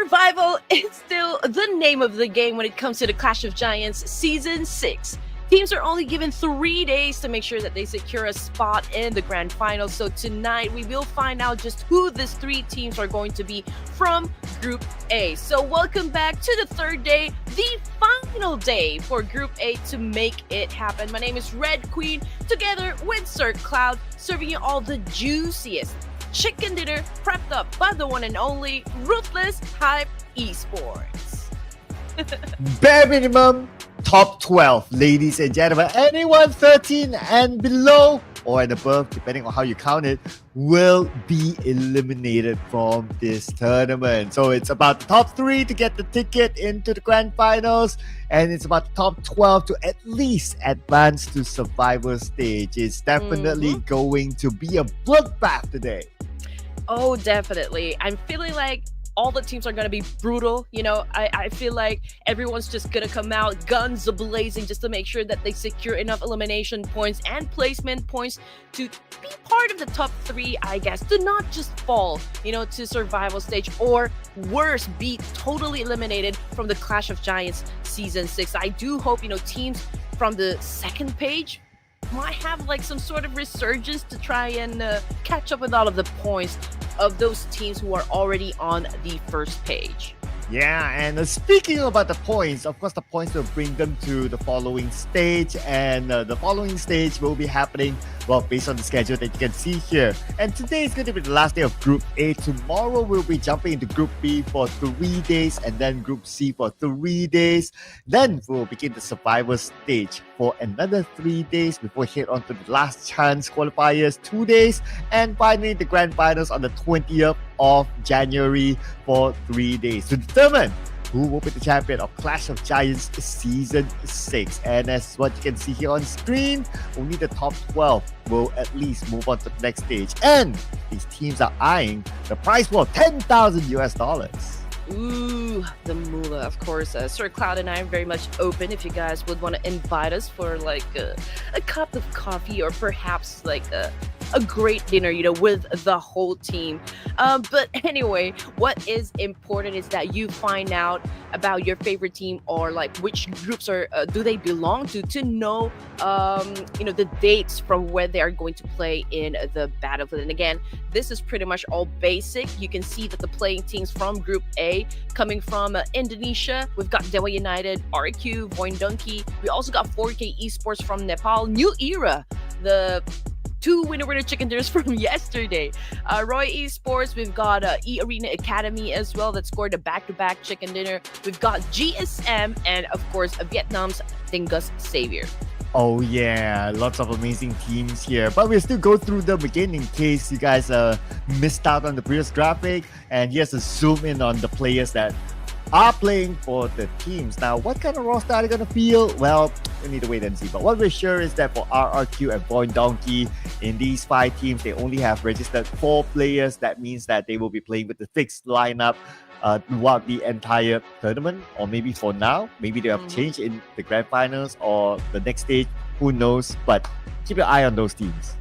Survival is still the name of the game when it comes to the Clash of Giants Season 6. Teams are only given 3 days to make sure that they secure a spot in the grand finals. So tonight we will find out just who these 3 teams are going to be from Group A. So welcome back to the third day, the final day for Group A to make it happen. My name is Red Queen, together with Sir Cloud, serving you all the juiciest chicken dinner prepped up by the one and only Ruthless Hype Esports. Bare minimum, top 12, ladies and gentlemen. Anyone 13 and below or and above, depending on how you count it, will be eliminated from this tournament. So it's about the top 3 to get the ticket into the grand finals, and it's about the top 12 to at least advance to survivor stage. It's definitely going to be a bloodbath today. Oh, definitely. I'm feeling like all the teams are going to be brutal. You know, I feel like everyone's just going to come out guns blazing just to make sure that they secure enough elimination points and placement points to be part of the top 3, I guess, to not just fall, you know, to survival stage, or worse, be totally eliminated from the Clash of Giants Season 6. I do hope, you know, teams from the second page might have like some sort of resurgence to try and catch up with all of the points of those teams who are already on the first page. Yeah, and speaking about the points, of course, the points will bring them to the following stage, and the following stage will be happening, well, based on the schedule that you can see here. And today is going to be the last day of Group A. Tomorrow we'll be jumping into Group B for 3 days, and then Group C for 3 days. Then we'll begin the survivor stage for another 3 days before we head on to the last chance qualifiers, 2 days, and finally the grand finals on the 20th of January for 3 days to determine who will be the champion of Clash of Giants Season 6. And as what you can see here on screen, only the top 12 will at least move on to the next stage. And these teams are eyeing the prize pool of $10,000. Ooh, the moolah, of course. Sir Cloud and I are very much open if you guys would want to invite us for like a cup of coffee, or perhaps like a great dinner, you know, with the whole team. But anyway, what is important is that you find out about your favorite team, or like which groups are do they belong to know you know, the dates from where they are going to play in the battlefield. And again, this is pretty much all basic. You can see that the playing teams from Group A coming from Indonesia, we've got DEWA United, RQ, VOIN Donkey. We also got 4K Esports from Nepal, New Era, the 2 winner chicken dinners from yesterday. Roy Esports, we've got eARENA Academy as well that scored a back-to-back chicken dinner. We've got GSM, and of course Vietnam's Dingus Savior. Oh yeah, lots of amazing teams here, but we'll still go through them again in case you guys missed out on the previous graphic. And here's a zoom in on the players that are playing for the teams. Now, what kind of roster are they going to feel? Well, we need to wait and see. But what we're sure is that for RRQ and VOIN Donkey, in these 5 teams, they only have registered 4 players. That means that they will be playing with the fixed lineup throughout the entire tournament, or maybe for now, maybe they have changed in the grand finals or the next stage, who knows, but keep your eye on those teams.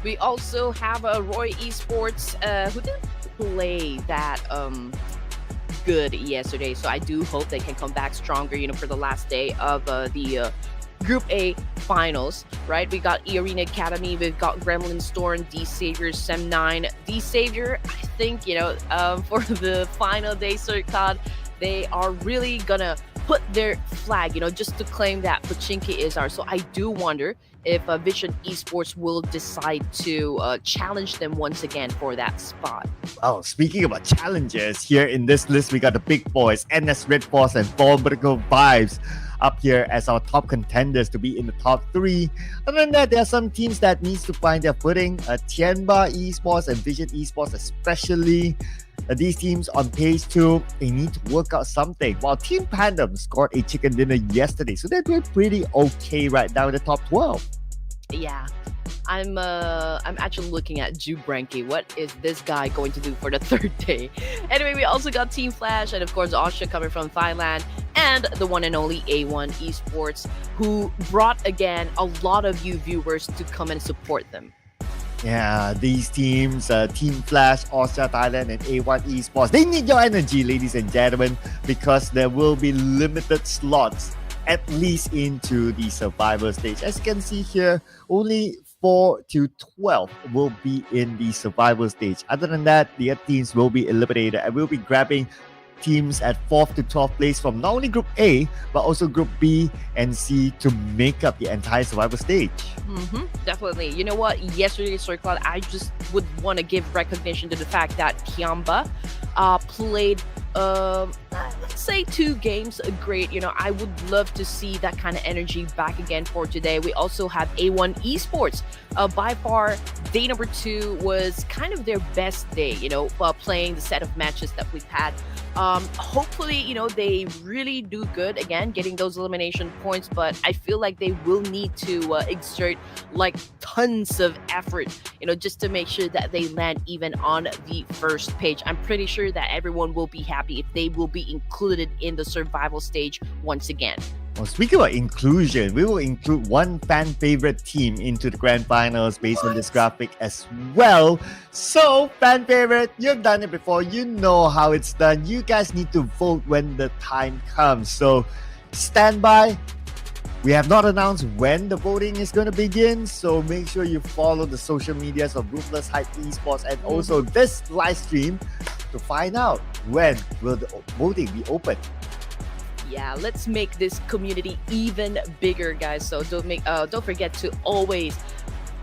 We also have Roy Esports, who didn't play that good yesterday, so I do hope they can come back stronger, you know, for the last day of the Group A finals, right? We got eARENA Academy, we've got GREMLIN, Storm, D Savior, Sem9. D Savior, I think, you know, for the final day, Sir Cloud, they are really gonna put their flag, you know, just to claim that Pachinki is ours. So I do wonder if Vision Esports will decide to challenge them once again for that spot. Oh, speaking about challenges, here in this list, we got the big boys, NS REDFORCE and Formidable Vibes, up here as our top contenders to be in the top 3. Other than that, there are some teams that needs to find their footing. TIANBA Esports and Vision Esports especially. These teams on page 2, they need to work out something. While Team PANDUM scored a chicken dinner yesterday, so they're doing pretty okay right now in the top 12. Yeah, I'm actually looking at Jubranki. What is this guy going to do for the third day? Anyway, we also got Team Flash and of course OSJA coming from Thailand, and the one and only A1 Esports, who brought again a lot of you viewers to come and support them. Yeah, these teams, Team Flash, OSJA Thailand, and A1 Esports, they need your energy, ladies and gentlemen, because there will be limited slots, at least into the survival stage. As you can see here, only 4 to 12 will be in the survival stage. Other than that, the other teams will be eliminated and we'll be grabbing teams at 4th to 12th place from not only Group A, but also Group B and C to make up the entire survival stage. Definitely. You know what? Yesterday, Cloud, I just would want to give recognition to the fact that TIANBA played let's say 2 games great. I would love to see that kind of energy back again for today. We also have A1 Esports. By far, day number 2 was kind of their best day, playing the set of matches that we've had. Hopefully, they really do good again, getting those elimination points, but I feel like they will need to exert like tons of effort, just to make sure that they land even on the first page. I'm pretty sure that everyone will be happy if they will be included in the survival stage once again. Well, speaking about inclusion, we will include one fan favorite team into the grand finals based on this graphic as well. So, fan favorite, you've done it before. You know how it's done. You guys need to vote when the time comes. So, stand by. We have not announced when the voting is going to begin. So, make sure you follow the social medias of Ruthless, Esports, and also this live stream to find out when will the voting be open. Yeah, let's make this community even bigger, guys. So don't forget to always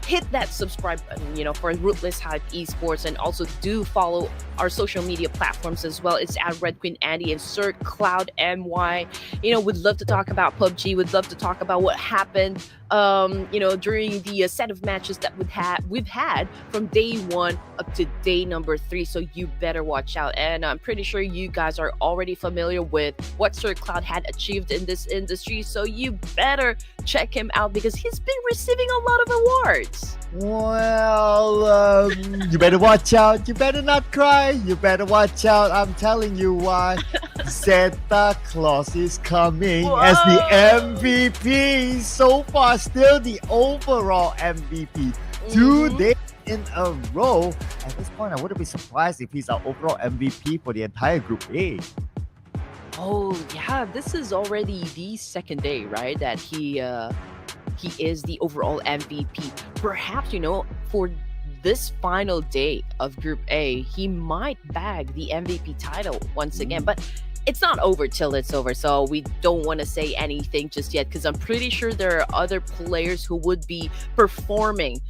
hit that subscribe button, for Ruthless Esports, and also do follow our social media platforms as well. It's at Red Queen Andy and Sir Cloud MY. We'd love to talk about PUBG. We'd love to talk about what happened, during the set of matches that we've had from day 1 up to day number 3. So you better watch out. And I'm pretty sure you guys are already familiar with what Sir Cloud had achieved in this industry. So you better check him out because he's been receiving a lot of awards. Well, you better watch out. You better not cry. You better watch out. I'm telling you why. Santa Claus is coming as the MVP. So far, still the overall MVP. 2 days in a row. At this point, I wouldn't be surprised if he's our overall MVP for the entire Group A. Oh, yeah. This is already the second day, right? That he is the overall MVP. Perhaps, for this final day of Group A, he might bag the MVP title once again. But it's not over till it's over, so we don't want to say anything just yet because I'm pretty sure there are other players who would be performing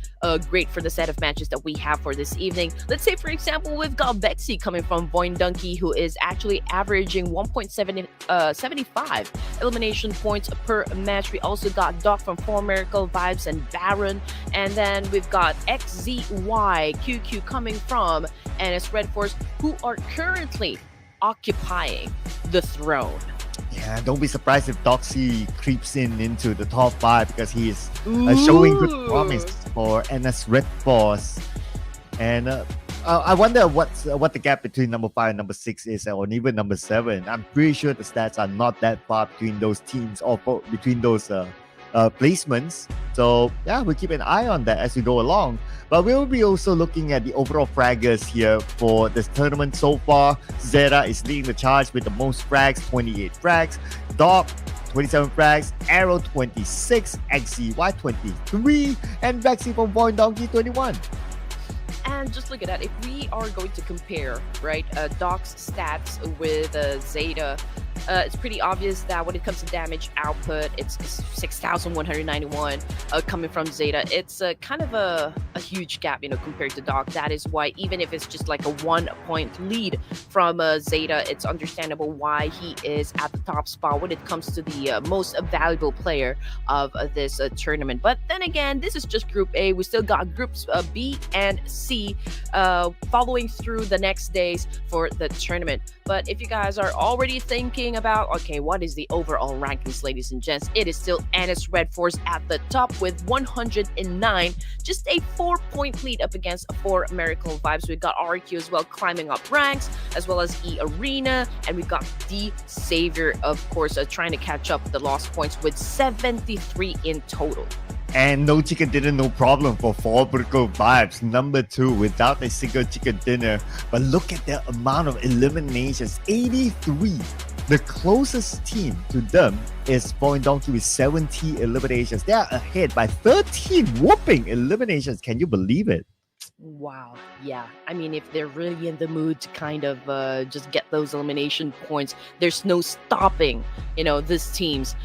great for the set of matches that we have for this evening. Let's say, for example, we've got Bexy coming from VOIN Donkey, who is actually averaging 1.75 elimination points per match. We also got Doc from 4 Miracle Vibes and Baron, and then we've got XZY QQ coming from NS REDFORCE, who are currently occupying the throne. Yeah, don't be surprised if Doxy creeps into the top 5 because he is showing good promise for NS REDFORCE. And I wonder what the gap between number 5 and number 6 is, or even number 7. I'm pretty sure the stats are not that far between those teams or between those placements. So yeah, we'll keep an eye on that as we go along. But we'll be also looking at the overall fraggers here for this tournament so far. Zeta is leading the charge with the most frags, 28 frags. Dog, 27 frags. Arrow, 26. XZY, 23. And Vexy from VOIN Donkey, 21. And just look at that. If we are going to compare, right, Doc's stats with Zeta, it's pretty obvious that when it comes to damage output, it's 6,191 coming from Zeta. It's kind of a huge gap, compared to Doc. That is why, even if it's just like a 1-point lead from Zeta, it's understandable why he is at the top spot when it comes to the most valuable player of this tournament. But then again, this is just Group A. We still got Groups B and C following through the next days for the tournament. But if you guys are already thinking about, okay, what is the overall rankings, ladies and gents, it is still NS REDFORCE at the top with 109, just a 4-point lead up against 4 Miracle Vibes. We've got RQ as well climbing up ranks, as well as eARENA, and we've got the Savior, of course, trying to catch up the lost points with 73 in total. And no chicken dinner, no problem for Vertical Vibes. Number 2, without a single chicken dinner. But look at the amount of eliminations, 83. The closest team to them is VOIN Donkey with 70 eliminations. They are ahead by 13 whooping eliminations. Can you believe it? Wow. Yeah. I mean, if they're really in the mood to kind of just get those elimination points, there's no stopping, these teams.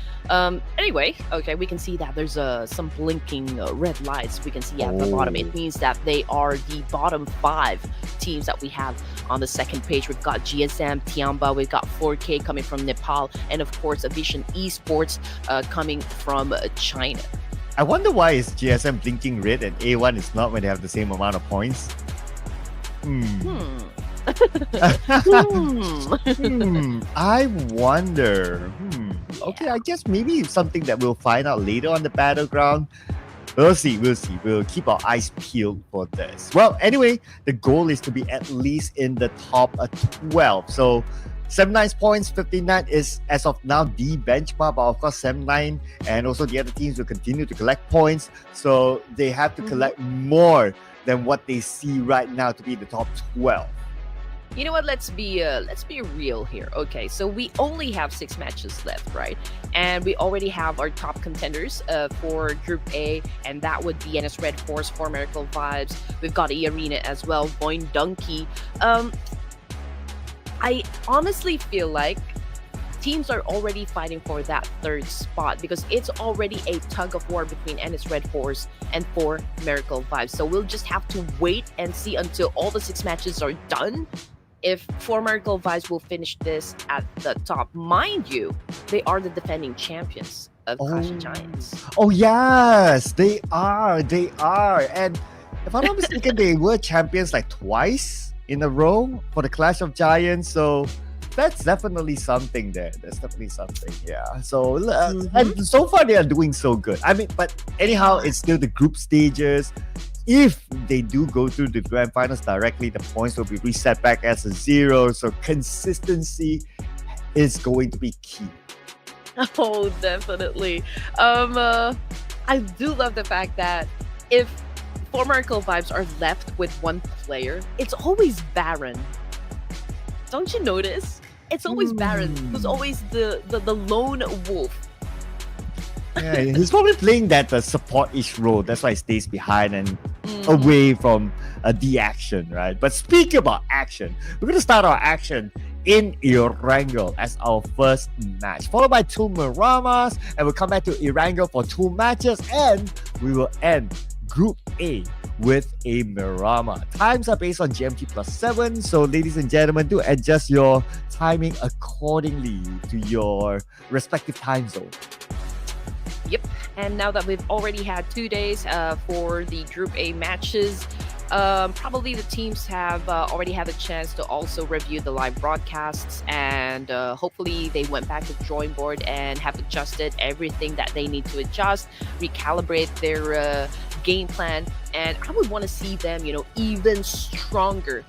Anyway, okay, we can see that there's some blinking red lights we can see at the bottom. It means that they are the bottom 5 teams that we have on the second page. We've got GSM, TIANBA, we've got 4K coming from Nepal, and of course, Vision Esports coming from China. I wonder why is GSM blinking red and A1 is not when they have the same amount of points. I wonder. Okay, I guess maybe it's something that we'll find out later on the battleground. We'll see. We'll keep our eyes peeled for this. Well, anyway, the goal is to be at least in the top 12. So 79 points, 59 is as of now the benchmark, but of course 79 and also the other teams will continue to collect points, so they have to collect more than what they see right now to be the top 12. You know what? Let's be real here. Okay, so we only have 6 matches left, right? And we already have our top contenders for Group A, and that would be NS REDFORCE, for Miracle Vibes. We've got eARENA as well, VOIN Donkey. I honestly feel like teams are already fighting for that 3rd spot because it's already a tug of war between NS REDFORCE and for Miracle Vibes. So we'll just have to wait and see until all the 6 matches are done if for Miracle Vibes will finish this at the top. Mind you, they are the defending champions of Clash of Giants. Oh yes, they are. And if I'm not mistaken, they were champions like twice in a row for the Clash of Giants, so that's definitely something there. That's definitely something, yeah. So and so far they are doing so good. I mean, but anyhow, it's still the group stages. If they do go through the grand finals directly, the points will be reset back as a 0. So consistency is going to be key. Oh, definitely. I do love the fact that if for Miracle Vibes are left with one player, it's always Baron. Don't you notice? It's always Baron who's always the lone wolf. Yeah, he's probably playing that support-ish role. That's why he stays behind and away from the action, right? But speaking about action, we're going to start our action in Erangel as our first match, followed by 2 Miramars, and we'll come back to Erangel for 2 matches, and we will end Group A with a Miramar. Times are based on GMT +7, so ladies and gentlemen, do adjust your timing accordingly to your respective time zone. Yep, and now that we've already had 2 days for the Group A matches, probably the teams have already had a chance to also review the live broadcasts, and hopefully they went back to the drawing board and have adjusted everything that they need to adjust, recalibrate their game plan, and I would want to see them, even stronger,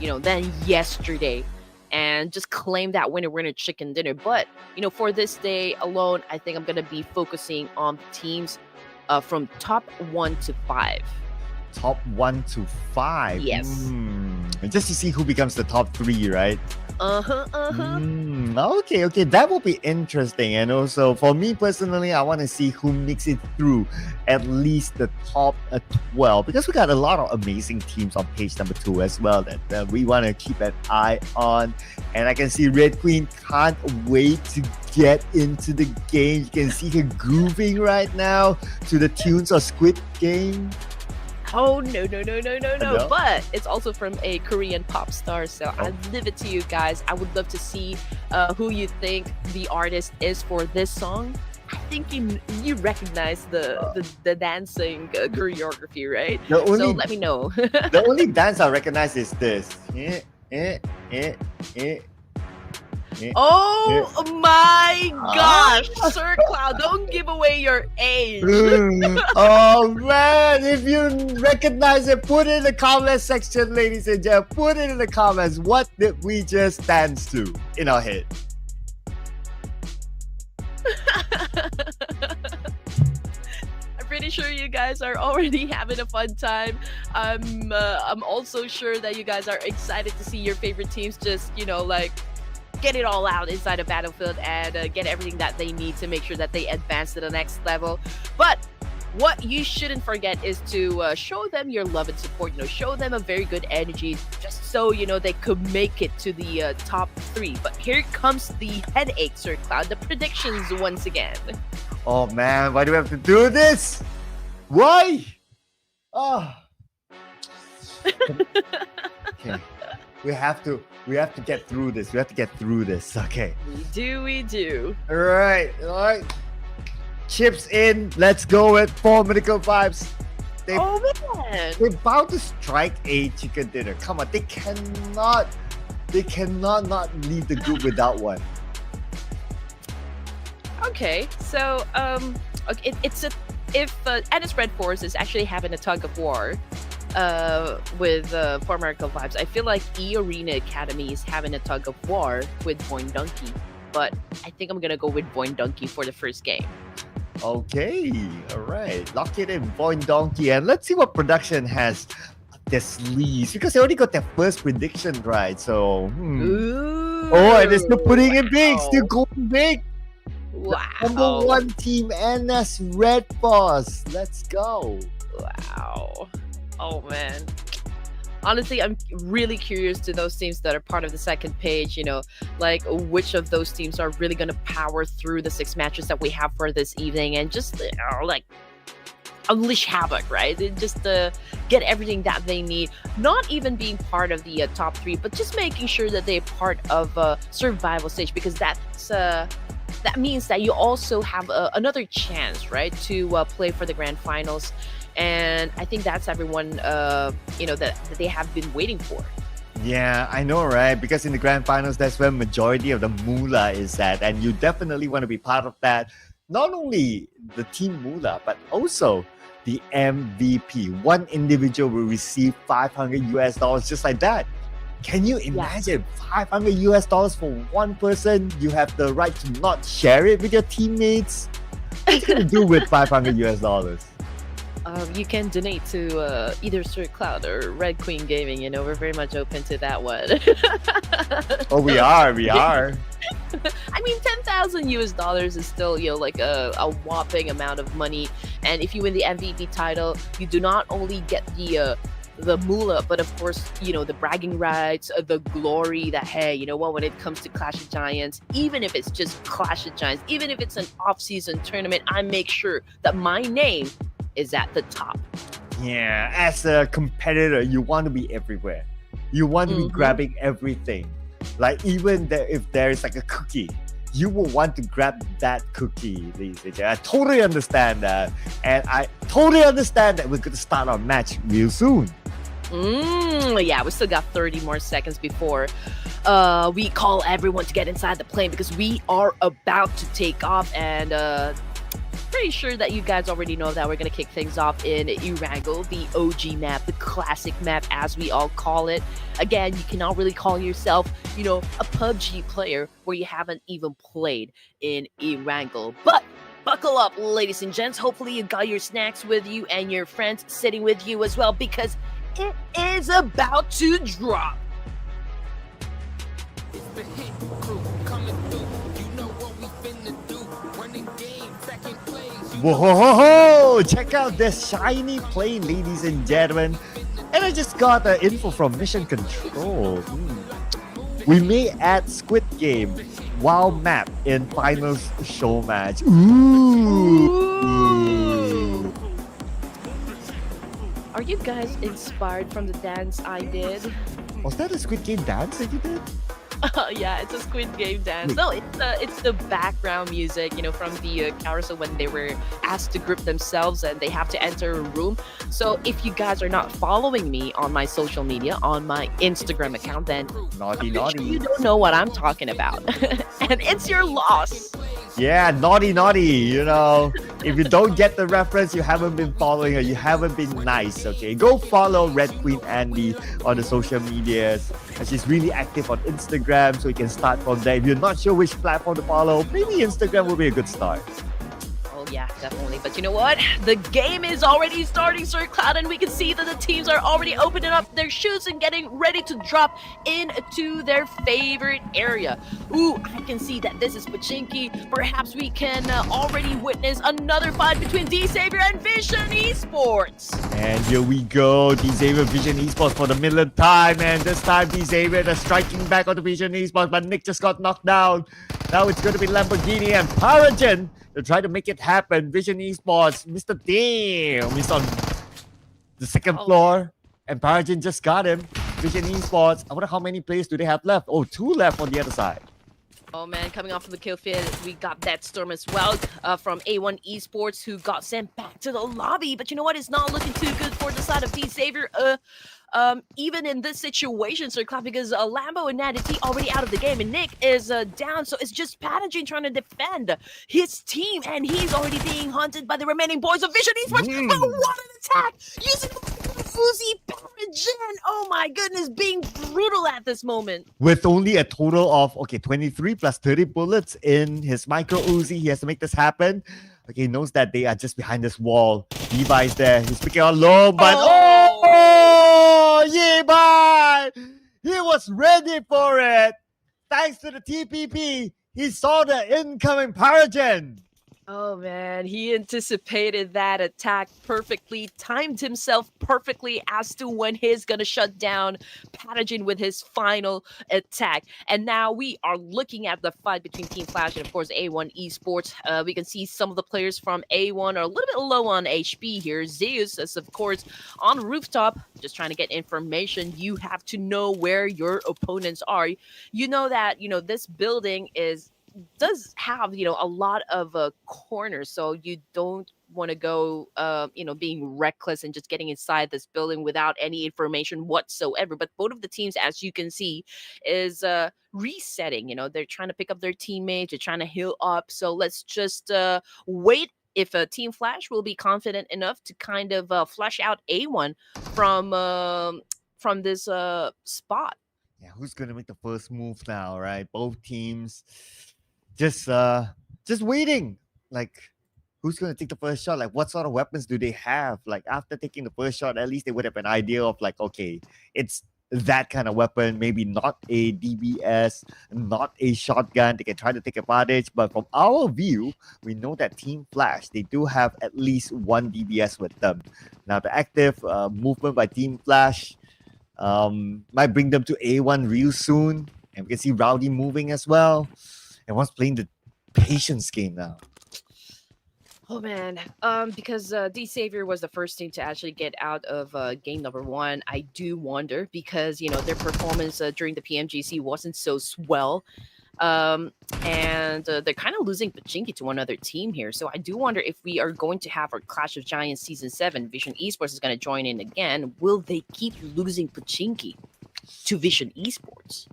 than yesterday, and just claim that winner chicken dinner. But for this day alone, I think I'm gonna be focusing on the teams from top 1 to 5. Top 1 to 5. Yes. Just to see who becomes the top 3, right? Okay, that will be interesting. And also for me personally, I want to see who makes it through at least the top 12, because we got a lot of amazing teams on page number 2 as well that we want to keep an eye on. And I can see Red Queen can't wait to get into the game. You can see her grooving right now to the tunes of Squid Game. Oh, no. But it's also from a Korean pop star, so I leave it to you guys. I would love to see who you think the artist is for this song. I think you recognize the dancing choreography, right? So let me know. The only dance I recognize is this. Oh my gosh, Sir Cloud, don't give away your age. Oh man, if you recognize it, put it in the comment section, ladies and gentlemen. Put it in the comments. What did we just dance to in our head? I pretty sure you guys are already having a fun time. I'm also sure that you guys are excited to see your favorite teams just, like get it all out inside a battlefield and get everything that they need to make sure that they advance to the next level. But what you shouldn't forget is to show them your love and support. Show them a very good energy, just so they could make it to the top 3. But here comes the headache, Sir Cloud. The predictions once again. Oh man, why do we have to do this? Why? Oh. Okay. We have to get through this. We have to get through this. Okay. We do. All right. Chips in. Let's go with Formidable Vibes. Man. They're about to strike a chicken dinner. Come on, they cannot not leave the group without one. Okay, so okay, if REDFORCE is actually having a tug of war with Formidable Vibes, I feel like eARENA Academy is having a tug of war with VOIN Donkey, but I think I'm gonna go with VOIN Donkey for the first game. Okay, all right, lock it in, VOIN Donkey, and let's see what production has up their sleeves, because they already got their first prediction right. So, Ooh, and they're still putting it big, still going big. Wow. Number 1 team, NS REDFORCE. Let's go. Wow. Oh man. Honestly, I'm really curious to those teams that are part of the second page, like which of those teams are really going to power through the 6 matches that we have for this evening and just like unleash havoc, right? And just get everything that they need, not even being part of the top 3, but just making sure that they're part of survival stage, because that means that you also have another chance, right, to play for the grand finals. And I think that's everyone, that they have been waiting for. Yeah, I know, right? Because in the grand finals, that's where majority of the moolah is at, and you definitely want to be part of that. Not only the team moolah, but also the MVP. One individual will receive $500 just like that. Can you imagine $500 for one person? You have the right to not share it with your teammates. What are you gonna do with $500? You can donate to either Sir Cloud or Red Queen Gaming. We're very much open to that one. Oh, we are. I mean, $10,000 is still, like a whopping amount of money. And if you win the MVP title, you do not only get the moolah, but of course, the bragging rights, the glory that, hey, when it comes to Clash of Giants, even if it's just Clash of Giants, even if it's an off-season tournament, I make sure that my name is at the top. Yeah, as a competitor, you want to be everywhere. You want to be grabbing everything. Like even if there is like a cookie, you will want to grab that cookie. I totally understand that. And I totally understand that we're going to start our match real soon. Yeah, we still got 30 more seconds before we call everyone to get inside the plane, because we are about to take off. And pretty sure that you guys already know that we're going to kick things off in Erangel, the OG map, the classic map as we all call it. Again, you cannot really call yourself, a PUBG player where you haven't even played in Erangel. But buckle up, ladies and gents. Hopefully you got your snacks with you and your friends sitting with you as well, because it is about to drop. It's the hit crew coming through. You know what we finna do. Running game, second place. Whoa! Check out this shiny plane, ladies and gentlemen. And I just got the info from Mission Control. We may add Squid Game WoW map in finals show match. Ooh. Are you guys inspired from the dance I did? Was that a Squid Game dance that you did? Yeah, it's a Squid Game dance. No, it's the background music, from the carousel when they were asked to group themselves and they have to enter a room. So if you guys are not following me on my social media, on my Instagram account, then Naughty. you don't know what I'm talking about. And it's your loss. Yeah, naughty. If you don't get the reference, you haven't been following her, you haven't been nice, okay? Go follow Red Queen Andy on the social medias. And she's really active on Instagram, so you can start from there. If you're not sure which platform to follow, maybe Instagram will be a good start. Well, Yeah, definitely. But you know what? The game is already starting, Sir Cloud, and we can see that the teams are already opening up their chutes and getting ready to drop into their favorite area. Ooh, I can see that this is Pachinki. Perhaps we can already witness another fight between D-Savior and Vision Esports. And here we go, D-Xavier Vision Esports for the millionth time, and this time D-Xavier is striking back on the Vision Esports, but Nick just got knocked down. Now it's going to be Lamborghini and Paragen to try to make it happen. Vision Esports, Mr. Damn, he's on the second floor, and Paragen just got him. Vision Esports, I wonder how many players do they have left? Oh, 2 left on the other side. Oh man, coming off from the kill feed, we got that storm as well from A1 Esports, who got sent back to the lobby. But you know what? It's not looking too good for the side of D-Savior. Even in this situation, Sir Cloud, because Lambo and Natty T already out of the game, and Nick is down, so it's just Patagene trying to defend his team, and he's already being hunted by the remaining boys of Vision Esports. But what an attack! Using the Fuzi Patagene! Oh my goodness, being brutal at this moment. With only a total of, 23 plus 30 bullets in his micro Uzi, he has to make this happen. Okay, he knows that they are just behind this wall. Levi is there. He's picking out low, but Levi! He was ready for it. Thanks to the TPP, he saw the incoming Paragen. Oh man, he anticipated that attack perfectly, timed himself perfectly as to when he's gonna shut down Patagene with his final attack. And now we are looking at the fight between Team Flash and of course A1 Esports. We can see some of the players from A1 are a little bit low on HP here. Zeus is of course on rooftop, just trying to get information. You have to know where your opponents are. You know that, this building does have a lot of corners, so you don't want to go being reckless and just getting inside this building without any information whatsoever. But both of the teams, as you can see, is resetting. They're trying to pick up their teammates, they're trying to heal up. So let's just wait if Team Flash will be confident enough to kind of flush out A1 from this spot. Yeah, who's gonna make the first move now, right? Both teams just waiting. Like, who's gonna take the first shot? Like, what sort of weapons do they have? Like, after taking the first shot, at least they would have an idea of like, okay, it's that kind of weapon. Maybe not a DBS, not a shotgun. They can try to take advantage. But from our view, we know that Team Flash, they do have at least one DBS with them. Now, the active movement by Team Flash might bring them to A1 real soon. And we can see Rowdy moving as well. And one's playing the patience game now. Oh man, because D-Savior was the first team to actually get out of game number 1. I do wonder because their performance during the PMGC wasn't so swell, and they're kind of losing Pachinki to one other team here. So I do wonder if we are going to have our Clash of Giants Season 7. Vision Esports is going to join in again. Will they keep losing Pachinki to Vision Esports?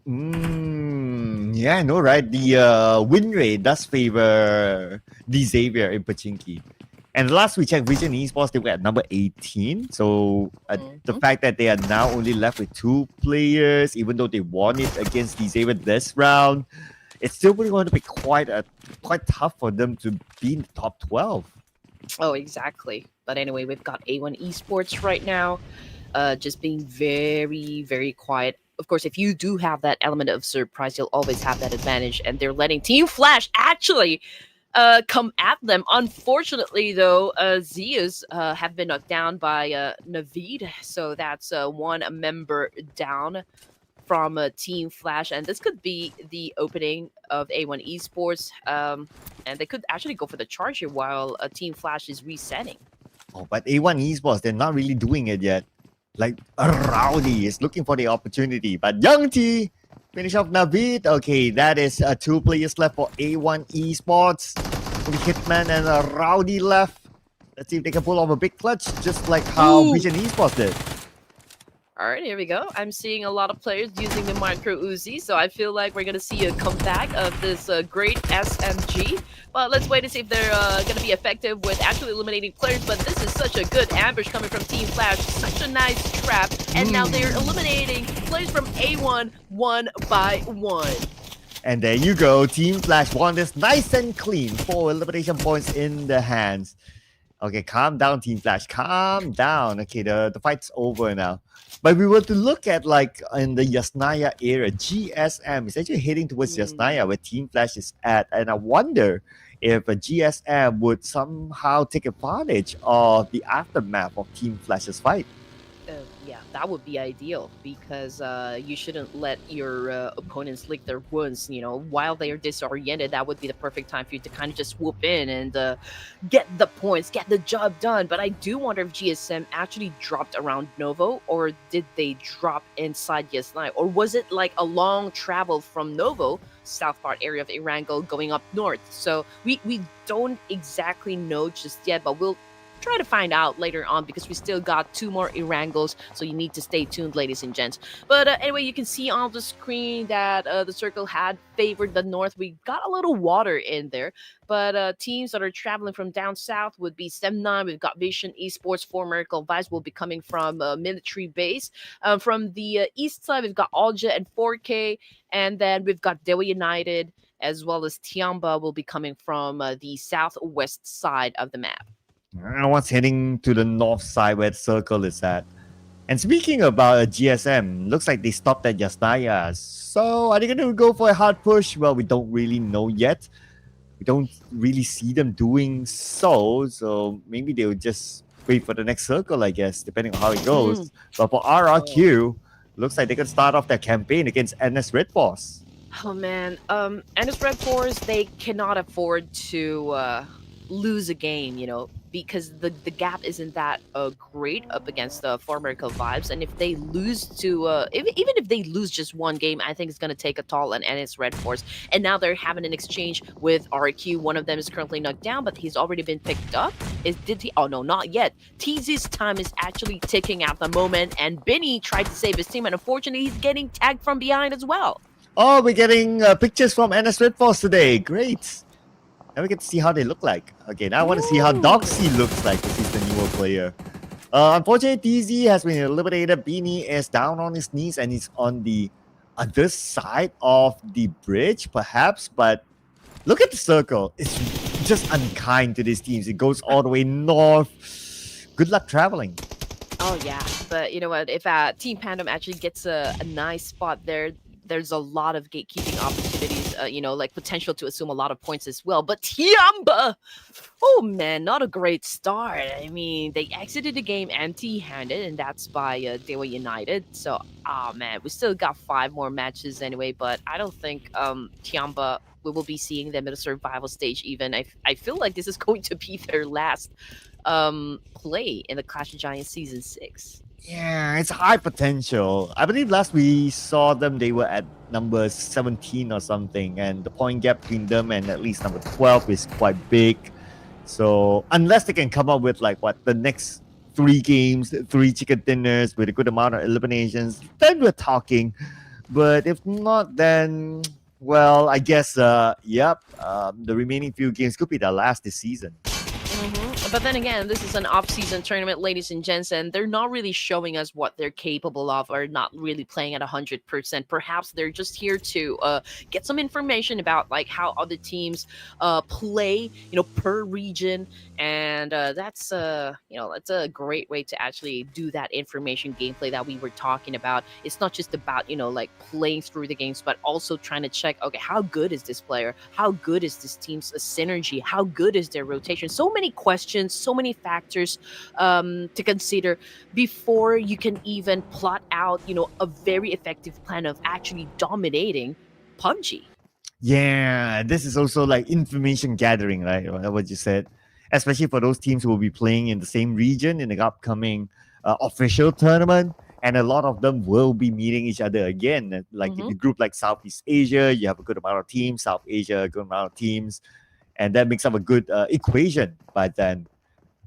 Yeah, I know, right? The win rate does favor D-Xavier in Pachinki. And last we checked, Vision Esports, they were at number 18. So the fact that they are now only left with 2 players, even though they won it against D-Xavier this round, it's still going to be quite tough for them to be in the top 12. Oh, exactly. But anyway, we've got A1 Esports right now. Just being very, very quiet. Of course, if you do have that element of surprise, you'll always have that advantage. And they're letting Team Flash actually come at them. Unfortunately, though, Zeus have been knocked down by Naveed. So that's one member down from Team Flash. And this could be the opening of A1 Esports. And they could actually go for the charge here while Team Flash is resetting. Oh, but A1 Esports, they're not really doing it yet. Like, Rowdy is looking for the opportunity. But Young T finish off Naveed. Okay, that is 2 players left for A1 Esports. Only Hitman and Rowdy left. Let's see if they can pull off a big clutch, just like how Vision Esports did. All right, here we go. I'm seeing a lot of players using the micro Uzi, so I feel like we're going to see a comeback of this great SMG. But let's wait to see if they're going to be effective with actually eliminating players. But this is such a good ambush coming from Team Flash. Such a nice trap. And now they're eliminating players from A1 one by one. And there you go. Team Flash won this nice and clean. 4 elimination points in the hands. Okay, calm down, Team Flash. Calm down. Okay, the fight's over now. But we were to look at like in the Yasnaya era, GSM is actually heading towards Yasnaya where Team Flash is at. And I wonder if a GSM would somehow take advantage of the aftermath of Team Flash's fight. Yeah, that would be ideal because you shouldn't let your opponents lick their wounds. While they are disoriented, that would be the perfect time for you to kind of just swoop in and get the points, get the job done. But I do wonder if GSM actually dropped around Novo, or did they drop inside Yasnaya, or was it like a long travel from Novo, south part area of Erangel, going up north? So we don't exactly know just yet, but we'll try to find out later on because we still got 2 more Erangels, so you need to stay tuned, ladies and gents. But anyway, you can see on the screen that the circle had favored the north. We got a little water in there, but teams that are traveling from down south would be Stem9. We've got Vision Esports, former Vibes will be coming from military base. From the east side, we've got OSJA and 4K, and then we've got DEWA United, as well as TIANBA will be coming from the southwest side of the map. I was heading to the north side where the circle is at. And speaking about a GSM, looks like they stopped at Yasnaya. So are they going to go for a hard push? Well, we don't really know yet. We don't really see them doing so. So maybe they'll just wait for the next circle, I guess, depending on how it goes. But for RRQ, looks like they could start off their campaign against NS REDFORCE. Oh man, NS REDFORCE, they cannot afford to lose a game, because the gap isn't that great up against the former Vibes. And if they lose to even if they lose just one game, I think it's going to take a toll on NS REDFORCE. And now they're having an exchange with RQ. One of them is currently knocked down, but he's already been picked up. Oh no, not yet. TZ's time is actually ticking at the moment, and Benny tried to save his team, and unfortunately he's getting tagged from behind as well. Oh, we're getting pictures from NS REDFORCE today. Great. Now we get to see how they look like. Okay, now I want to see how Doxy looks like because he's the newer player. Unfortunately, TZ has been eliminated. Beanie is down on his knees and he's on the other side of the bridge, perhaps. But look at the circle. It's just unkind to these teams. It goes all the way north. Good luck traveling. Oh, yeah. But you know what? If Team PANDUM actually gets a nice spot there, there's a lot of gatekeeping opportunities, like potential to assume a lot of points as well. But TIANBA, oh man, not a great start. I mean, they exited the game empty-handed, and that's by DEWA United. So, man, we still got 5 more matches anyway, but I don't think TIANBA, we will be seeing them at a survival stage even. I feel like this is going to be their last play in the Clash of Giants Season 6. Yeah, it's high potential. I believe last we saw them, they were at number 17 or something, and the point gap between them and at least number 12 is quite big. So unless they can come up with like the next 3 games, 3 chicken dinners with a good amount of eliminations, then we're talking. But if not, then well, I guess the remaining few games could be their last this season. But then again, this is an off-season tournament, ladies and gents, and they're not really showing us what they're capable of, or not really playing at 100%. Perhaps they're just here to get some information about like how other teams play, per region, and that's that's a great way to actually do that information gameplay that we were talking about. It's not just about like playing through the games, but also trying to check, okay, how good is this player? How good is this team's synergy? How good is their rotation? So many questions, so many factors to consider before you can even plot out, a very effective plan of actually dominating PUBG. Yeah, this is also like information gathering, right? What you said, especially for those teams who will be playing in the same region in the upcoming official tournament. And a lot of them will be meeting each other again. Like if you group like Southeast Asia, you have a good amount of teams. South Asia, a good amount of teams. And that makes up a good equation by then.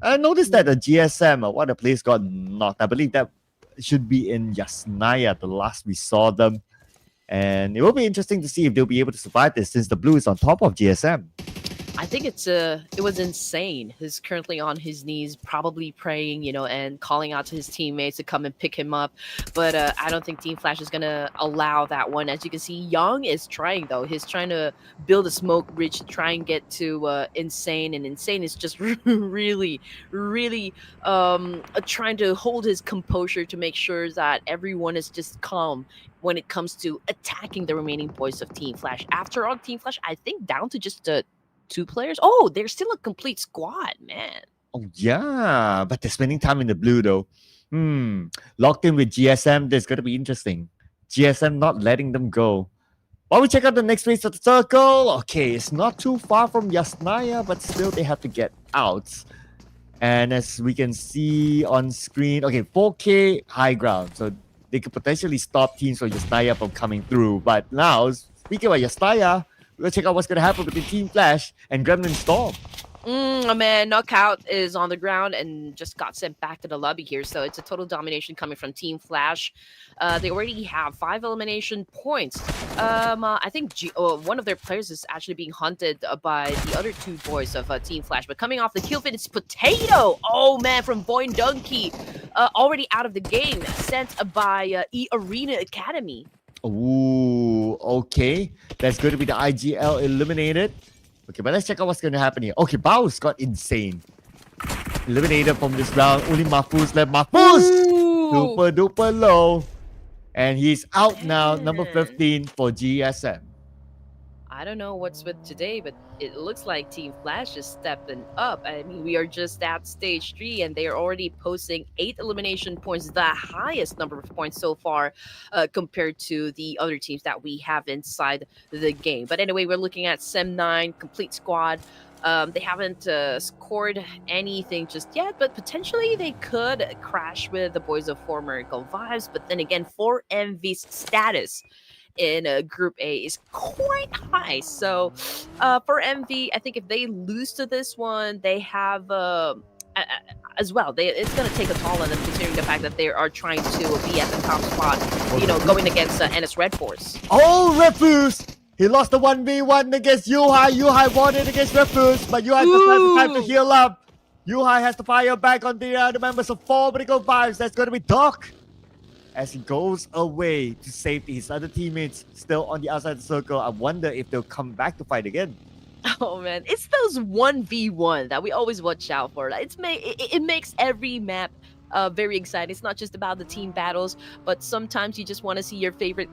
I noticed that the GSM, one of the players got knocked. I believe that should be in Yasnaya, the last we saw them. And it will be interesting to see if they'll be able to survive this since the blue is on top of GSM. I think it was insane. He's currently on his knees, probably praying, and calling out to his teammates to come and pick him up. But I don't think Team Flash is gonna allow that one. As you can see, Young is trying though. He's trying to build a smoke bridge to try and get to Insane, and Insane is just really, really trying to hold his composure to make sure that everyone is just calm when it comes to attacking the remaining boys of Team Flash. After all, Team Flash, I think down to just 2 players. Oh, there's still a complete squad, man. Oh, yeah. But they're spending time in the blue, though. Locked in with GSM. This is going to be interesting. GSM not letting them go. While we check out the next phase of the circle. Okay, it's not too far from Yasnaya, but still they have to get out. And as we can see on screen, okay, 4K high ground. So they could potentially stop teams from Yasnaya from coming through. But now, speaking about Yasnaya, let's check out what's going to happen between Team Flash and Gremlin Storm. Man, Knockout is on the ground and just got sent back to the lobby here. So it's a total domination coming from Team Flash. They already have 5 elimination points. I think one of their players is actually being hunted by the other 2 boys of Team Flash. But coming off the kill feed, it's Potato. Oh, man, from VOIN Donkey. Already out of the game, sent by eARENA Academy. Ooh, okay. That's going to be the IGL eliminated. Okay, but let's check out what's going to happen here. Okay, Baus got insane. Eliminated from this round. Only Mahfouz left. Mahfouz! Super duper low. And he's out now, number 15 for GSM. I don't know what's with today, but it looks like Team Flash is stepping up. I mean, we are just at stage 3, and they are already posting 8 elimination points, the highest number of points so far compared to the other teams that we have inside the game. But anyway, we're looking at Sem9, complete squad. They haven't scored anything just yet, but potentially they could crash with the boys of former Gulf Vibes. But then again, 4MV's status in Group A is quite high. So for MV, I think if they lose to this one, they have as well. It's going to take a toll on them, considering the fact that they are trying to be at the top spot, going against NS REDFORCE. Oh, Refuse! He lost the 1v1 against Yuhai. Yuhai won it against Refuse, but Yuhai doesn't have the time to heal up. Yuhai has to fire back on the members of former Gulf Vibes. That's going to be Doc, as he goes away to safety. His other teammates still on the outside of the circle. I wonder if they'll come back to fight again. Oh man, it's those 1v1 that we always watch out for. It makes every map very exciting. It's not just about the team battles, but sometimes you just want to see your favorite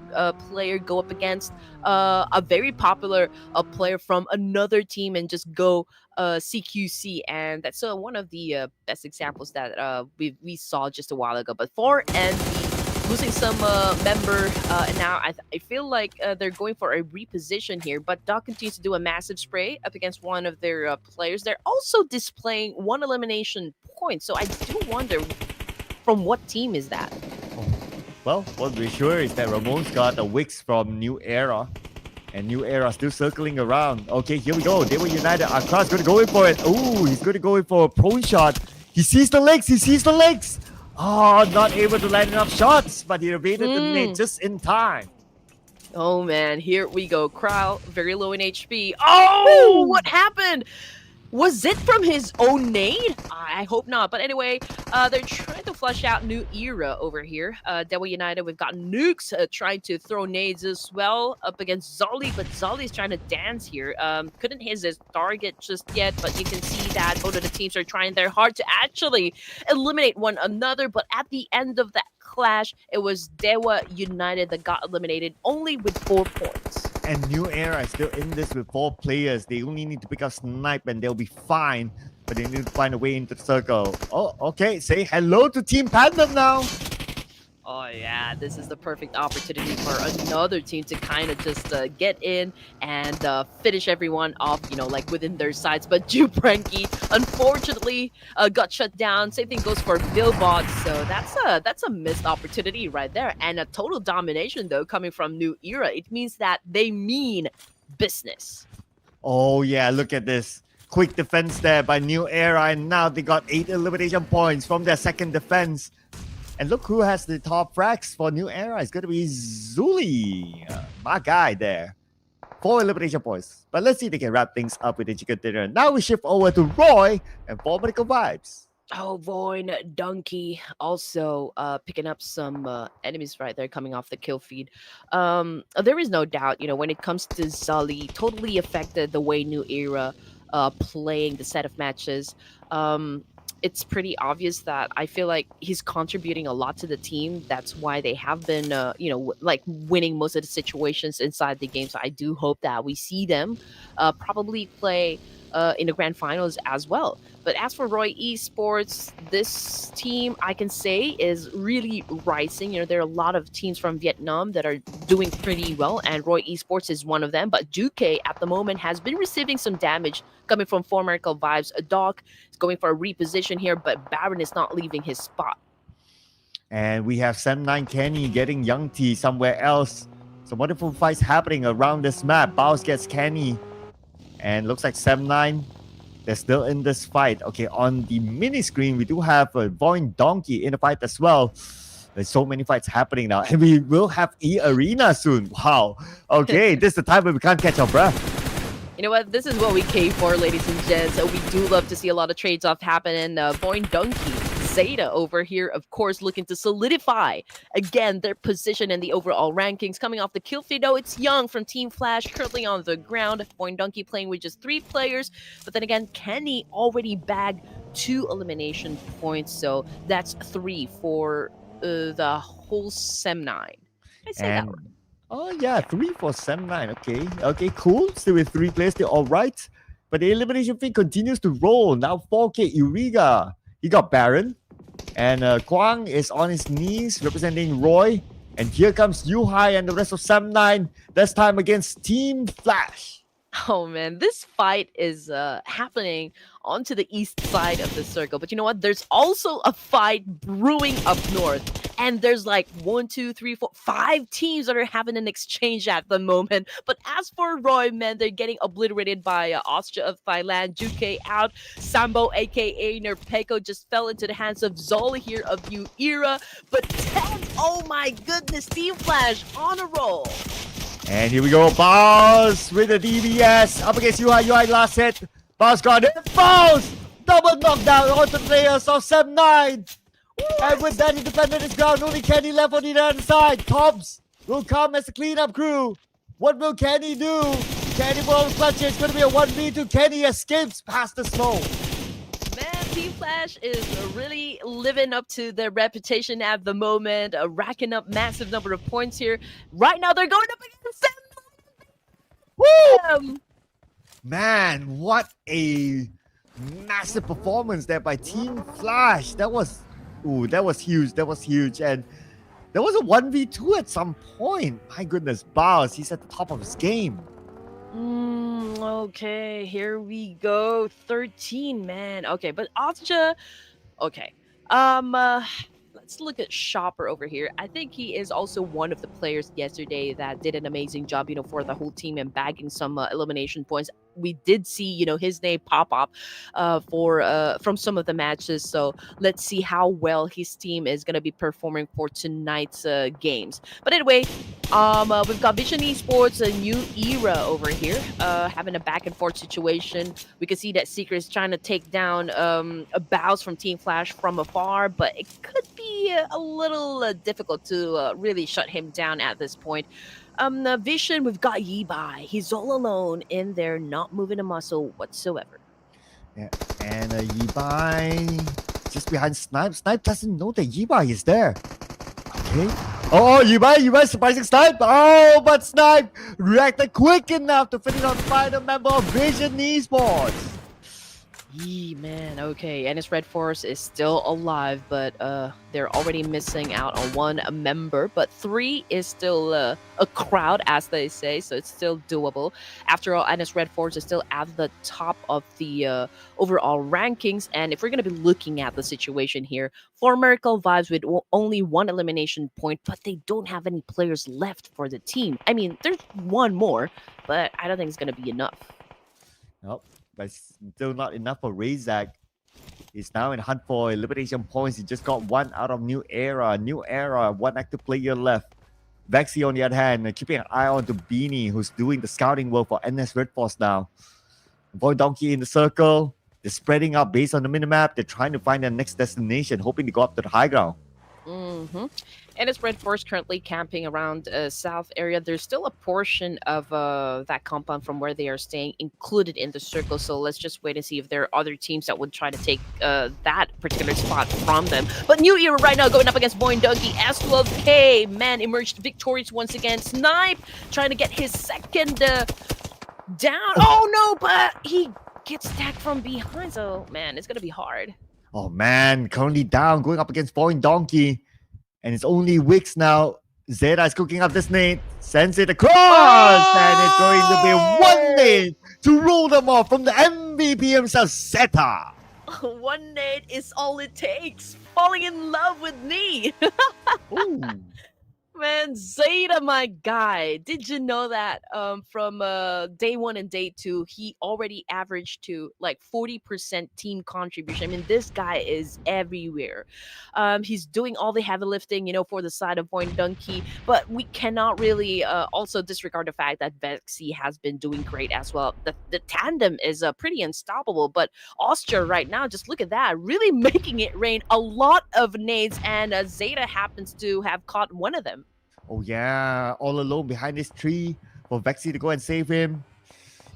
player go up against a very popular player from another team and just go CQC. And that's one of the best examples that we saw just a while ago. But for NV, losing some member, and now I feel like they're going for a reposition here, but Doc continues to do a massive spray up against one of their players. They're also displaying 1 elimination point, so I do wonder from what team is that? Well, what we're sure is that Ramon's got a Wix from New Era, and New Era still circling around. Okay, here we go. They were united. Akras going to go in for it. Ooh, he's going to go in for a prone shot. He sees the legs. He sees the legs. Oh, not able to land enough shots, but he evaded the nade just in time. Oh man, here we go. Crow, very low in HP. Oh, what happened? Was it from his own nade? I hope not. But anyway, they're trying to flush out New Era over here. DEWA United, we've got Nukes trying to throw nades as well up against Zolly, but Zolly's trying to dance here. Couldn't hit his target just yet, but you can see that both of the teams are trying their hard to actually eliminate one another. But at the end of that clash, it was DEWA United that got eliminated only with 4 points. And New Era is still in this with 4 players. They only need to pick up Snipe and they'll be fine. But they need to find a way into the circle. Oh, okay. Say hello to Team PANDUM now. Oh yeah, this is the perfect opportunity for another team to kind of just get in and finish everyone off, like within their sights. But Jupranky, unfortunately, got shut down. Same thing goes for Billbot. So that's a missed opportunity right there. And a total domination though coming from New Era. It means that they mean business. Oh yeah, look at this. Quick defense there by New Era, and now they got 8 elimination points from their second defense. And look who has the top frags for New Era. It's going to be Zuli, my guy there. 4 elimination points. But let's see if they can wrap things up with the chicken dinner. Now we shift over to Roy and Political Vibes. Oh, VOIN, Donkey, also picking up some enemies right there coming off the kill feed. There is no doubt, when it comes to Zully, totally affected the way New Era playing the set of matches. It's pretty obvious that I feel like he's contributing a lot to the team. That's why they have been, like winning most of the situations inside the game. So I do hope that we see them probably play in the grand finals as well. But as for Roy Esports, this team I can say is really rising. There are a lot of teams from Vietnam that are doing pretty well, and Roy Esports is one of them. But Juke at the moment has been receiving some damage coming from former Vibes. Doc is going for a reposition here, but Baron is not leaving his spot. And we have Sam9 Kenny getting Young T somewhere else. Some wonderful fights happening around this map. Baus gets Kenny. And looks like Sam9, they're still in this fight. Okay, on the mini screen, we do have a VOIN Donkey in the fight as well. There's so many fights happening now. And we will have eARENA soon. Wow. Okay, this is the time when we can't catch our breath. You know what? This is what we came for, ladies and gents. We do love to see a lot of trades off happen. And VOIN Donkey, Zeta over here, of course, looking to solidify again their position in the overall rankings. Coming off the kill feed, though, it's Young from Team Flash currently on the ground. VOIN Donkey playing with just 3 players. But then again, Kenny already bagged 2 elimination points. So that's 3 for the whole Sem9. I say that right. Oh, yeah, 3 for Sam9. Okay, cool. Still with 3 players, they're all right. But the elimination feed continues to roll. Now 4K Uriga. He got Baron. And Kwang is on his knees representing Roy. And here comes Yuhai and the rest of Sam9. This time against Team Flash. Oh man, this fight is happening onto the east side of the circle. But you know what? There's also a fight brewing up north. And there's like 1, 2, 3, 4, 5 teams that are having an exchange at the moment. But as for Roy, man, they're getting obliterated by OSJA of Thailand, Juke out, Sambo aka Nerpeko just fell into the hands of Zola here of New Era. But 10, oh my goodness, Team Flash on a roll. And here we go, Baus with the DBS up against Yuhai. Yuhai last hit. Baus got it. Baus! Double knockdown on the players of Sam9. And with that, he defended his ground. Only Kenny left on the other side. Toms will come as a cleanup crew. What will Kenny do? Kenny will clutch it. It's going to be a 1v2. Kenny escapes past the smoke. Man, Team Flash is really living up to their reputation at the moment, racking up massive number of points here. Right now, they're going up against Sam. Woo! Man, what a massive performance there by Team Flash. That was huge. That was huge. And there was a 1v2 at some point. My goodness, Baus, he's at the top of his game. Okay, here we go. 13, man. Okay, but OSJA. Okay. Let's look at Shopper over here. I think he is also one of the players yesterday that did an amazing job, for the whole team and bagging some elimination points. We did see, his name pop up from some of the matches. So let's see how well his team is going to be performing for tonight's games. But anyway, we've got Vision Esports, a New Era over here, having a back and forth situation. We can see that Secret is trying to take down a Baus from Team Flash from afar, but it could be a little difficult to really shut him down at this point. Vision, we've got Yibai. He's all alone in there, not moving a muscle whatsoever. Yeah, and Yibai just behind Snipe. Snipe doesn't know that Yibai is there. Okay. Oh, Yibai, surprising Snipe. Oh, but Snipe reacted quick enough to finish on the final member of Vision Esports. Man, okay. And his REDFORCE is still alive, but they're already missing out on 1 member. But 3 is still a crowd, as they say, so it's still doable. After all, Anis REDFORCE is still at the top of the overall rankings. And if we're going to be looking at the situation here, for Miracle Vibes with only 1 elimination point, but they don't have any players left for the team. I mean, there's 1 more, but I don't think it's going to be enough. Nope. But still not enough for Razak. He's now in hunt for elimination points. He just got 1 out of New Era. New Era, 1 active player left. Vexy, on the other hand, keeping an eye on to Beanie, who's doing the scouting work for NS REDFORCE now. VOIN Donkey in the circle. They're spreading out based on the minimap. They're trying to find their next destination, hoping to go up to the high ground. And it's REDFORCE currently camping around south area. There's still a portion of that compound from where they are staying included in the circle. So let's just wait and see if there are other teams that would try to take that particular spot from them. But New Era right now going up against VOIN Donkey. S12K, man, emerged victorious once again. Snipe trying to get his second down. Oh no, but he gets tagged from behind. So man, it's gonna be hard. Oh man, currently down, going up against VOIN Donkey. And it's only Wix now. Zeta is cooking up this nade, sends it across, and it's going to be one nade to roll them off from the MVP himself, Zeta. One nade is all it takes. Falling in love with me. Ooh. Man, Zeta, my guy. Did you know that from day 1 and day 2, he already averaged to like 40% team contribution? I mean, this guy is everywhere. He's doing all the heavy lifting, for the side of VOIN Donkey. But we cannot really also disregard the fact that Vexy has been doing great as well. The tandem is pretty unstoppable. But OSJA right now, just look at that, really making it rain. A lot of nades, and Zeta happens to have caught one of them. Oh yeah, all alone behind this tree for Vexy to go and save him.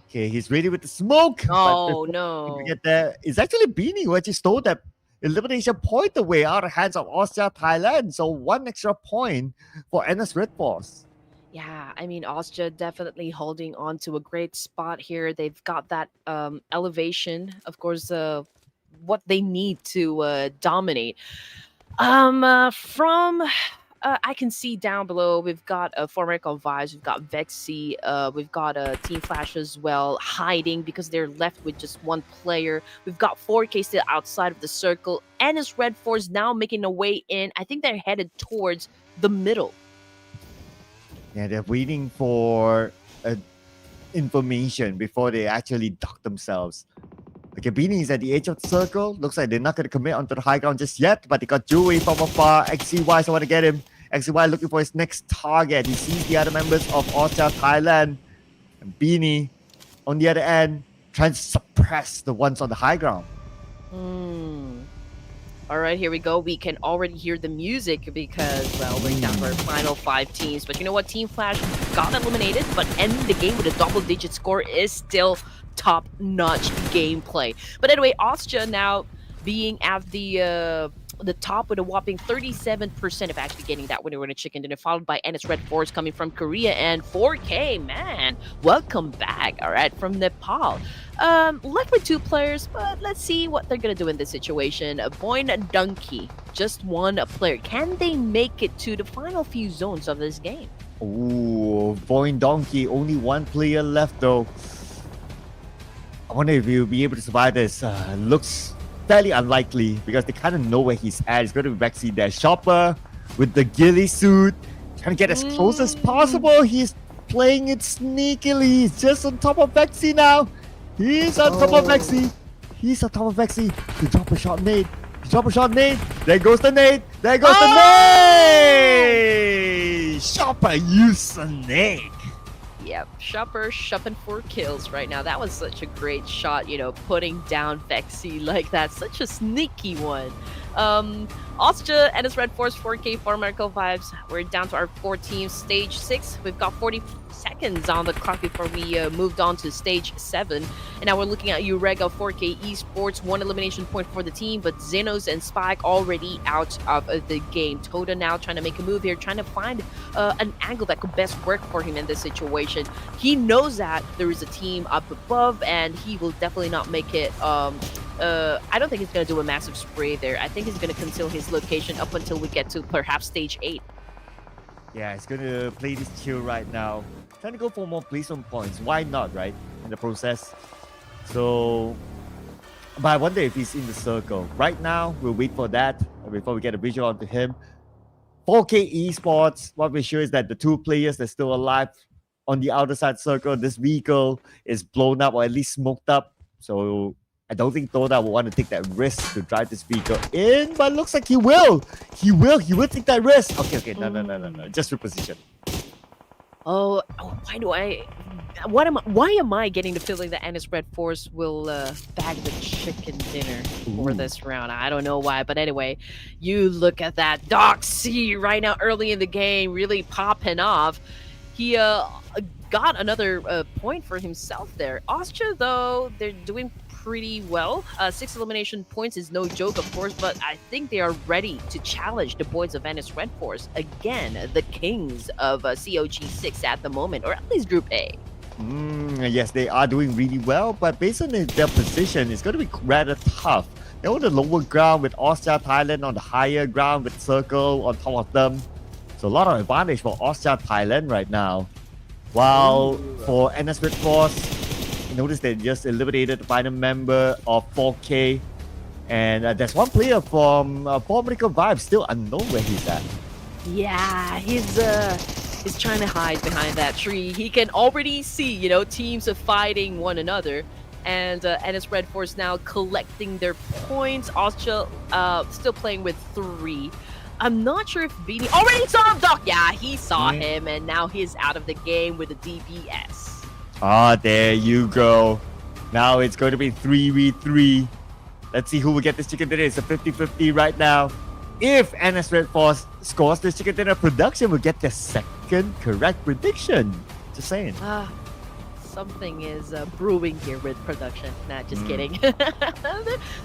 Okay, he's ready with the smoke. Oh but no. to get there, it's actually Beanie who actually stole that elimination point away out of the hands of OSJA Thailand. So 1 extra point for NS REDFORCE. Yeah, I mean, OSJA definitely holding on to a great spot here. They've got that elevation, of course, what they need to dominate. I can see down below, we've got former vibes, we've got Vexy, we've got Team Flash as well, hiding because they're left with just one player. We've got 4K still outside of the circle, and it's REDFORCE now making a way in. I think they're headed towards the middle. Yeah, they're waiting for information before they actually dock themselves. Okay, Beanie is at the edge of the circle. Looks like they're not going to commit onto the high ground just yet, but they got Dewey from afar. XCY, so want to get him. XCY looking for his next target. He sees the other members of OSJA Thailand. And Beanie, on the other end, trying to suppress the ones on the high ground. All right, here we go. We can already hear the music because, well, we're down to our final 5 teams. But you know what? Team Flash got eliminated, but ending the game with a double-digit score is still top-notch gameplay. But anyway, OSJA now being at the top with a whopping 37% of actually getting that winner chicken dinner, followed by NS REDFORCE coming from Korea, and 4K, man, welcome back, all right, from Nepal. Left with 2 players, but let's see what they're gonna do in this situation. VOIN Donkey, just one player. Can they make it to the final few zones of this game? Ooh, VOIN Donkey, only 1 player left though. I wonder if he'll be able to survive this. Looks fairly unlikely because they kind of know where he's at. It's going to be Vexy there. Chopper with the ghillie suit, trying to get as close as possible. He's playing it sneakily. He's just on top of Vexy now. He's on top of Vexy. He's on top of Vexy. He drop a shot nade. He drop a shot nade. There goes the nade. There goes the nade. Chopper use a nade. Yep, Shopper shopping for kills right now. That was such a great shot, putting down Vexy like that. Such a sneaky one. OSJA, NS REDFORCE, 4K, Farmerical Vibes. We're down to our 4 teams. Stage 6, we've got 40 seconds on the clock before we moved on to stage 7. And now we're looking at Erangel, 4K Esports, 1 elimination point for the team, but Xenos and Spike already out of the game. Toda now trying to make a move here, trying to find an angle that could best work for him in this situation. He knows that there is a team up above, and he will definitely not make it. I don't think he's going to do a massive spray there. I think he's going to conceal his location up until we get to perhaps stage 8. Yeah, he's going to play this chill right now. Trying to go for more placement points. Why not, right? In the process. So, but I wonder if he's in the circle. Right now, we'll wait for that before we get a visual onto him. 4K Esports, what we're sure is that the 2 players that's still alive on the outer side circle, this vehicle is blown up or at least smoked up. So I don't think Toda will want to take that risk to drive this vehicle in, but looks like he will. He will take that risk. Okay, no. Just reposition. Why am I getting the feeling that Ennis Red Force will bag the chicken dinner for Ooh. this round? I don't know why, but anyway, you look at that Doxy right now early in the game, really popping off. He got another point for himself there. OSJA, though, they're doing pretty well. 6 elimination points is no joke, of course, but I think they are ready to challenge the boys of Ennis Red Force. Again, the kings of COG6 at the moment, or at least Group A. Yes, they are doing really well, but based on their position, it's going to be rather tough. They're on the lower ground with OSJA Thailand on the higher ground with Circle on top of them. So a lot of advantage for OSJA Thailand right now. While for NS Red Force, you notice they just eliminated the final member of 4K. And there's one player from Medical Vibes still unknown where he's at. Yeah, he's trying to hide behind that tree. He can already see, teams are fighting one another. And NS Red Force now collecting their points. OSJA still playing with 3. I'm not sure if Beanie already saw him, Doc. Yeah, he saw him, and now he's out of the game with the DPS. There you go. Now it's going to be 3v3. Let's see who will get this chicken dinner. It's a 50-50 right now. If NS Red Force scores this chicken dinner, production will get their second correct prediction. Just saying. Something is brewing here with production. Nah, just kidding.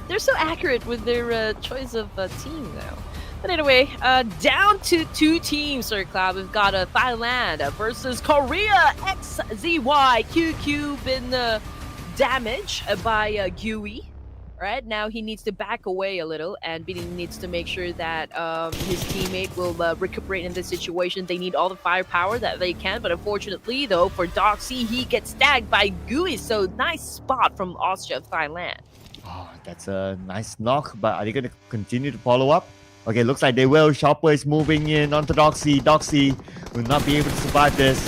They're so accurate with their choice of team now. But anyway, down to 2 teams, Sir Cloud. We've got Thailand versus Korea. XZY. QQ been damaged by Gui. Right now, he needs to back away a little, and Beanie needs to make sure that his teammate will recuperate in this situation. They need all the firepower that they can, but unfortunately, though, for Doxy, he gets tagged by Gui. So nice spot from OSJA of Thailand. That's a nice knock, but are they going to continue to follow up? Okay, looks like they will. Chopper is moving in onto Doxy. Doxy will not be able to survive this.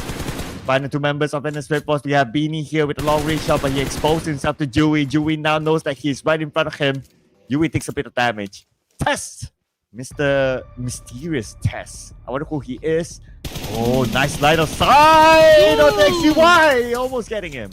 Final 2 members of NS Red Force. We have Beanie here with a long range shot, but he exposed himself to Dewey. Dewey now knows that he's right in front of him. Dewey takes a bit of damage. Test! Mr. Mysterious Test. I wonder who he is. Oh, nice line of sight on the XCY! Almost getting him.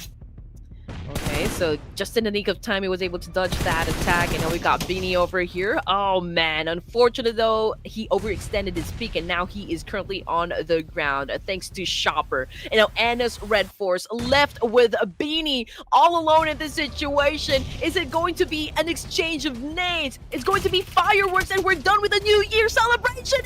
Okay, so just in the nick of time, he was able to dodge that attack, and now we got Beanie over here. Oh man, unfortunate though, he overextended his peak, and now he is currently on the ground thanks to Shopper. And now NS Red Force left with Beanie all alone in this situation. Is it going to be an exchange of nades? It's going to be fireworks, and we're done with the New Year celebration.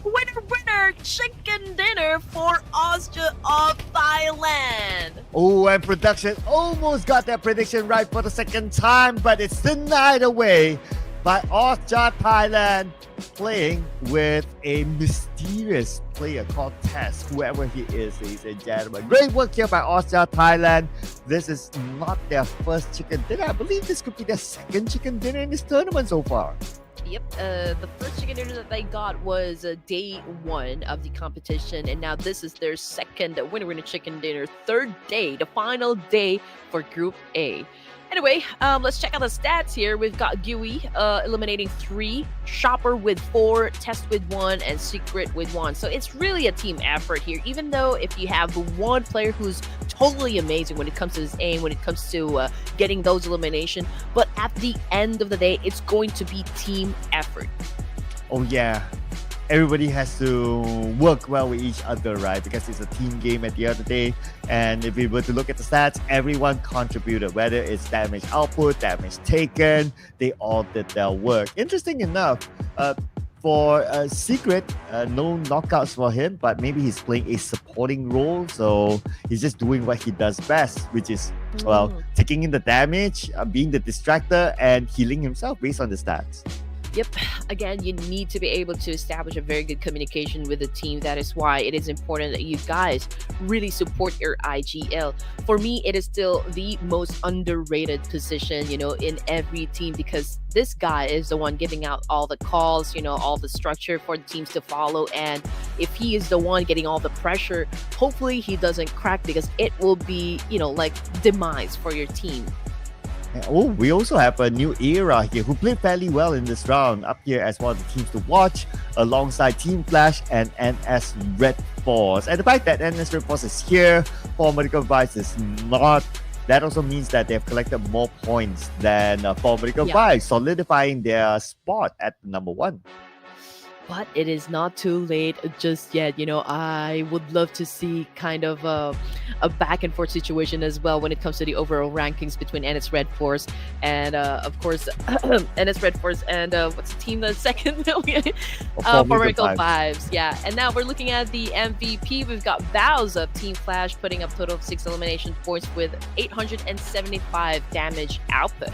Winner, chicken dinner for OSJA of Thailand. Oh, and production almost got that prediction right for the second time, but it's denied away by OSJA Thailand, playing with a mysterious player called Tess, whoever he is, ladies and gentlemen. Great work here by OSJA Thailand. This is not their first chicken dinner. I believe this could be their second chicken dinner in this tournament so far. Yep, the first chicken dinner that they got was day 1 of the competition, and now this is their second winner chicken dinner, 3rd day, the final day for Group A. Anyway, let's check out the stats here. We've got Gui eliminating 3, Shopper with 4, Test with 1, and Secret with 1. So it's really a team effort here, even though if you have one player who's totally amazing when it comes to his aim, when it comes to getting those eliminations, but at the end of the day, it's going to be team effort. Oh yeah, everybody has to work well with each other, right? Because it's a team game at the end of the day. And if we were to look at the stats, everyone contributed, whether it's damage output, damage taken, they all did their work. Interesting enough, for Secret, no knockouts for him, but maybe he's playing a supporting role, so he's just doing what he does best, which is, well, taking in the damage, being the distractor, and healing himself based on the stats. Yep. Again, you need to be able to establish a very good communication with the team. That is why it is important that you guys really support your IGL. For me, it is still the most underrated position, in every team, because this guy is the one giving out all the calls, all the structure for the teams to follow. And if he is the one getting all the pressure, hopefully he doesn't crack, because it will be, like demise for your team. Oh, we also have a new era here who played fairly well in this round, up here as one of the teams to watch, alongside Team Flash and NS Red Force. And the fact that NS Red Force is here for Medical Vice is not. That also means that they have collected more points than for Medical Vice, solidifying their spot at number 1. But it is not too late just yet. I would love to see kind of a back and forth situation as well when it comes to the overall rankings between NS Red Force and, of course, NS Red Force and what's the team that's second? Formidable Vibes. Yeah. And now we're looking at the MVP. We've got Bows of Team Flash putting up total of 6 elimination points with 875 damage output.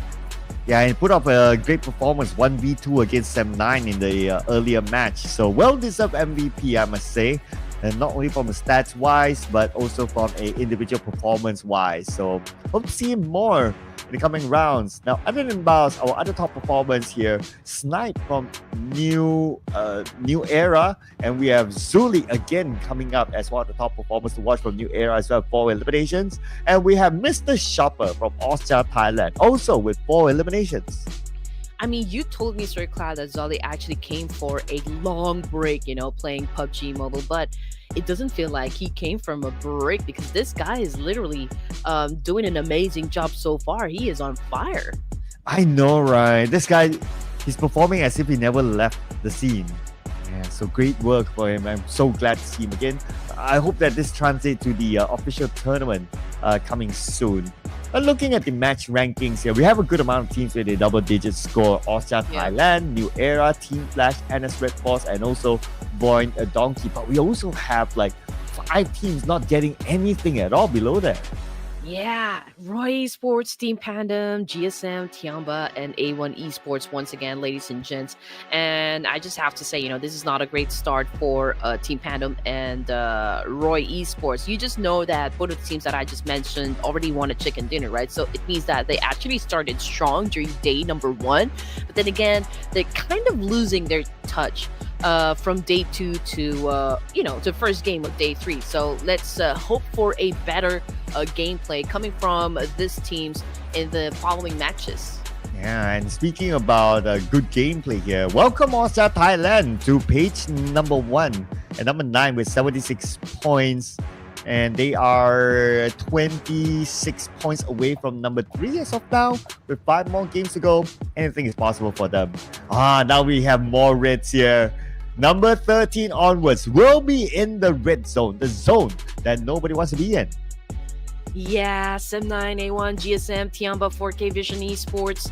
Yeah, and put up a great performance, 1v2 against Sem9 in the earlier match. So well-deserved MVP, I must say. And not only from a stats-wise, but also from a individual performance-wise. So hope to see him more in the coming rounds. Now, other than Baus, our other top performance here, Snipe from New Era. And we have Zuli again coming up as one of the top performers to watch from New Era as well, 4 eliminations. And we have Mr. Shopper from OSJA Thailand, also with 4 eliminations. I mean, you told me, Sir Cloud, that Zolly actually came for a long break, playing PUBG Mobile, but it doesn't feel like he came from a break because this guy is literally doing an amazing job so far. He is on fire. I know, right? This guy, he's performing as if he never left the scene. Yeah, so great work for him. I'm so glad to see him again. I hope that this translates to the official tournament coming soon. But looking at the match rankings here, we have a good amount of teams with a double-digit score. OSJA Thailand, New Era, Team Flash, NS Red Force, and also VOIN a Donkey. But we also have like 5 teams not getting anything at all below that. Yeah, Roy Esports, Team PANDUM, GSM, TIANBA, and A1 Esports once again, ladies and gents. And I just have to say, this is not a great start for Team PANDUM and Roy Esports. You just know that both of the teams that I just mentioned already won a chicken dinner, right? So it means that they actually started strong during day number 1. But then again, they're kind of losing their touch from day 2 to the first game of day 3. So let's hope for a better gameplay coming from these teams in the following matches. Yeah, and speaking about good gameplay here, welcome OSJA Thailand to page number 1 and number 9 with 76 points. And they are 26 points away from number 3 as of now. With 5 more games to go, anything is possible for them. Now we have more reds here. Number 13 onwards will be in the red zone, the zone that nobody wants to be in. Yeah, Sem9, A1, GSM, TIANBA, 4K Vision Esports.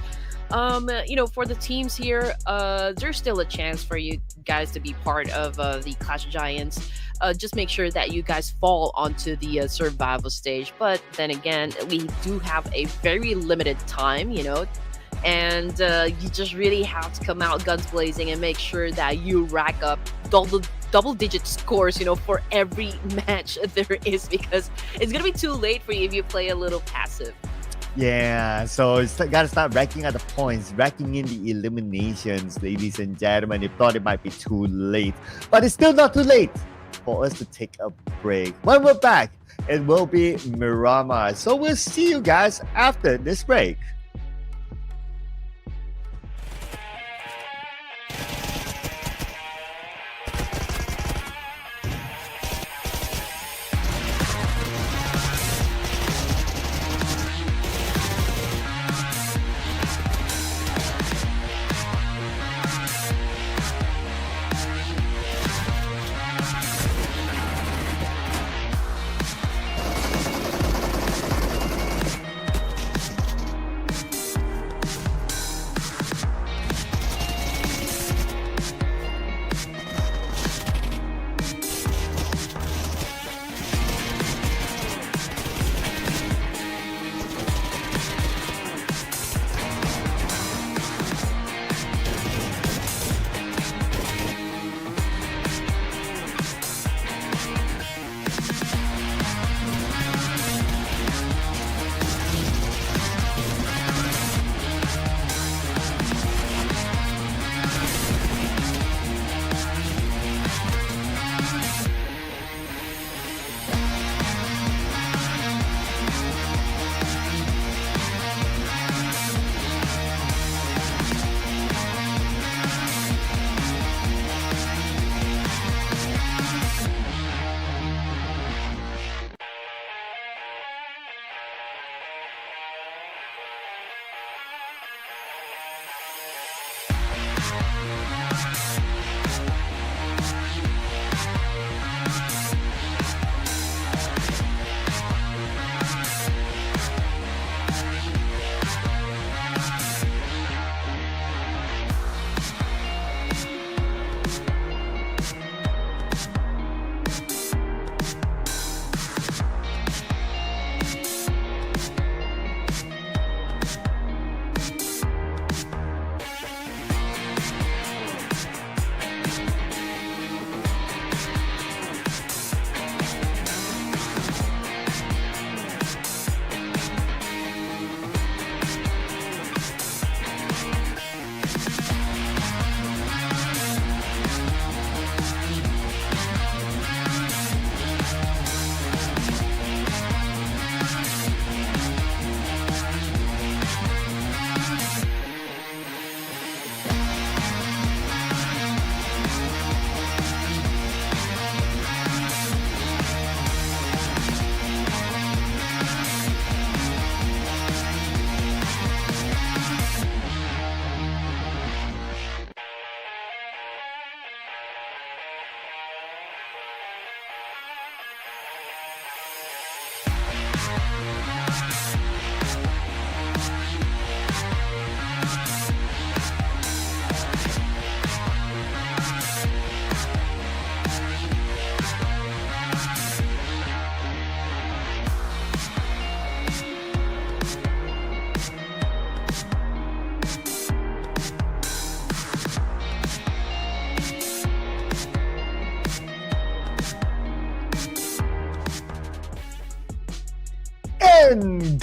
For the teams here, there's still a chance for you guys to be part of the Clash of Giants. Just make sure that you guys fall onto the survival stage. But then again, we do have a very limited time, and you just really have to come out guns blazing and make sure that you rack up double-digit scores, for every match there is, because it's gonna be too late for you if you play a little passive. Yeah, so it's gotta start racking up the points, racking in the eliminations, ladies and gentlemen. They thought it might be too late, but it's still not too late for us to take a break. When we're back, it will be Miramar. So we'll see you guys after this break.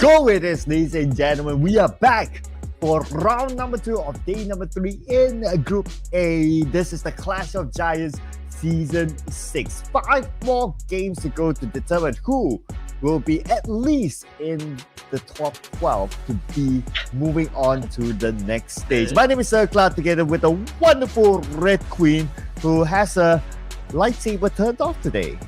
go with this, ladies and gentlemen. We are back for round number 2 of day number 3 in Group A. This is the Clash of Giants Season 6. 5 more games to go to determine who will be at least in the top 12 to be moving on to the next stage. My name is Sir Cloud, together with a wonderful Red Queen who has a lightsaber turned off today.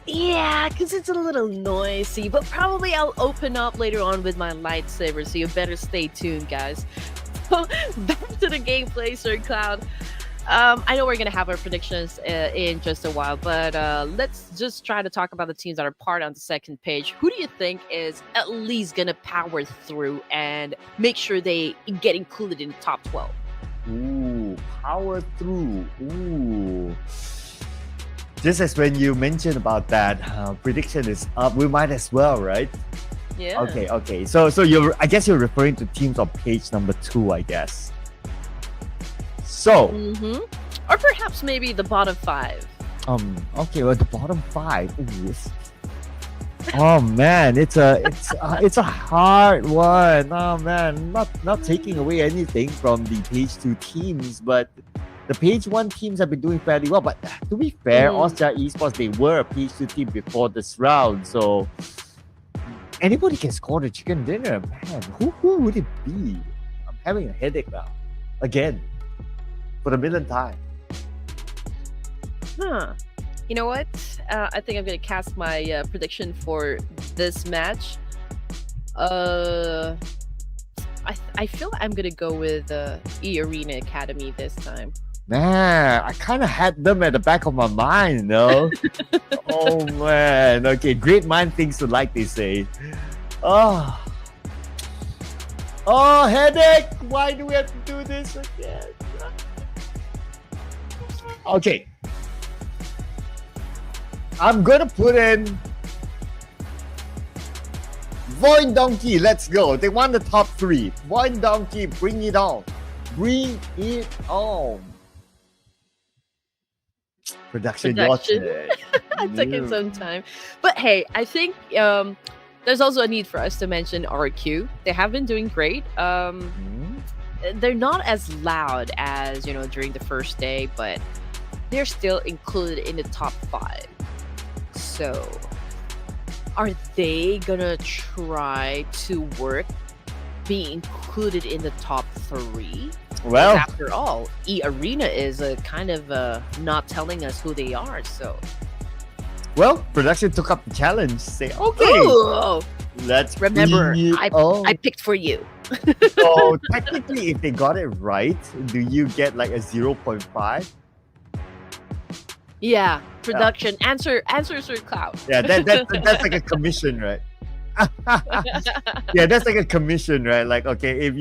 Yeah, because it's a little noisy, but probably I'll open up later on with my lightsaber, so you better stay tuned, guys. So, back to the gameplay, Sir Cloud. I know we're going to have our predictions in just a while, but let's just try to talk about the teams that are part on the second page. Who do you think is at least going to power through and make sure they get included in the top 12? Ooh, power through. Ooh. Just as when you mentioned about that, prediction is up. We might as well, right? Yeah. Okay. So I guess you're referring to teams on page number 2, I guess. So. Or perhaps maybe the bottom 5. Okay. Well, the bottom 5. Ooh, oh man, it's a hard one. Oh man, not taking away anything from the page 2 teams, but the page 1 teams have been doing fairly well. But to be fair, OSJA Esports, they were a page 2 team before this round, so anybody can score the chicken dinner. Man, who would it be? I'm having a headache now, again, for the millionth time. You know what? I think I'm gonna cast my prediction for this match. I feel I'm gonna go with eARENA Academy this time. Man, I kind of had them at the back of my mind, no? Oh man, okay, great mind thinks alike, they say. Oh, headache! Why do we have to do this again? Okay, I'm gonna put in VOIN Donkey. Let's go. They won the top 3. VOIN Donkey, bring it on. Bring it on. Production. It took its own time. But hey, I think there's also a need for us to mention RQ. They have been doing great. They're not as loud as, during the first day, but they're still included in the top 5. So, are they gonna try to work being included in the top 3? Well, after all, eARENA is kind of not telling us who they are. So, well, production took up the challenge. Say, okay, ooh, let's remember. bring it on. I picked for you. So technically, if they got it right, do you get like a 0.5? Yeah, production. Answer, Sir Cloud. Yeah, that's like a commission, right? Yeah, that's like a commission, right? Like, okay, if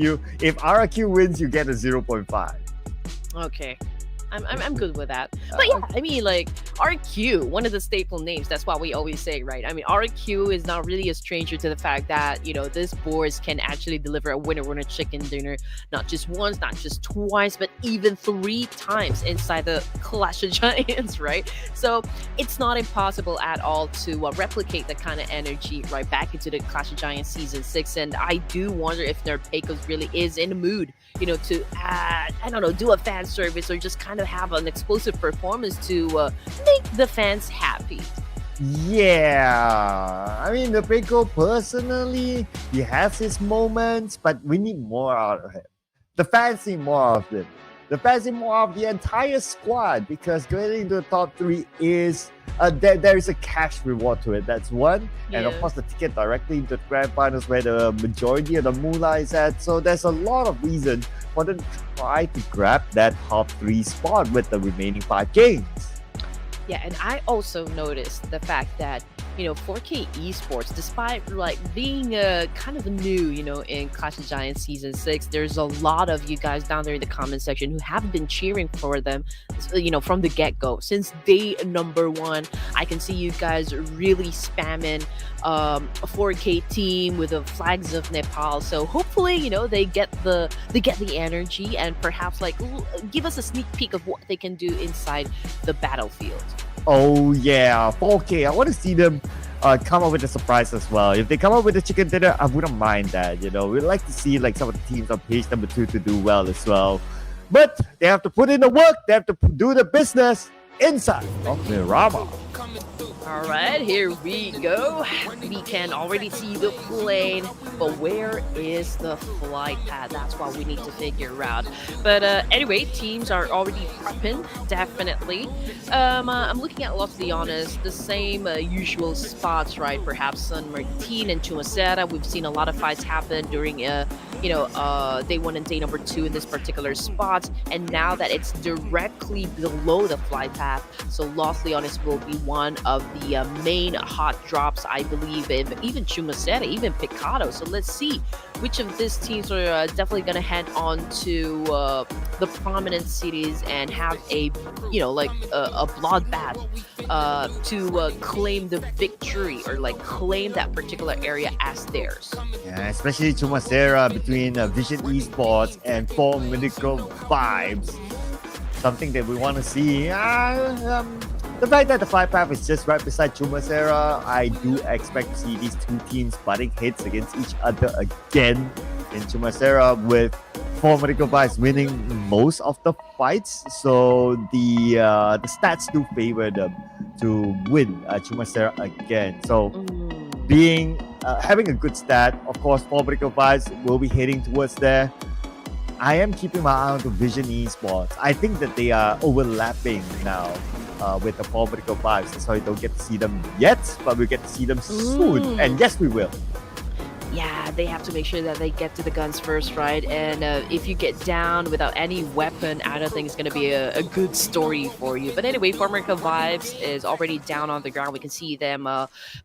RQ wins, you get a 0.5. Okay. I'm good with that. But yeah, I mean, like, RQ, one of the staple names, that's what we always say, right? I mean, RQ is not really a stranger to the fact that, this boards can actually deliver a winner chicken dinner, not just once, not just twice, but even 3 times inside the Clash of Giants, right? So it's not impossible at all to replicate that kind of energy right back into the Clash of Giants Season 6. And I do wonder if their Pecos really is in the mood, to, I don't know, do a fan service or just kind of have an explosive performance to make the fans happy. Yeah, I mean, the Peco personally, he has his moments, but we need more out of him. The fans need more of him. The fans need more of the entire squad, because going into the top 3 is there is a cash reward to it. That's one, and of course the ticket directly into the grand finals where the majority of the moolah is at. So there's a lot of reason for them to try to grab that top 3 spot with the remaining 5 games. Yeah, and I also noticed the fact that 4K Esports, despite like being kind of new, in Clash of Giants Season 6, there's a lot of you guys down there in the comment section who have been cheering for them, from the get-go. Since day number 1, I can see you guys really spamming a 4K team with the flags of Nepal. So hopefully, they get the energy and perhaps like give us a sneak peek of what they can do inside the battlefield. Oh yeah, 4K. I want to see them come up with a surprise as well. If they come up with a chicken dinner, I wouldn't mind that. We'd like to see like some of the teams on page number 2 to do well as well. But they have to put in the work. They have to do the business inside of Miramar. All right, here we go. We can already see the plane, but where is the flight pad? That's what we need to figure out. But anyway, teams are already prepping, definitely. I'm looking at, let's be honest, the same usual spots, right? Perhaps San Martin and Chumacera. We've seen a lot of fights happen during, day 1 and day number 2 in this particular spot. And now that it's directly below the flight path, so Los Leones will be one of the main hot drops, I believe, even Chumacera, even Picado. So let's see which of these teams are definitely going to head on to the prominent cities and have a bloodbath to claim the victory or like claim that particular area as theirs. Yeah, especially Chumacera between Vision Esports and Formidable Vibes. Something that we want to see. The fact that the flight path is just right beside Chumacera, I do expect to see these two teams butting heads against each other again in Chumacera, with Formidable Vibes winning most of the fights. So the stats do favor them to win Chumacera again. So having a good stat, of course, Formidable Vibes will be heading towards there. I am keeping my eye on the Vision Esports. I think that they are overlapping now with the Formidable Vibes. So I don't get to see them yet, but we'll get to see them soon. And yes, we will. Yeah, they have to make sure that they get to the guns first, right? And if you get down without any weapon, I don't think it's going to be a good story for you. But anyway, Formidable Vibes is already down on the ground. We can see them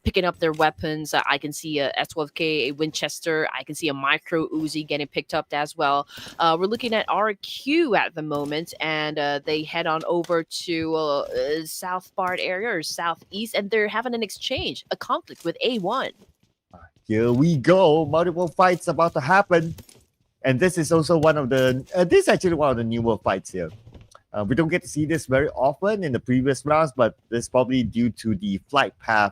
picking up their weapons. I can see a S12K, a Winchester. I can see a micro Uzi getting picked up as well. We're looking at RQ at the moment, and they head on over to South Bard area or Southeast, and they're having an exchange, a conflict with A1. Here we go. Multiple fights about to happen. And this is also one of the... this is actually one of the newer fights here. We don't get to see this very often in the previous rounds, but this is probably due to the flight path.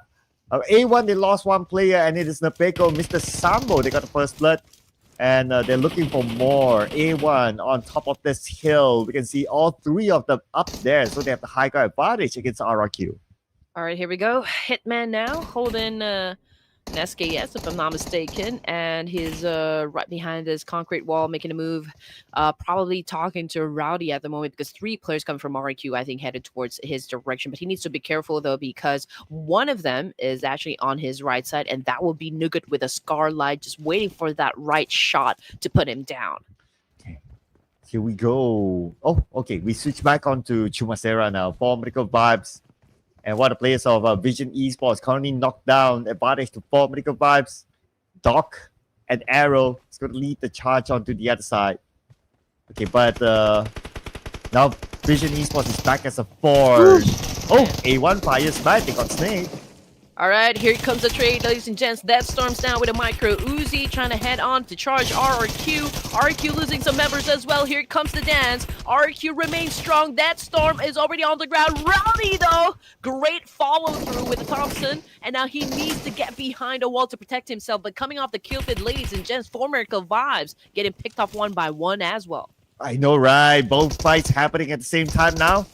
A1, they lost one player, and it is Napeko, Mr. Sambo. They got the first blood. And they're looking for more. A1 on top of this hill. We can see all three of them up there. So they have the high ground advantage against RRQ. All right, here we go. Hitman now holding... an SKS, if I'm not mistaken, and he's right behind this concrete wall making a move, probably talking to Rowdy at the moment, because 3 players come from RQ, I think, headed towards his direction. But he needs to be careful, though, because one of them is actually on his right side, and that will be Nugget with a Scarlight, just waiting for that right shot to put him down. Okay, here we go. Oh, okay, we switch back onto Chumacera now. Formidable Vibes. And one of the players of Vision Esports currently knocked down. Advantage to Formidable Vibes. Doc and Arrow is going to lead the charge onto the other side. Okay, but now Vision Esports is back as a force. Oh, A1 fires back. They got Snake. All right, here comes the trade, ladies and gents. That storms down with a micro Uzi, trying to head on to charge RRQ. RRQ losing some members as well. Here comes the dance. RRQ remains strong. That storm is already on the ground. Rowdy, though, great follow through with Thompson, and now he needs to get behind a wall to protect himself. But coming off the kill feed, ladies and gents, Formidable Vibes getting picked off one by one as well. I know, right? Both fights happening at the same time now.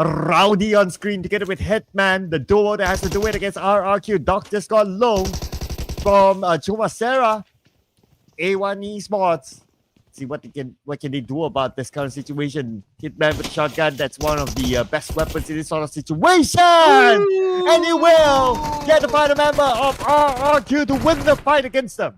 Rowdy on screen together with Hitman, the duo that has to do it against RRQ. Doc just got low from Chumacera. A1 Esports. See what can they do about this current situation. Hitman with a shotgun, that's one of the best weapons in this sort of situation. Ooh. And he will get the final member of RRQ to win the fight against them.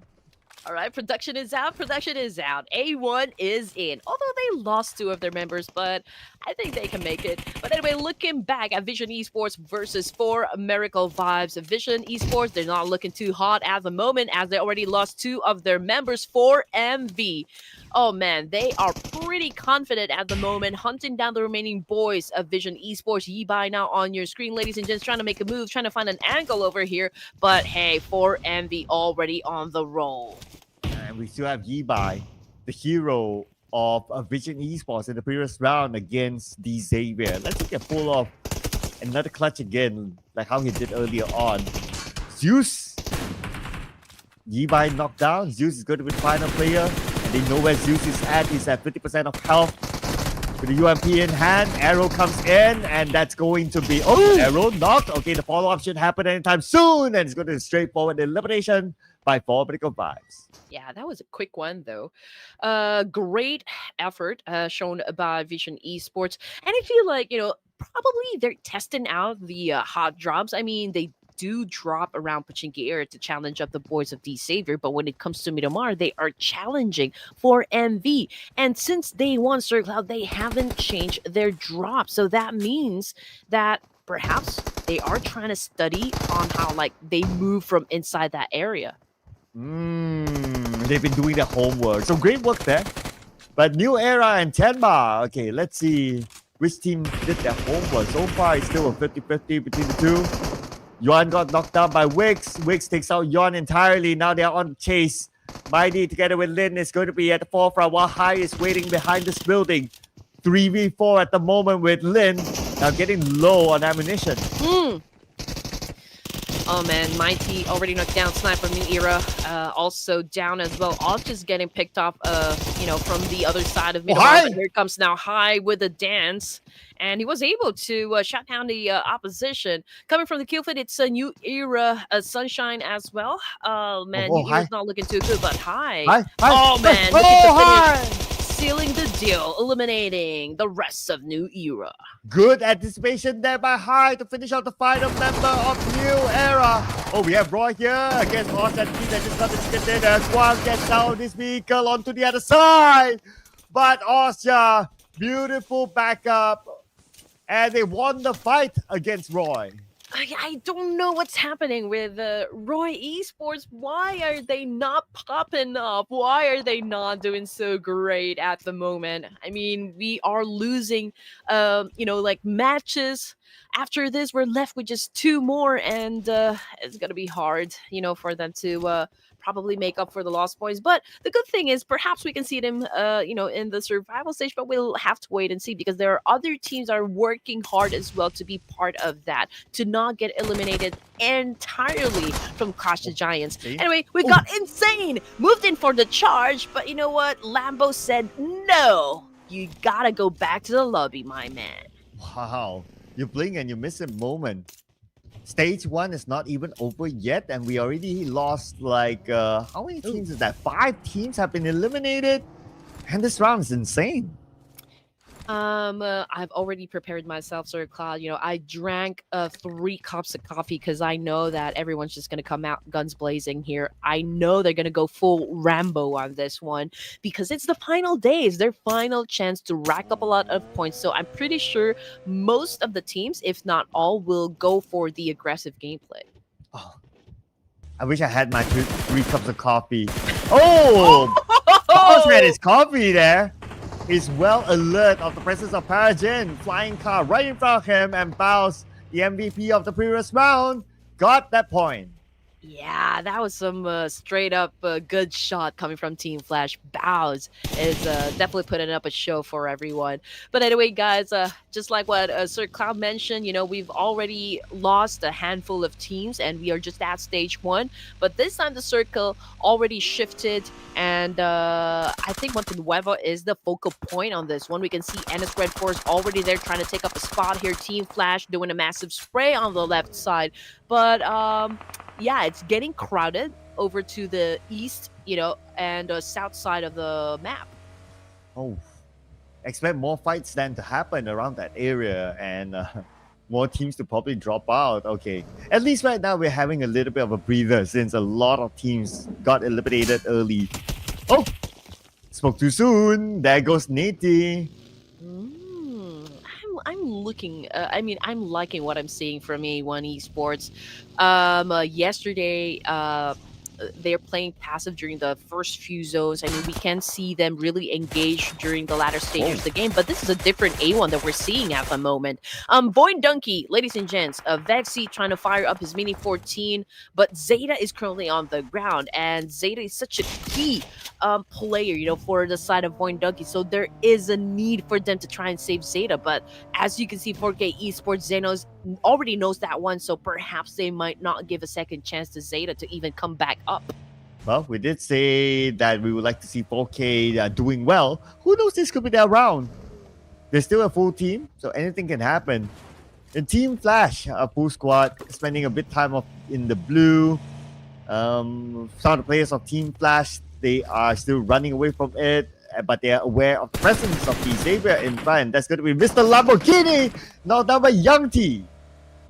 All right, production is out. Production is out. A1 is in. Although they lost 2 of their members, but I think they can make it. But anyway, looking back at Vision Esports versus Formidable Vibes. Vision Esports, they're not looking too hot at the moment, as they already lost 2 of their members for MV. Oh man, they are pretty confident at the moment, hunting down the remaining boys of Vision Esports. Yi-Bai now on your screen, ladies and gents, trying to make a move, trying to find an angle over here. But hey, 4MV already on the roll. And we still have Yi-Bai, the hero of Vision Esports in the previous round against the Xavier. Let's take a pull of Another clutch again, like how he did earlier on. Zeus. Yibai knocked down. Zeus is going to be the final player. And they know where Zeus is at. He's at 50% of health. With the UMP in hand, Arrow comes in, and that's going to be... Oh, Arrow knocked. Okay, the follow-up should happen anytime soon, and it's going to be straightforward elimination by 4 Medical Vibes. Yeah, that was a quick one though. Great effort shown by Vision Esports, and I feel like probably they're testing out the hot drops. I mean, they do drop around Pachinki area to challenge up the boys of D Savior, but when it comes to Miramar, they are challenging for MV. And since day one, Sir Cloud, they haven't changed their drop, so that means that perhaps they are trying to study on how they move from inside that area. They've been doing their homework. So great work there. But New Era and TIANBA. Okay, let's see which team did their homework. So far, it's still a 50-50 between the two. Yuan got knocked down by Wix. Wix takes out Yuan entirely. Now they're on the chase. Mighty together with Lin is going to be at the forefront while Hai is waiting behind this building. 3v4 at the moment with Lin. Now getting low on ammunition. Oh man, Mighty already knocked down Sniper from New Era. Also down as well. All just getting picked off, from the other side of Miramar. But here comes now Hai with a dance. And he was able to shut down the opposition. Coming from the kill feed, it's a New Era Sunshine as well. Oh man, New Era's not looking too good, but Hai. Oh man, look at the finish. Sealing the deal, eliminating the rest of New Era. Good anticipation there by Hai to finish out the final member of New Era. Oh, we have Roy here against OSJA team that just got the chicken dinner. Swan gets down this vehicle onto the other side. But OSJA, beautiful backup. And they won the fight against Roy. I don't know what's happening with Roy Esports. Why are they not popping up? Why are they not doing so great at the moment? I mean, we are losing, matches. After this, we're left with just 2 more, and it's gonna be hard, for them to probably make up for the lost points. But the good thing is perhaps we can see them in the survival stage, but we'll have to wait and see, because there are other teams are working hard as well to be part of that, to not get eliminated entirely from Clash of Giants. Anyway, we've got Insane moved in for the charge, but you know what, Lambo said no, you gotta go back to the lobby, my man. Wow, you blink and you miss a moment. Stage 1 is not even over yet, and we already lost how many teams is that? 5 teams have been eliminated, and this round is insane. I've already prepared myself, Sir Cloud. I drank 3 cups of coffee because I know that everyone's just gonna come out guns blazing here. I know they're gonna go full Rambo on this one because it's the final days, their final chance to rack up a lot of points. So I'm pretty sure most of the teams, if not all, will go for the aggressive gameplay. Oh, I wish I had my 3 cups of coffee. Oh, Boss had his coffee there. He's well alert of the presence of Paragen. Flying car right in front of him, and Baus, the MVP of the previous round, got that point. Yeah, that was some straight up good shot coming from Team Flash. Baus is definitely putting up a show for everyone. But anyway, guys, just like what Sir Cloud mentioned, we've already lost a handful of teams, and we are just at stage 1. But this time the circle already shifted, and I think DEWA is the focal point on this one. We can see REDFORCE already there trying to take up a spot here. Team Flash doing a massive spray on the left side. But yeah, it's getting crowded over to the east, and south side of the map. Oh, expect more fights then to happen around that area, and more teams to probably drop out. Okay, at least right now we're having a little bit of a breather since a lot of teams got eliminated early. Oh, spoke too soon. There goes Nate. I'm looking. I'm liking what I'm seeing from A1 Esports. Yesterday, they're playing passive during the first few zones. I mean, we can see them really engage during the latter stages of the game, but this is a different A1 that we're seeing at the moment. VOIN Donkey, ladies and gents, Vexy trying to fire up his Mini 14, but Zeta is currently on the ground, and Zeta is such a key player, you know, for the side of VOIN Donkey. So there is a need for them to try and save Zeta, but as you can see, 4K Esports Zenos already knows that one, so perhaps they might not give a second chance to Zeta to even come back up. Well, we did say that we would like to see 4K doing well. Who knows, this could be their round. They're still a full team, so anything can happen. In Team Flash, a full squad, spending a bit time in the blue. Some of the players of Team Flash, they are still running away from it, but they are aware of the presence of the Xavier in front. That's going to be Mr. Lamborghini, knocked down by Young T.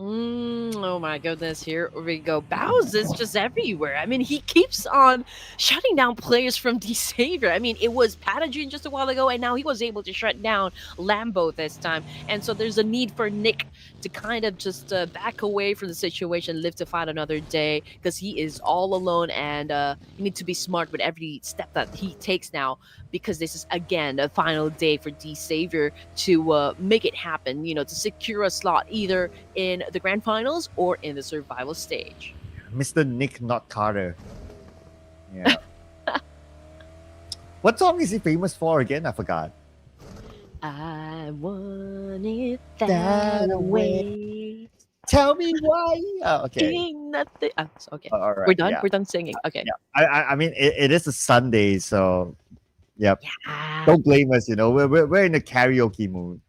Oh my goodness, here we go. Bows is just everywhere. I mean, he keeps on shutting down players from the Savior. I mean, it was Pathogen just a while ago, and now he was able to shut down Lambo this time. And so there's a need for Nick to kind of just back away from the situation, live to fight another day, because he is all alone, and you need to be smart with every step that he takes now, because this is, again, a final day for the Savior to make it happen, you know, to secure a slot either in the grand finals or in the survival stage. Mr. Nick Not Carter. Yeah. What song is he famous for again? I forgot. I want it that way. Tell me why. Oh, okay. Ain't nothing. Okay. All right, We're done. yeah. We're done singing. Okay. Yeah. I mean, it is a Sunday, so yep. Yeah. Don't blame us. You know, we're in a karaoke mood.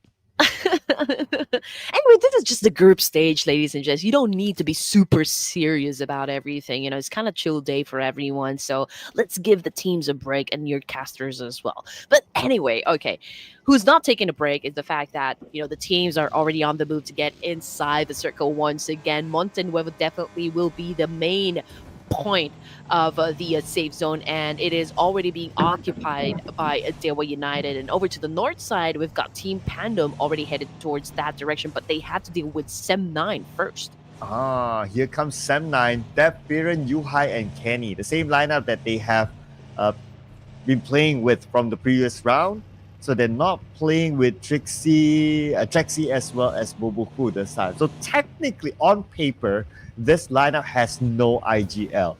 Anyway, this is just the group stage, ladies and gents. You don't need to be super serious about everything. You know, it's kind of chill day for everyone. So let's give the teams a break and your casters as well. But anyway, okay. Who's not taking a break is the fact that, you know, the teams are already on the move to get inside the circle once again. Montenegro definitely will be the main point of the safe zone, and it is already being occupied by DEWA United. And over to the north side, we've got Team PANDUM already headed towards that direction, but they had to deal with Sem9 first. Here comes Sem9, Deb, Biren, Yuhai, and Kenny. The same lineup that they have been playing with from the previous round. So they're not playing with Trixie as well as Boboku this time. So technically, on paper, this lineup has no IGL.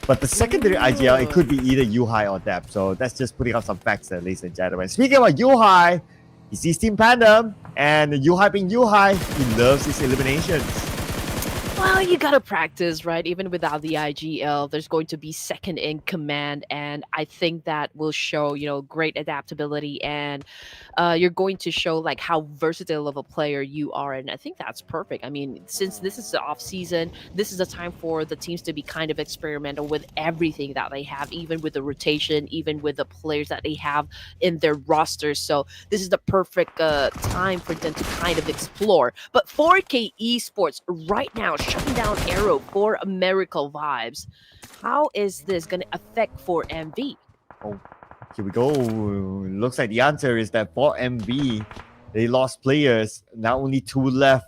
But the secondary IGL, it could be either Yuhai or Deb. So that's just putting up some facts there, ladies and gentlemen. Speaking about Yuhai, he sees Team PANDUM, and Yuhai being Yuhai, he loves his eliminations. Well, you gotta practice, right? Even without the IGL, there's going to be second in command, and I think that will show, you know, great adaptability, and you're going to show like how versatile of a player you are, and I think that's perfect. I mean, since this is the off season, this is a time for the teams to be kind of experimental with everything that they have, even with the rotation, even with the players that they have in their rosters. So this is the perfect time for them to kind of explore. But 4K Esports right now shutting down Arrow for Miracle Vibes. How is this going to affect for MV? Oh, here we go. Looks like the answer is that for MV, they lost players. Now only 2 left.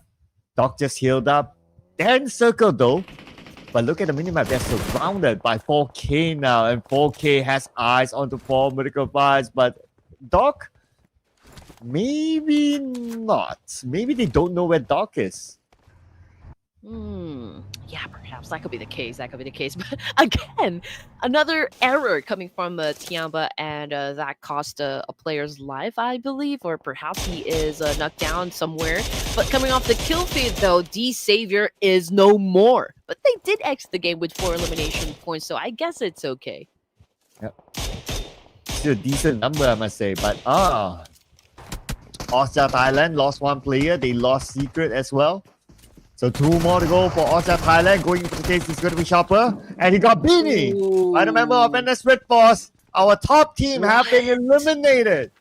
Doc just healed up. They're in circle though. But look at the minimap. They're surrounded by 4K now. And 4K has eyes onto 4 Miracle Vibes. But Doc, maybe not. Maybe they don't know where Doc is. Yeah, perhaps that could be the case. That could be the case. But again, another error coming from TIANBA, and that cost a player's life, I believe, or perhaps he is knocked down somewhere. But coming off the kill feed, though, D Savior is no more. But they did exit the game with 4 elimination points, so I guess it's okay. Yep. Still a decent number, I must say. But OSJA Thailand lost 1 player. They lost Secret as well. So 2 more to go for OSJA Thailand. Going into the case is going to be Chopper. And he got Beanie. By the member of NS REDFORCE. Our top team have been eliminated.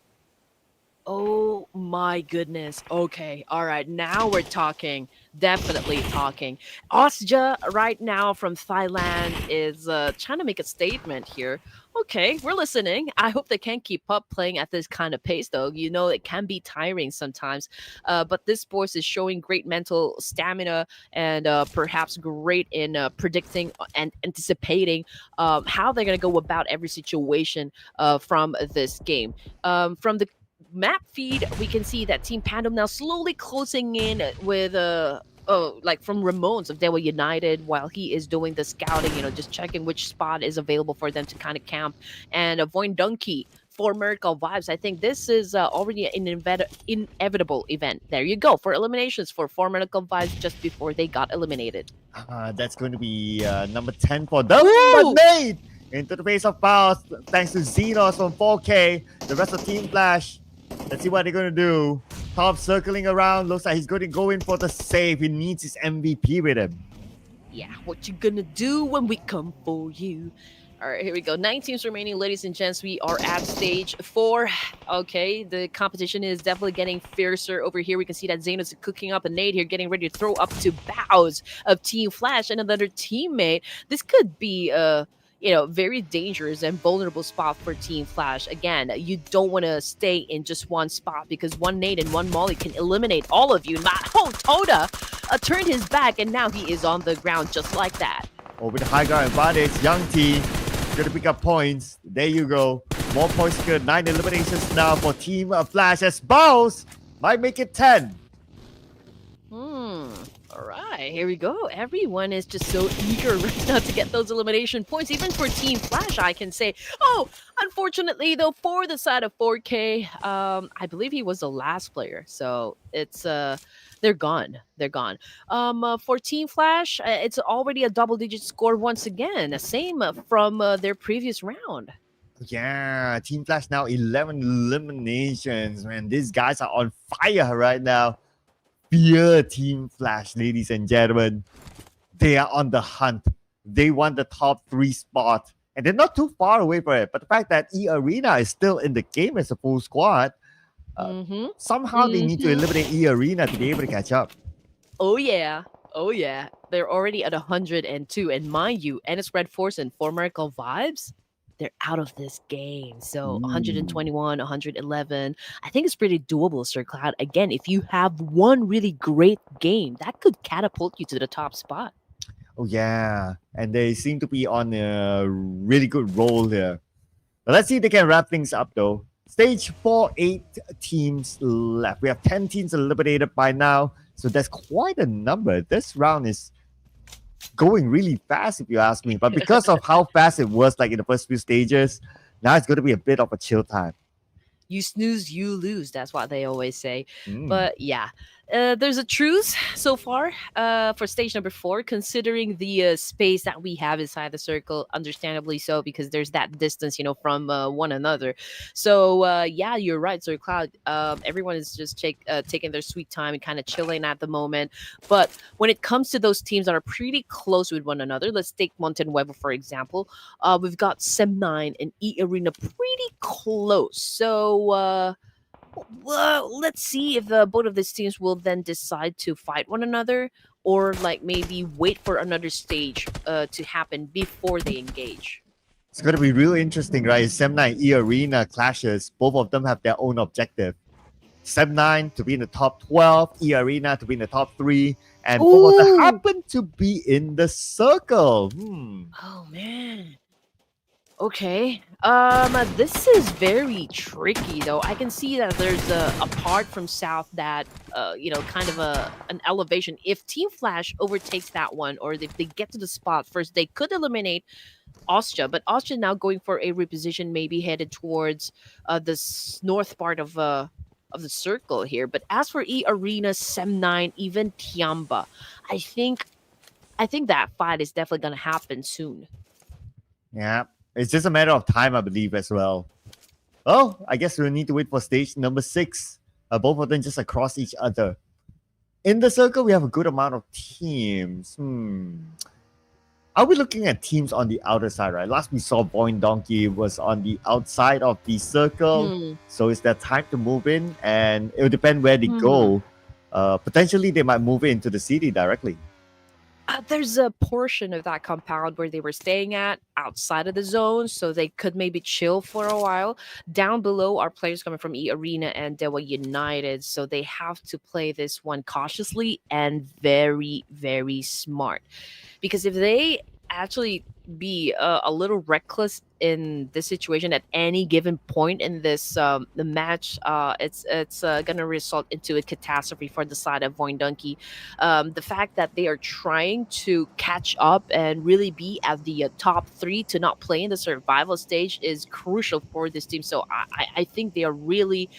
Oh my goodness. Okay. All right. Now we're talking. Definitely talking. OSJA right now from Thailand is trying to make a statement here. Okay, we're listening. I hope they can keep up playing at this kind of pace, though. You know, it can be tiring sometimes. But this sports is showing great mental stamina and perhaps great in predicting and anticipating how they're going to go about every situation from this game. From the map feed, we can see that Team Pandum now slowly closing in with like from Ramones of DEWA United while he is doing the scouting, just checking which spot is available for them to kind of camp. And VOIN Donkey for Miracle Vibes. I think this is already an inevitable event. There you go for eliminations for Miracle Vibes just before they got eliminated. That's going to be number 10 for them. Woo! But Nate into the face of Pals, thanks to Xenos from 4K. The rest of Team Flash. Let's see what they're going to do. Top circling around. Looks like he's going to go in for the save. He needs his MVP with him. Yeah, what you gonna do when we come for you? All right, here we go. 9 teams remaining, ladies and gents. We are at stage 4. Okay, the competition is definitely getting fiercer over here. We can see that Zanos is cooking up a nade here, getting ready to throw up to bows of Team Flash and another teammate. This could be very dangerous and vulnerable spot for Team Flash. Again, you don't want to stay in just one spot because one nade and one molly can eliminate all of you. Toda turned his back and now he is on the ground just like that. With the high ground advantage, Young T going to pick up points. There you go. More points good. 9 eliminations now for Team Flash as Bows might make it 10. All right, here we go. Everyone is just so eager right now to get those elimination points. Even for Team Flash, I can say. Oh, unfortunately, though, for the side of 4K, I believe he was the last player. So it's they're gone. They're gone. For Team Flash, it's already a double-digit score once again. Same from their previous round. Yeah, Team Flash now 11 eliminations. Man, these guys are on fire right now. Fear Team Flash, ladies and gentlemen. They are on the hunt. They want the top 3 spot. And they're not too far away from it. But the fact that eARENA is still in the game as a full squad, somehow they need to eliminate eARENA to be able to catch up. Oh, yeah. Oh, yeah. They're already at 102. And mind you, REDFORCE and Miracle Vibes, they're out of this game. So 121, 111. I think it's pretty doable, Sir Cloud. Again, if you have one really great game, that could catapult you to the top spot. Oh, yeah. And they seem to be on a really good roll here. But let's see if they can wrap things up, though. Stage 4, 8 teams left. We have 10 teams eliminated by now. So that's quite a number. This round is going really fast, if you ask me. But because of how fast it was, like in the first few stages, now it's going to be a bit of a chill time. You snooze, you lose. That's what they always say. But yeah, there's a truce so far for stage number 4, considering the space that we have inside the circle, understandably so, because there's that distance, from one another. So yeah, you're right, Sir Cloud. Everyone is just taking their sweet time and kind of chilling at the moment. But when it comes to those teams that are pretty close with one another, let's take Montenegro, for example. We've got Sem9 and eARENA pretty close. So well, let's see if both of these teams will then decide to fight one another or like maybe wait for another stage to happen before they engage. It's going to be really interesting, right? Sem9 eARENA clashes. Both of them have their own objective. Sem9 to be in the top 12, eARENA to be in the top 3, and both of them happen to be in the circle. Oh man. Okay. This is very tricky though. I can see that there's a part from south that kind of an elevation. If Team Flash overtakes that one, or if they get to the spot first, they could eliminate OSJA, but OSJA now going for a reposition, maybe headed towards this north part of the circle here. But as for eARENA, Sem9, even TIANBA, I think that fight is definitely gonna happen soon. Yeah. It's just a matter of time, I believe, as well. Oh, I guess we'll need to wait for stage number 6. Both of them just across each other. In the circle, we have a good amount of teams. Are we looking at teams on the outer side, right? Last we saw VOIN Donkey was on the outside of the circle. Hmm. So it's their time to move in, and it will depend where they Hmm. go. Potentially, they might move into the city directly. There's a portion of that compound where they were staying at outside of the zone, so they could maybe chill for a while. Down below are players coming from eARENA and DEWA United, so they have to play this one cautiously and very, very smart. Because if they actually be a little reckless in this situation at any given point in this the match, it's gonna result into a catastrophe for the side of Voin Donkey. The fact that they are trying to catch up and really be at the top three to not play in the survival stage is crucial for this team. So I think they are really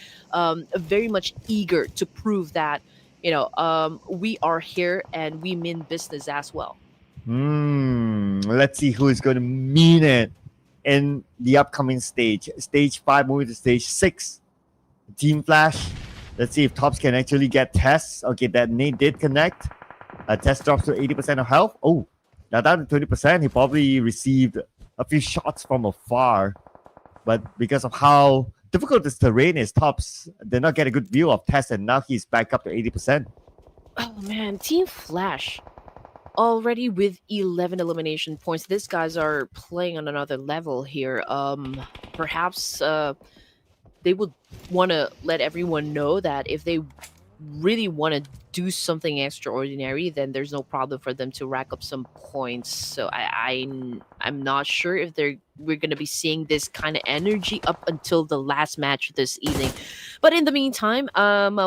very much eager to prove that we are here and we mean business as well. Let's see who is going to mean it in the upcoming stage. Stage 5 moving to stage 6. Team Flash. Let's see if Tops can actually get Tess. Okay, that nade did connect. Tess drops to 80% of health. Oh, now down to 20%. He probably received a few shots from afar. But because of how difficult this terrain is, Tops did not get a good view of Tess, and now he's back up to 80%. Oh man, Team Flash already with 11 elimination points. These guys are playing on another level here. Perhaps they would want to let everyone know that if they really want to do something extraordinary, then there's no problem for them to rack up some points. So I'm not sure if we're gonna be seeing this kind of energy up until the last match this evening. But in the meantime,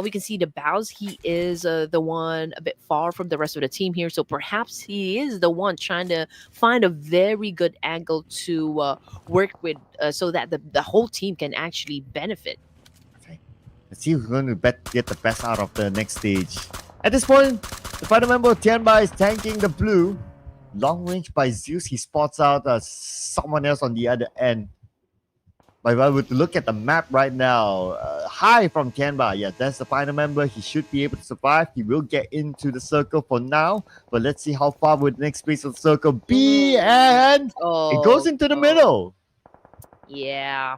we can see the Bows. He is the one a bit far from the rest of the team here, so perhaps he is the one trying to find a very good angle to work with, so that the whole team can actually benefit. Let's see who's going to get the best out of the next stage. At this point, the final member of TIANBA is tanking the blue. Long range by Zeus. He spots out someone else on the other end. But if I were to look at the map right now, high from TIANBA. Yeah, that's the final member. He should be able to survive. He will get into the circle for now. But let's see how far would the next place of the circle be. And it goes into the middle. Yeah.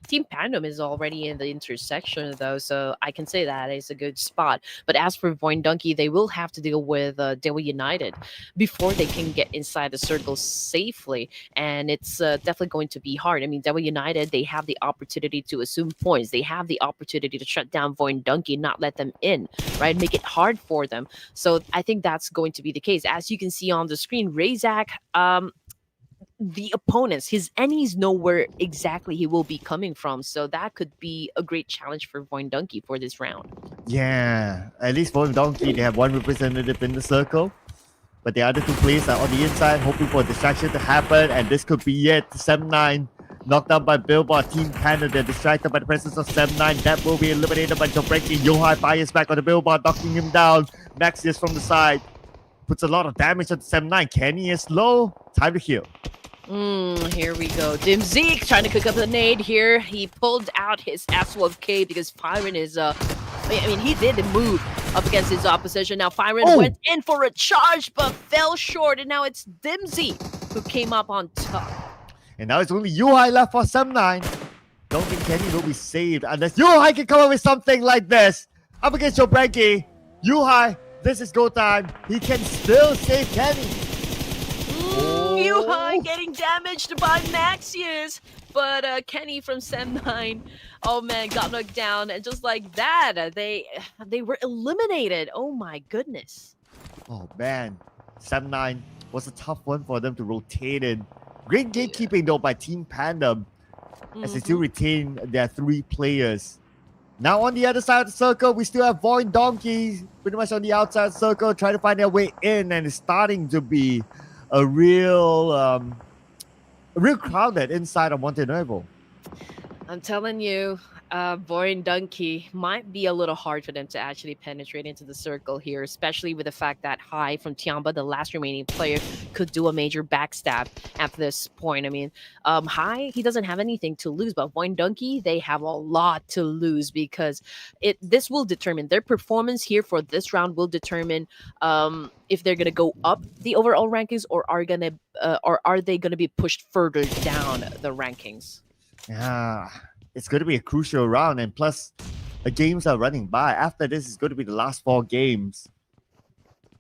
Team Pandum is already in the intersection, though, so I can say that is a good spot. But as for Voin Donkey, they will have to deal with DEWA United before they can get inside the circle safely, and it's definitely going to be hard. I mean, DEWA United, they have the opportunity to assume points. They have the opportunity to shut down Voin Donkey, not let them in, right? Make it hard for them. So I think that's going to be the case. As you can see on the screen, Razak, the opponents, his enemies know where exactly he will be coming from, so that could be a great challenge for Voin Donkey for this round. Yeah, at least for Donkey, they have one representative in the circle, but the other two players are on the inside, hoping for a distraction to happen, and this could be it. 7-9 knocked out by Billboard. Team Panda, they're distracted by the presence of 7-9. That will be eliminated by Breaking. Yohai fires back on the Billboard, knocking him down. Maxius from the side puts a lot of damage on 7-9. Kenny is low. Time to heal. Here we go. Dim Zeke trying to cook up the nade here. He pulled out his S12K because Fyron is he did the move up against his opposition. Now Fyron went in for a charge but fell short, and now it's Dimzy who came up on top. And now it's only Yuhai left for 7-9. Don't think Kenny will be saved unless Yuhai can come up with something like this. Up against your Branky. Yuhai, this is go time. He can still save Kenny. Yuhai getting damaged by Maxius, but Kenny from Sem9, oh man, got knocked down, and just like that, they were eliminated. Oh my goodness. Oh man, Sem9 was a tough one for them to rotate in. Great gatekeeping though by Team Pandum, as they still retain their 3 players. Now on the other side of the circle, we still have Voin Donkey pretty much on the outside circle, trying to find their way in, and it's starting to be a real crowded inside of Monte Nuevo. I'm telling you, VOIN Donkey might be a little hard for them to actually penetrate into the circle here, especially with the fact that High from TIANBA, the last remaining player, could do a major backstab at this point. I mean, High, he doesn't have anything to lose, but VOIN Donkey, they have a lot to lose because this will determine their performance here for this round will determine if they're gonna go up the overall rankings or are they gonna be pushed further down the rankings. Yeah, it's going to be a crucial round, and plus, the games are running by. After this, it's going to be the last 4 games.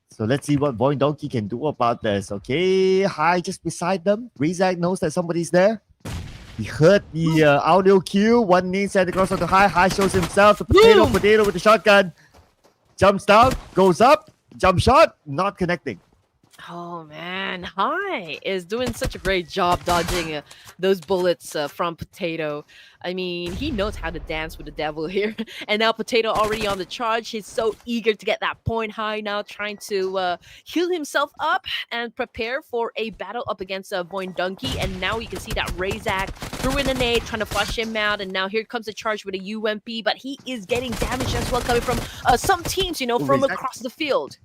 So let's see what VOIN Donkey can do about this. Okay, High just beside them. Razak knows that somebody's there. He heard the audio cue. One knee sent across onto High. High shows himself. The Boom! potato with the shotgun. Jumps down, goes up, jump shot, not connecting. Oh man, High is doing such a great job dodging those bullets from Potato. I mean, he knows how to dance with the devil here. And now Potato already on the charge. He's so eager to get that point. High now trying to heal himself up and prepare for a battle up against VOIN Donkey. And now you can see that Razak threw in a nade, trying to flush him out. And now here comes the charge with a UMP. But he is getting damage as well, coming from some teams, from Razak. across the field.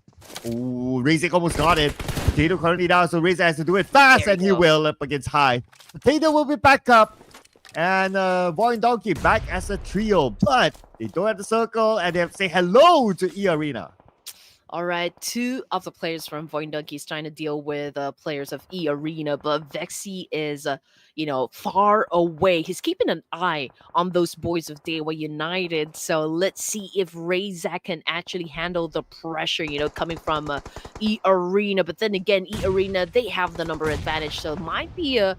Oh, Razak almost got it. Potato currently down, so Razak has to do it fast, There and you he go. will up against High. Potato will be back up, and VOIN Donkey back as a trio, but they don't have the circle, and they have to say hello to eARENA. All right, 2 of the players from VOIN Donkey is trying to deal with players of eARENA, but Vexy is, far away. He's keeping an eye on those boys of DEWA United. So let's see if Razak can actually handle the pressure, coming from eARENA. But then again, eARENA, they have the number advantage, so might be a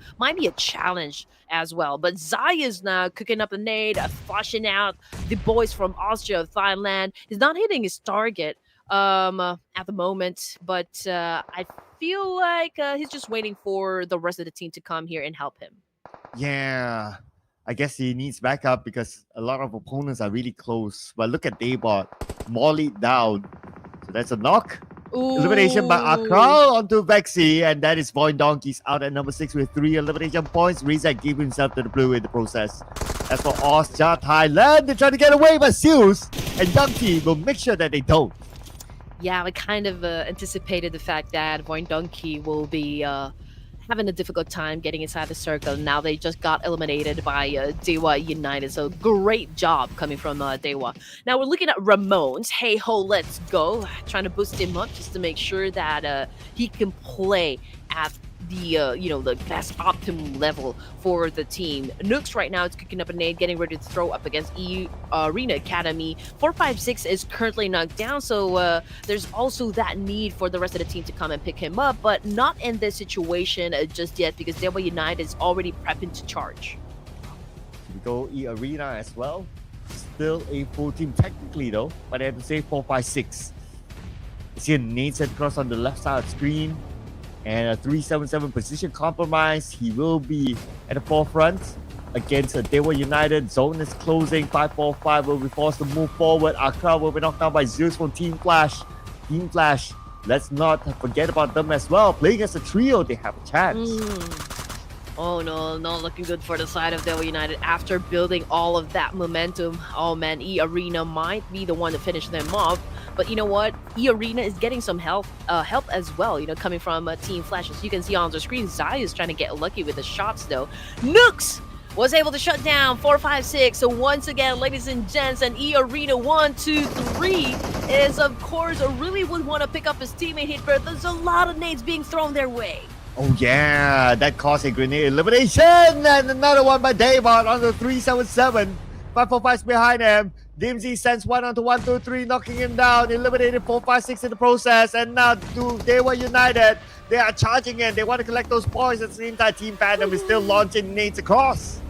challenge as well. But Zai is now cooking up a nade, flashing out the boys from OSJA of Thailand. He's not hitting his target at the moment, but I feel like he's just waiting for the rest of the team to come here and help him. Yeah, I guess he needs backup because a lot of opponents are really close. But look at Daybot, mollied down. So that's a knock. Elimination by Akral onto Vexy, and that is VOIN Donkeys out at number 6 with 3 elimination points. Razak gave himself to the blue in the process. As for OSJA Thailand, they're trying to get away, but Seals and Donkey will make sure that they don't. Yeah, I kind of anticipated the fact that VOIN Donkey will be having a difficult time getting inside the circle. Now they just got eliminated by DEWA United. So great job coming from DEWA. Now we're looking at Ramones. Hey ho, let's go. Trying to boost him up just to make sure that he can play at the the best optimum level for the team. Nooks right now is kicking up a nade, getting ready to throw up against eARENA Academy. 456 is currently knocked down, so there's also that need for the rest of the team to come and pick him up, but not in this situation just yet because DEWA United is already prepping to charge. We go eARENA as well. Still a full team technically though, but I have to say 456. You see a nade set across on the left side of the screen. And a 377 position compromise. He will be at the forefront against DEWA United. Zone is closing. 545 will be forced to move forward. Akra will be knocked down by Zeus from Team Flash. Team Flash, let's not forget about them as well. Playing as a trio, they have a chance. Oh no, not looking good for the side of DEWA United after building all of that momentum. Oh man, eARENA might be the one to finish them off. But you know what? eARENA is getting some help as well, coming from Team Flash. As you can see on the screen, Zai is trying to get lucky with the shots though. Nooks was able to shut down 456. So once again, ladies and gents, and eARENA 1, 2, 3 is of course really would want to pick up his teammate here, but there's a lot of nades being thrown their way. Oh yeah, that caused a grenade elimination, and another one by Daybot on the 377. 545 is behind him. Dimsy sends one onto 123, knocking him down. Eliminated 456 in the process, and now to DEWA United. They are charging in. They want to collect those points. At the same time, Team Pandum is still launching nades across.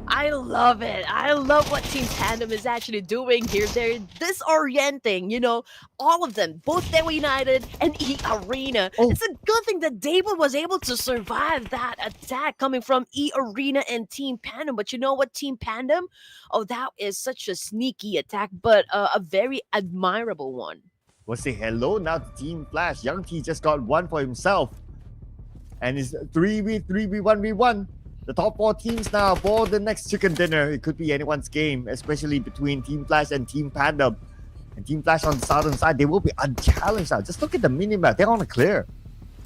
I love it. I love what Team Pandum is actually doing here. They're disorienting, all of them, both DEWA United and eARENA. Oh. It's a good thing that David was able to survive that attack coming from eARENA and Team Pandum. But you know what, Team Pandum? Oh, that is such a sneaky attack, but a very admirable one. We'll say hello now to Team Flash. Young T just got one for himself. And it's 3v3v1v1. The top 4 teams now for the next chicken dinner. It could be anyone's game, especially between Team Flash and Team PANDUM. And Team Flash on the southern side, they will be unchallenged now. Just look at the minimap. They're on a clear.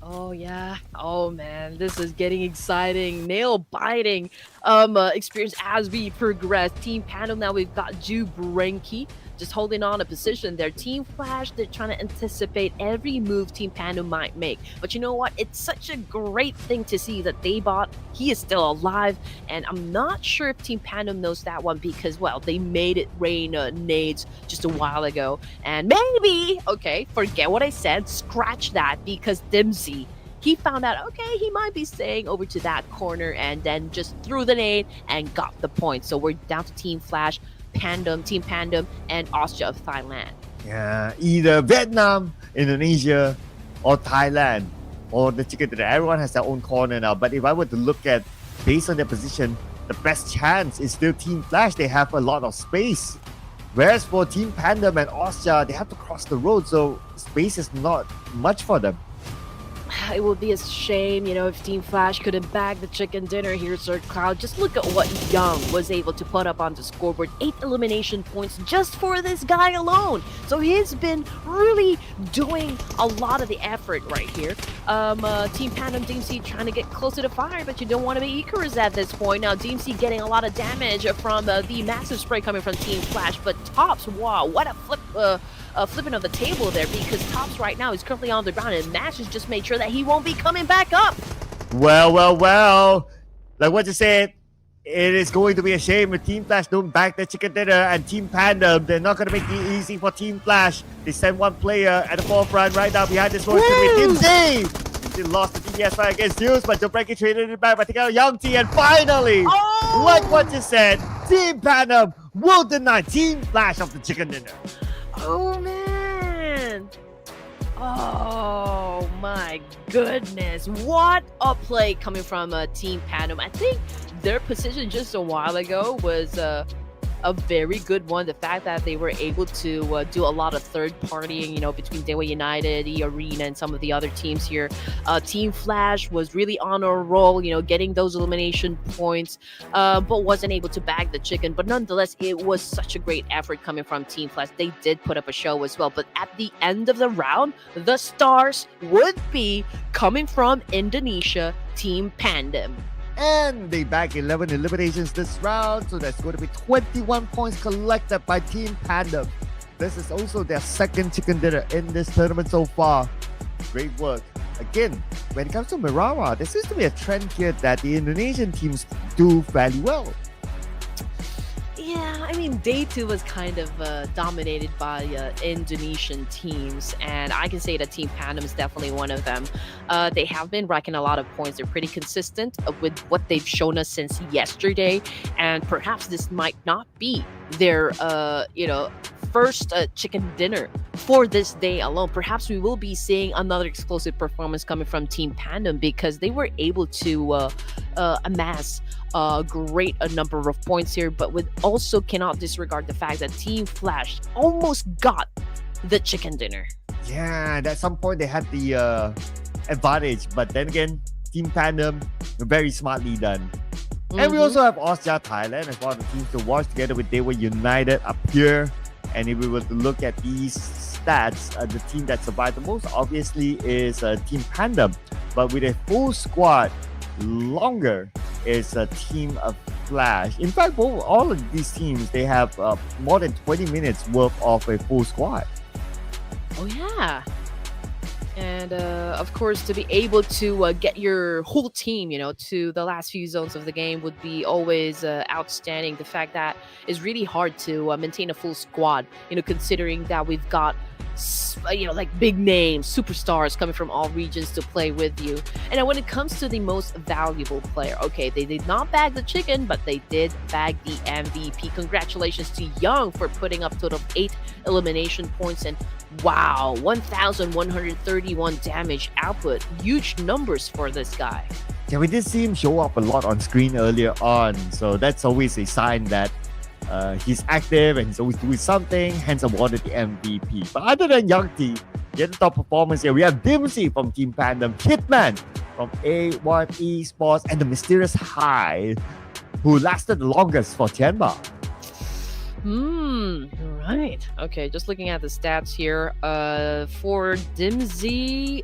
Oh yeah. Oh man, this is getting exciting. Nail biting experience as we progress. Team Panel now we've got Jubrenki just holding on a position there. Team Flash, they're trying to anticipate every move Team Panel might make. But you know what? It's such a great thing to see that Daybot, he is still alive. And I'm not sure if Team Panel knows that one because, well, they made it rain nades just a while ago. And maybe, okay, forget what I said. Scratch that because Dimsy, he found out, okay, he might be staying over to that corner and then just threw the nade and got the point. So we're down to Team Flash, PANDUM, Team PANDUM, and OSJA of Thailand. Yeah, either Vietnam, Indonesia, or Thailand, or the chicken dinner. Everyone has their own corner now. But if I were to look at, based on their position, the best chance is still Team Flash. They have a lot of space. Whereas for Team PANDUM and OSJA, they have to cross the road, so space is not much for them. It would be a shame, you know, if Team Flash couldn't bag the chicken dinner here, Sir Cloud. Just look at what Young was able to put up on the scoreboard. 8 elimination points just for this guy alone. So he's been really doing a lot of the effort right here. Team Pandum, DMC trying to get close to the fire, but you don't want to be Icarus at this point. Now, DMC getting a lot of damage from the massive spray coming from Team Flash, but Tops, wow, what a flipping of the table there, because Tops right now is currently on the ground and Mash has just made sure that he won't be coming back up. Well. Like what you said, it is going to be a shame if Team Flash don't back the chicken dinner, and Team PANDUM, they're not going to make it easy for Team Flash. They send one player at the forefront right now behind this one. Dimsy! Dimsy lost the DPS fight against Zeus, but Jobreaky traded it back by taking out Young T, and finally, like what you said, Team PANDUM will deny Team Flash of the chicken dinner. Oh man! Oh my goodness! What a play coming from Team Pandum. I think their position just a while ago was a very good one. The fact that they were able to do a lot of third partying, you know, between DEWA United, eARENA, and some of the other teams here. Team Flash was really on a roll, you know, getting those elimination points, but wasn't able to bag the chicken. But nonetheless, it was such a great effort coming from Team Flash. They did put up a show as well. But at the end of the round, the stars would be coming from Indonesia, Team Pandum. And they bag 11 eliminations this round, so that's going to be 21 points collected by Team PANDUM. This is also their second chicken dinner in this tournament so far. Great work. Again, when it comes to Miramar, there seems to be a trend here that the Indonesian teams do fairly well. Yeah, I mean, day 2 was kind of dominated by Indonesian teams, and I can say that Team Pandum is definitely one of them. They have been racking a lot of points. They're pretty consistent with what they've shown us since yesterday, and perhaps this might not be their, first chicken dinner for this day alone. Perhaps we will be seeing another explosive performance coming from Team Pandum, because they were able to amass a great number of points here, but we also cannot disregard the fact that Team Flash almost got the chicken dinner. Yeah, at some point they had the advantage, but then again, Team Pandum, very smartly done. And we also have OSJA Thailand as one of the teams to watch together with DEWA United up here. And if we were to look at these stats, the team that survived the most obviously is Team Pandum, but with a full squad longer is a Team of Flash. In fact, all of these teams, they have more than 20 minutes worth of a full squad. Oh yeah. And of course, to be able to get your whole team, you know, to the last few zones of the game would be always outstanding. The fact that it's really hard to maintain a full squad, you know, considering that we've got, you know, like big names, superstars coming from all regions to play with you. And when it comes to the most valuable player, okay, they did not bag the chicken, but they did bag the MVP. Congratulations to Young for putting up a total of 8 elimination points, and wow, 1,131 damage output. Huge numbers for this guy. Yeah, we did see him show up a lot on screen earlier on, so that's always a sign that he's active and he's always doing something, hence awarded the MVP. But other than Young T, get the top performance here, we have Dimsy from Team Pandum, Hitman from A1 Esports, and the mysterious High, who lasted the longest for TIANBA. Right. Okay, just looking at the stats here. For Dimzy,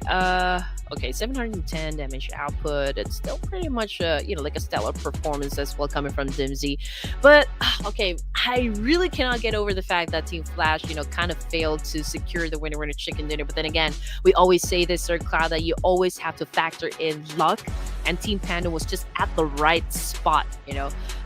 okay, 710 damage output. It's still pretty much, like a stellar performance as well coming from Dimzy. But okay, I really cannot get over the fact that Team Flash, kind of failed to secure the winner chicken dinner. But then again, we always say this, Sir Cloud, that you always have to factor in luck. And Team PANDUM was just at the right spot,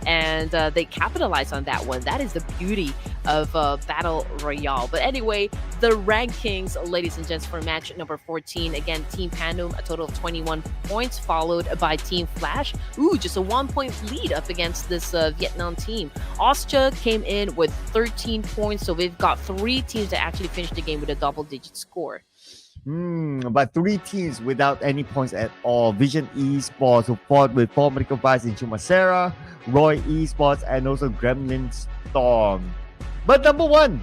and they capitalized on that one. That is the beauty of Battle Royale. But anyway, the rankings, ladies and gents, for match number 14. Again, Team PANDUM, a total of 21 points, followed by Team Flash. Just a 1-point lead up against this Vietnam team. OSJA came in with 13 points, so we've got 3 teams that actually finished the game with a double-digit score. But 3 teams without any points at all. Vision Esports, who fought with 4 medical fights in Chumacera, Roy Esports, and also Gremlin Storm. But number 1,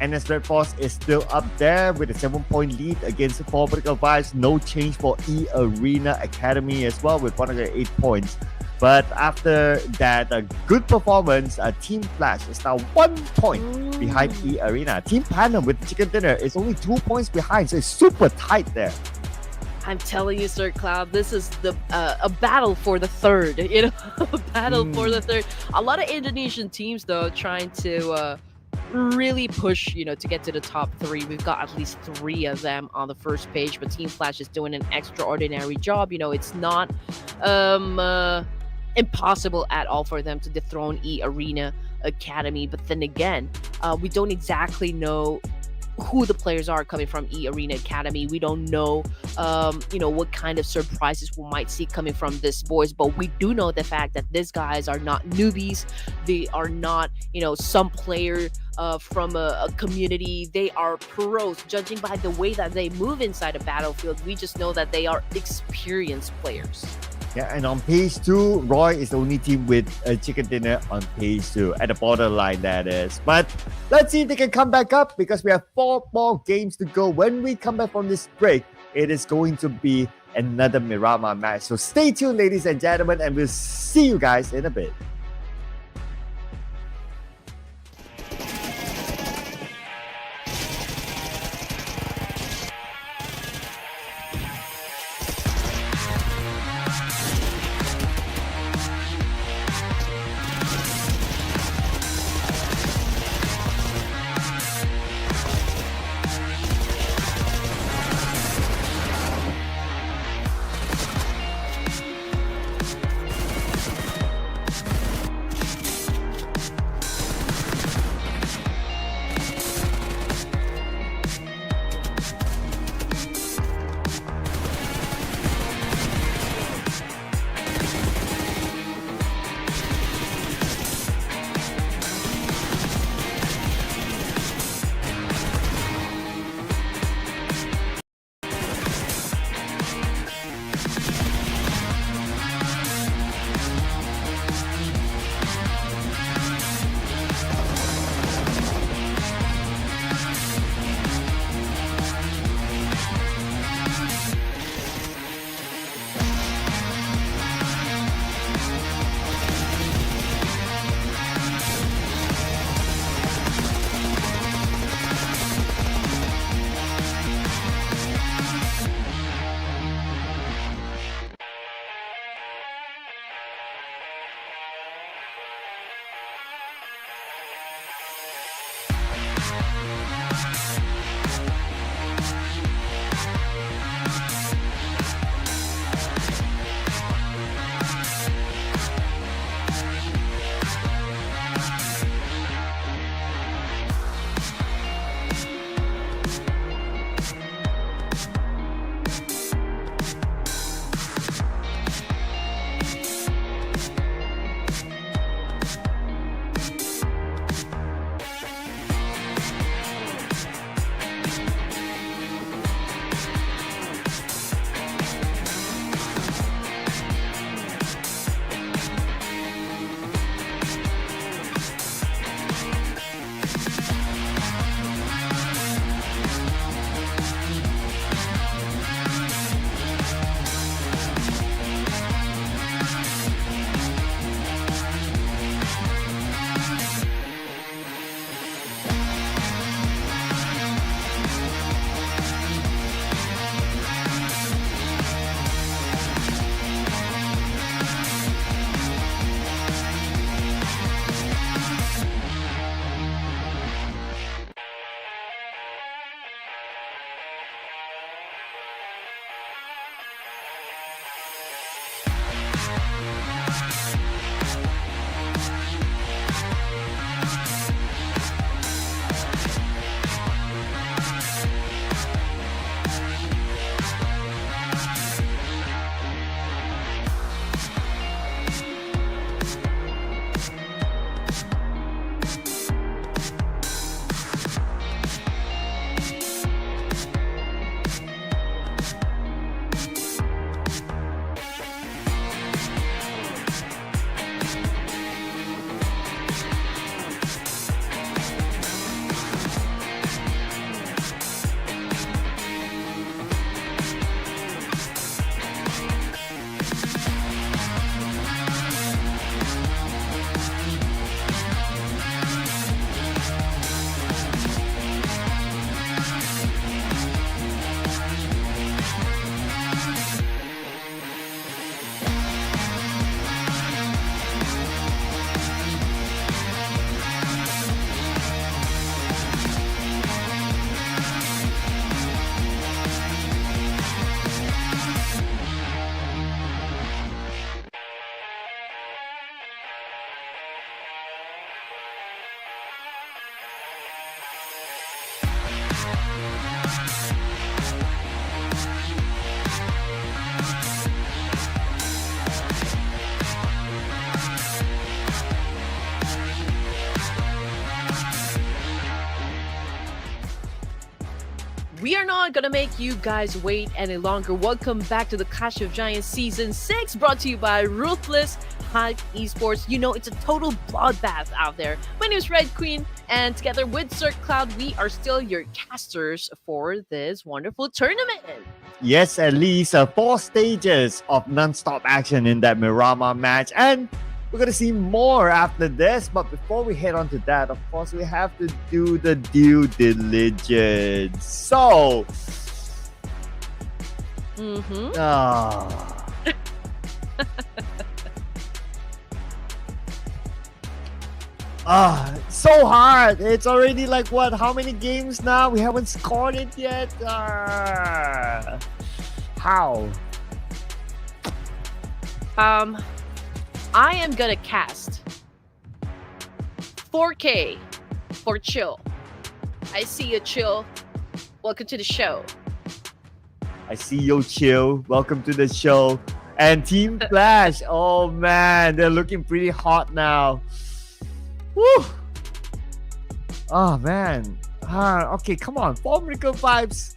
NS REDFORCE is still up there with a 7-point lead against 4 medical fights. No change for eARENA Academy as well with 108 points. But after that good performance, Team Flash is now 1 point behind eARENA. Team PANDUM with Chicken Dinner is only 2 points behind, so it's super tight there. I'm telling you, Sir Cloud, this is a battle for the third, a battle for the third. A lot of Indonesian teams, though, trying to really push, to get to the top 3. We've got at least 3 of them on the first page, but Team Flash is doing an extraordinary job. It's not impossible at all for them to dethrone eARENA Academy. But then again, we don't exactly know who the players are coming from eARENA Academy. We don't know, what kind of surprises we might see coming from these boys. But we do know the fact that these guys are not newbies. They are not, some player from a community. They are pros. Judging by the way that they move inside a battlefield, we just know that they are experienced players. Yeah, and on page 2, Roy is the only team with a Chicken Dinner on page 2, at the borderline, that is. But let's see if they can come back up, because we have 4 more games to go. When we come back from this break, it is going to be another Miramar match. So stay tuned, ladies and gentlemen, and we'll see you guys in a bit. We are not gonna make you guys wait any longer. Welcome back to the Clash of Giants Season 6, brought to you by Ruthless Esports. You know, it's a total bloodbath out there. My name is Red Queen, and together with Sir Cloud, we are still your casters for this wonderful tournament. Yes, at least 4 stages of non-stop action in that Miramar match, and we're gonna see more after this. But before we head on to that, of course, we have to do the due diligence. So, so hard. It's already like what? How many games now? We haven't scored it yet. How? I am gonna cast 4K for Chill. I see you, Chill. Welcome to the show. I see you, Chill. Welcome to the show. And Team Flash. Oh man, they're looking pretty hot now. Woo! Oh man. Okay, come on. Formidable vibes.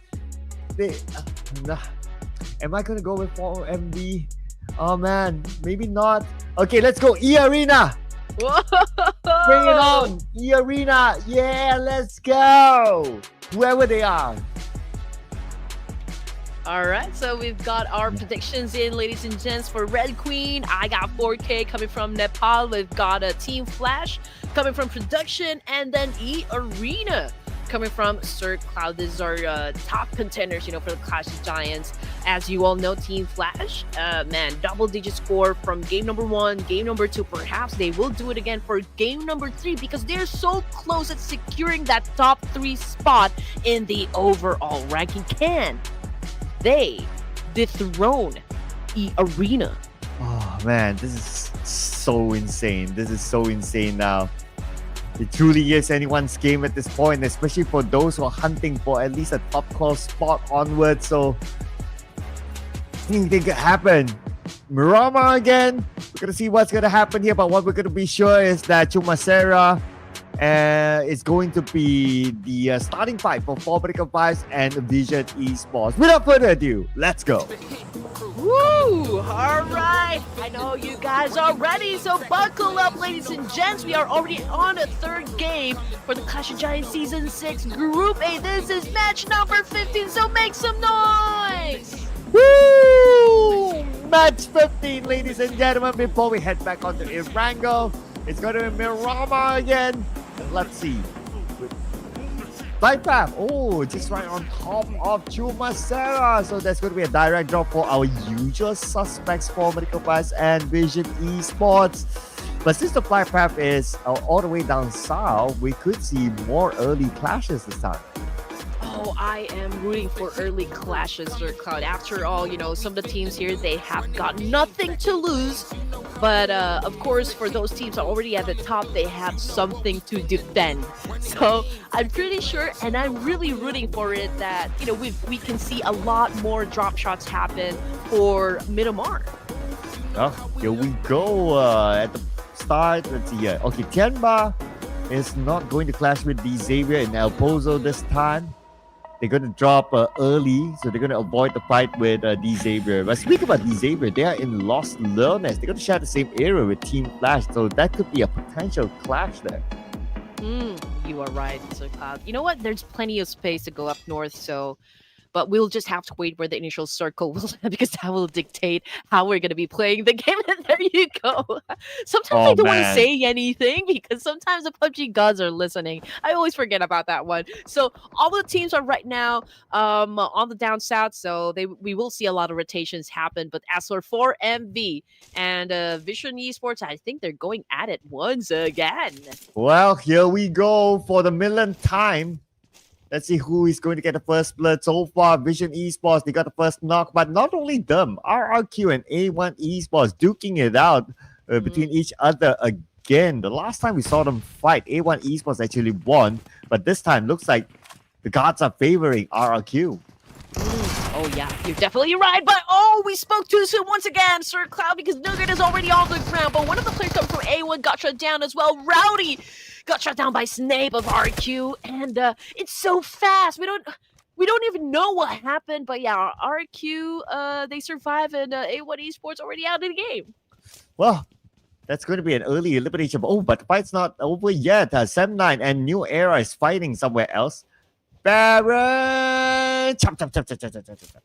Am I gonna go with 4MB? Oh man, maybe not. Okay, let's go eARENA. Whoa! Bring it on, eARENA. Yeah, let's go. Whoever they are. All right, so we've got our predictions in, ladies and gents. For Red Queen, I got 4K coming from Nepal. We've got a Team Flash coming from Production, and then eARENA coming from Sir Cloud. These are top contenders, you know, for the Clash of Giants. As you all know, Team Flash, man, double-digit score from game number 1, game number 2. Perhaps they will do it again for game number 3 because they're so close at securing that top 3 spot in the overall ranking. Can they dethrone eARENA? Oh man, this is so insane. This is so insane now. It truly is anyone's game at this point, especially for those who are hunting for at least a top 12 spot onwards. So anything could happen. Miramar again. We're gonna see what's gonna happen here, but what we're gonna be sure is that Chumasera is going to be the starting fight for Formidable Vibes and Vision Esports. Without further ado, let's go. Woo! All right. I know you guys are ready, so buckle up, ladies and gents. We are already on a 3rd game for the Clash of Giants Season 6 Group A. This is match number 15, so make some noise! Woo! Match 15, ladies and gentlemen. Before we head back onto Erangel, it's going to be Miramar again. Let's see. Flight path. Oh, just right on top of Chumasera. So that's going to be a direct drop for our usual suspects, Formidable Vibes and Vision Esports. But since the flight path is all the way down south, we could see more early clashes this time. Oh, I am rooting for early clashes, Sir Cloud. After all, some of the teams here, they have got nothing to lose. But of course, for those teams already at the top, they have something to defend. So I'm pretty sure, and I'm really rooting for it, that we can see a lot more drop shots happen for Miramar. Oh, here we go. At the start, let's see here. Okay, TIANBA is not going to clash with the Xavier in El Pozo this time. They're going to drop early, so they're going to avoid the fight with the Xavier. But speaking about the Xavier, they are in Los Leones. They're going to share the same area with Team Flash, so that could be a potential clash there. You are right, Sir Cloud. You know what? There's plenty of space to go up north, but we'll just have to wait where the initial circle will, because that will dictate how we're going to be playing the game. And there you go. Sometimes I don't want to say anything, because sometimes the PUBG gods are listening. I always forget about that one. So all the teams are right now on the down south, so we will see a lot of rotations happen. But as for 4MV and Vision Esports, I think they're going at it once again. Well, here we go for the millionth time. Let's see who is going to get the first blood. So far, Vision Esports, they got the first knock. But not only them, RRQ and A1 Esports duking it out between each other again. The last time we saw them fight, A1 Esports actually won. But this time, looks like the gods are favoring RRQ. Oh, yeah, you're definitely right. But, we spoke too soon once again, Sir Cloud, because Nugget is already on the ground. But one of the players coming from A1 got shut down as well. Rowdy got shut down by Snape of RQ, and it's so fast. We don't even know what happened. But yeah, RQ, they survive, and A1 Esports already out of the game. Well, that's going to be an early elimination. Oh, but the fight's not over yet. Sem9 and New Era is fighting somewhere else. Baron! Chop, chop, chop, chop, chop, chop, chop, chop.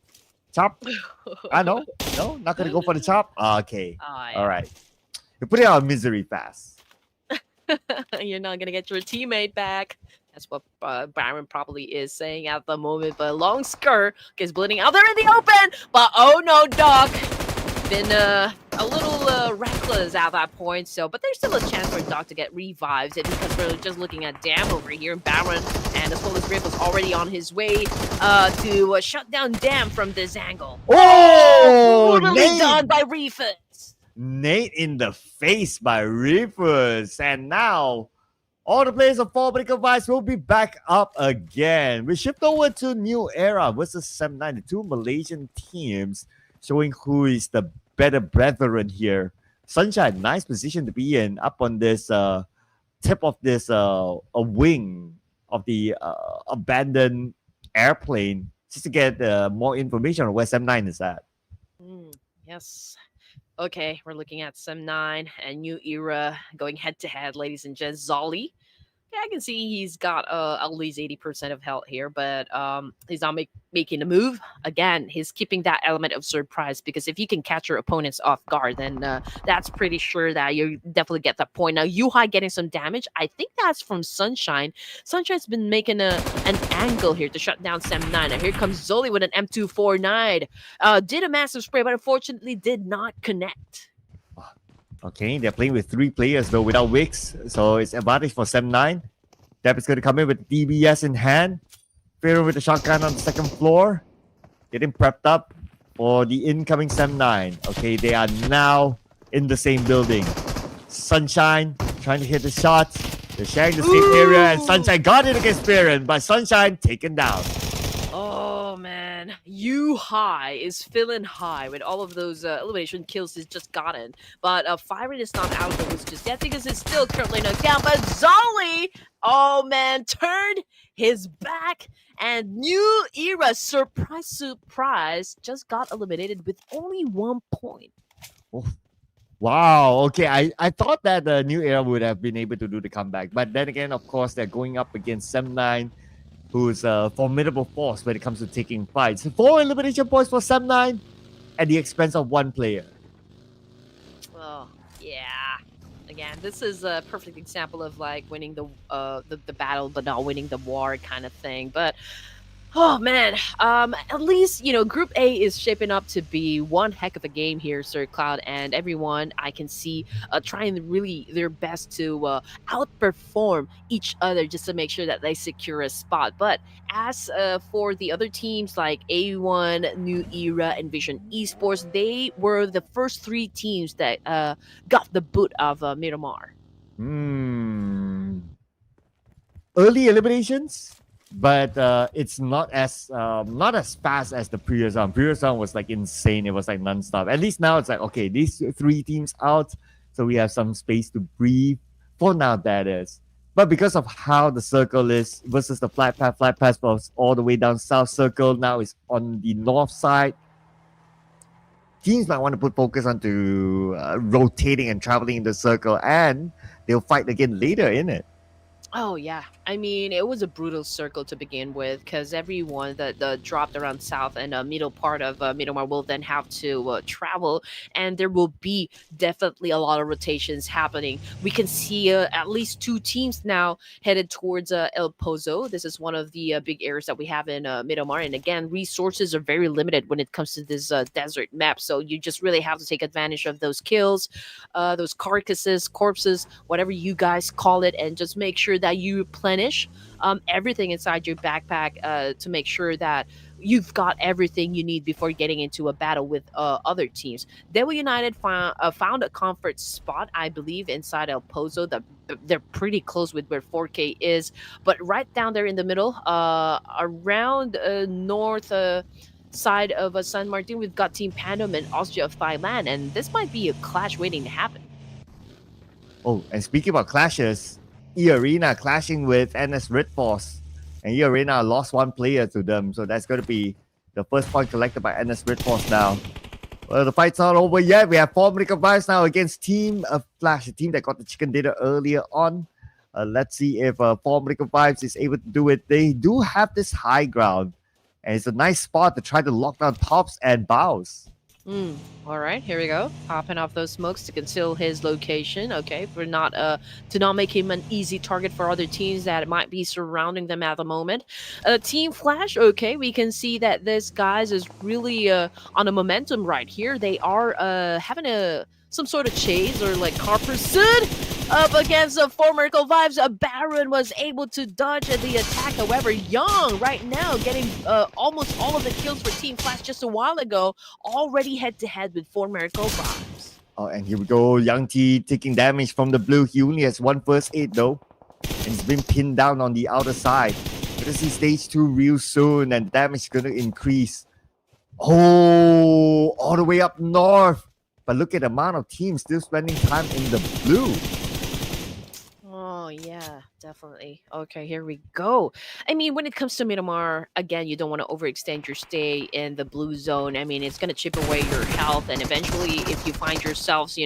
Chop. No, not going to go for the chop. Okay. Yeah. All right. You put it out of misery fast. You're not going to get your teammate back. That's what Baron probably is saying at the moment. But Long Skirt is bleeding out there in the open. But oh no, Doc. Been a little reckless at that point. But there's still a chance for Doc to get revived. Because we're just looking at Dam over here. Baron and as well as Grip was already on his way to shut down Dam from this angle. Oh! Brutally done by Ruthless. Nate in the face by Reefers. And now all the players of Fall Breaker Vibes will be back up again. We shift over to New Era versus Sem9, the two Malaysian teams, showing who is the better brethren here. Sunshine, nice position to be in, up on this tip of this a wing of the abandoned airplane, just to get more information on where Sem9 is at. Yes. Okay, we're looking at Sem9 and New Era going head-to-head, ladies and gents. Zolly. Yeah, I can see he's got at least 80% of health here, but he's not making a move. Again, he's keeping that element of surprise, because if you can catch your opponents off guard, then that's pretty sure that you definitely get that point. Now, Yuhai getting some damage. I think that's from Sunshine. Sunshine's been making an angle here to shut down Sem9. And here comes Zoli with an M249. Did a massive spray, but unfortunately did not connect. Okay, they're playing with 3 players though without wicks, so it's advantage for Sem9. Deb is going to come in with DBS in hand. Pharaoh with the shotgun on the second floor. Getting prepped up for the incoming Sem9. Okay, they are now in the same building. Sunshine trying to hit the shots. They're sharing the same area, and Sunshine got it against Pharaoh, but Sunshine taken down. Oh man, Yuhai is feeling high with all of those elimination kills he's just gotten. But Firen is not out of the woods just yet, because it's still currently knocked down. But Zolly, oh man, turned his back, and New Era, surprise, just got eliminated with only 1 point. Oh. Wow, okay, I thought that the New Era would have been able to do the comeback. But then again, of course, they're going up against Sem9, who's a formidable force when it comes to taking fights. 4 elimination points for Sem9 at the expense of 1 player. Oh, yeah. Again, this is a perfect example of like winning the battle but not winning the war kind of thing. But Oh man, at least Group A is shaping up to be one heck of a game here, Sir Cloud, and everyone I can see trying really their best to outperform each other just to make sure that they secure a spot. But as for the other teams like A1, New Era, and Vision Esports, they were the first three teams that got the boot of Miramar. Hmm. Early eliminations, but it's not as fast as the previous round. Previous round was like insane. It was like non-stop. At least now it's like, okay, these three teams out, so we have some space to breathe for now. That is, but because of how the circle is versus the flat path was all the way down south circle. Now is on the north side. Teams might want to put focus onto rotating and traveling in the circle, and they'll fight again later in it. Oh yeah, I mean it was a brutal circle to begin with because everyone that dropped around south and middle part of Miramar will then have to travel, and there will be definitely a lot of rotations happening. We can see at least two teams now headed towards El Pozo. This is one of the big areas that we have in Miramar, and again, resources are very limited when it comes to this desert map. So you just really have to take advantage of those kills, those carcasses, corpses, whatever you guys call it, and just make sure that you replenish everything inside your backpack to make sure that you've got everything you need before getting into a battle with other teams. DEWA United found a comfort spot, I believe, inside El Pozo. They're pretty close with where 4K is, but right down there in the middle, around north side of San Martin, we've got Team PANDUM and OSJA of Thailand, and this might be a clash waiting to happen. Oh, and speaking about clashes, eARENA clashing with NS REDFORCE, and eARENA lost one player to them, so that's going to be the first point collected by NS REDFORCE now. Well, the fight's not over yet. We have Formidable Vibes now against Team Flash, the team that got the chicken dinner earlier on. Let's see if Formidable Vibes is able to do it. They do have this high ground, and it's a nice spot to try to lock down tops and bows. All right, here we go. Popping off those smokes to conceal his location. Okay, for not to not make him an easy target for other teams that might be surrounding them at the moment. Team Flash. Okay, we can see that this guys is really on a momentum right here. They are having some sort of chase or like car pursuit up against the former Vibes. Baron was able to dodge the attack. However, Young right now getting almost all of the kills for Team Flash just a while ago, already head-to-head with former Vibes. Oh, and here we go. Young T taking damage from the blue. He only has one first aid though, and he's been pinned down on the outer side. We're gonna see stage 2 real soon, and damage is gonna increase. Oh, all the way up north. But look at the amount of teams still spending time in the blue. Oh, yeah, definitely. Okay, here we go. I mean, when it comes to Miramar, again, you don't want to overextend your stay in the blue zone. I mean, it's going to chip away your health, and eventually, if you find yourselves,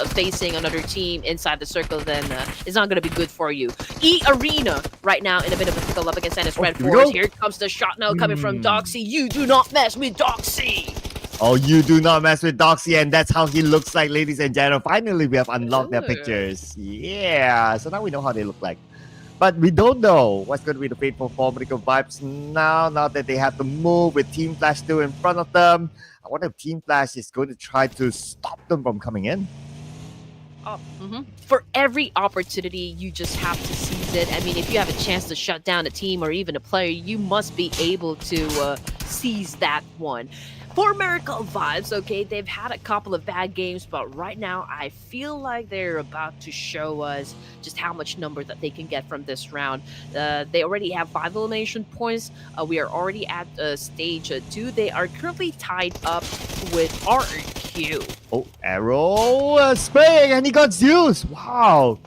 facing another team inside the circle, then it's not going to be good for you. eARENA right now in a bit of a pickle up against NS REDFORCE. Here comes the shot now coming from Doxy. You do not mess with Doxy! Oh, you do not mess with Doxy, and that's how he looks like, ladies and gentlemen. Finally, we have unlocked their pictures. Yeah, so now we know how they look like. But we don't know what's going to be the fate for Formidable Vibes now that they have to move with Team Flash still in front of them. I wonder if Team Flash is going to try to stop them from coming in. Oh, For every opportunity, you just have to seize it. I mean, if you have a chance to shut down a team or even a player, you must be able to seize that one. For Miracle Vibes, okay, they've had a couple of bad games, but right now I feel like they're about to show us just how much number that they can get from this round. They already have 5 elimination points. We are already at stage 2. They are currently tied up with RQ. Oh, Arrow spraying, and he got Zeus. Wow.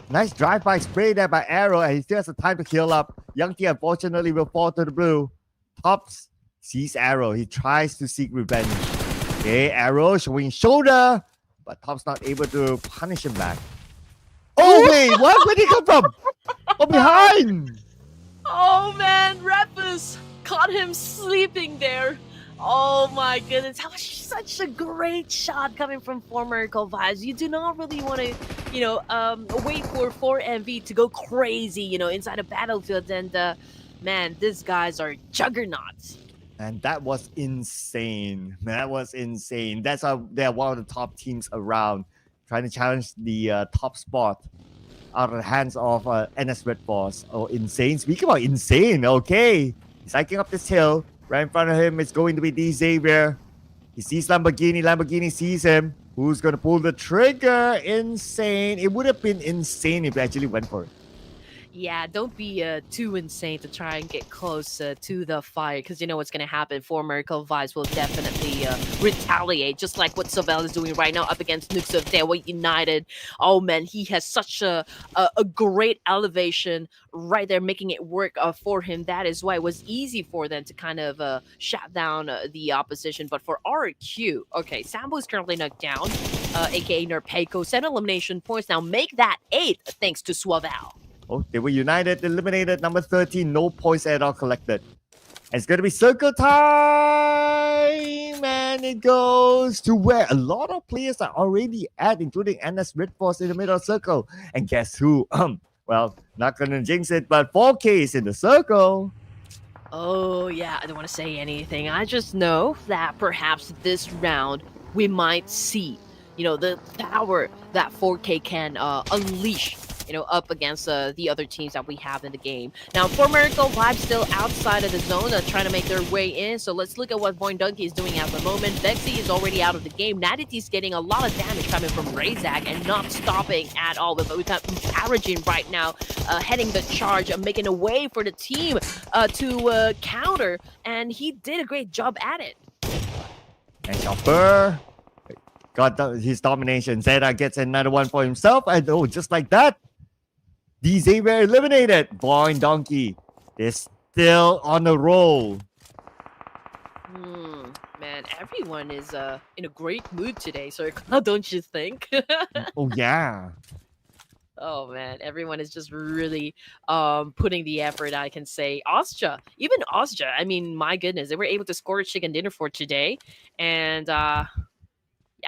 Nice drive-by spray there by Arrow, and he still has the time to heal up. Young T unfortunately will fall to the blue. Tops sees Arrow. He tries to seek revenge. Okay, Arrow showing shoulder, but Top's not able to punish him back. Oh, wait, what? Where did he come from? Oh, behind! Oh, man, Ruthless caught him sleeping there. Oh, my goodness. That was such a great shot coming from former Vibes. You do not really want to, wait for 4MV to go crazy, inside a battlefield and man, these guys are juggernauts. And that was insane. That was insane. That's how they're one of the top teams around, trying to challenge the top spot out of the hands of NS REDFORCE. Oh, insane. Speaking about insane, okay. He's hiking up this hill. Right in front of him is going to be D Xavier. He sees Lamborghini. Lamborghini sees him. Who's going to pull the trigger? Insane. It would have been insane if they actually went for it. Yeah, don't be too insane to try and get close to the fight, because you know what's going to happen. For Miracle Vibes will definitely retaliate, just like what Sobel is doing right now up against Nukes of DEWA United. Oh man, he has such a great elevation right there, making it work for him. That is why it was easy for them to kind of shut down the opposition. But for RQ, okay, Sambo is currently knocked down, aka Nerpeiko, 7 elimination points. Now make that 8 thanks to Swavel. Oh, they were united, eliminated. Number 13, no points at all collected. And it's going to be circle time. And it goes to where a lot of players are already at, including NS REDFORCE in the middle of the circle. And guess who? Well, not going to jinx it, but 4K is in the circle. Oh, yeah, I don't want to say anything. I just know that perhaps this round we might see, you know, the power that 4K can unleash, you know, up against the other teams that we have in the game. Now, for Miracle Vibes still outside of the zone, trying to make their way in. So let's look at what VOIN Donkey is doing at the moment. Vexy is already out of the game. Nadity's getting a lot of damage coming from Razak and not stopping at all. But we've got Paragin right now heading the charge, making a way for the team to counter. And he did a great job at it. And Chopper got his domination. Zeta gets another one for himself. And oh, just like that, D Xavier eliminated. VOIN Donkey is still on the roll. Man, everyone is in a great mood today, so don't you think? Oh, yeah. Oh man, everyone is just really putting the effort, I can say. OSJA, even OSJA, I mean, my goodness, they were able to score a chicken dinner for today. And yeah,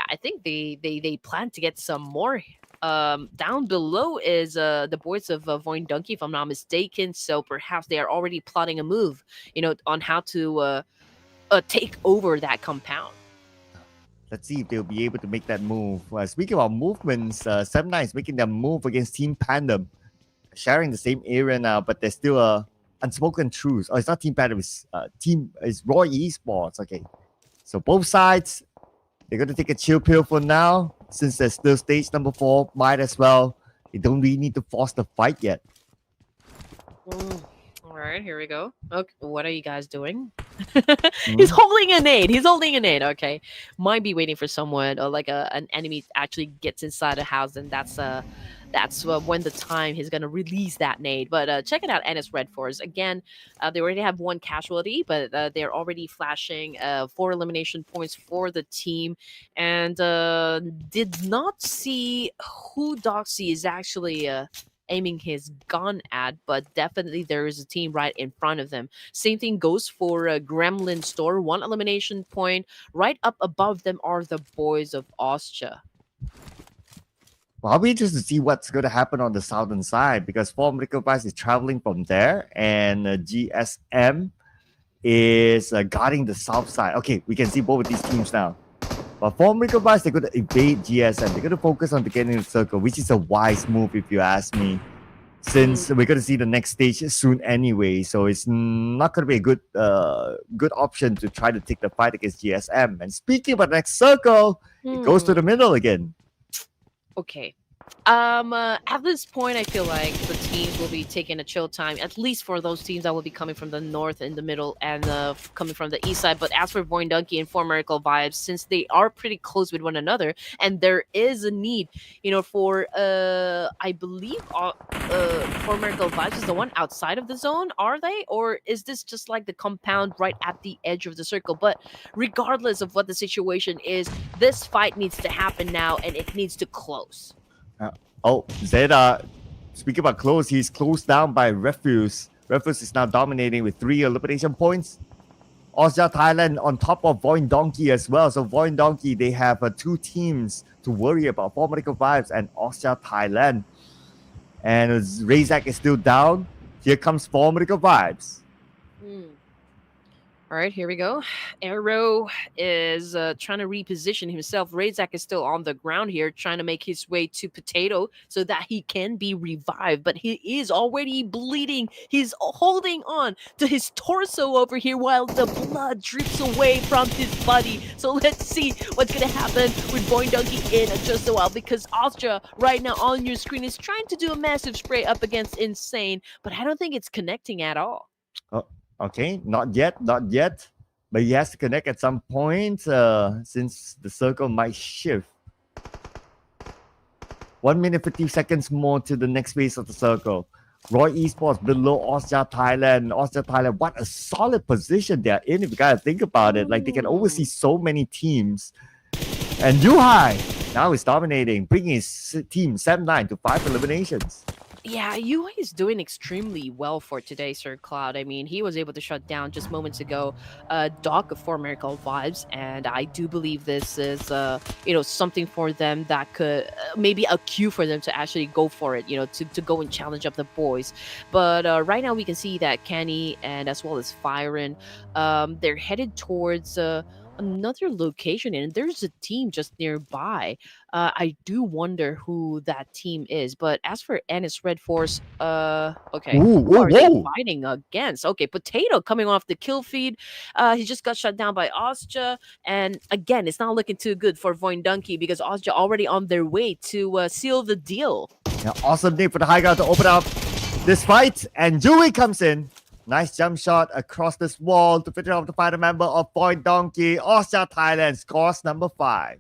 I think they plan to get some more. Down below is the boys of VOIN Donkey, if I'm not mistaken. So perhaps they are already plotting a move, you know, on how to take over that compound. Let's see if they'll be able to make that move. Speaking about movements, 7-9 is making their move against Team PANDUM, sharing the same area now, but there's still a unspoken truce. Oh, it's not Team PANDUM, it's Roy Esports. Okay, so both sides, they're going to take a chill pill for now. Since there's still stage number 4, might as well. They don't really need to force the fight yet. All right, here we go. Okay, what are you guys doing? He's holding a nade. He's holding a nade. Okay, might be waiting for someone or like an enemy actually gets inside a house, and that's when the time he's gonna release that nade. But check it out, NS REDFORCE again. They already have 1 casualty, but they're already flashing 4 elimination points for the team, and did not see who Doxy is actually aiming his gun at, but definitely there is a team right in front of them. Same thing goes for Gremlin Store, 1 elimination point. Right up above them are the boys of OSJA. Well, I'll be interested to see what's going to happen on the southern side, because Formidable Vice is traveling from there, and GSM is guarding the south side. Okay, we can see both of these teams now. But Formidable Vice, they're going to evade GSM. They're going to focus on getting in the circle, which is a wise move if you ask me, since we're going to see the next stage soon anyway. So it's not going to be a good option to try to take the fight against GSM. And speaking about the next circle, it goes to the middle again. Okay. At this point, I feel like the teams will be taking a chill time, at least for those teams that will be coming from the north in the middle and coming from the east side. But as for VOIN Donkey and For Miracle Vibes, since they are pretty close with one another, and there is a need, you know, for I believe For Miracle Vibes is the one outside of the zone, are they? Or is this just like the compound right at the edge of the circle? But regardless of what the situation is, this fight needs to happen now, and it needs to close. Zeta, speaking about close, he's closed down by Refuse. Refuse is now dominating with 3 elimination points. OSJA Thailand on top of VOIN Donkey as well. So VOIN Donkey, they have 2 teams to worry about, For Medical Vibes and OSJA Thailand. And Razak is still down. Here comes formidable vibes. All right, here we go. Arrow is trying to reposition himself. Razak is still on the ground here, trying to make his way to Potato so that he can be revived. But he is already bleeding. He's holding on to his torso over here while the blood drips away from his body. So let's see what's going to happen with VOIN Donkey in just a while, because OSJA right now on your screen is trying to do a massive spray up against Insane, but I don't think it's connecting at all. Oh, okay, not yet. But he has to connect at some point since the circle might shift. 1 minute 50 seconds more to the next phase of the circle. Roy Esports below OSJA Thailand. OSJA Thailand, what a solid position they're in if you gotta think about it. Like they can oversee so many teams. And Yuhai now is dominating, bringing his team 7-9 to 5 eliminations. Yeah, UI is doing extremely well for today, Sir Cloud. I mean, he was able to shut down just moments ago Doc for Miracle Vibes, and I do believe this is something for them that could maybe a cue for them to actually go for it, to go and challenge up the boys. But right now we can see that Kenny and as well as Firen, they're headed towards another location, and there's a team just nearby. I do wonder who that team is. But as for Ennis REDFORCE, okay, who are they fighting against? Okay, Potato coming off the kill feed. He just got shut down by OSJA, and again, it's not looking too good for VOIN Donkey because OSJA already on their way to seal the deal. Yeah, awesome day for the high ground to open up this fight, and Dewey comes in. Nice jump shot across this wall to finish off the final member of VOIN Donkey. OSJA Thailand scores number 5.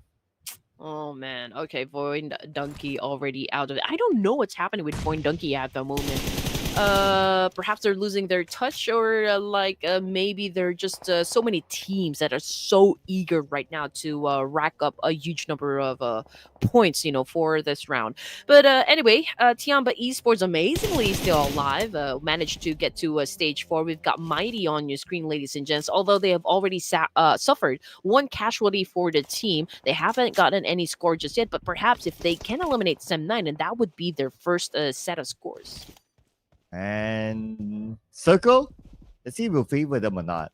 Oh man, okay, VOIN Donkey already out of it. I don't know what's happening with VOIN Donkey at the moment. Perhaps they're losing their touch, or maybe they're just so many teams that are so eager right now to rack up a huge number of points, for this round. But anyway, TIANBA Esports amazingly still alive, managed to get to stage 4. We've got Mighty on your screen, ladies and gents. Although they have already suffered one casualty for the team, they haven't gotten any score just yet. But perhaps if they can eliminate Sem9, and that would be their first set of scores. And circle, let's see if we'll favor them or not.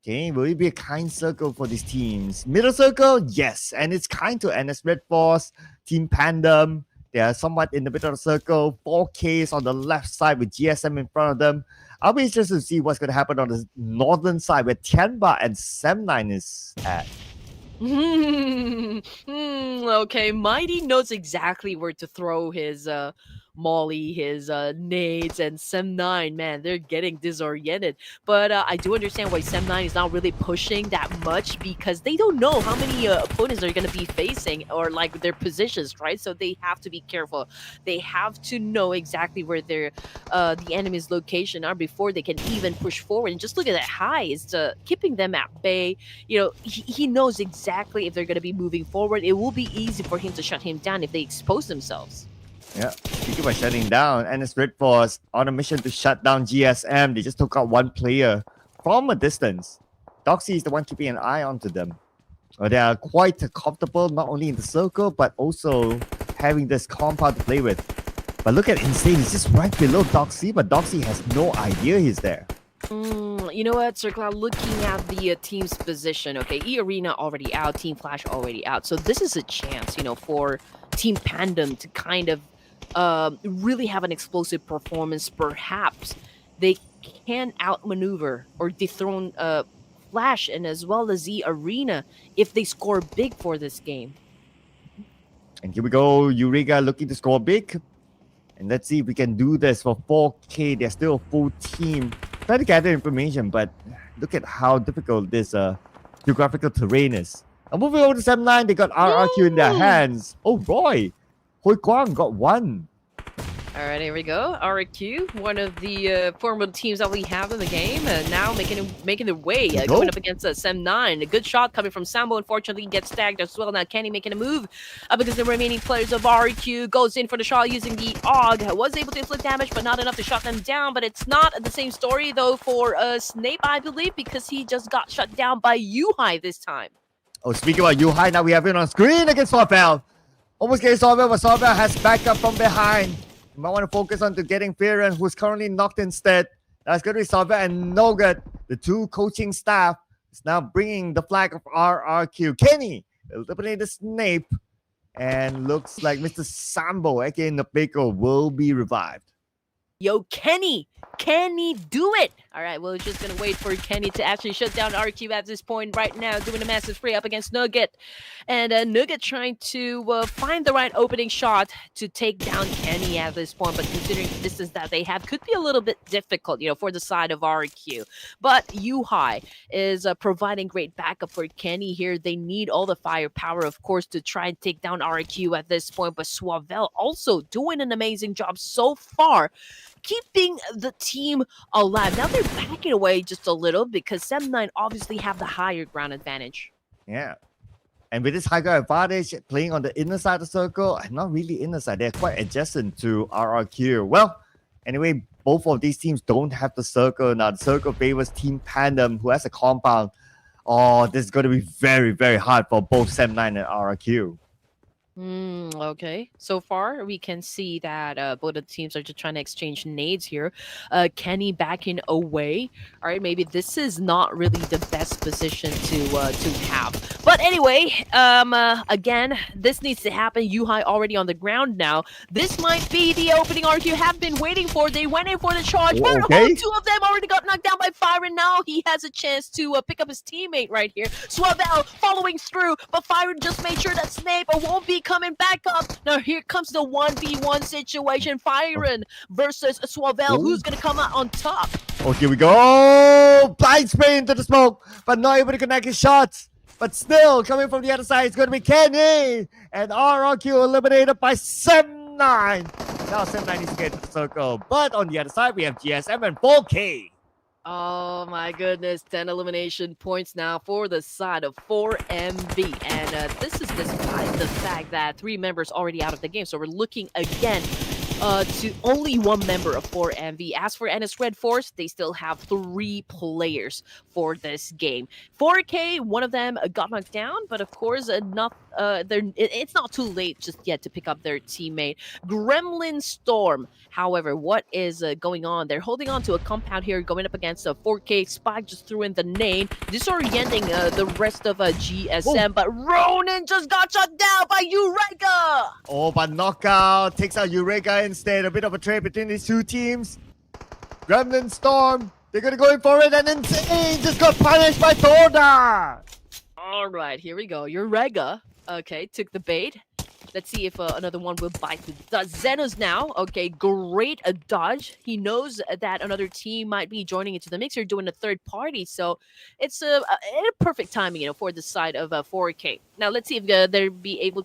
Okay, will it be a kind circle for these teams? Middle circle, yes, and it's kind to NS REDFORCE, Team PANDUM. They are somewhat in the middle of the circle. 4Ks on the left side with GSM in front of them. I'll be interested to see what's going to happen on the northern side where TIANBA and Sem9 is at. Okay, Mighty knows exactly where to throw his Molly, his nades, and Sem9, man, they're getting disoriented. But I do understand why Sem9 is not really pushing that much, because they don't know how many opponents they're going to be facing, or like their positions, right? So they have to be careful. They have to know exactly where their the enemy's location are before they can even push forward. And just look at that high, it's keeping them at bay. He knows exactly if they're going to be moving forward. It will be easy for him to shut him down if they expose themselves. Yeah, speaking about shutting down, NS REDFORCE on a mission to shut down GSM. They just took out one player from a distance. Doxy is the one keeping an eye onto them. They are quite comfortable, not only in the circle, but also having this compound to play with. But look at Insane, he's just right below Doxy, but Doxy has no idea he's there. You know what, Sir Cloud, looking at the team's position, okay, eARENA already out, Team Flash already out. So this is a chance, for Team PANDUM to kind of really have an explosive performance. Perhaps they can outmaneuver or dethrone Flash and as well as eARENA if they score big for this game. And here we go, Eureka looking to score big. And let's see if we can do this for 4K. They're still a full team. Try to gather information, but look at how difficult this geographical terrain is. And moving over to Sem9, they got RRQ in their hands. Oh, Roy! Hoi Kwang got one. All right, here we go. RQ, one of the former teams that we have in the game, now making their way, going up against Sem9. A good shot coming from Sambo. Unfortunately, gets tagged as well. Now Kenny making a move up against the remaining players of RQ. Goes in for the shot using the AUG. Was able to inflict damage, but not enough to shut them down. But it's not the same story, though, for Snape, I believe, because he just got shut down by Yuhai this time. Oh, speaking about Yuhai, now we have him on screen against Sorvel. Almost getting Sorvel, but Sorvel has backup from behind. You might want to focus on to getting Fearon, who's currently knocked instead. That's going to be Salva and Nogat. The two coaching staff is now bringing the flag of RRQ. Kenny eliminate the Snape. And looks like Mr. Sambo, aka Nopeko, will be revived. Yo, Kenny! Kenny, do it! All right, we're just going to wait for Kenny to actually shut down RQ at this point right now, doing a massive spray up against Nugget. And Nugget trying to find the right opening shot to take down Kenny at this point, but considering the distance that they have, could be a little bit difficult, for the side of RQ. But Yuhai is providing great backup for Kenny here. They need all the firepower, of course, to try and take down RQ at this point, but Swavel also doing an amazing job so far, keeping the team alive. Now they're backing away just a little because Sem9 obviously have the higher ground advantage. Yeah. And with this high ground advantage, playing on the inner side of the circle, not really inner side, they're quite adjacent to RRQ. Well, anyway, both of these teams don't have the circle. Now, the circle favors Team PANDUM, who has a compound. Oh, this is going to be very, very hard for both Sem9 and RRQ. Okay. So far, we can see that both of the teams are just trying to exchange nades here. Kenny backing away. All right, maybe this is not really the best position to have. But anyway, again, this needs to happen. Yuhai already on the ground now. This might be the opening RQ have been waiting for. They went in for the charge, but Okay. two of them already got knocked down by fire, and now he has a chance to pick up his teammate right here. Swavel following through, but Fire just made sure that Snape won't be coming back up. Now here comes the 1v1 situation. Firen versus Swavel. Who's going to come out on top? Oh, here we go. Blind spray into the smoke, but not able to connect his shots. But still, coming from the other side, it's going to be Kenny. And RRQ eliminated by Sem9. Now Sem9 needs to get to the circle. But on the other side, we have GSM and 4K. Oh my goodness, 10 elimination points now for the side of 4MV. And this is despite the fact that 3 members already out of the game. So we're looking again to only 1 member of 4MV. As for REDFORCE, they still have 3 players for this game. 4K, one of them got knocked down, but of course, it's not too late just yet to pick up their teammate. Gremlin Storm, however, what is going on? They're holding on to a compound here, going up against a 4K. Spike just threw in the nade, disorienting the rest of GSM, but Ronin just got shut down by Eureka! Oh, but Knockout takes out Eureka instead. A bit of a trade between these two teams. Gremlin Storm, they're going to go in for it, and Insane just got punished by Thorda. All right, here we go. Eureka, okay, took the bait. Let's see if another one will bite the dust. Xenos now, okay, great dodge. He knows that another team might be joining into the mix or doing a third party, so it's a perfect timing, for the side of 4K. Now let's see if they're going to be able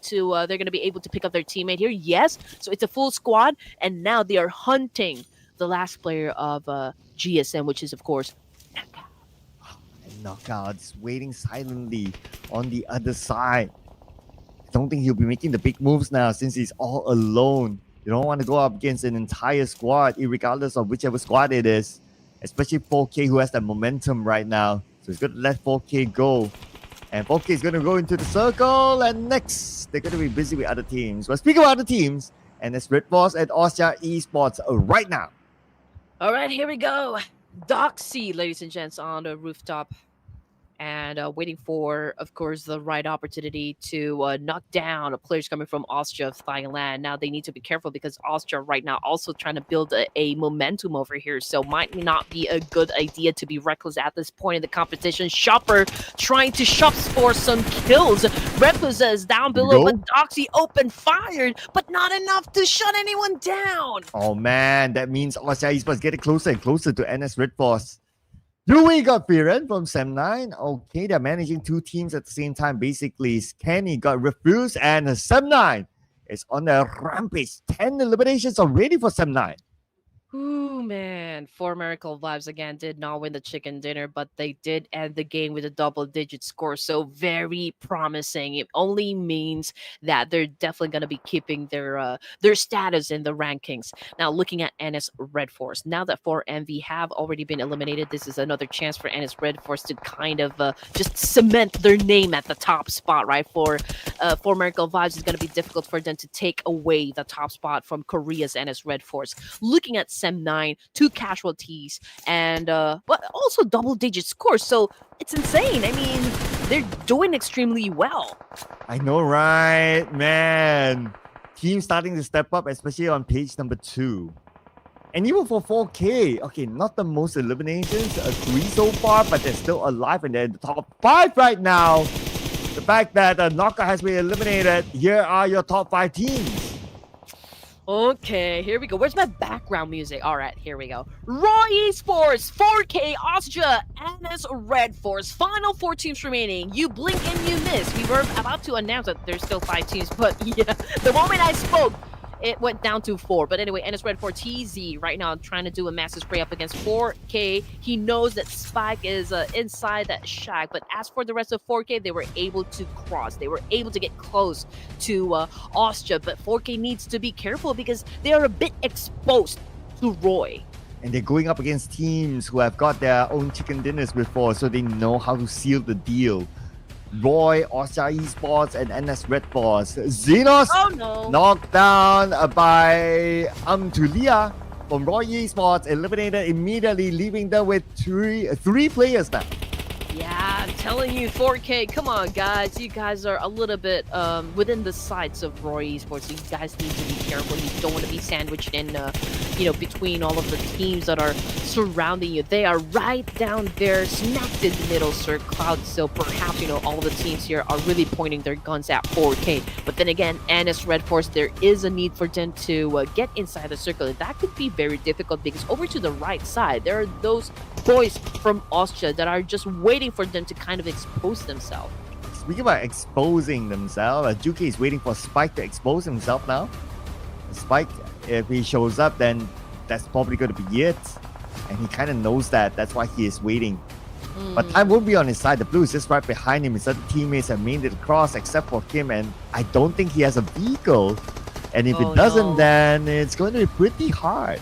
to pick up their teammate here. Yes, so it's a full squad, and now they are hunting the last player of GSM, which is of course And Knockout's waiting silently on the other side. I don't think he'll be making the big moves now since he's all alone. You don't want to go up against an entire squad, regardless of whichever squad it is. Especially 4K, who has that momentum right now. So he's going to let 4K go. And 4K is going to go into the circle. And next, they're going to be busy with other teams. But speaking of other teams, and it's REDFORCE and OSJA Esports right now. All right, here we go. Doxy, ladies and gents, on the rooftop. And waiting for, of course, the right opportunity to knock down players coming from OSJA of Thailand. Now they need to be careful because OSJA right now also trying to build a momentum over here. So might not be a good idea to be reckless at this point in the competition. Shopper trying to shop for some kills. Reckless is down below, but Doxy open fired, but not enough to shut anyone down. Oh man, that means OSJA Esports getting closer and closer to NS REDFORCE. Dewey got Fearon from Sem9. Okay, they're managing 2 teams at the same time. Basically, Kenny got refused, and Sem9 is on the rampage. 10 eliminations already for Sem9. Ooh, man. Four Miracle Vibes again did not win the chicken dinner, but they did end the game with a double-digit score. So very promising. It only means that they're definitely going to be keeping their status in the rankings. Now, looking at NS Red Force, now that 4MV have already been eliminated, this is another chance for NS Red Force to kind of just cement their name at the top spot, right? For Miracle Vibes, it's going to be difficult for them to take away the top spot from Korea's NS Red Force. Looking at Sem 9, 2 casualties, and but also double-digit scores. So it's insane. I mean, they're doing extremely well. I know, right, man. Team starting to step up, especially on page number 2. And even for 4K, okay, not the most eliminations, 3 so far, but they're still alive and they're in the top 5 right now. The fact that Naka has been eliminated, here are your top 5 teams. Okay, here we go. Where's my background music? All right, here we go. Roy Esports, 4K, OSJA, NS Red Force. Final 4 teams remaining. You blink and you miss. We were about to announce that there's still 5 teams, but yeah, the moment I spoke, it went down to 4. But anyway, NS Red 4 TZ right now trying to do a massive spray up against 4K. He knows that Spike is inside that shack. But as for the rest of 4K, they were able to cross. They were able to get close to OSJA. But 4K needs to be careful because they are a bit exposed to Roy. And they're going up against teams who have got their own chicken dinners before, so they know how to seal the deal. Roy, OSJA Esports, and NS Red Force. Xenos Oh no! knocked down by Tulia from Roy Esports, eliminated immediately, leaving them with three players now. Yeah, I'm telling you, 4K, come on, guys. You guys are a little bit within the sights of Roy Esports. You guys need to be careful. You don't want to be sandwiched in, between all of the teams that are surrounding you. They are right down there, smacked in the middle, Sir Cloud. So perhaps, all the teams here are really pointing their guns at 4K. But then again, NS Red Force, there is a need for them to get inside the circle. That could be very difficult because over to the right side, there are those boys from OSJA that are just waiting for them to kind of expose themselves. Speaking about exposing themselves, Juki is waiting for Spike to expose himself now. Spike, if he shows up, then that's probably going to be it. And he kind of knows that. That's why he is waiting. But time won't be on his side. The blue is just right behind him. His other teammates have made it across except for him. And I don't think he has a vehicle. And if it doesn't, then it's going to be pretty hard.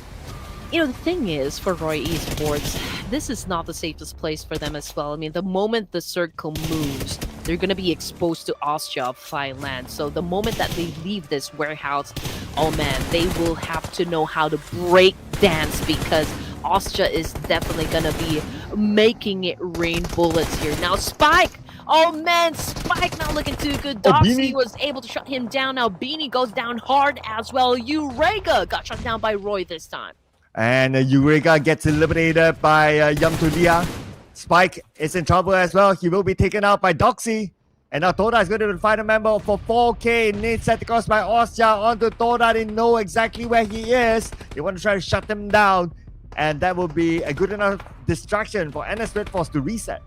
The thing is, for Roy Esports, this is not the safest place for them as well. I mean, the moment the circle moves, they're going to be exposed to OSJA of Thailand. So the moment that they leave this warehouse, oh man, they will have to know how to break dance because OSJA is definitely going to be making it rain bullets here. Now, Spike! Oh man, Spike not looking too good. Doxy was able to shut him down. Now, Beanie goes down hard as well. Eureka got shut down by Roy this time. And Eureka gets eliminated by Tulia. Spike is in trouble as well. He will be taken out by Doxy. And now Toda is going to find a member for 4K. Needs set across by OSJA onto Toda. They know exactly where he is. They want to try to shut him down. And that will be a good enough distraction for NS Red Force to reset.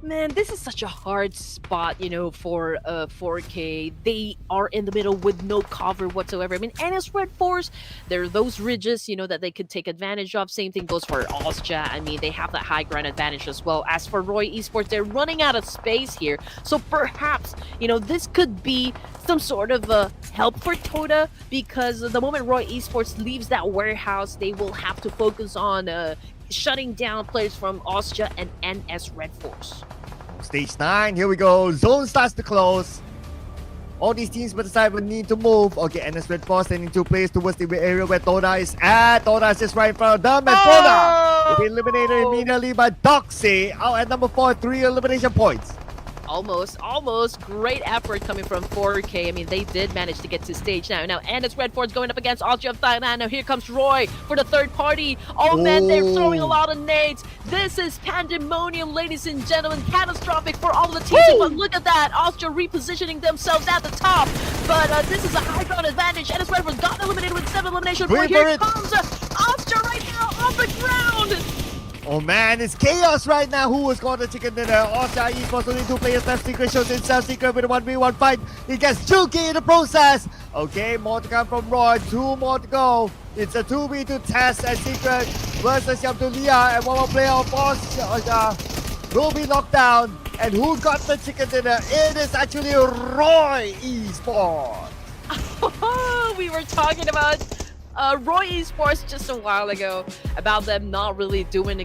Man, this is such a hard spot, for 4K. They are in the middle with no cover whatsoever. I mean, NS Red Force, there are those ridges, that they could take advantage of. Same thing goes for OSJA. I mean, they have that high ground advantage as well. As for Roy Esports, they're running out of space here. So perhaps, this could be some sort of help for Toda because the moment Roy Esports leaves that warehouse, they will have to focus on shutting down players from OSJA and NS Red Force. Stage 9, here we go. Zone starts to close. All these teams by the side will need to move. Okay, NS Red Force sending 2 players towards the area where Toda is at. Toda is just right in front of them. And Toda will be eliminated immediately by Doxy. Out at number 4, 3 elimination points. Almost. Great effort coming from 4K. I mean, they did manage to get to stage now. And it's Red Force going up against OSJA of Thailand. Now here comes Roy for the third party. Oh man, they're throwing a lot of nades. This is pandemonium, ladies and gentlemen. Catastrophic for all the teams. But look at that. OSJA repositioning themselves at the top. But this is a high ground advantage. And it's Red Force got eliminated with 7 elimination points. Here comes OSJA right now on the ground. Oh man, it's chaos right now. Who has got the chicken dinner? OSJA Esports, only 2 players left. Secret shows himself. Secret with a 1v1 fight. He gets Juki in the process. Okay, more to come from Roy. 2 more to go. It's a 2v2 test and Secret versus Yamtulia. And one more player of OSJA will be knocked down. And who got the chicken dinner? It is actually Roy Esports. We were talking about Roy Esports just a while ago about them not really doing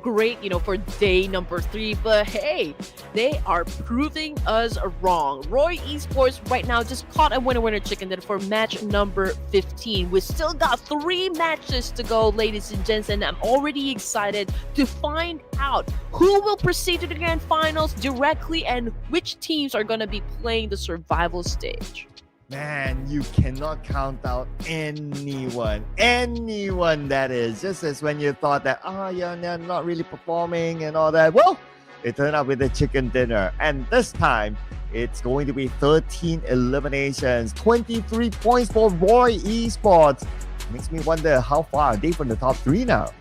great, for day number 3. But hey, they are proving us wrong. Roy Esports right now just caught a winner chicken dinner for match number 15. We still got 3 matches to go, ladies and gents, and I'm already excited to find out who will proceed to the grand finals directly and which teams are going to be playing the survival stage. Man, you cannot count out anyone that is. Just as when you thought that, they're not really performing and all that. Well, it turned out with the chicken dinner. And this time, it's going to be 13 eliminations, 23 points for Roy Esports. Makes me wonder how far are they from the top 3 now?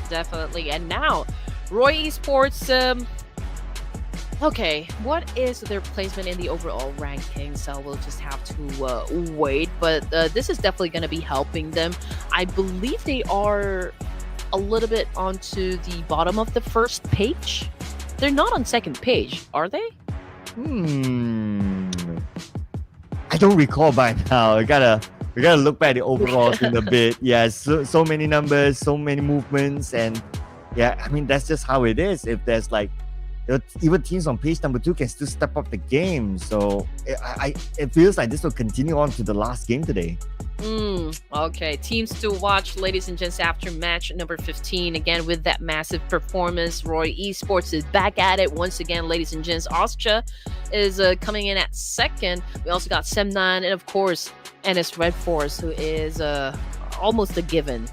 Definitely. And now, Roy Esports, okay, what is their placement in the overall rankings? So we'll just have to wait. But this is definitely going to be helping them. I believe they are a little bit onto the bottom of the first page. They're not on second page, are they? I don't recall by now. We gotta look back at the overalls in a bit. Yeah, so many numbers, so many movements, and yeah, I mean that's just how it is. If there's like even teams on page number 2 can still step up the game. So it feels like this will continue on to the last game today. Okay, teams to watch, ladies and gents, after match number 15. Again, with that massive performance, Roy Esports is back at it once again, ladies and gents. OSJA is coming in at second. We also got Sem9 and, of course, REDFORCE, who is almost a given.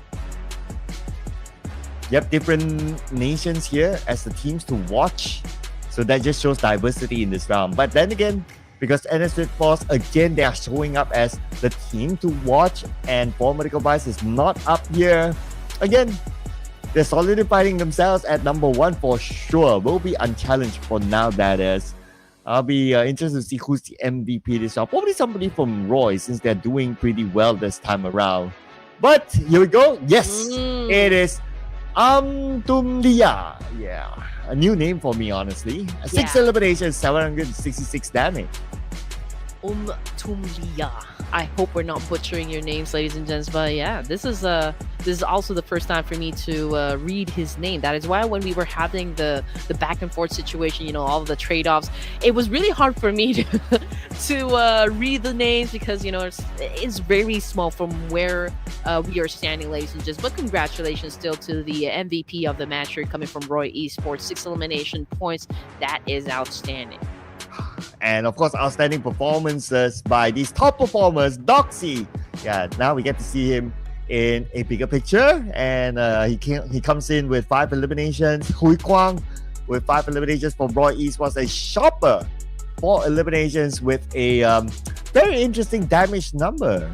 Yep, different nations here as the teams to watch. So that just shows diversity in this round. But then again, because REDFORCE, again, they are showing up as the team to watch, and Formidable Vice is not up here. Again, they're solidifying themselves at number 1 for sure. Will be unchallenged for now, that is. I'll be interested to see who's the MVP this round. Probably somebody from Roy, since they're doing pretty well this time around. But here we go. Yes, it is Tumlia. Yeah, a new name for me, honestly. 6 eliminations, 766 damage. Tumlia. I hope we're not butchering your names, ladies and gents. But yeah, this is also the first time for me to read his name. That is why when we were having the back and forth situation, all of the trade-offs, it was really hard for me to read the names because it's very small from where we are standing, ladies and gents. But congratulations still to the MVP of the match here, coming from Roy Esports. 6 elimination points. That is outstanding. And of course, outstanding performances by these top performers. Doxy, yeah, now we get to see him in a bigger picture, and he comes in with 5 eliminations. Hui Kwang with 5 eliminations for Roy Esports. A Shopper, 4 eliminations with a very interesting damage number.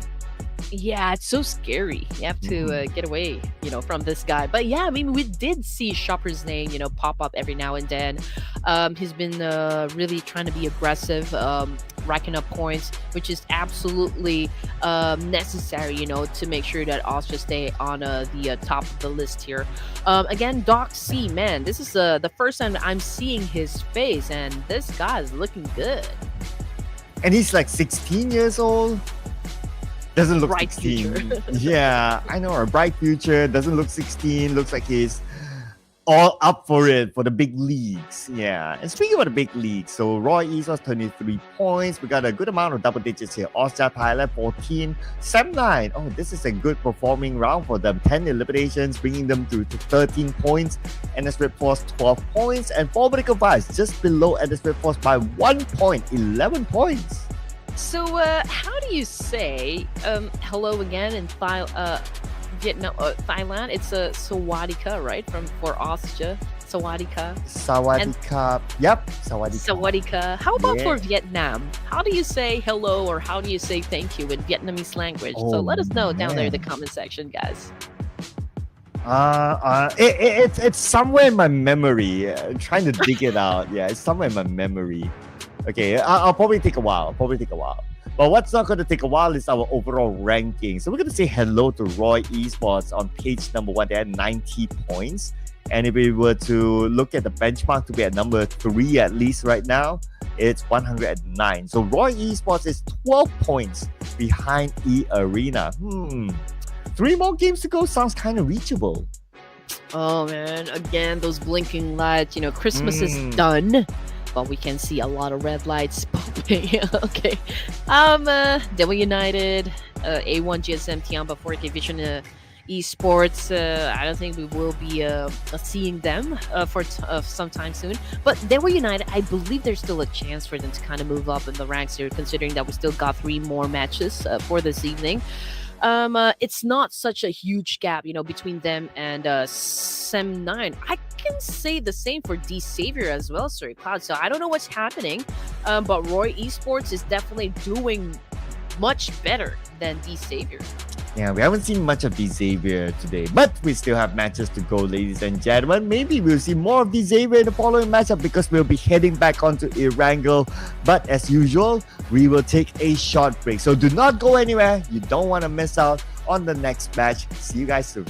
Yeah, it's so scary. You have to get away, from this guy. But yeah, I mean, we did see Shopper's name, pop up every now and then. He's been really trying to be aggressive, racking up points, which is absolutely necessary, to make sure that OSJA stay on the top of the list here. Again, Doc C, man, this is the first time I'm seeing his face, and this guy is looking good. And he's like 16 years old. Doesn't look bright 16. Future. Yeah, I know, a bright future. Doesn't look 16. Looks like he's all up for it for the big leagues. Yeah. And speaking of the big leagues, so Roy Esports 23 points. We got a good amount of double digits here. OSJA Thailand 14. Sem9. Oh, this is a good performing round for them. 10 eliminations, bringing them to 13 points. REDFORCE 12 points. And Formidable Vice just below REDFORCE by 1 point, 11 points. So, how do you say hello again in Vietnam, Thailand? It's a Sawadika, right? For OSJA. Sawadika. Sawadika. Yep. Sawadika. How about for Vietnam? How do you say hello or how do you say thank you in Vietnamese language? So let us know down there in the comment section, guys. It's somewhere in my memory. Trying to dig it out. Yeah, it's somewhere in my memory. Okay, I'll probably take a while. But what's not going to take a while is our overall ranking. So we're going to say hello to Roy Esports on page number 1. They had 90 points. And if we were to look at the benchmark to be at number 3 at least right now, it's 109. So Roy Esports is 12 points behind eARENA. 3 more games to go sounds kind of reachable. Oh man, again, those blinking lights. Christmas is done, but we can see a lot of red lights popping. Okay. DEWA United, A1 GSM TIANBA 4th Division Esports. I don't think we will be seeing them for some time soon. But DEWA United, I believe there's still a chance for them to kind of move up in the ranks here, considering that we still got 3 more matches for this evening. It's not such a huge gap, between them and Sem9. I can say the same for D Savior as well, Sir Cloud. So I don't know what's happening, but Roy Esports is definitely doing much better than D Savior. Yeah, we haven't seen much of D Xavier today, but we still have matches to go, ladies and gentlemen. Maybe we'll see more of D Xavier in the following matchup because we'll be heading back onto Erangel. But as usual, we will take a short break. So do not go anywhere. You don't want to miss out on the next match. See you guys soon.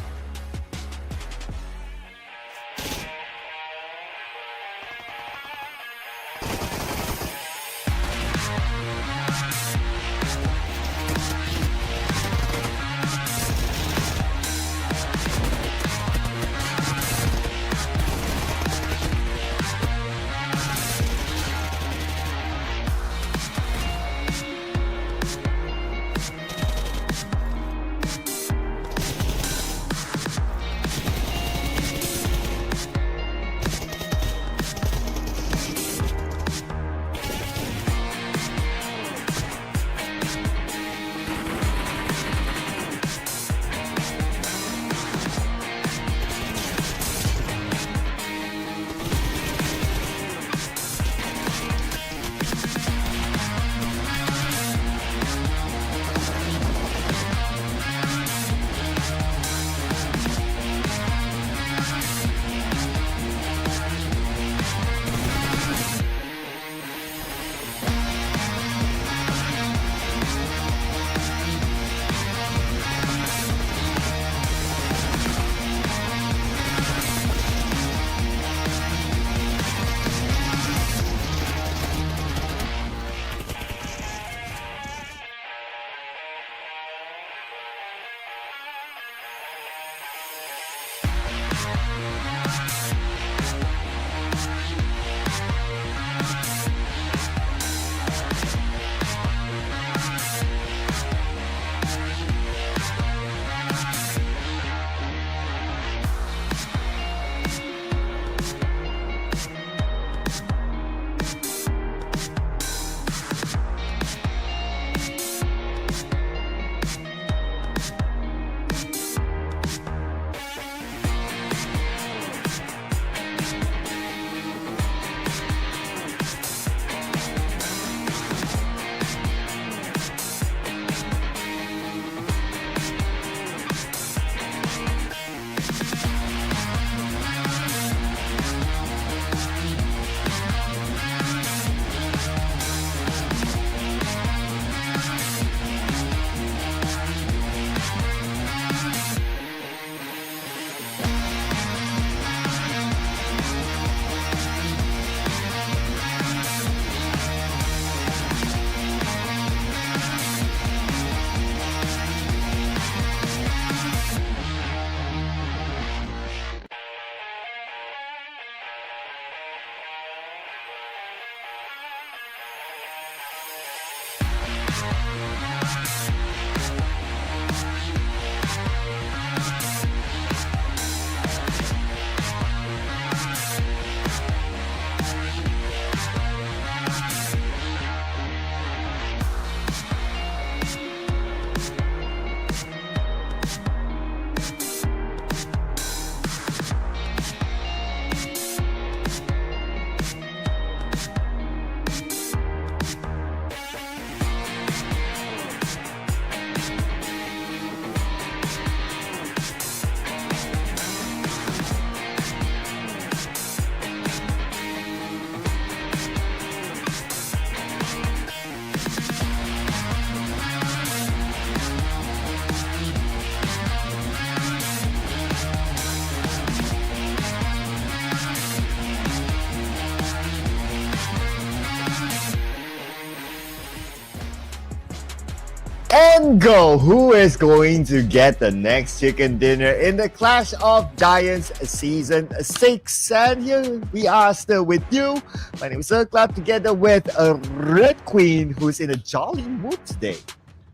and go. Who is going to get the next chicken dinner in the Clash of Giants Season 6? And here we are still with you. My name is Cloud, together with a Red Queen who's in a jolly mood today.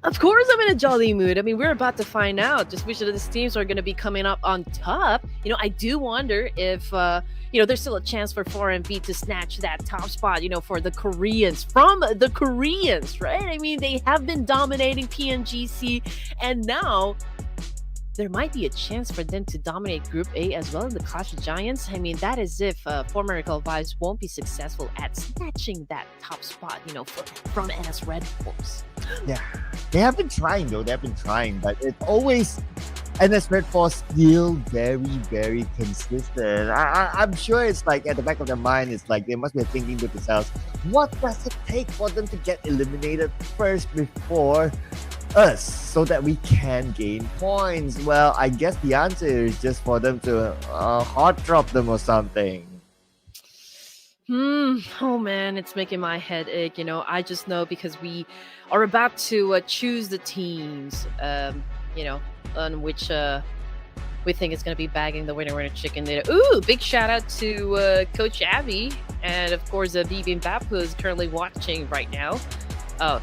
Of course I'm in a jolly mood. I mean, we're about to find out just which of these teams are going to be coming up on top. I do wonder if, there's still a chance for 4MV to snatch that top spot, for the Koreans. From the Koreans, right? I mean, they have been dominating PNGC, and now there might be a chance for them to dominate Group A as well in the Clash of Giants. I mean, that is if former Vibes won't be successful at snatching that top spot, from NS REDFORCE. Yeah, they have been trying though. They've been trying, but it's always NS REDFORCE still very, very consistent. I'm sure it's like at the back of their mind, it's like they must be thinking to themselves, what does it take for them to get eliminated first before us so that we can gain points? Well, I guess the answer is just for them to hard drop them or something. Oh man, it's making my head ache. I just know because we are about to choose the teams, on which we think is going to be bagging the winner chicken dinner. Ooh, big shout out to Coach Abby, and of course Bibimbap, who is currently watching right now.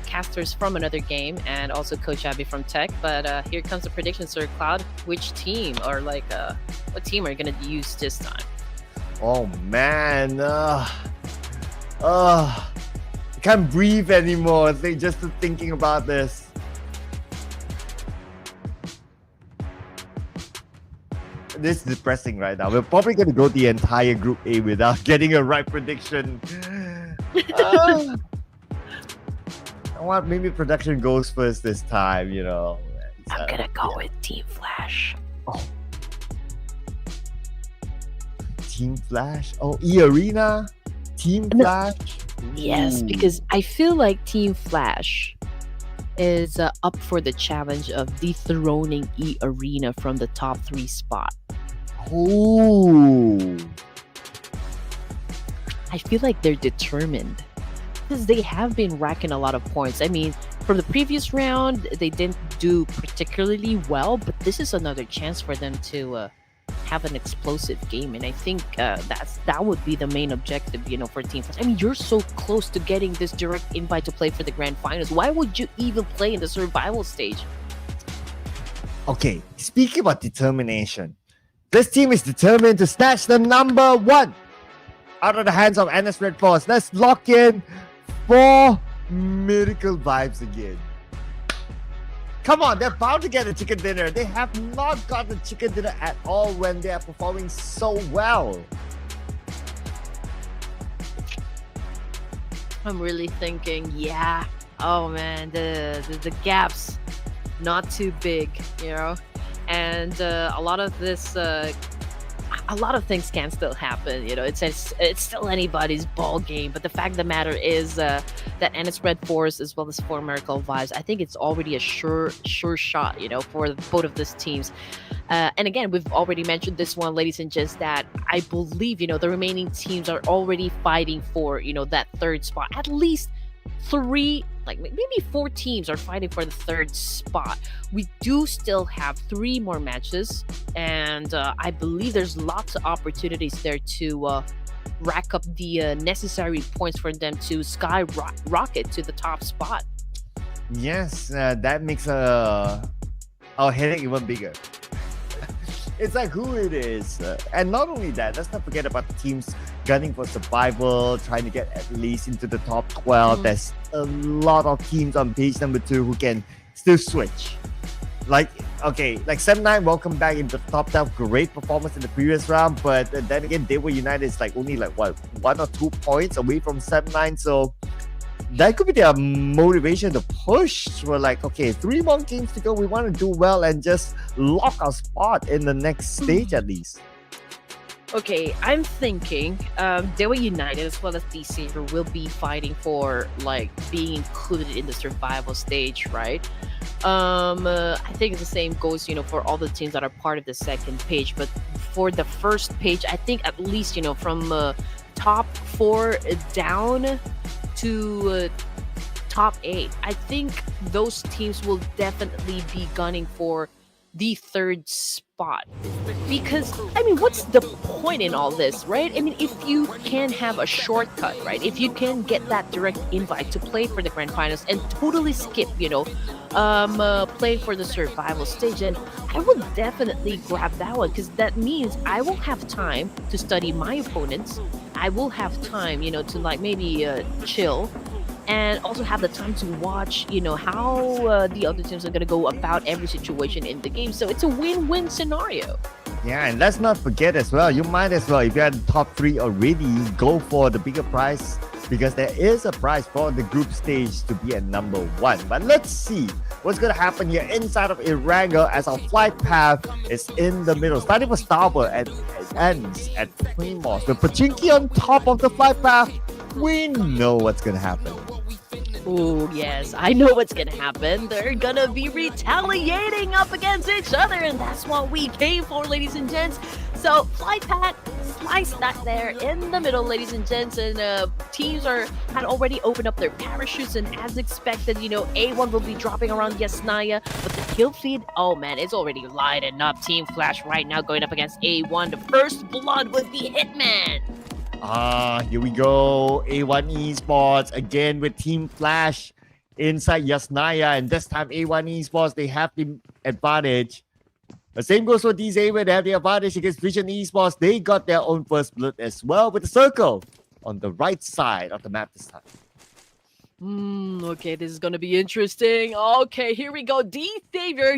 Casters from another game, and also Coach Abby from Tech. But here comes the prediction, Sir Cloud. Which team, or what team are you going to use this time? Oh man, I can't breathe anymore. Just thinking about this. This is depressing right now. We're probably going to go the entire Group A without getting a right prediction. Maybe production goes first this time, I'm gonna go with Team Flash. Oh. Team Flash? Oh, eARENA? Team Flash? Yes, because I feel like Team Flash is up for the challenge of dethroning eARENA from the top 3 spot. Oh. I feel like they're determined, because they have been racking a lot of points. I mean, from the previous round, they didn't do particularly well, but this is another chance for them to have an explosive game, and I think that would be the main objective, for Team Flash. I mean, you're so close to getting this direct invite to play for the grand finals. Why would you even play in the survival stage? Okay, speaking about determination, this team is determined to snatch the number 1 out of the hands of NS REDFORCE. Let's lock in for Miracle Vibes again. Come on, they're bound to get a chicken dinner. They have not got the chicken dinner at all when they are performing so well. I'm really thinking, yeah. Oh man, the gap's not too big, and a lot of this. A lot of things can still happen, it's still anybody's ball game. But the fact of the matter is that NS REDFORCE as well as for Miracle Vibes, I think it's already a sure shot, for both of these teams. And again, we've already mentioned this one, ladies and gents, that I believe, the remaining teams are already fighting for, that 3rd spot. At least 3, maybe 4 teams are fighting for the 3rd spot. We do still have 3 more matches, and I believe there's lots of opportunities there to rack up the necessary points for them to skyrocket to the top spot. Yes, that makes our headache even bigger. It's like who it is. And not only that, let's not forget about the teams gunning for survival, trying to get at least into the top 12. There's a lot of teams on page number 2 who can still switch. Like 7-9, welcome back into the top 12. Great performance in the previous round, but then again, DEWA United is only 1 or 2 points away from 7-9. So that could be their motivation to push. We're okay, 3 more games to go. We want to do well and just lock our spot in the next stage at least. Okay, I'm thinking DEWA United as well as D-Saver will be fighting for being included in the survival stage, right? I think the same goes, for all the teams that are part of the 2nd page. But for the 1st page, I think at least, from top 4 down to top 8, I think those teams will definitely be gunning for the 3rd spot. Because, I mean, what's the point in all this, right? I mean, if you can have a shortcut, right? If you can get that direct invite to play for the grand finals and totally skip, playing for the survival stage, and I will definitely grab that one, because that means I will have time to study my opponents. I will have time, to like maybe chill, and also have the time to watch, how the other teams are going to go about every situation in the game. So it's a win-win scenario. Yeah, and let's not forget as well, you might as well, if you're at the top 3 already, go for the bigger prize, because there is a prize for the group stage to be at number 1. But let's see what's going to happen here inside of Erangel as our flight path is in the middle. Starting with Starboard and it ends at Claymores. With Pachinki on top of the flight path, we know what's going to happen. Oh, yes, I know what's gonna happen. They're gonna be retaliating up against each other, and that's what we came for, ladies and gents. So, flight path, slice that there in the middle, ladies and gents, and teams had already opened up their parachutes, and as expected, A1 will be dropping around Yasnaya, but the kill feed, oh man, it's already lighting up. Team Flash right now going up against A1, the first blood with the Hitman. Here we go. A1 Esports again with Team Flash inside Yasnaya, and this time A1 Esports, they have the advantage. The same goes for DEWA. They have the advantage against Vision Esports. They got their own first blood as well, with the circle on the right side of the map this time. Okay, this is gonna be interesting. Okay, here we go. Savior,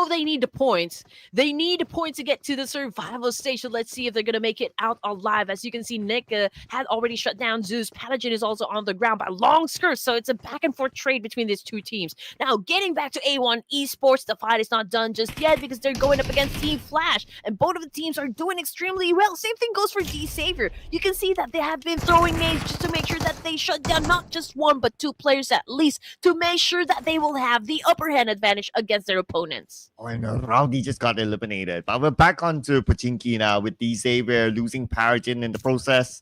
they need the points. They need the points to get to the survival stage. So let's see if they're gonna make it out alive. As you can see, Nick had already shut down Zeus. Paladin is also on the ground by long skirts. So it's a back and forth trade between these two teams. Now, getting back to A1 Esports, the fight is not done just yet because they're going up against Team Flash. And both of the teams are doing extremely well. Same thing goes for Savior. You can see that they have been throwing nades just to make sure that they shut down not just one, but 2 players at least, to make sure that they will have the upper hand advantage against their opponents. Oh, and Rowdy just got eliminated. But we're back onto Pachinki now with Xavier losing Paragin in the process.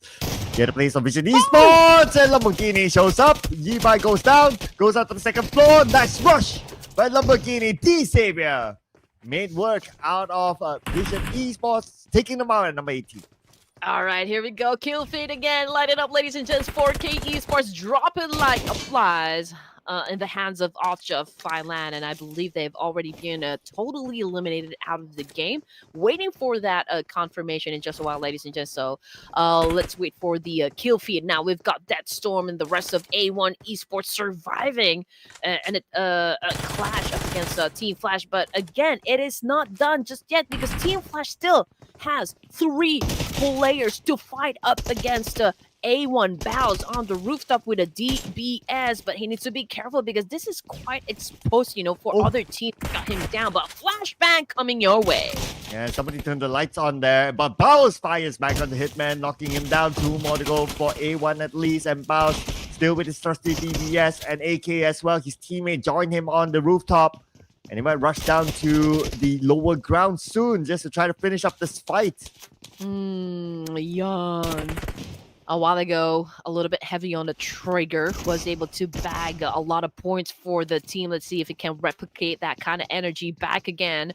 Get a place on Vision Esports, and Lamborghini shows up. Yibai goes down, goes out to the 2nd floor. Nice rush by Lamborghini. Xavier made work out of Vision Esports, taking them out at number 18. All right, here we go. Kill feed again. Light it up, ladies and gents. 4K Esports dropping like flies in the hands of OSJA of Thailand. And I believe they've already been totally eliminated out of the game. Waiting for that confirmation in just a while, ladies and gents. So let's wait for the kill feed. Now we've got Death Storm and the rest of A1 Esports surviving and a clash up against Team Flash. But again, it is not done just yet because Team Flash still has 3 players to fight up against A1 Bows on the rooftop with a DBS, but he needs to be careful because this is quite exposed, for other teams to got him down. But flashbang coming your way. Yeah, somebody turned the lights on there, but Bows fires back on the Hitman, knocking him down. 2 more to go for A1 at least, and Bows still with his trusty DBS and AK as well. His teammate joined him on the rooftop. And he might rush down to the lower ground soon just to try to finish up this fight. Young. A while ago, a little bit heavy on the trigger, was able to bag a lot of points for the team. Let's see if it can replicate that kind of energy back again.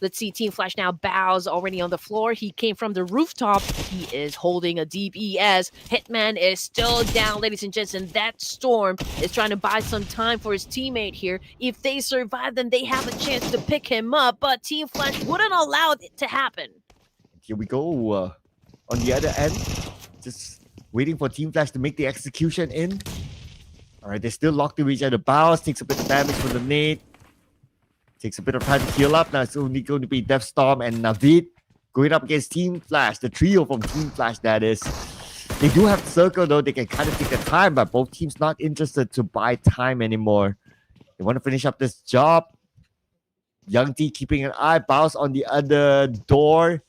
Let's see, Team Flash now. Bows already on the floor. He came from the rooftop. He is holding a DPS. Hitman is still down, ladies and gents, and that Storm is trying to buy some time for his teammate here. If they survive, then they have a chance to pick him up, but Team Flash wouldn't allow it to happen. Here we go. On the other end, just waiting for Team Flash to make the execution in. All right, they're still locked to each other. Bows takes a bit of damage from the nade. Takes a bit of time to heal up. Now it's only going to be Death Storm and Navid going up against Team Flash. The trio from Team Flash, that is. They do have the circle, though. They can kind of take their time, but both teams not interested to buy time anymore. They want to finish up this job. Young T keeping an eye. Bows on the other door.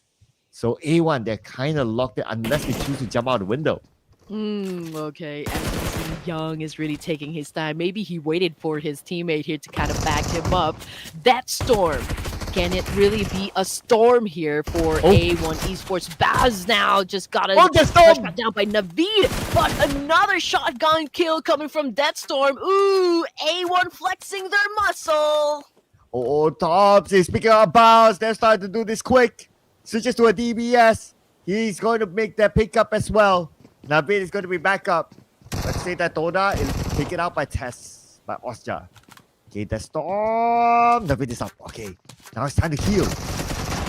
So A1, they're kind of locked in unless they choose to jump out the window. Okay. And Young is really taking his time. Maybe he waited for his teammate here to kind of back him up. That Storm can it really be a storm here for A1 Esports? Baz now just got shot down by Naveed, but another shotgun kill coming from Deathstorm. Ooh, A1 flexing their muscle. Oh, Tops is picking up Bows. They're starting to do this quick. Switches to a DBS. He's going to make that pickup as well. Naveed is going to be back up. Let's say that Toda is taken out by Tess, by OSJA. Okay, the storm. Naveed is up. Okay, now it's time to heal.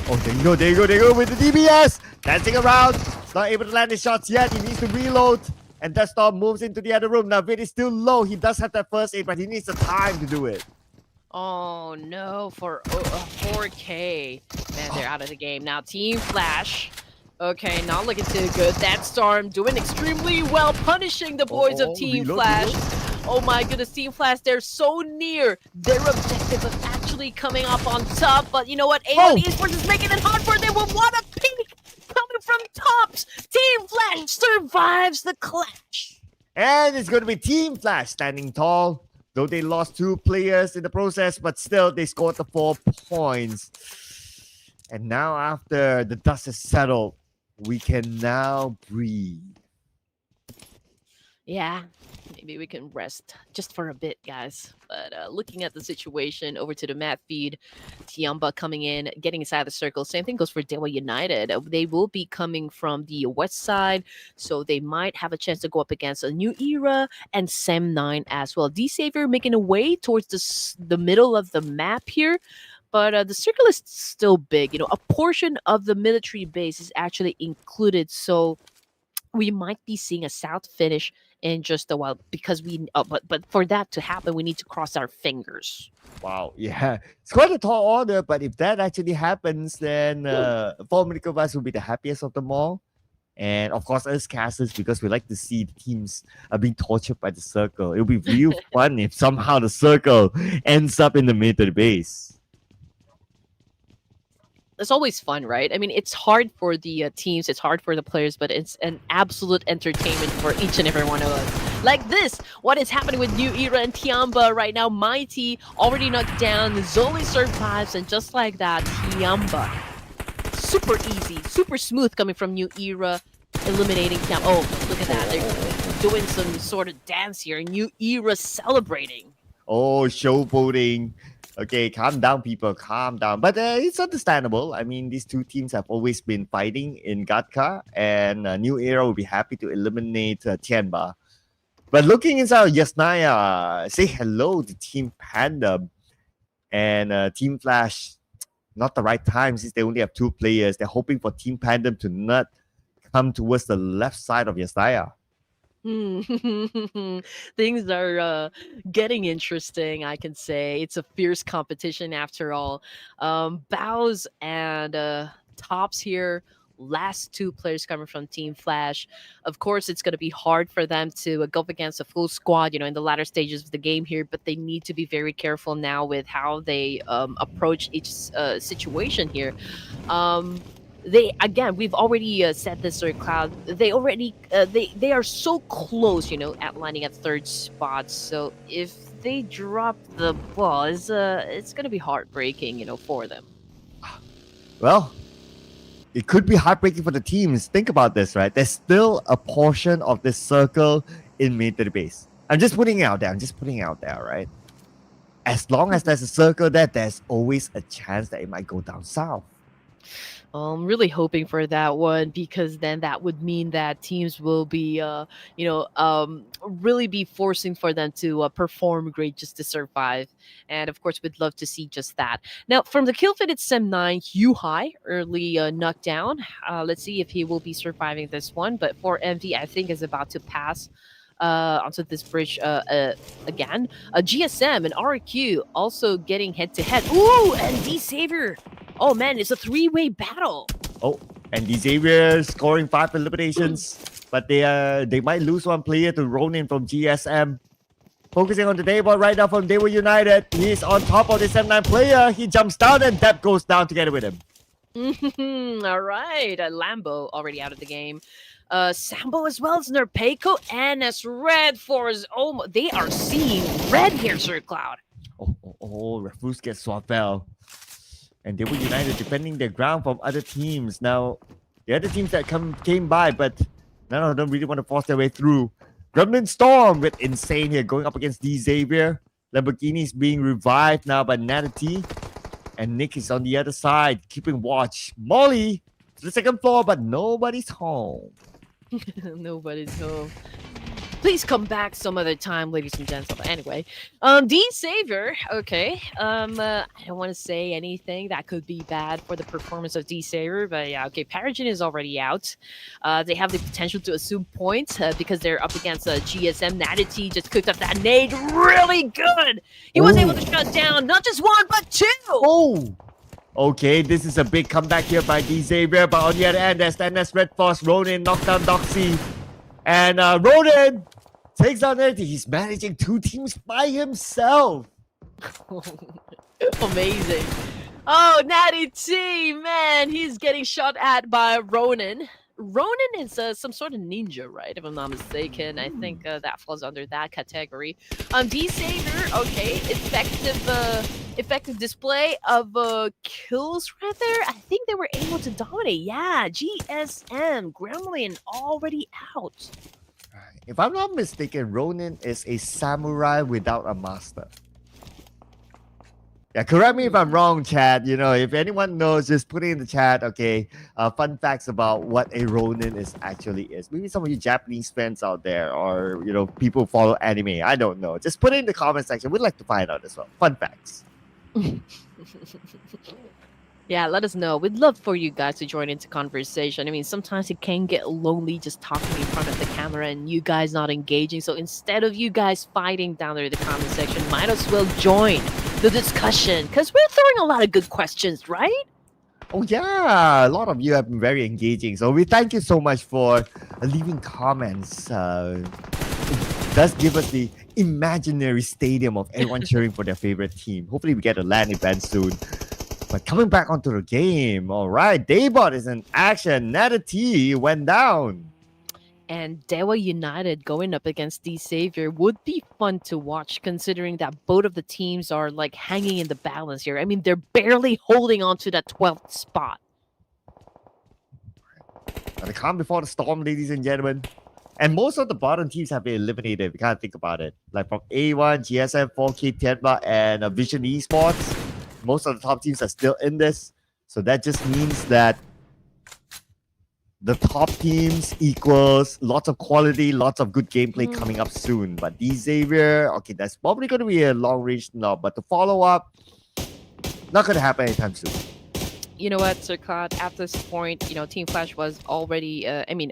Oh, there you go with the DBS. Dancing around. Not able to land his shots yet. He needs to reload. And that storm moves into the other room. Naveed is still low. He does have that first aid, but he needs the time to do it. Oh no, for 4K. Man, they're out of the game. Now Team Flash. Okay, not looking too good. That Storm doing extremely well, punishing the boys of Team Flash. Oh my goodness, Team Flash, they're so near their objective of actually coming up on top. But you know what? A1 Esports is making it hard for them with what a peek coming from Tops. Team Flash survives the clash. And it's going to be Team Flash standing tall. Though they lost 2 players in the process, but still they scored the 4 points. And now after the dust is settled, we can now breathe. Yeah, maybe we can rest just for a bit, guys. But looking at the situation over to the map feed, TIANBA coming in, getting inside the circle. Same thing goes for DEWA United. They will be coming from the west side, so they might have a chance to go up against a New Era and Sem9 as well. D-Savior making a way towards the middle of the map here. But the circle is still big. You know, a portion of the military base is actually included, so we might be seeing a south finish in just a while because but for that to happen, we need to cross our fingers. Wow, yeah, it's quite a tall order. But if that actually happens, then Formidable of us will be the happiest of them all. And of course, us casters, because we like to see the teams being tortured by the circle. It'll be real fun if somehow the circle ends up in the middle of the base. It's always fun, right? I mean, it's hard for the teams, it's hard for the players, but it's an absolute entertainment for each and every one of us. Like this, what is happening with New Era and TIANBA right now? Mighty already knocked down, Zoli survives, and just like that, TIANBA. Super easy, super smooth coming from New Era, eliminating TIANBA. Oh, look at that, they're doing some sort of dance here. New Era celebrating. Oh, showboating. Okay, calm down, people. Calm down. But it's understandable. I mean, these 2 teams have always been fighting in Gatka, and New Era will be happy to eliminate TIANBA. But looking inside Yasnaya, say hello to Team PANDUM and Team Flash. Not the right time since they only have 2 players. They're hoping for Team PANDUM to not come towards the left side of Yasnaya. Things are getting interesting, I can say. It's a fierce competition after all. Bows and Tops here, last 2 players coming from Team Flash. Of course, it's going to be hard for them to go up against a full squad, you know, in the latter stages of the game here, but they need to be very careful now with how they approach each situation here. We've already said this, Sir Cloud. They already they are so close, you know, at landing at 3rd spot. So if they drop the ball, it's gonna be heartbreaking, you know, for them. Well, it could be heartbreaking for the teams. Think about this, right? There's still a portion of this circle in military base. I'm just putting it out there, right? As long as there's a circle there, there's always a chance that it might go down south. I'm really hoping for that one, because then that would mean that teams will be, really be forcing for them to perform great just to survive. And of course, we'd love to see just that. Now, from the kill feed, it's Sem9, Hugh High, early knockdown. Let's see if he will be surviving this one. But for MV, I think is about to pass onto this bridge again. GSM and RQ also getting head-to-head. Ooh, and D-Savior. Oh man, it's a 3-way battle. Oh, and Xavier scoring 5 eliminations, but they might lose 1 player to Ronin from GSM. Focusing on the DEWA right now from DEWA United. He's on top of the Sem9 player. He jumps down and Deb goes down together with him. All right, Lambo already out of the game. Sambo as well as Nerpeiko and as REDFORCE. Oh, they are seeing red here, Sir Cloud. Oh, Refuse gets swapped out. And they were united defending their ground from other teams. Now, the other teams that came by, but none of them really want to force their way through. Gremlin Storm with Insane here going up against D Xavier. Lamborghini is being revived now by Natty. And Nick is on the other side, keeping watch. Molly to the second floor, but nobody's home. Nobody's home. Please come back some other time, ladies and gentlemen. Anyway, D Savior. Okay. I don't want to say anything that could be bad for the performance of D Savior, but yeah. Okay, Paragin is already out. They have the potential to assume points because they're up against GSM. Natty just cooked up that nade really good. He was able to shut down not just one but two. Oh. Okay, this is a big comeback here by D Xavier, but on the other end, there's NS REDFORCE. Ronin knocked down Doxy. And Ronin takes down everything. He's managing two teams by himself. Amazing. Oh, Natty T, man, he's getting shot at by Ronin. Ronin is some sort of ninja, right? If I'm not mistaken. I think that falls under that category. D Savior, okay, effective display of kills right there. I think they were able to dominate. Yeah, GSM, Gremlin already out. If I'm not mistaken, Ronin is a samurai without a master. Yeah, correct me if I'm wrong, chat. You know, if anyone knows, just put it in the chat. Okay, fun facts about what a Ronin actually is. Maybe some of you Japanese fans out there, or you know, people follow anime. I don't know. Just put it in the comment section. We'd like to find out as well. Fun facts. Yeah, let us know. We'd love for you guys to join into conversation. I mean, sometimes it can get lonely just talking in front of the camera and you guys not engaging. So instead of you guys fighting down there in the comment section, might as well join the discussion because we're throwing a lot of good questions, right? Oh yeah, a lot of you have been very engaging. So we thank you so much for leaving comments. It does give us the imaginary stadium of everyone cheering for their favorite team. Hopefully we get a LAN event soon. But coming back onto the game, all right, Daybot is in action. Natty went down. And DEWA United going up against D Savior would be fun to watch, considering that both of the teams are like hanging in the balance here. I mean, they're barely holding on to that 12th spot. The calm before the storm, ladies and gentlemen. And most of the bottom teams have been eliminated. If you can't think about it. Like from A1, GSM, 4K, TIANBA, and Vision Esports. Most of the top teams are still in this. So that just means that the top teams equals lots of quality, lots of good gameplay coming up soon. But D Xavier, okay, that's probably going to be a long range now. But the follow up, not going to happen anytime soon. You know what, Sir Cloud, at this point, you know, Team Flash was already,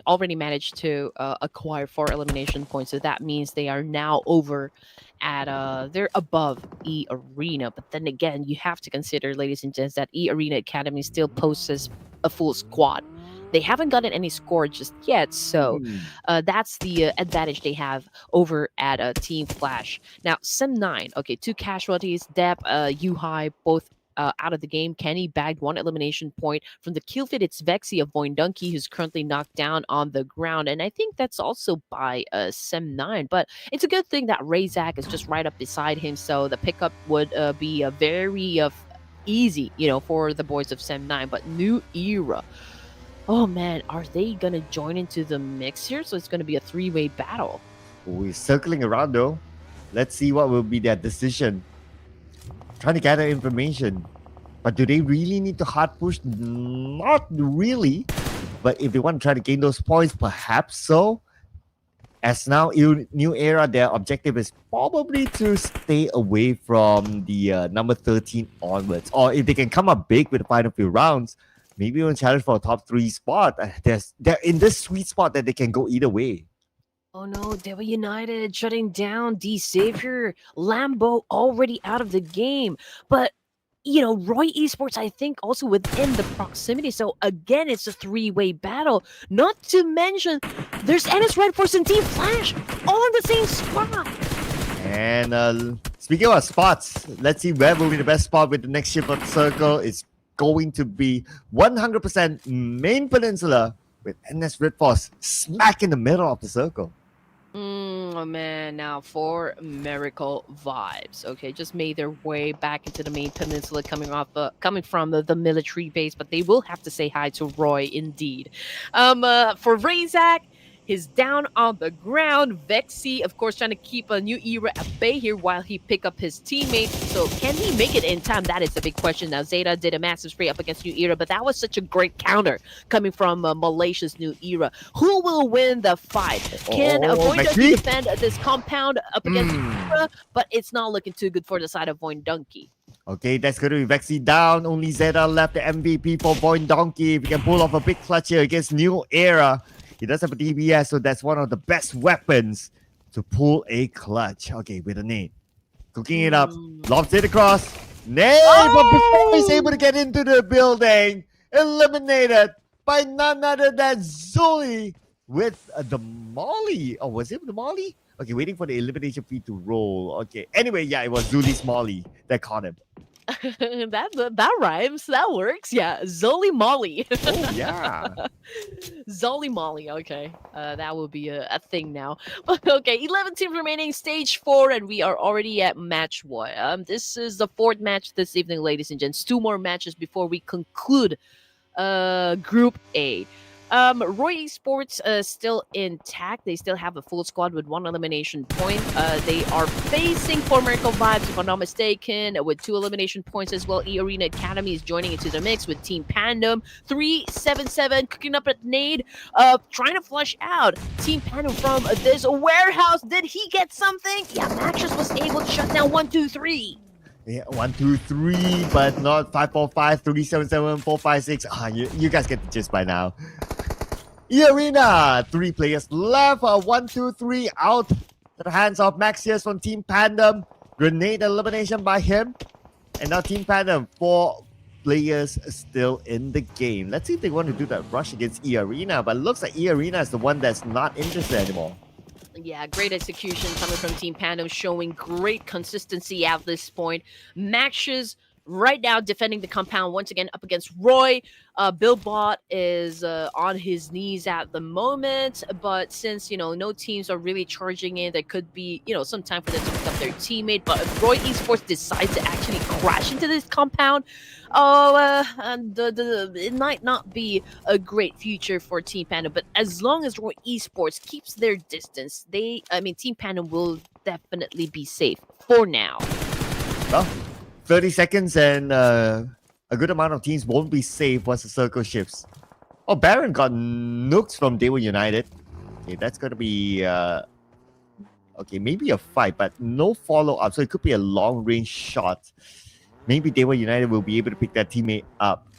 already managed to acquire 4 elimination points. So that means they are now over at, they're above eARENA. But then again, you have to consider, ladies and gents, that eARENA Academy still possesses a full squad. They haven't gotten any score just yet, so that's the advantage they have over at Team Flash. Now, Sem9, okay, 2 casualties, Dep, Yuhai, both out of the game. Kenny bagged 1 elimination point. From the kill feed, it's Vexy of VOIN Donkey, who's currently knocked down on the ground, and I think that's also by Sem9, but it's a good thing that Razak is just right up beside him, so the pickup would be very easy, you know, for the boys of Sem9. But New Era, oh man, are they gonna join into the mix here? So it's gonna be a 3-way battle. We're circling around though. Let's see what will be their decision. Trying to gather information. But do they really need to hard push? Not really. But if they want to try to gain those points, perhaps so. As now, New Era, their objective is probably to stay away from the number 13 onwards. Or if they can come up big with the final few rounds, maybe even challenge for a top 3 spot. They're in this sweet spot that they can go either way. Oh no, DEWA United shutting down D Savior. Lambo already out of the game. But, you know, Roy Esports, I think, also within the proximity. So again, it's a 3-way battle. Not to mention, there's NS REDFORCE and Team Flash all in the same spot. And speaking of spots, let's see where will be the best spot with the next ship of the circle. It's going to be 100% main peninsula with NS REDFORCE smack in the middle of the circle. Oh man, now for Miracle Vibes. Okay, just made their way back into the main peninsula, coming from the military base, but they will have to say hi to Roy indeed. For Razak, he's down on the ground. Vexy, of course, trying to keep a new era at bay here while he pick up his teammates. So can he make it in time? That is the big question. Now Zeta did a massive spray up against New Era, but that was such a great counter coming from Malaysia's New Era. Who will win the fight? Can VOIN Donkey defend this compound up against New Era? But it's not looking too good for the side of VOIN Donkey. Okay, that's going to be Vexy down. Only Zeta left, the MVP for VOIN Donkey. If he can pull off a big clutch here against New Era. He does have a DBS, so that's one of the best weapons to pull a clutch. Okay, with a nade. Cooking it up. Lobs it across. Nade! But before he's able to get into the building, eliminated by none other than Zully with the Molly. Oh, was it the Molly? Okay, waiting for the elimination feed to roll. Okay. Anyway, yeah, it was Zully's Molly that caught him. that rhymes. That works. Yeah, Zoli Molly. Oh yeah. Zoli Molly. Okay, that will be a thing now. Okay, 11 teams remaining, stage 4, and we are already at match 1. This is the 4th match this evening, ladies and gents. 2 more matches before we conclude Group A. Roy Esports still intact. They still have a full squad with 1 elimination point. They are facing for Miracle Vibes, if I'm not mistaken, with 2 elimination points as well. eARENA Academy is joining into the mix with Team PANDUM. 377 cooking up at nade, trying to flush out Team PANDUM from this warehouse. Did he get something? Yeah, Maxus was able to shut down 1, 2, 3. Yeah, 1, 2, 3, but not 5, 4, 5, 3, 7, 7, 4, 5, 6. You guys get the gist by now. eARENA, 3 players left. 1, 2, 3 out. To the hands of Maxius from Team PANDUM. Grenade elimination by him. And now Team PANDUM, 4 players still in the game. Let's see if they want to do that rush against eARENA. But it looks like eARENA is the one that's not interested anymore. Yeah, great execution coming from Team PANDUM, showing great consistency at this point. Matches right now defending the compound once again up against Roy. Billbot is on his knees at the moment, but since, no teams are really charging in, there could be, some time for them to pick up their teammate. But if Roy Esports decides to actually crash into this compound, it might not be a great future for Team PANDUM. But as long as Roy Esports keeps their distance, Team PANDUM will definitely be safe for now. Well, 30 seconds and a good amount of teams won't be safe once the circle shifts. Oh, Baron got nukes from DEWA United. Okay, that's going to be... okay, maybe a fight, but no follow-up. So it could be a long-range shot. Maybe DEWA United will be able to pick that teammate up.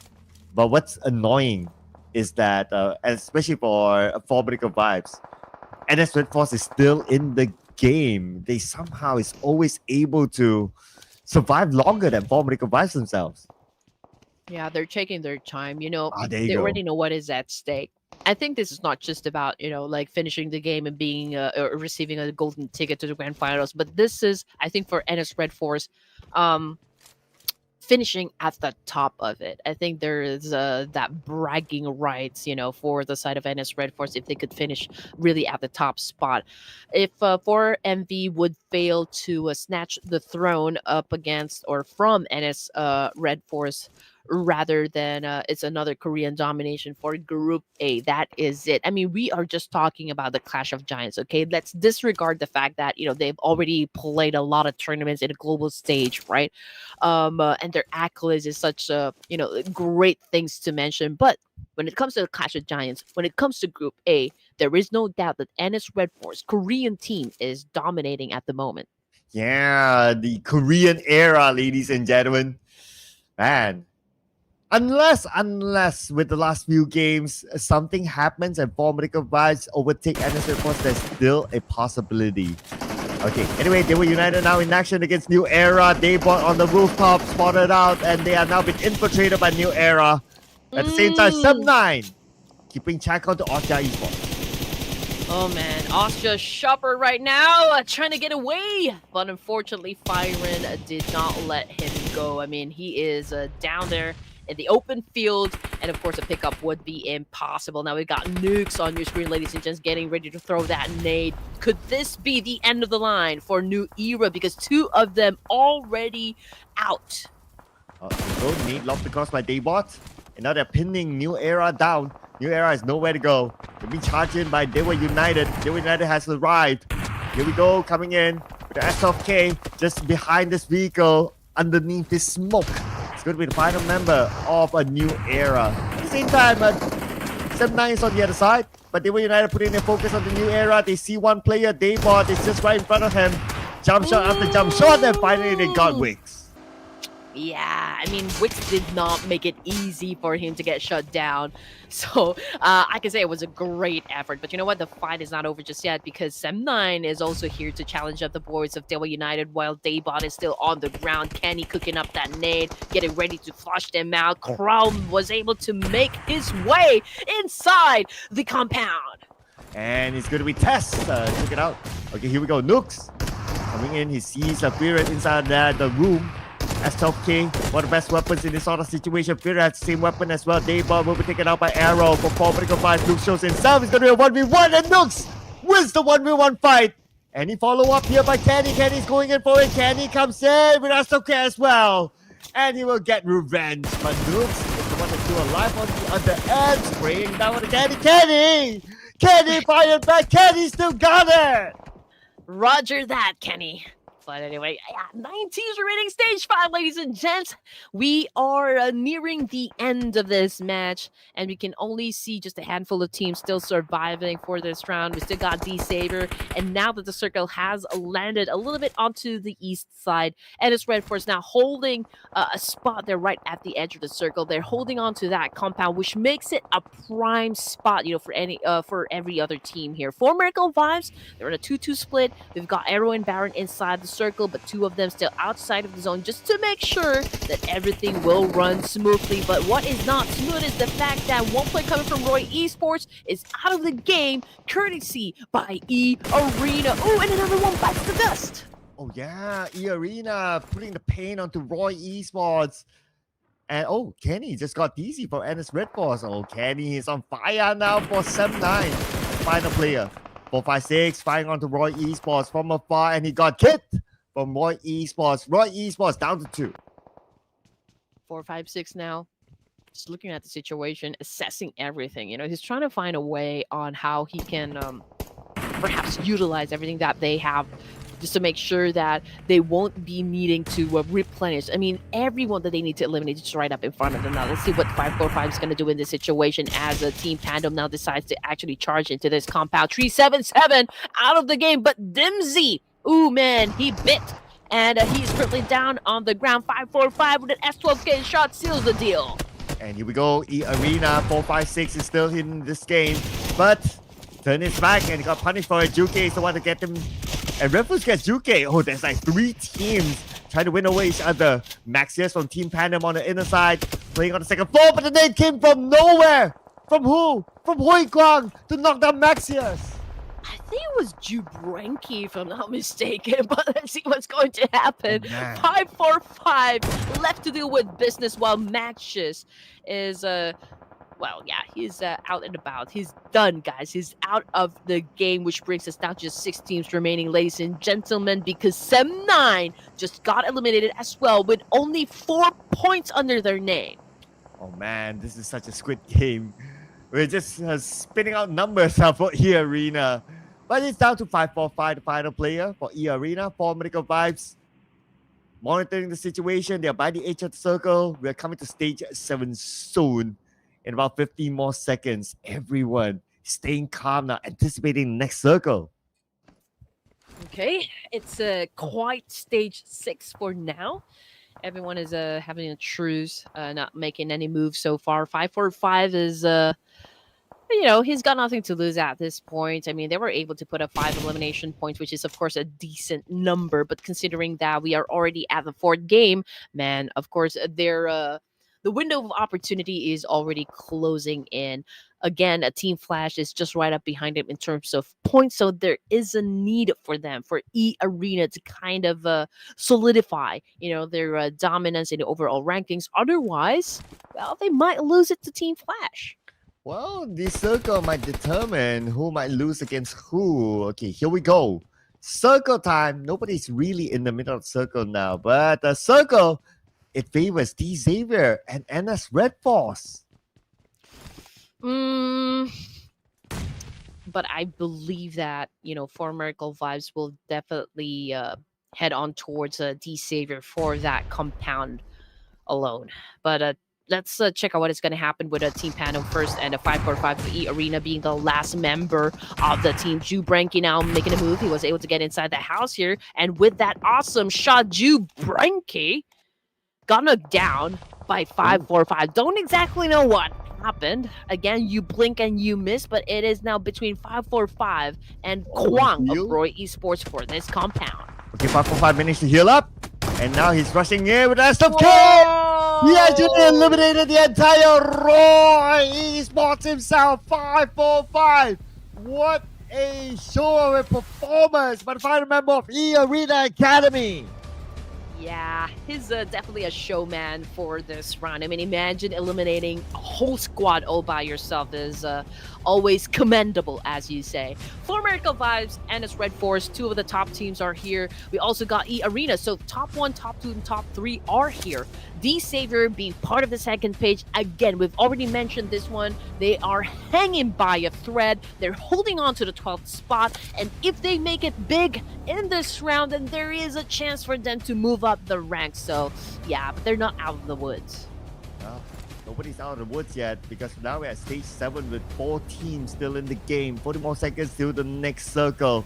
But what's annoying is that, especially for Miracle Vibes, NS REDFORCE is still in the game. They somehow is always able to survive longer than Miracle Vibes themselves. Yeah, they're taking their time. There They you go. already know what is at stake. I think this is not just about, finishing the game and being or receiving a golden ticket to the grand finals, but this is, I think, for NS REDFORCE, finishing at the top of it. I think there is that bragging rights, for the side of NS REDFORCE if they could finish really at the top spot. If 4MV would fail to snatch the throne up against or from NS REDFORCE, rather than it's another Korean domination for Group A. That is it. We are just talking about the Clash of Giants, okay? Let's disregard the fact that, they've already played a lot of tournaments in a global stage, right? And their accolades is such, great things to mention. But when it comes to the Clash of Giants, when it comes to Group A, there is no doubt that NS REDFORCE, Korean team, is dominating at the moment. Yeah, the Korean era, ladies and gentlemen. Man. Unless with the last few games, something happens and Miracle Vibes overtake NS REDFORCE, there's still a possibility. Okay, anyway, they were united now in action against New Era. They bought on the rooftop, spotted out, and they are now been infiltrated by New Era. At the same time, Sub9 keeping check on the OSJA Esports. Oh man, OSJA shopper right now, trying to get away, but unfortunately, Firen did not let him go. He is down there in the open field, and of course a pickup would be impossible. Now we've got nukes on your screen, ladies and gents, getting ready to throw that nade. Could this be the end of the line for New Era? Because 2 of them already out. Don't need locked across by Daybot. And now they're pinning New Era down. New Era has nowhere to go. They're being charged in by DEWA United. DEWA United has arrived. Here we go, coming in with the SFK just behind this vehicle, underneath this smoke. It's going to be the final member of a New Era. At the same time, 7-9 is on the other side, but DEWA United putting their focus on the New Era. They see one player, Daybot, is just right in front of him. Jump shot after jump shot, and finally they got Wicks. Yeah, I mean, Wicks did not make it easy for him to get shut down. So I can say it was a great effort. But you know what? The fight is not over just yet, because Sem9 is also here to challenge up the boards of DEWA United, while Daybot is still on the ground. Kenny cooking up that nade, getting ready to flush them out. Crown was able to make his way inside the compound. And it's going to be Tess. Check it out. Okay, here we go. Nooks coming in. He sees a Spirit inside the room. S12K, one of the best weapons in this sort of situation. Spirit has the same weapon as well. Daybot will be taken out by Arrow for 4 vertical 5. Nooks shows himself. It's going to be a 1v1, and Nooks wins the 1v1 fight. Any follow-up here by Kenny. Kenny's going in for it. Kenny comes in with S12K as well. And he will get revenge. But Nooks is the one that's still alive on the other end. Spraying down on the Kenny. Kenny fired back. Kenny still got it. Roger that, Kenny. But anyway, 9 teams remaining stage 5, ladies and gents. We are nearing the end of this match, and we can only see just a handful of teams still surviving for this round. We still got D-Saber, and now that the circle has landed a little bit onto the east side, and it's REDFORCE now holding a spot there right at the edge of the circle. They're holding on to that compound, which makes it a prime spot, you know, for every other team here. For Miracle Vibes, they're in a 2-2 split. We've got Arrow and Baron inside the circle, but 2 of them still outside of the zone, just to make sure that everything will run smoothly. But what is not smooth is the fact that one play coming from Roy Esports is out of the game, courtesy by eARENA. Oh, and another one bites the dust. Oh yeah, eARENA putting the pain onto Roy Esports. And oh, Kenny just got DC for NS REDFORCE. Oh, Kenny is on fire now for 7-9. Final player. 456 firing onto Roy Esports from afar, and he got hit from Roy Esports. Roy Esports down to 2. 456 now. Just looking at the situation, assessing everything. You know, he's trying to find a way on how he can perhaps utilize everything that they have, just to make sure that they won't be needing to replenish. I mean, everyone that they need to eliminate is just right up in front of them now. Let's see what 545 is going to do in this situation as Team PANDUM now decides to actually charge into this compound. 377 out of the game, but Dimsy, ooh man, he bit. And he's currently down on the ground. 545 with an S12K shot seals the deal. And here we go, eARENA 456 is still in this game, but turn his back and he got punished for it. Juke is the one to get him. And REDFORCE gets Juke. Oh, there's like 3 teams trying to win away each other. Maxius from Team PANDUM on the inner side, playing on the second floor, but the nade came from nowhere. From who? From Hui Guang to knock down Maxius. I think it was Jubranki, if I'm not mistaken, but let's see what's going to happen. 545 left to deal with business, while Maxius is well, yeah, he's out and about. He's done, guys. He's out of the game, which brings us down to just 6 teams remaining, ladies and gentlemen, because Sem9 just got eliminated as well with only 4 points under their name. Oh man, this is such a squid game. We're just spinning out numbers for eARENA. But it's down to 545, the final player for eARENA. 4 Medical Vibes monitoring the situation. They're by the edge of the circle. We're coming to stage 7 soon. In about 15 more seconds, everyone staying calm now, anticipating the next circle. Okay, it's quite stage 6 for now. Everyone is having a truce, not making any moves so far. 545 is, you know, he's got nothing to lose at this point. I mean, they were able to put up 5 elimination points, which is, of course, a decent number. But considering that we are already at the 4th game, man, of course, they're the window of opportunity is already closing in. Again, a Team Flash is just right up behind him in terms of points, so there is a need for them, for eARENA, to kind of solidify, their dominance in the overall rankings. Otherwise, well, they might lose it to Team Flash. Well, this circle might determine who might lose against who. Okay, here we go. Circle time. Nobody's really in the middle of circle now, but the circle, it favors D Xavier and NS REDFORCE. But I believe that, For Miracle Vibes will definitely head on towards D Savior for that compound alone. But let's check out what is going to happen with Team PANDUM first, and a 5-4-5 for eARENA being the last member of the team. Ju Branky now making a move. He was able to get inside the house here, and with that awesome shot, Ju Branky got knocked down by 5-4-5. Don't exactly know what happened. Again, you blink and you miss, but it is now between 5-4-5 and Kwang of Roy Esports for this compound. Okay, 5-4-5 managed to heal up, and now he's rushing in with the rest of K. He actually eliminated the entire Roy Esports himself. 5-4-5. What a show of a performance by the final member of eARENA Academy. Yeah, he's definitely a showman for this round. I mean, imagine eliminating a whole squad all by yourself is always commendable, as you say. For Miracle Vibes and its REDFORCE, two of the top teams are here. We also got eARENA, so top 1, top 2, and top 3 are here. D Savior being part of the second page. Again, we've already mentioned this one. They are hanging by a thread. They're holding on to the 12th spot, and if they make it big in this round, then there is a chance for them to move up the ranks. So yeah, but they're not out of the woods. Well, nobody's out of the woods yet, because now we're at stage 7 with 4 teams still in the game. 40 more seconds till the next circle.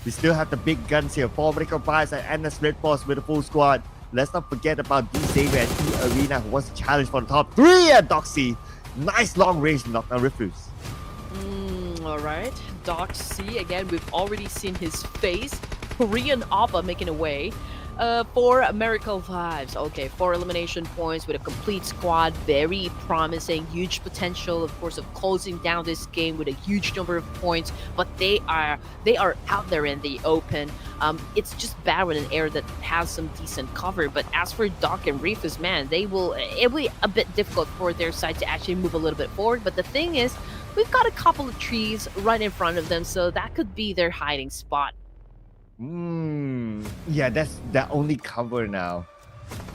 We still have the big guns here. 4 Medical Prize and NS REDFORCE with a full squad. Let's not forget about D Xavier and eARENA, who wants to challenge for the top 3 at Doxy. Nice long range knockdown Ruthless. Alright, Doxy, again, we've already seen his face. Korean Oppa making away. For Miracle Vibes, okay, 4 elimination points with a complete squad, very promising, huge potential, of course, of closing down this game with a huge number of points, but they are out there in the open. It's just bad with an air that has some decent cover, but as for Doc and Rufus, man, it will be a bit difficult for their side to actually move a little bit forward, but the thing is, we've got a couple of trees right in front of them, so that could be their hiding spot. Yeah, that's the only cover now.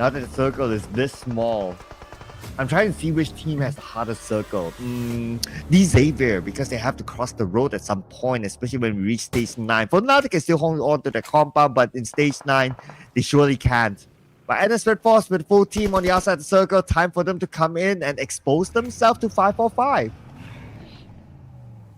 Now that the circle is this small. I'm trying to see which team has the hardest circle. D Xavier, because they have to cross the road at some point, especially when we reach stage 9. For now, they can still hold on to the compound, but in stage 9, they surely can't. But NS REDFORCE with full team on the outside of the circle, time for them to come in and expose themselves to 5-4-5.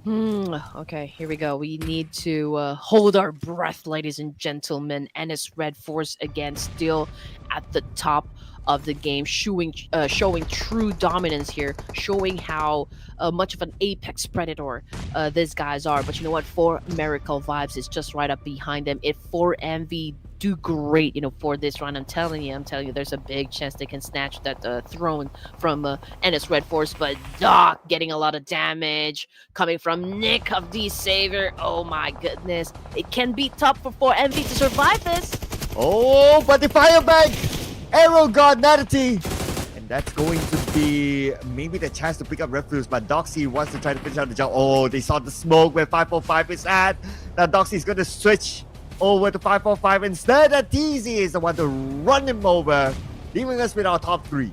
Okay, here we go. We need to hold our breath, ladies and gentlemen. NS REDFORCE again, still at the top of the game, showing true dominance here, showing how much of an apex predator these guys are. But you know what? For Miracle Vibes is just right up behind them. If for Envy do great, for this round, I'm telling you, there's a big chance they can snatch that throne from NS REDFORCE. But Doc getting a lot of damage coming from Nick of D Savior. Oh my goodness, it can be tough for Envy to survive this. Oh, but the firebank! Arrow God Natty! And that's going to be maybe the chance to pick up Ruthless, but Doxy wants to try to finish out the job. Oh, they saw the smoke where 5-4-5 is at. Now Doxy's going to switch over to 5-4-5 instead. And TZ is the one to run him over, leaving us with our top 3.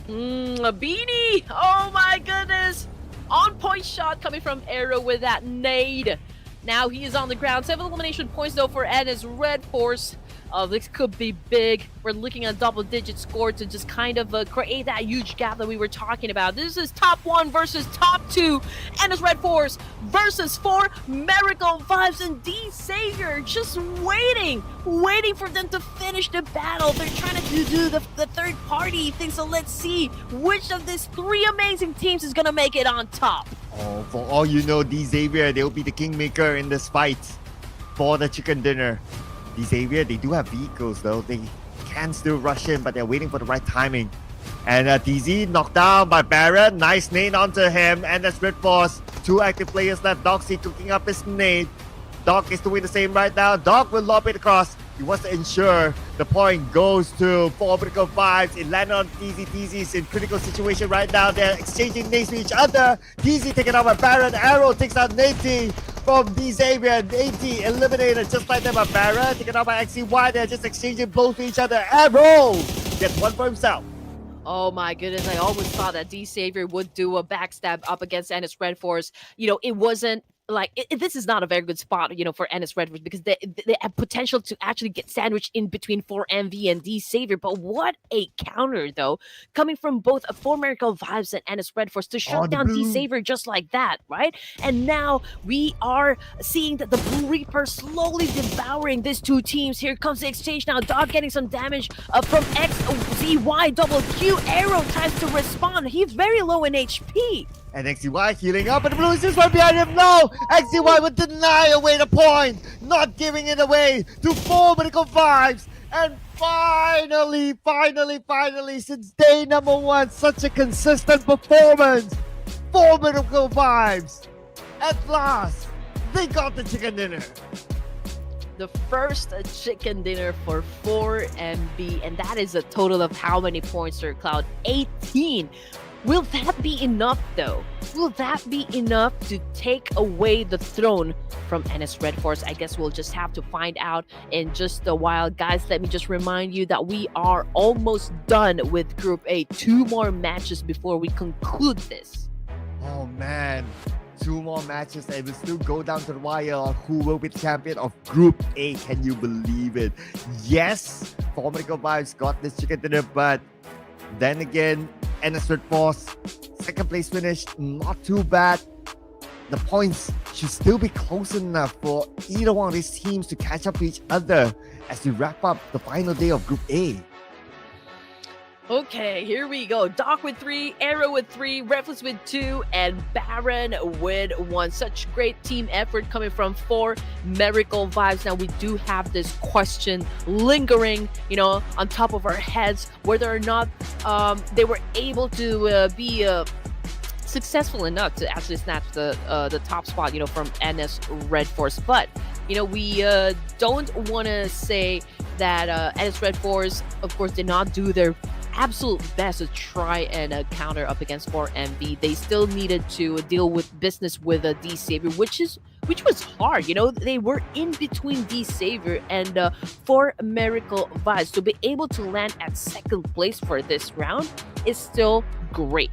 A beanie! Oh my goodness! On point shot coming from Arrow with that nade. Now he is on the ground. 7 elimination points though for NS REDFORCE. This could be big. We're looking at a double-digit score to just kind of create that huge gap that we were talking about. This is top 1 versus top 2. NS REDFORCE versus 4 Miracle Vibes and D Savior. Just waiting for them to finish the battle. They're trying to do the third party thing. So let's see which of these 3 amazing teams is going to make it on top. Oh, for all you know, D Xavier, they'll be the kingmaker in this fight for the chicken dinner. D Xavier, they do have vehicles though. They can still rush in, but they're waiting for the right timing. And TZ knocked down by Baron. Nice nade onto him. And that's REDFORCE. 2 active players left. Doxy cooking up his nade. Doc is doing the same right now. Doc will lob it across. He wants to ensure the point goes to Formidable Vibes. It landed on TZ. TZ is in critical situation right now. They're exchanging nades to each other. TZ taken out by Baron. Arrow takes out Nate from D Xavier. Nate eliminated just like that by Baron. Taken out by XCY. They're just exchanging blows to each other. Arrow gets one for himself. Oh my goodness, I always thought that D Savior would do a backstab up against Ennis REDFORCE. It wasn't like this is not a very good spot, for Ennis REDFORCE because they have potential to actually get sandwiched in between 4MV and D Savior. But what a counter though, coming from both 4Miracle Vibes and Ennis REDFORCE to shut down D Savior just like that, right? And now we are seeing that the Blue Reaper slowly devouring these two teams. Here comes the exchange now. Dog getting some damage from XZY. Double Q arrow tries to respond. He's very low in HP. And XCY healing up, and the Blue is just right behind him. No! XCY would deny away the point, not giving it away to 4Miracle Vibes. And finally, since day number 1, such a consistent performance. 4Miracle Vibes. At last, they got the chicken dinner. The first chicken dinner for 4MB, and that is a total of how many points, Sir Cloud? 18. Will that be enough though? Will that be enough to take away the throne from Ennis REDFORCE? I guess we'll just have to find out in just a while. Guys, let me just remind you that we are almost done with Group A. 2 more matches before we conclude this. Oh man, 2 more matches and we'll still go down to the wire on who will be the champion of Group A. Can you believe it? Yes, Formidable Vibes got this chicken dinner, but then again, Ennis REDFORCE, 2nd place finish, not too bad. The points should still be close enough for either one of these teams to catch up to each other as we wrap up the final day of Group A. Okay, here we go. Doc with 3, Arrow with 3, Ruthless with 2, and Baron with 1. Such great team effort coming from 4Miracle Vibes. Now, we do have this question lingering, on top of our heads, whether or not they were able to be successful enough to actually snatch the top spot, from Ennis REDFORCE. But, we don't want to say that Ennis REDFORCE, of course, did not do their absolute best to try and counter up against 4MV. They still needed to deal with business with D Savior, which was hard. They were in between D Savior and 4Miracle Vibes. To be able to land at 2nd place for this round is still great.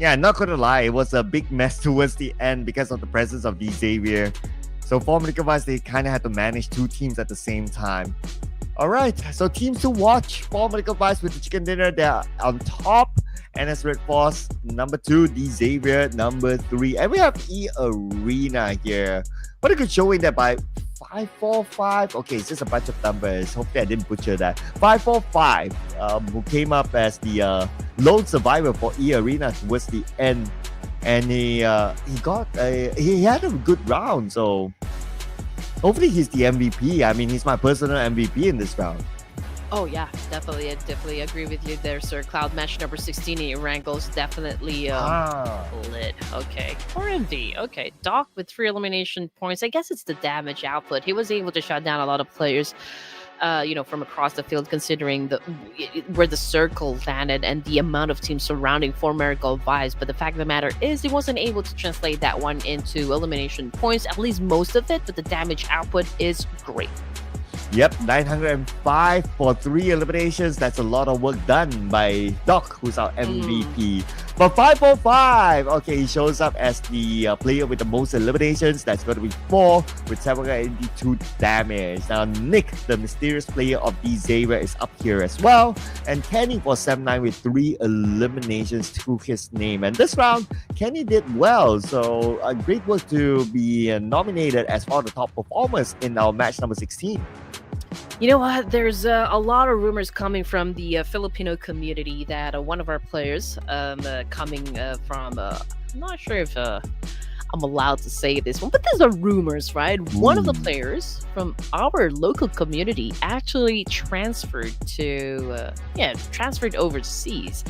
Yeah, not gonna lie, it was a big mess towards the end because of the presence of D Xavier. So 4Miracle Vibes, they kind of had to manage 2 teams at the same time. Alright, so teams to watch. 4Miracle Vibes with the chicken dinner. They're on top. Ennis REDFORCE, number 2. D Xavier, number 3. And we have eARENA here. What a good showing there by 545. Okay, it's just a bunch of numbers. Hopefully I didn't butcher that. 545, who came up as the lone survivor for eARENA towards the end. And he had a good round, so hopefully he's the MVP. I mean, he's my personal MVP in this round. Oh yeah, definitely. I definitely agree with you there, Sir Cloud. Match number 16 in Erangel's definitely lit. Okay. 4MV. Okay. Doc with 3 elimination points. I guess it's the damage output. He was able to shut down a lot of players, from across the field, considering where the circle landed and the amount of teams surrounding 4Miracle Vibes. But the fact of the matter is, he wasn't able to translate that one into elimination points, at least most of it, but the damage output is great. Yep, 905 for 3 eliminations. That's a lot of work done by Doc, who's our MVP. But 545, okay, he shows up as the player with the most eliminations. That's going to be 4 with 782 damage. Now, Nick, the mysterious player of D Xavier, is up here as well. And Kenny for 79 with 3 eliminations to his name. And this round, Kenny did well. So, great work to be nominated as one of the top performers in our match number 16. You know what? There's a lot of rumors coming from the Filipino community that one of our players coming from, I'm not sure if, I'm allowed to say this one, but these are rumors, right? One of the Ooh. players from our local community actually transferred overseas.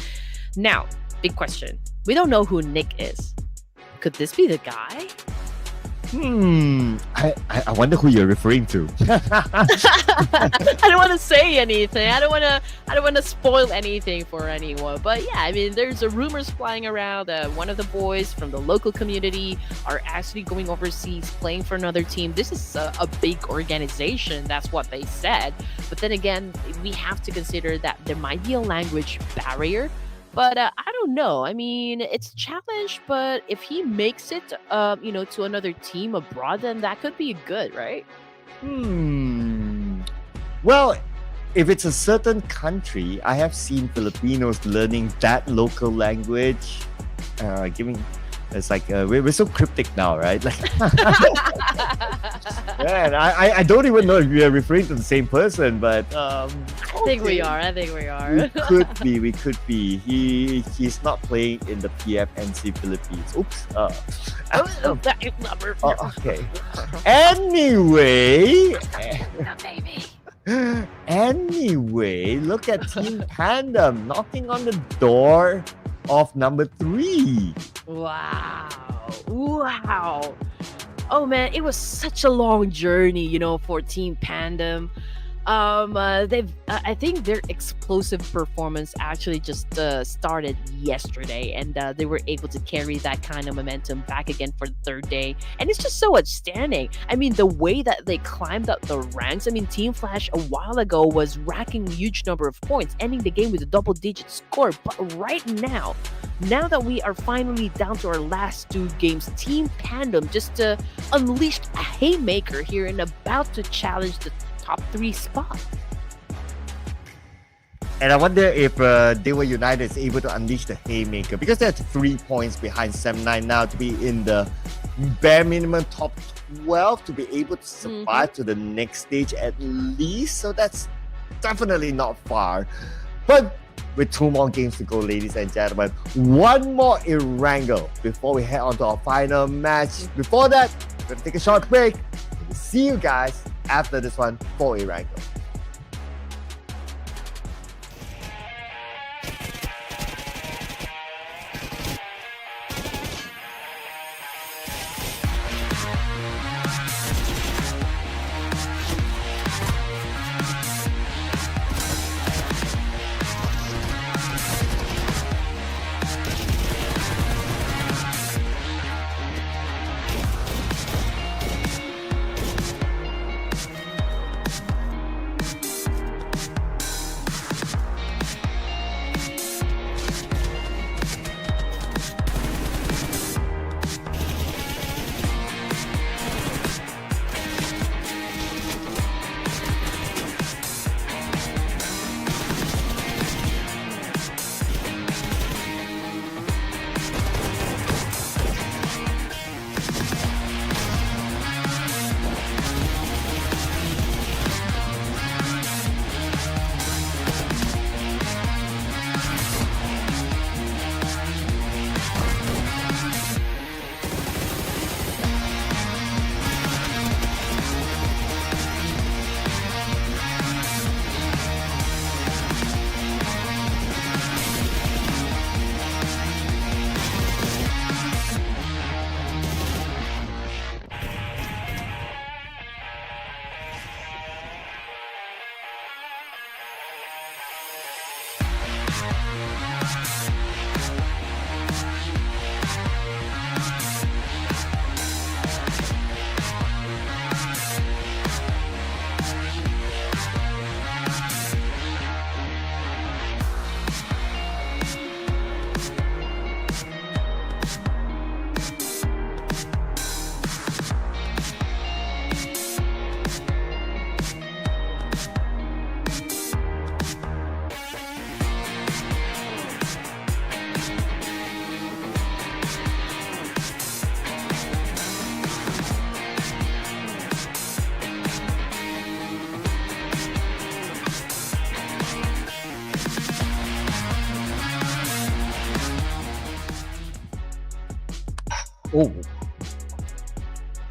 Now, big question. We don't know who Nick is. Could this be the guy? I wonder who you're referring to. I don't want to say anything. I don't want to spoil anything for anyone. But yeah, I mean, there's rumors flying around that one of the boys from the local community are actually going overseas playing for another team. This is a big organization. That's what they said. But then again, we have to consider that there might be a language barrier. But I don't know. I mean, it's a challenge, but if he makes it, to another team abroad, then that could be good, right? Well, if it's a certain country, I have seen Filipinos learning that local language. It's like we're so cryptic now, right? Like, yeah, and I don't even know if we are referring to the same person, but I think we are. We could be. He's not playing in the PFNC Philippines. Oops. Okay. Anyway. Anyway, look at Team PANDUM knocking on the door of number 3. Wow. Oh man, it was such a long journey, for Team PANDUM. I think their explosive performance actually just started yesterday, and they were able to carry that kind of momentum back again for the third day, and it's just so outstanding. I mean, the way that they climbed up the ranks. I mean, Team Flash a while ago was racking a huge number of points, ending the game with a double-digit score, but right now that we are finally down to our last 2 games, Team PANDUM just unleashed a haymaker here and about to challenge the top 3 spot. And I wonder if DEWA United is able to unleash the haymaker, because they're 3 points behind 7-9 now to be in the bare minimum top 12 to be able to survive to the next stage at least. So that's definitely not far. But with 2 more games to go, ladies and gentlemen, 1 more Erangel before we head on to our final match. Before that, we're going to take a short break. See you guys after this one for Erangel.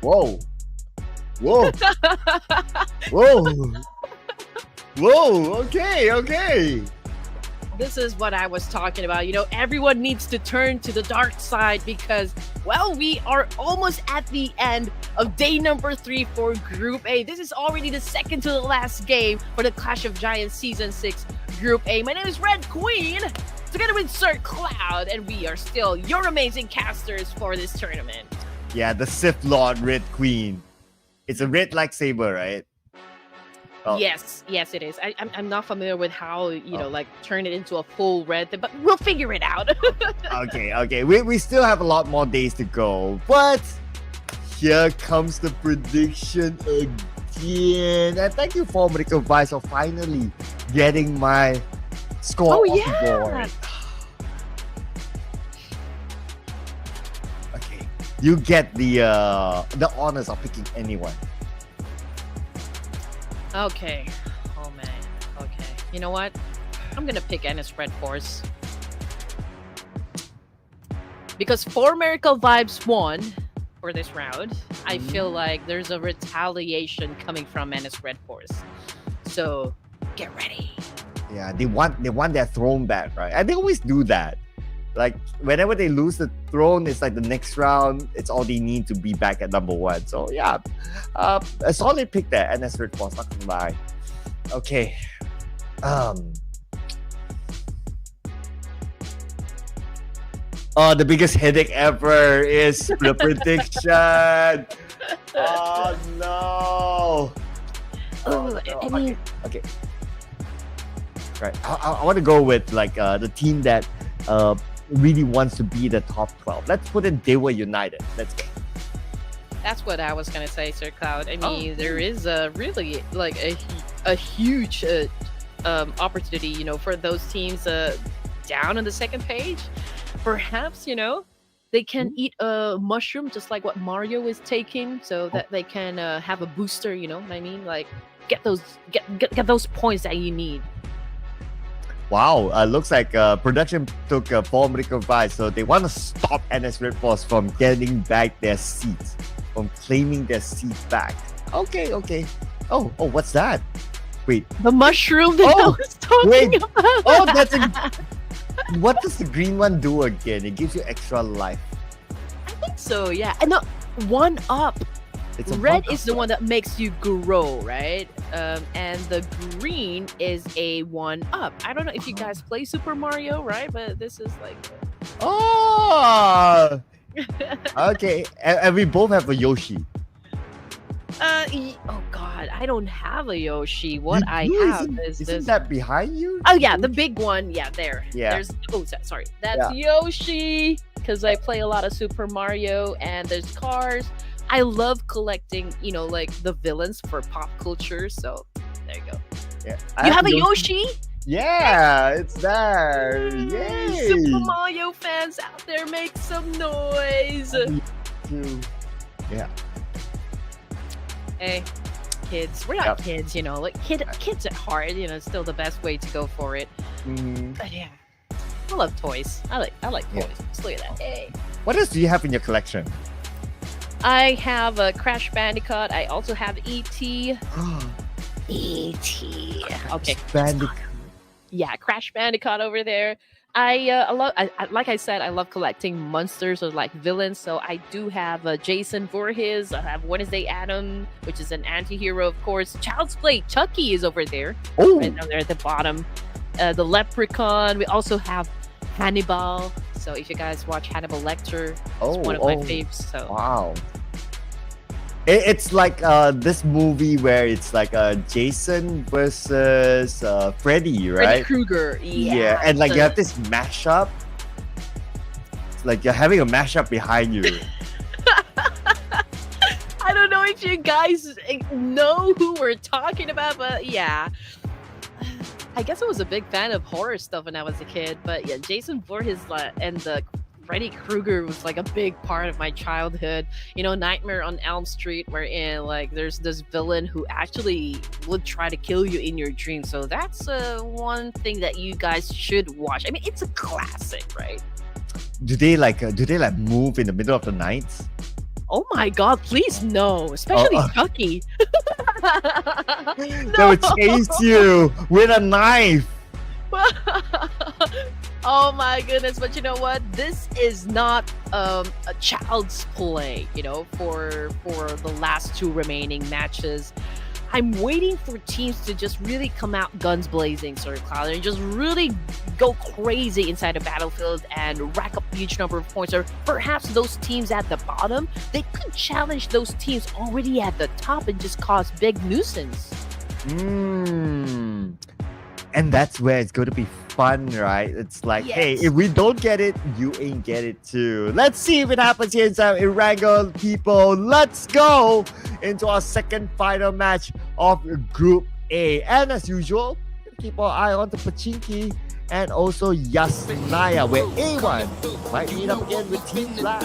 Whoa. Whoa. Whoa. Whoa. Okay. This is what I was talking about. You know, everyone needs to turn to the dark side because, well, we are almost at the end of day number 3 for Group A. This is already the second to the last game for the Clash of Giants Season 6 Group A. My name is Red Queen, together with Sir Cloud, and we are still your amazing casters for this tournament. Yeah, the Sith Lord Red Queen. It's a red lightsaber, right? Oh. Yes, it is. I'm not familiar with how, like turn it into a full red thing, but we'll figure it out. Okay. We still have a lot more days to go, but here comes the prediction again. And thank you, Formidable Vice, for finally getting my score off the board. Okay, you get the honors of picking anyone. Okay. Oh man. Okay. You know what? I'm gonna pick REDFORCE. Because 4 Miracle Vibes won for this round, I feel like there's a retaliation coming from REDFORCE. So get ready. Yeah, they want their throne back, right? And they always do that. Like whenever they lose the throne, it's like the next round, it's all they need to be back at number 1. So yeah, a solid pick there. REDFORCE, not gonna lie. Okay. The biggest headache ever is the prediction. Oh no. I mean, okay. Right. I want to go with like the team that really wants to be the top 12. Let's put in DEWA United. Let's go. that's what I was gonna say, Sir Cloud. I mean, there is really like a huge opportunity, for those teams down on the second page. Perhaps, they can eat a mushroom just like what Mario is taking, so that they can have a booster. You know what I mean? Like get those points that you need. Wow, looks like production took a formidable advice, so they want to stop REDFORCE from getting back their seats, from claiming their seats back. Okay. Oh, what's that? Wait. The mushroom that I was talking about. Oh, that's a... What does the green one do again? It gives you extra life. I think so, yeah. And no, 1-up. Red is the one that makes you grow, right? And the green is a 1-up. I don't know if you guys play Super Mario, right? But this is like... Oh! Okay. And we both have a Yoshi. Oh god, I don't have a Yoshi. What I have is this. Isn't that behind you? Oh yeah, the big one. Yeah, there. Yeah. There's. Oh, sorry. That's Yoshi. Because I play a lot of Super Mario, and there's cars. I love collecting, like the villains for pop culture. So there you go. Yeah. You have a Yoshi? Yeah, it's there. Yay! Super Mario fans out there, make some noise. Yeah. Hey, kids. We're not kids, like kids at heart, it's still the best way to go for it. But yeah, I love toys. I like toys. Just look at that. Hey. What else do you have in your collection? I have a Crash Bandicoot. I also have E.T. E.T. Okay. Bandicoot. Yeah, Crash Bandicoot over there. I like I said, I love collecting monsters or like villains. So I do have Jason Voorhees. I have Wednesday Adam, which is an anti-hero, of course. Child's Play Chucky is over there. Oh, right down there at the bottom. The Leprechaun. We also have Hannibal. So if you guys watch Hannibal Lecter, it's one of my faves. So wow. It's like this movie where it's like Jason versus Freddy, right? Freddy Krueger, yeah. And like you have this mashup. It's like you're having a mashup behind you. I don't know if you guys know who we're talking about, but yeah. I guess I was a big fan of horror stuff when I was a kid, but yeah, Jason Voorhees and the Freddy Krueger was like a big part of my childhood. Nightmare on Elm Street, wherein like there's this villain who actually would try to kill you in your dreams. So that's one thing that you guys should watch. I mean, it's a classic, right? Do they like move in the middle of the night? Oh my god, please no. Oh, Especially Chucky. they would chase you with a knife. Oh my goodness, but you know what? This is not a child's play, for the last two remaining matches. I'm waiting for teams to just really come out guns blazing, Sir Cloud, and just really go crazy inside the battlefield and rack up a huge number of points. Or perhaps those teams at the bottom, they could challenge those teams already at the top and just cause big nuisance. And that's where it's going to be fun, right? It's like, hey, if we don't get it, you ain't get it too. Let's see if it happens here inside Erangel, people. Let's go into our second final match of Group A. And as usual, keep our eye on the Pachinki and also Yasnaya, where A1 might meet up again with Team Flash.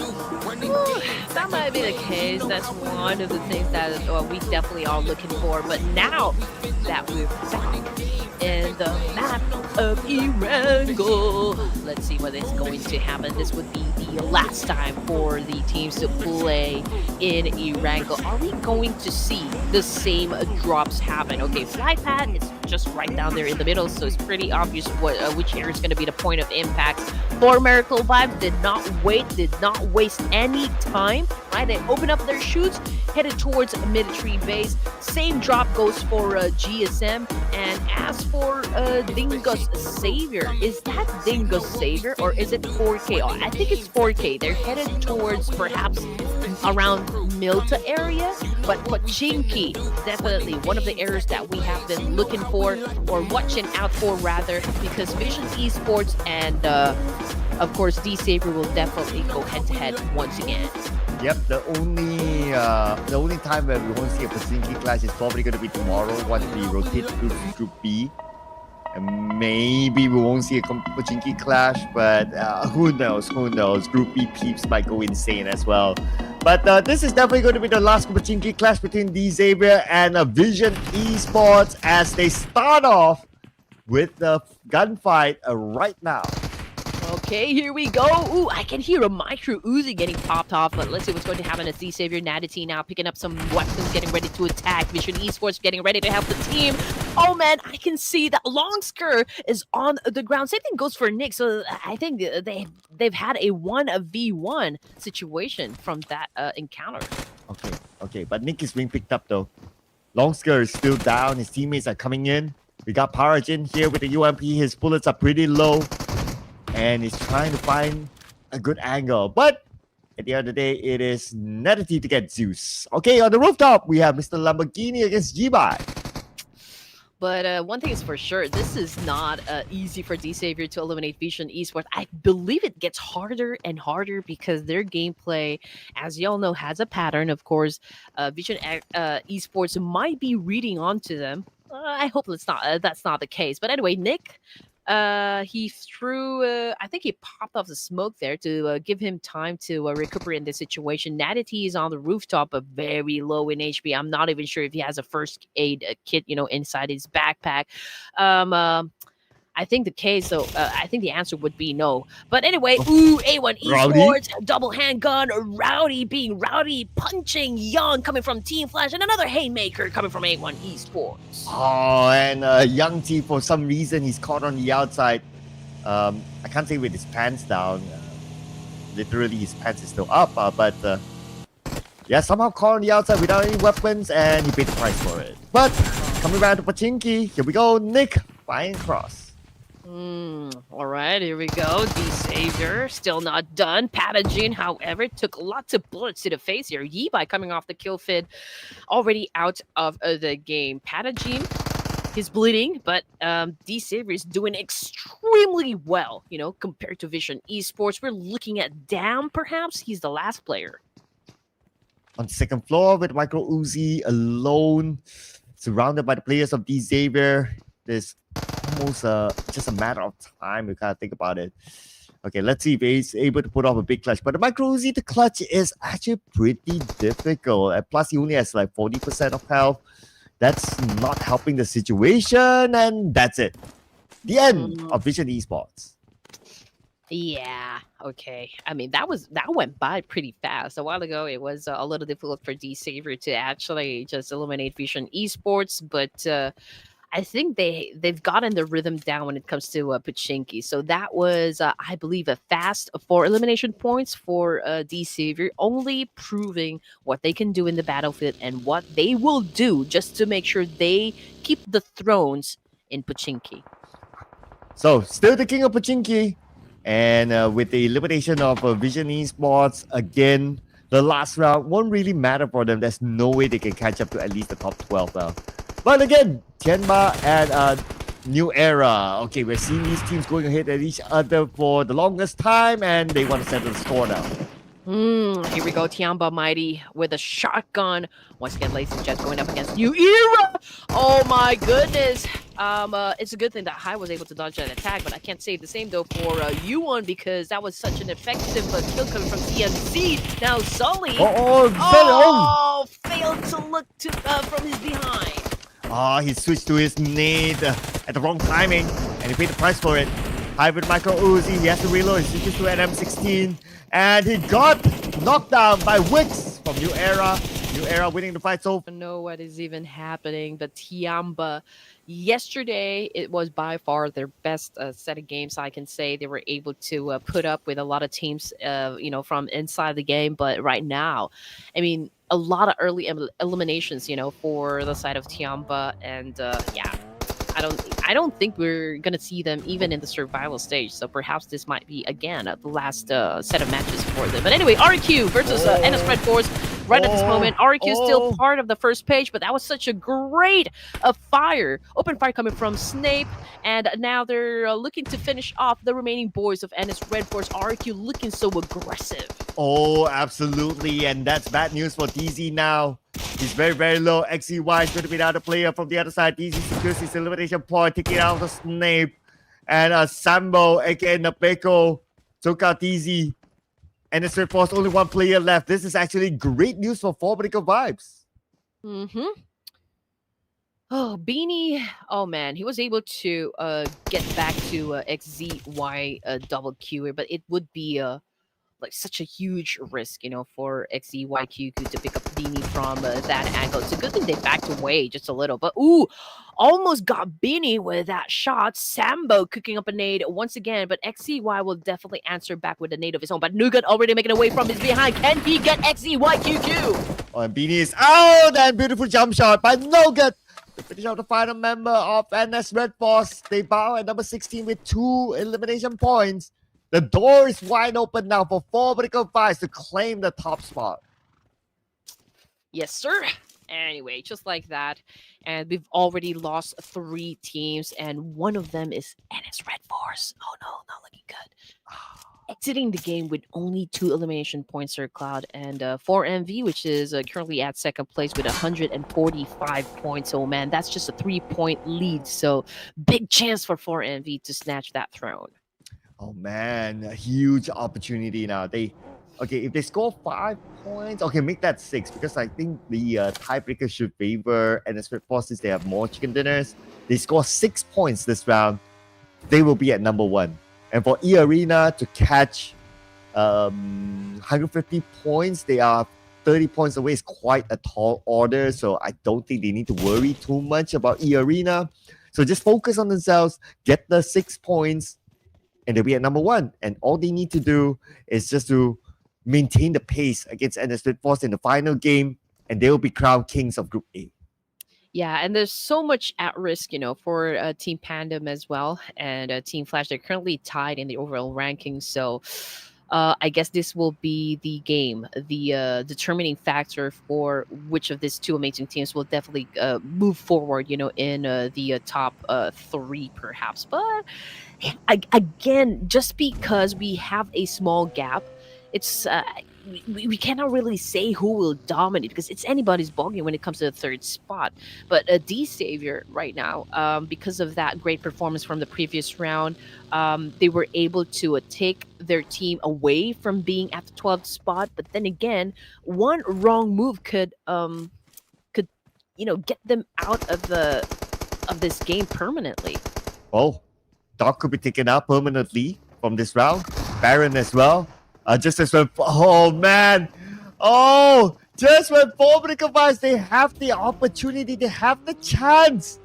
That might be the case. That's one of the things that we definitely are looking for. But now that we're back in the map of Erangel, let's see what is going to happen. This would be the last time for the teams to play in Erangel. Are we going to see the same drops happen? Okay, flight pad is just right down there in the middle, so it's pretty obvious which area is going to be the point of impact. For Miracle Vibes, did not waste any time, right? They open up their chutes, headed towards a military base. Same drop goes for GSM. And as for Dingo's Savior, is that Dingo's Savior or is it 4K? Oh, I think it's 4K. They're headed towards perhaps around Milta area, but Pachinki, definitely one of the areas that we have been looking for, or watching out for rather, because Vision Esports and of course D-Saber will definitely go head-to-head once again. Yep, the only time where we won't see a Pachinki clash is probably going to be tomorrow once we rotate to Group B. And maybe we won't see a Pachinki clash, but who knows? Group B peeps might go insane as well. But this is definitely going to be the last Pachinki clash between D-Saber and Vision Esports as they start off with the gunfight right now. Okay, here we go. Ooh, I can hear a micro Uzi getting popped off, but let's see what's going to happen as D-Savior Natity now picking up some weapons, getting ready to attack. Vision Esports getting ready to help the team. Oh man, I can see that Longsker is on the ground. Same thing goes for Nick. So I think they've had a 1v1 situation from that encounter. Okay, but Nick is being picked up though. Longsker is still down. His teammates are coming in. We got Parajin here with the UMP. His bullets are pretty low. And he's trying to find a good angle. But at the end of the day, it is Netity to get Zeus. Okay, on the rooftop, we have Mr. Lamborghini against G-Bai. But one thing is for sure, this is not easy for D-Savior to eliminate Vision Esports. I believe it gets harder and harder because their gameplay, as y'all know, has a pattern. Of course, Vision Esports might be reading onto them. I hope that's not the case. But anyway, Nick... he threw, I think he popped off the smoke there to give him time to recuperate in this situation. Natity is on the rooftop, but very low in HP. I'm not even sure if he has a first aid kit, inside his backpack. I think the case, so I think the answer would be no. But anyway, A1 Esports, double handgun, Rowdy being Rowdy, punching Young coming from Team Flash, and another haymaker coming from A1 Esports. Oh, and Young T, for some reason, he's caught on the outside. I can't say with his pants down. Literally, his pants is still up, but yeah, somehow caught on the outside without any weapons, and he paid the price for it. But coming back to Pachinki, here we go, Nick, flying across. All right, here we go. D-Savior still not done. Patagene, however, took lots of bullets to the face here. Yibai coming off the kill feed, already out of the game. Patagene, he's bleeding, but D-Savior is doing extremely well, compared to Vision Esports. We're looking at Dam, perhaps. He's the last player. On the second floor with Micro Uzi alone, surrounded by the players of D-Savior. There's almost just a matter of time. You gotta think about it. Okay, let's see if he's able to put off a big clutch. But the Micro Uzi, the clutch is actually pretty difficult. And plus, he only has like 40% of health. That's not helping the situation. And that's it. The end of Vision Esports. Yeah, okay. I mean, that went by pretty fast. A while ago, it was a little difficult for D Saver to actually just eliminate Vision Esports, but I think they've gotten the rhythm down when it comes to Pachinki. So that was, I believe, a fast for elimination points for D Savior, only proving what they can do in the battlefield and what they will do just to make sure they keep the thrones in Pachinki. So, still the king of Pachinki. And with the elimination of Vision Esports, again, the last round won't really matter for them. There's no way they can catch up to at least the top 12 now. But again, TIANBA and New Era. Okay, we're seeing these teams going ahead at each other for the longest time, and they want to settle the score now. Here we go, TIANBA Mighty with a shotgun. Once again, ladies and gents, going up against New Era. Oh my goodness. It's a good thing that Hai was able to dodge that attack, but I can't say the same though for Yuan because that was such an effective kill coming from TNC. Now Sully. Failed to look to from his behind. He switched to his nade at the wrong timing, and he paid the price for it. Hybrid Micro Uzi, he has to reload, he switches to an M16, and he got knocked down by Wix from New Era. New Era winning the fight. So I don't know what is even happening, but TIANBA, yesterday, it was by far their best set of games, I can say. They were able to put up with a lot of teams, from inside the game, but right now, I mean, a lot of early eliminations, for the side of TIANBA, and yeah. I don't think we're gonna see them even in the survival stage. So perhaps this might be again the last set of matches for them. But anyway, RQ versus NS REDFORCE. Right at this moment, RQ is still part of the first page, but that was such a great open fire coming from Snape, and now they're looking to finish off the remaining boys of NS REDFORCE. RQ looking so aggressive. Oh, absolutely, and that's bad news for DZ now. He's very, very low. XEY is going to be the other player from the other side. DZ secures his elimination point, taking out the Snape. And Sambo, aka Napeko, took out DZ. And it's REDFORCE, only one player left. This is actually great news for Vertical Vibes. Oh, Beanie. Oh, man. He was able to get back to XZY double Q, but it would be like such a huge risk, for XZYQQ to pick up Beanie from that angle. It's a good thing they backed away just a little, but almost got Beanie with that shot. Sambo cooking up a nade once again, but XZY will definitely answer back with a nade of his own. But Nougat already making away from his behind. Can he get XZYQQ? Oh, and Beanie is out, and beautiful jump shot by Nougat to finish out the final member of NS REDFORCE. They bow at number 16 with 2 elimination points. The door is wide open now for Vertical Vibes to claim the top spot. Yes, sir. Anyway, just like that. And we've already lost 3 teams, and one of them is NS REDFORCE. Oh no, not looking good. Exiting the game with only 2 elimination points, Sir Cloud, and 4MV, which is currently at second place with 145 points. Oh man, that's just a 3-point lead. So big chance for 4MV to snatch that throne. Oh man, a huge opportunity now. If they score 5 points, okay, make that 6, because I think the tiebreaker should favor NS REDFORCE since they have more chicken dinners. They score 6 points this round, they will be at number 1. And for eARENA to catch 150 points, they are 30 points away. Is quite a tall order, so I don't think they need to worry too much about eARENA. So just focus on themselves, get the 6 points, and they'll be at number 1. And all they need to do is just to maintain the pace against NS REDFORCE in the final game, and they will be crowned kings of Group A. Yeah, and there's so much at risk, for Team PANDUM as well, and Team Flash. They're currently tied in the overall rankings, so I guess this will be the game, the determining factor for which of these 2 amazing teams will definitely move forward, in the top 3 perhaps. But again, just because we have a small gap, it's we cannot really say who will dominate because it's anybody's ballgame when it comes to the 3rd spot. But D Savior right now, because of that great performance from the previous round, they were able to take their team away from being at the 12th spot. But then again, one wrong move could get them out of this game permanently. Oh, Doc could be taken out permanently from this round. Baron as well. Just as when, oh man, just when Formidable Vibes, they have the opportunity, they have the chance,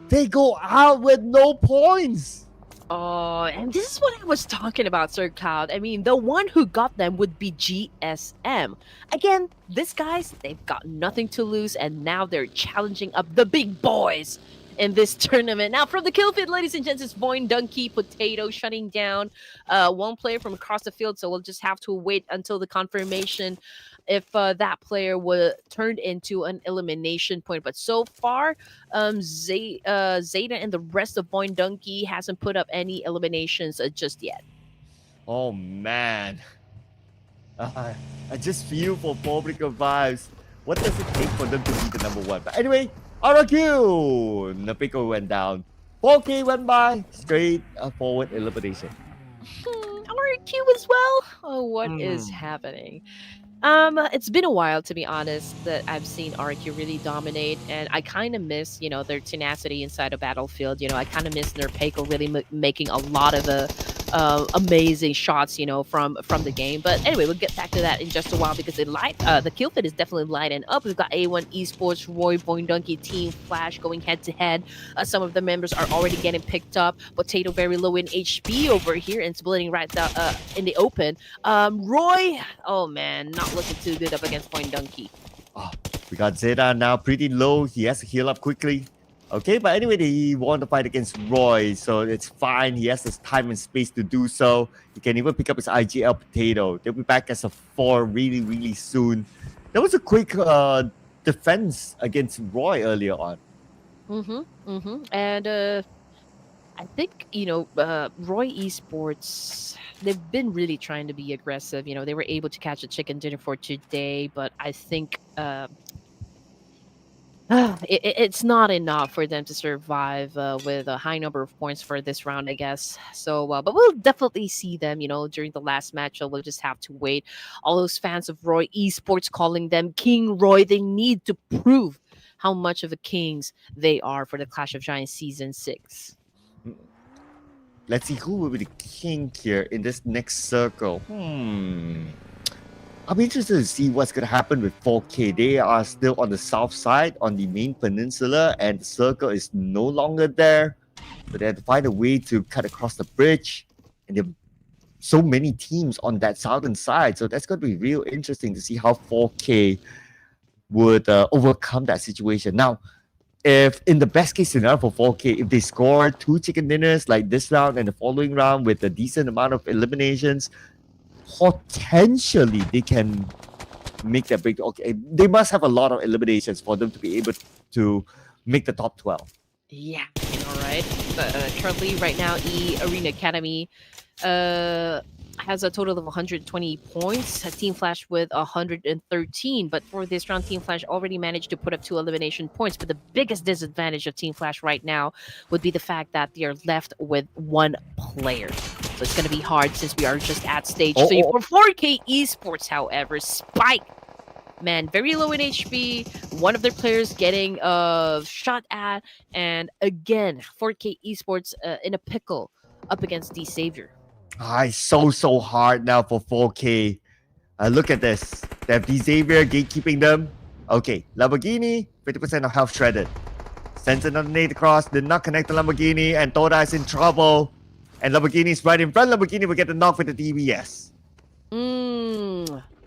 they go out with no points. Oh, and this is what I was talking about, Sir Cloud. I mean, the one who got them would be GSM. Again, these guys, they've got nothing to lose, and now they're challenging up the big boys in this tournament. Now, from the kill feed, ladies and gents, it's VOIN, Donkey, Potato shutting down one player from across the field, so we'll just have to wait until the confirmation if that player was turned into an elimination point. But so far, Zeta and the rest of VOIN Donkey hasn't put up any eliminations just yet. Oh man, I just feel for Formidable Vibes. What does it take for them to be the number one? But anyway, RQ, Napiko went down. 4K went by, straight forward elimination. RQ as well? Oh, what is happening? It's been a while, to be honest, that I've seen RQ really dominate, and I kind of miss, their tenacity inside a battlefield. I kind of miss Nerpeiko really making a lot of amazing shots, from the game. But anyway, we'll get back to that in just a while because the kill fit is definitely lighting up. We've got A1 Esports, Roy, VOIN Donkey, Team Flash going head to head. Some of the members are already getting picked up. Potato very low in HP over here and splitting right down in the open. Roy, oh man, not looking too good up against VOIN Donkey. Oh, we got Zeta now pretty low. He has to heal up quickly. Okay, but anyway, he won the fight against Roy, so it's fine. He has this time and space to do so. He can even pick up his IGL Potato. They'll be back as a 4 really, really soon. That was a quick defense against Roy earlier on. And I think, Roy Esports, they've been really trying to be aggressive. They were able to catch a chicken dinner for today, but I think it's not enough for them to survive with a high number of points for this round, I guess. So, but we'll definitely see them, during the last match. We'll just have to wait. All those fans of Roy Esports calling them King Roy, they need to prove how much of a kings they are for the Clash of Giants Season 6. Let's see who will be the king here in this next circle. I'm interested to see what's going to happen with 4K. They are still on the south side, on the main peninsula, and the circle is no longer there. So they have to find a way to cut across the bridge. And there are so many teams on that southern side. So that's going to be real interesting to see how 4K would overcome that situation. Now, if in the best case scenario for 4K, if they score 2 chicken dinners like this round and the following round with a decent amount of eliminations, potentially they can make that break. Okay, they must have a lot of eliminations for them to be able to make the top 12. Yeah, all right. But currently, right now, eARENA Academy has a total of 120 points. Team Flash with 113. But for this round, Team Flash already managed to put up 2 elimination points. But the biggest disadvantage of Team Flash right now would be the fact that they are left with 1 player. So it's going to be hard since we are just at stage 3. For 4K Esports, however, Spike, man, very low in HP. One of their players getting shot at. And again, 4K Esports in a pickle up against D Savior. It's so hard now for 4K. Look at this. They have D Xavier gatekeeping them. Okay, Lamborghini, 50% of health shredded. Sends another nade across, did not connect the Lamborghini, and Toda is in trouble. And Lamborghini is right in front. Lamborghini will get the knock with the DBS.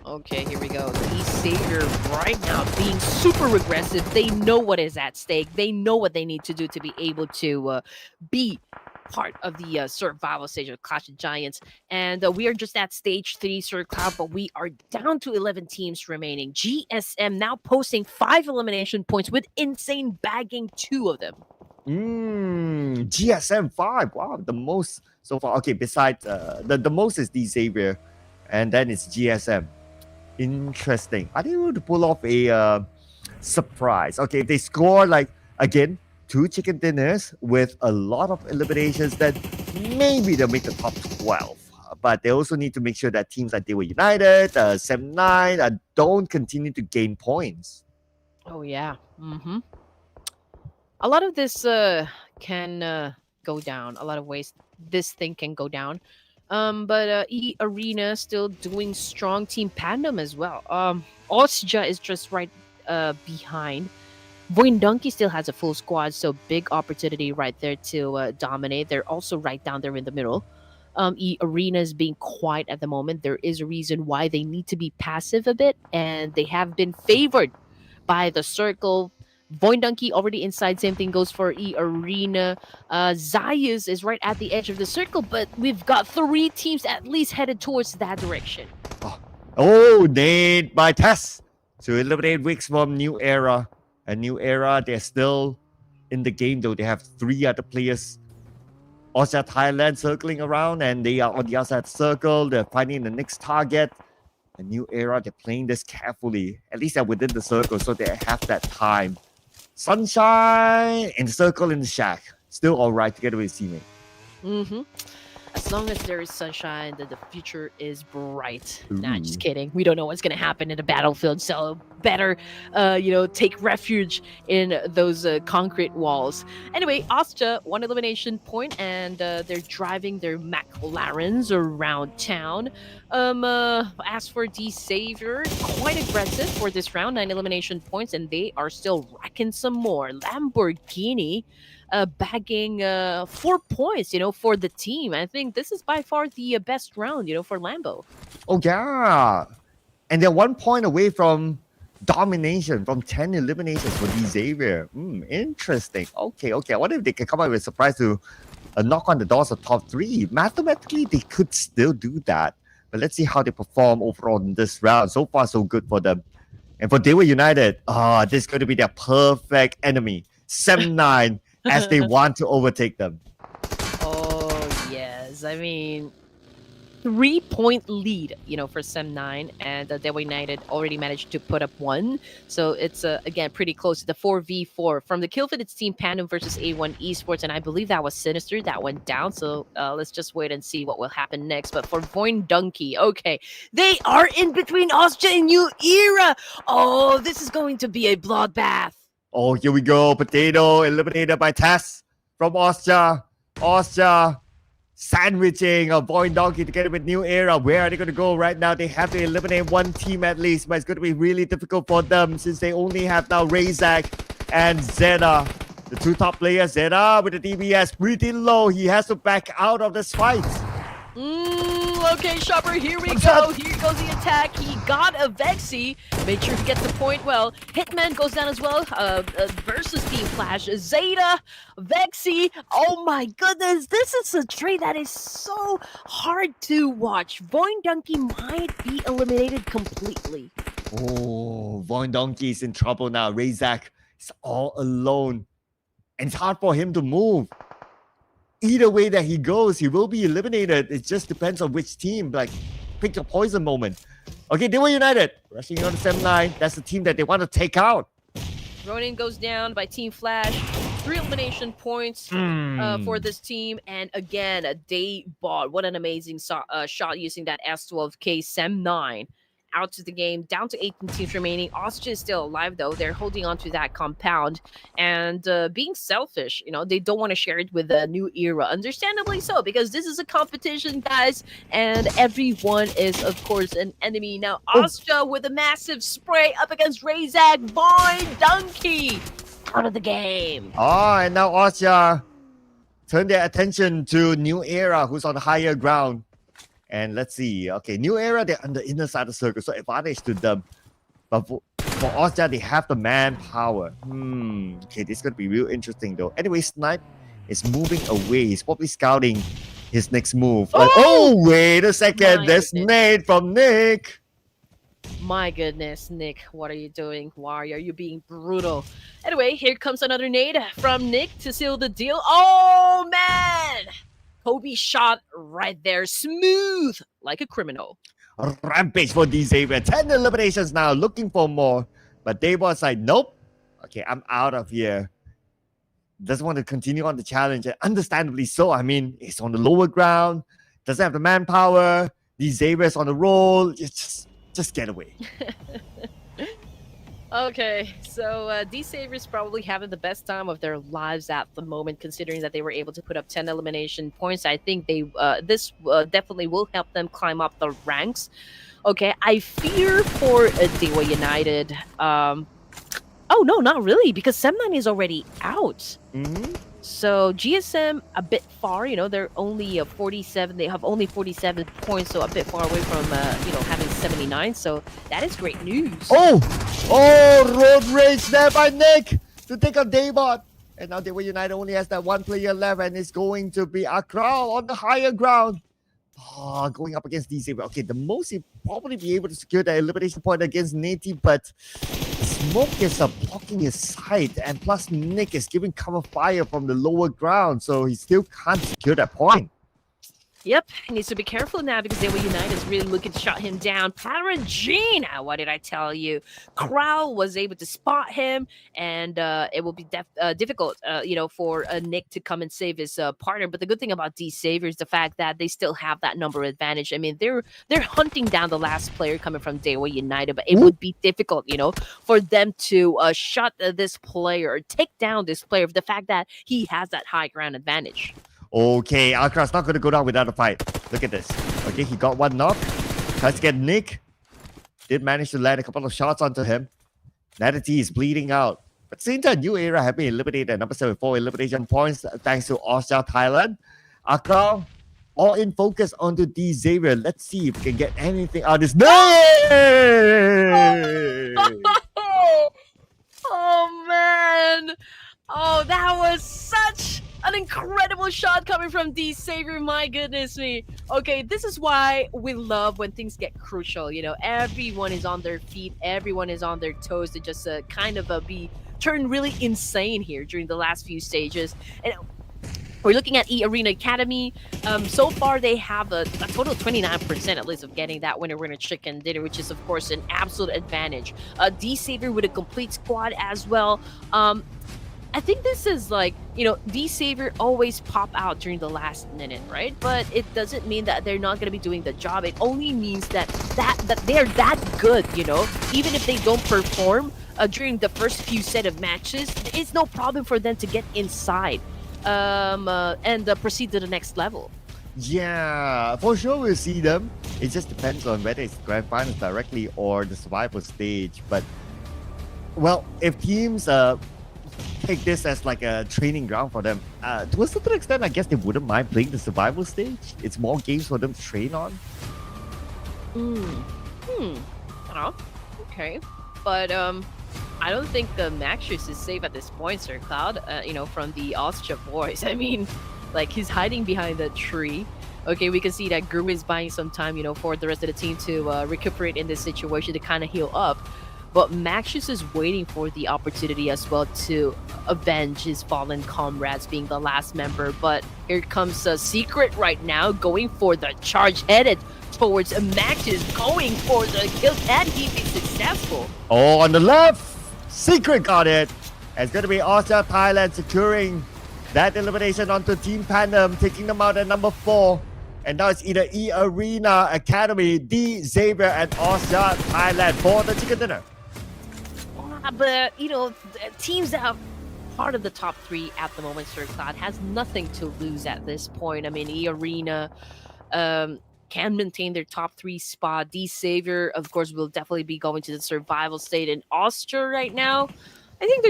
Okay, here we go. D Savior right now being super aggressive. They know what is at stake. They know what they need to do to be able to be part of the survival stage of Clash of Giants. And we are just at stage 3, Sir Cloud, but we are down to 11 teams remaining. GSM now posting 5 elimination points with insane bagging 2 of them. GSM 5. Wow, the most so far. Okay, besides the most is D Xavier, and then it's GSM. Interesting. Are they able to pull off a surprise? Okay, if they score like again 2 chicken dinners with a lot of eliminations, then maybe they'll make the top 12. But they also need to make sure that teams like DEWA United, 7-9 don't continue to gain points. Oh yeah. A lot of this can go down. A lot of ways this thing can go down. But eARENA still doing strong. Team Pandum as well. OSJA is just right behind. VOIN Donkey still has a full squad, so big opportunity right there to dominate. They're also right down there in the middle. Arena is being quiet at the moment. There is a reason why they need to be passive a bit, and they have been favored by the circle. VOIN Donkey already inside. Same thing goes for eARENA. Zayas is right at the edge of the circle, but we've got 3 teams at least headed towards that direction. Oh, nade by Tess to eliminate Wicks from New Era. A New Era, they're still in the game though. They have 3 other players. OSJA Thailand circling around, and they are on the outside circle. They're finding the next target. A New Era, they're playing this carefully. At least they're within the circle, so they have that time. Sunshine in the circle in the shack. Still alright together with his teammate. Mm-hmm. As long as there is sunshine, the future is bright. Nah, just Ooh. kidding. We don't know what's gonna happen in the battlefield, so better, take refuge in those concrete walls. Anyway, OSJA 1 elimination point, and they're driving their McLarens around town. As for the Savior, quite aggressive for this round, 9 elimination points, and they are still racking some more. Lamborghini bagging 4 points, for the team. I think this is by far the best round, for Lambo. Oh, yeah. And they're 1 point away from domination, from 10 eliminations for the Xavier. Interesting. Okay. I wonder if they can come up with a surprise to knock on the doors of top 3. Mathematically, they could still do that. But let's see how they perform overall in this round. So far, so good for them. And for DEWA United, this is going to be their perfect enemy. 7-9 as they want to overtake them. Oh, yes. I mean, 3-point lead, for Sem9, and DEWA United already managed to put up 1. So it's, again, pretty close to the 4v4. From the kill feed, it's Team Pandum versus A1 Esports, and I believe that was Sinister that went down. So let's just wait and see what will happen next. But for VOIN Donkey, okay, they are in between OSJA and New Era. Oh, this is going to be a bloodbath. Oh, here we go. Potato eliminated by Tess from OSJA. OSJA sandwiching a VOIN Donkey together with New Era. Where are they going to go right now? They have to eliminate 1 team at least, but it's going to be really difficult for them since they only have now Razak and Zeta. The 2 top players, Zeta with the DBS pretty low. He has to back out of this fight. Okay, Shopper, here we go. Here goes the attack. He got a Vexy. Make sure to get the point well. Hitman goes down as well. Versus Team Flash. Zeta, Vexy. Oh my goodness. This is a trade that is so hard to watch. VOIN Donkey might be eliminated completely. Oh, VOIN Donkey is in trouble now. Razak is all alone. And it's hard for him to move. Either way that he goes, he will be eliminated. It just depends on which team. Like, pick your poison moment. Okay, DEWA United rushing on the 7-9. That's the team that they want to take out. Ronin goes down by Team Flash. 3 elimination points for this team. And again, they bought. What an amazing shot using that S12K Sem9. Out to the game, down to 18 teams remaining. OSJA is still alive, though. They're holding on to that compound and being selfish. They don't want to share it with the New Era. Understandably so, because this is a competition, guys, and everyone is, of course, an enemy. Now, OSJA with a massive spray up against Razak. VOIN Donkey out of the game. Oh, and now OSJA turn their attention to New Era, who's on higher ground. And let's see. Okay, New Era, they're on the inner side of the circle, so advantage to them. But for OSJA, they have the manpower. Okay, this is going to be real interesting, though. Anyway, Snipe is moving away. He's probably scouting his next move. Oh, wait a second. There's nade from Nick. My goodness, Nick, what are you doing? Why are you being brutal? Anyway, here comes another nade from Nick to seal the deal. Oh, man! Kobe shot right there, smooth like a criminal. Rampage for D Xavier. 10 eliminations now, looking for more. But DEWA's like, nope. Okay, I'm out of here. Doesn't want to continue on the challenge. And understandably so. I mean, it's on the lower ground. Doesn't have the manpower. D Xavier's on the roll. Just get away. Okay, so D-Savers probably having the best time of their lives at the moment, considering that they were able to put up 10 elimination points. I think this definitely will help them climb up the ranks. Okay, I fear for DEWA United. Oh no, not really, because Sem9 is already out. Mm-hmm. So GSM a bit far, they're only 47. They have only 47 points, so a bit far away from having 79. So that is great news. Oh, road rage there by Nick to take out Daybot. And now DEWA United only has that one player left, and it's going to be Akral on the higher ground. Going up against DC. Okay, the most he'll probably be able to secure the elimination point against Nati, but Smoke is blocking his side, and plus Nick is giving cover fire from the lower ground, so he still can't secure that point. Yep, he needs to be careful now because DEWA United is really looking to shut him down. Paragina, what did I tell you? Crowl was able to spot him, and it will be difficult, for Nick to come and save his partner. But the good thing about D-Savior is the fact that they still have that number advantage. I mean, they're hunting down the last player coming from DEWA United, but it would be difficult, for them to shut this player or take down this player. The fact that he has that high ground advantage. Okay, Akral's not going to go down without a fight. Look at this. Okay, he got one knock. Tries to get Nick. Did manage to land a couple of shots onto him. Natty is bleeding out. But at the same time, New Era have been eliminated at number 74 elimination points thanks to OSJA Thailand. Akral, all in focus onto D Xavier. Let's see if we can get anything out of this. No! Oh, man. Oh, that was such an incredible shot coming from D-Savior, my goodness me. Okay, this is why we love when things get crucial, everyone is on their feet, everyone is on their toes to just be turned really insane here during the last few stages. And we're looking at eARENA Academy. So far, they have a total of 29% at least of getting that winner chicken dinner, which is, of course, an absolute advantage. D-Savior with a complete squad as well. I think this is D-Savior always pop out during the last minute, right? But it doesn't mean that they're not going to be doing the job. It only means that they're that good, Even if they don't perform during the first few set of matches, it's no problem for them to get inside and proceed to the next level. Yeah, for sure we'll see them. It just depends on whether it's grand finals directly or the survival stage. But, well, if teams take this as like a training ground for them, to a certain extent, I guess they wouldn't mind playing the survival stage. It's more games for them to train on. Oh, okay. But I don't think the Maxus is safe at this point, Sir Cloud, from the OSJA boys. I mean, he's hiding behind the tree. Okay, we can see that Guru is buying some time, for the rest of the team to recuperate in this situation to kind of heal up. But Maxus is waiting for the opportunity as well to avenge his fallen comrades, being the last member. But here comes a Secret right now, going for the charge headed towards Maxus, going for the kill. Can he be successful? Oh, on the left, Secret got it. It's going to be OSJA Thailand securing that elimination onto Team PANDUM, taking them out at number 4. And now it's either eARENA Academy, D Xavier, and OSJA Thailand for the chicken dinner. But, teams that are part of the top 3 at the moment, Sir Cloud, has nothing to lose at this point. I mean, eARENA can maintain their top 3 spot. D-Savior, of course, will definitely be going to the survival state. And OSJA right now, I think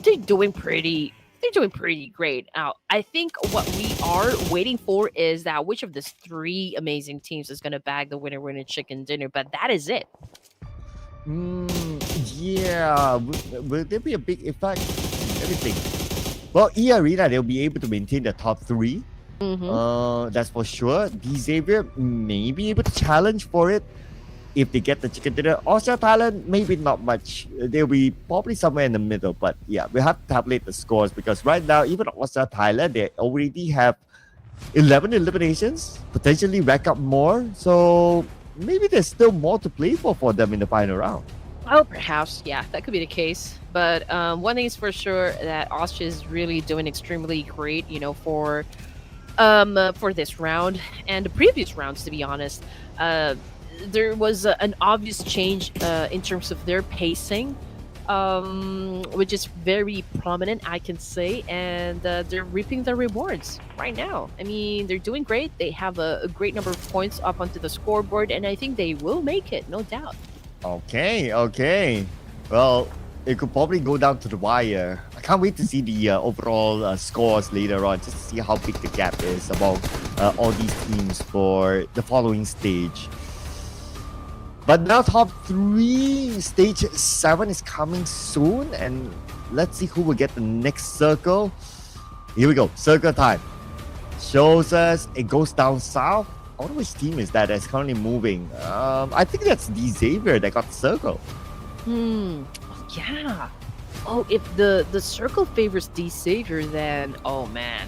they're doing pretty great. Now, I think what we are waiting for is that which of these 3 amazing teams is going to bag the winner chicken dinner. But that is it. Yeah, will there be a big effect? Let me think. Well, eARENA, they'll be able to maintain the top 3. That's for sure. D-Xavier may be able to challenge for it if they get the chicken dinner. OSJA Thailand, maybe not much. They'll be probably somewhere in the middle. But yeah, we have to tabulate the scores because right now, even OSJA Thailand, they already have 11 eliminations, potentially rack up more. So maybe there's still more to play for them in the final round. Oh, perhaps. Yeah, that could be the case. But one thing is for sure that OSJA is really doing extremely great, for this round and the previous rounds, to be honest. There was an obvious change in terms of their pacing. which is very prominent, I can say, and they're reaping the rewards right now. I mean, they're doing great. They have a great number of points up onto the scoreboard, and I think they will make it, no doubt. Okay. Well, it could probably go down to the wire. I can't wait to see the overall scores later on, just to see how big the gap is among all these teams for the following stage. But now top 3, stage 7 is coming soon, and let's see who will get the next circle. Here we go, circle time. Shows us it goes down south. I wonder which team is that that's currently moving. I think that's the Xavier that got the circle. Yeah. Oh, if the circle favors D Savior, then oh man,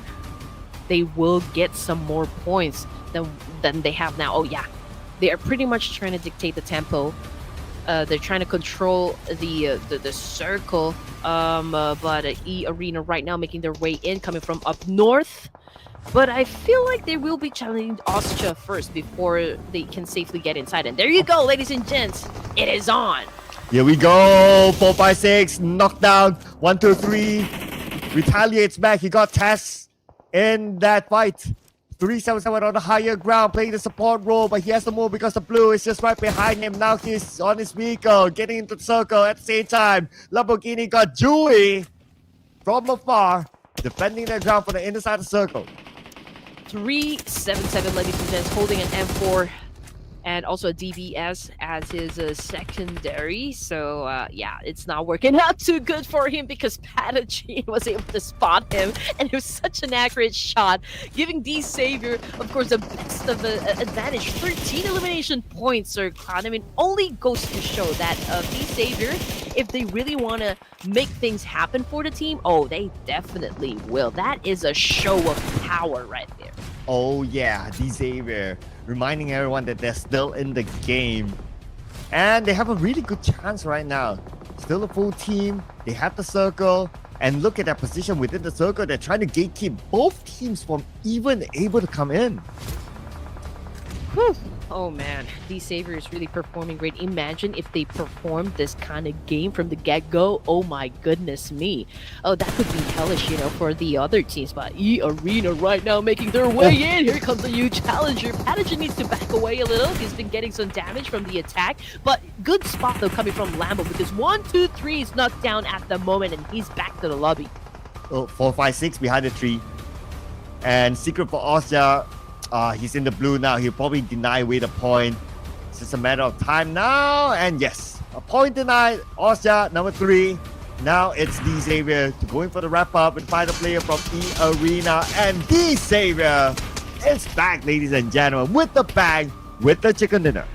they will get some more points than they have now. Oh yeah, they are pretty much trying to dictate the tempo. They're trying to control the circle. But eARENA right now making their way in, coming from up north. But I feel like they will be challenging OSJA first before they can safely get inside. And there you go, ladies and gents. It is on. Here we go. 4, 5, 6. Knockdown. 1, 2, 3. Retaliates back. He got Tess in that fight. 377 on the higher ground, playing the support role, but he has to move because the blue is just right behind him. Now he's on his vehicle, getting into the circle at the same time. Lamborghini got Dewey from afar, defending their ground for the inner side of the circle. 377, ladies and gents, holding an M4 and also a DBS as his secondary. So yeah, it's not working out too good for him because PANDUM was able to spot him, and it was such an accurate shot, giving D Savior, of course, the best of the advantage. 13 elimination points, Sir Cloud. I mean, only goes to show that D Savior, if they really want to make things happen for the team, oh, they definitely will. That is a show of power right there. Oh yeah, D Xavier, reminding everyone that they're still in the game. And they have a really good chance right now. Still a full team, they have the circle, and look at their position within the circle. They're trying to gatekeep both teams from even able to come in. Whew. Oh man, D Savior is really performing great. Imagine if they performed this kind of game from the get-go. Oh my goodness me. Oh, that could be hellish, you know, for the other teams. But eARENA right now making their way in. Here comes a new challenger. PANDUM needs to back away a little. He's been getting some damage from the attack. But good spot though coming from Lambo, because 1, 2, 3 is knocked down at the moment, and he's back to the lobby. Oh, 4, 5, 6 behind the tree. And secret for OSJA. He's in the blue now. He'll probably deny away the point. It's just a matter of time now. And yes, a point denied. OSJA, number 3. Now it's D Xavier to go in for the wrap-up and find a player from eARENA. And D Xavier is back, ladies and gentlemen, with the bang, with the chicken dinner.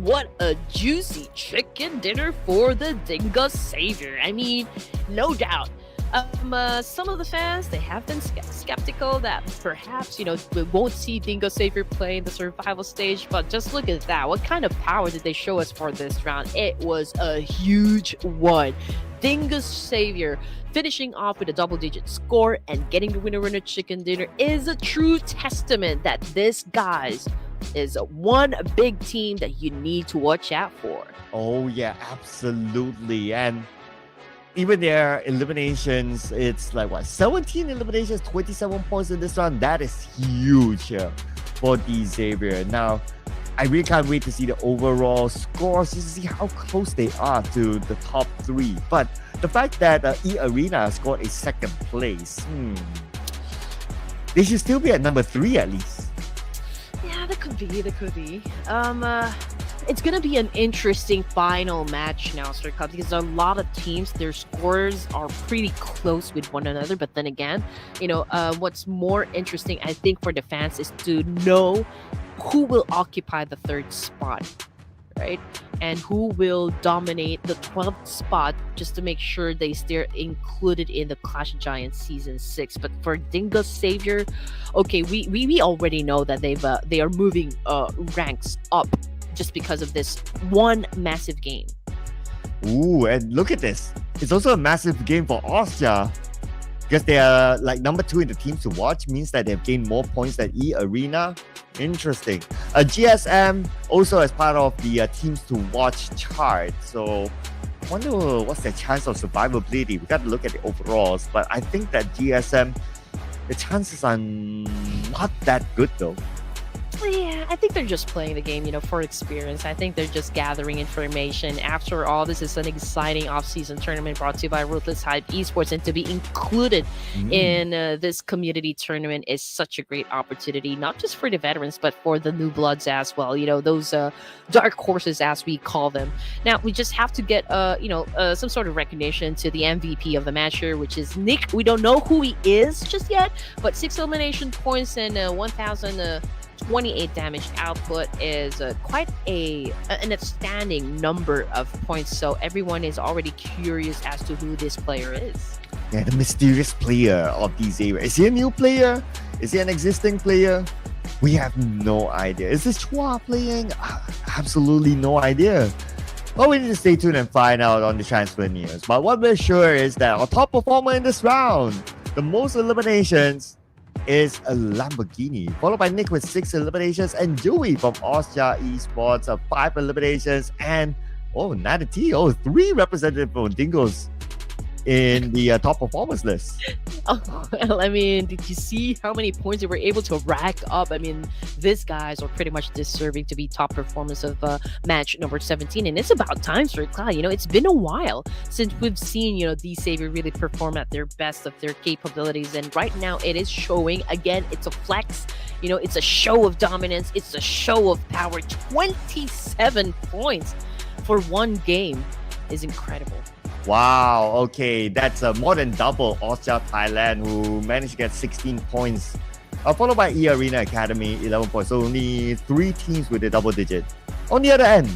What a juicy chicken dinner for the Dingo Savior. I mean, no doubt. Some of the fans, they have been skeptical that perhaps, you know, we won't see Dingo Savior play in the survival stage, but just look at that. What kind of power did they show us for this round? It was a huge one. Dingo Savior finishing off with a double-digit score and getting the winner in a chicken dinner is a true testament that this, guys, is one big team that you need to watch out for. Oh yeah, absolutely. And even their eliminations, it's like what, 17 eliminations, 27 points in this round. That is huge for D Xavier. Now, I really can't wait to see the overall scores, just to see how close they are to the top 3. But the fact that eARENA scored a 2nd place, they should still be at number 3 at least. Yeah, that could be. It's gonna be an interesting final match now, Sir Cub, because a lot of teams, their scores are pretty close with one another. But then again, you know, what's more interesting, I think, for the fans is to know who will occupy the 3rd spot, right? And who will dominate the 12th spot, just to make sure they stay included in the Clash of Giants Season 6. But for Dingo Savior, okay, we already know that they are moving ranks up just because of this one massive game. Ooh, and look at this. It's also a massive game for OSJA. because they are like number 2 in the teams to watch, means that they've gained more points than eARENA. Interesting. GSM also as part of the teams to watch chart. So I wonder what's their chance of survivability. We got to look at the overalls, but I think that GSM, the chances are not that good though. Yeah, I think they're just playing the game, for experience. I think they're just gathering information. After all, this is an exciting off-season tournament brought to you by Ruthless Hype Esports, and to be included in this community tournament is such a great opportunity, not just for the veterans, but for the new bloods as well. Those dark horses, as we call them. Now, we just have to get, some sort of recognition to the MVP of the match here, which is Nick. We don't know who he is just yet, but 6 elimination points and 1,028 damage output is quite an outstanding number of points. So everyone is already curious as to who this player is. Yeah, the mysterious player of these areas. Is he a new player? Is he an existing player? We have no idea. Is this Chua playing? Absolutely no idea. Well, we need to stay tuned and find out on the transfer news. But what we're sure is that our top performer in this round, the most eliminations, is a Lamborghini, followed by Nick with 6 eliminations, and Joey from OSJA Esports of 5 eliminations, and Nada T, 3 representative from Dingoes in the top performers list. Well, did you see how many points they were able to rack up? These guys are pretty much deserving to be top performers of match number 17, and it's about time, Sir Cloud. It's been a while since we've seen, the Savior really perform at their best of their capabilities, and right now it is showing. Again, it's a flex. It's a show of dominance. It's a show of power. 27 points for one game is incredible. Wow, okay, that's more than double OSJA Thailand, who managed to get 16 points, followed by eARENA Academy, 11 points. So only 3 teams with a double digit. On the other end,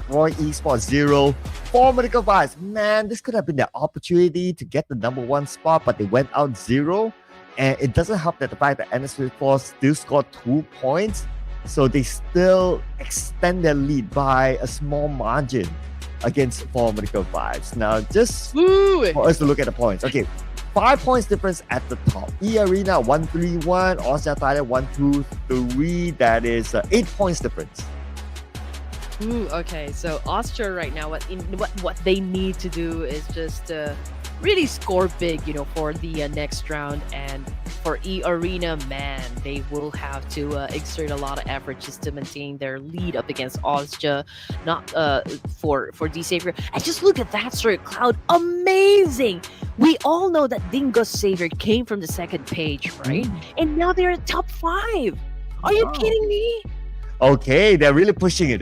Roy Esports 0, Formidable Vibes. Man, this could have been their opportunity to get the number 1 spot, but they went out 0. And it doesn't help that the fact that NS Force still scored 2 points, so they still extend their lead by a small margin against Formidable Vibes. Now, just for us to look at the points. Okay, 5 points difference at the top. eARENA 131, OSJA Thailand 123. That is 8 points difference. Okay, so OSJA right now, what they need to do is just really score big, for the next round. And for eARENA, man, they will have to exert a lot of effort just to maintain their lead up against OSJA, not for D-Savior. And just look at that, Sir Cloud. Amazing! We all know that Dingo Savior came from the second page, right? And now they're at top 5. Are you kidding me? Okay, they're really pushing it.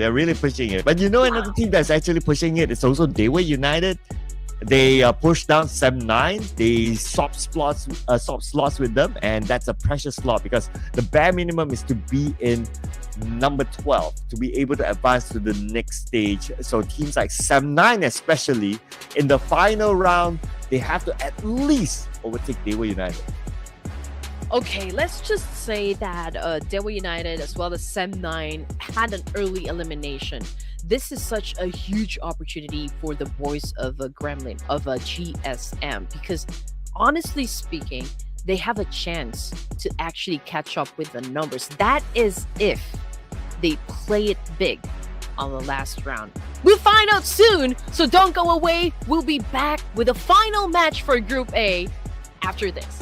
But another team that's actually pushing it is also DEWA United. They pushed down 7-9. They swap slots with them, and that's a precious slot because the bare minimum is to be in number 12 to be able to advance to the next stage. So teams like 7-9 especially, in the final round, they have to at least overtake DEWA United. Okay, let's just say that DEWA United as well as Sem9 had an early elimination. This is such a huge opportunity for the boys of GREMLIN, of GSM, because honestly speaking, they have a chance to actually catch up with the numbers. That is if they play it big on the last round. We'll find out soon, so don't go away. We'll be back with a final match for Group A after this.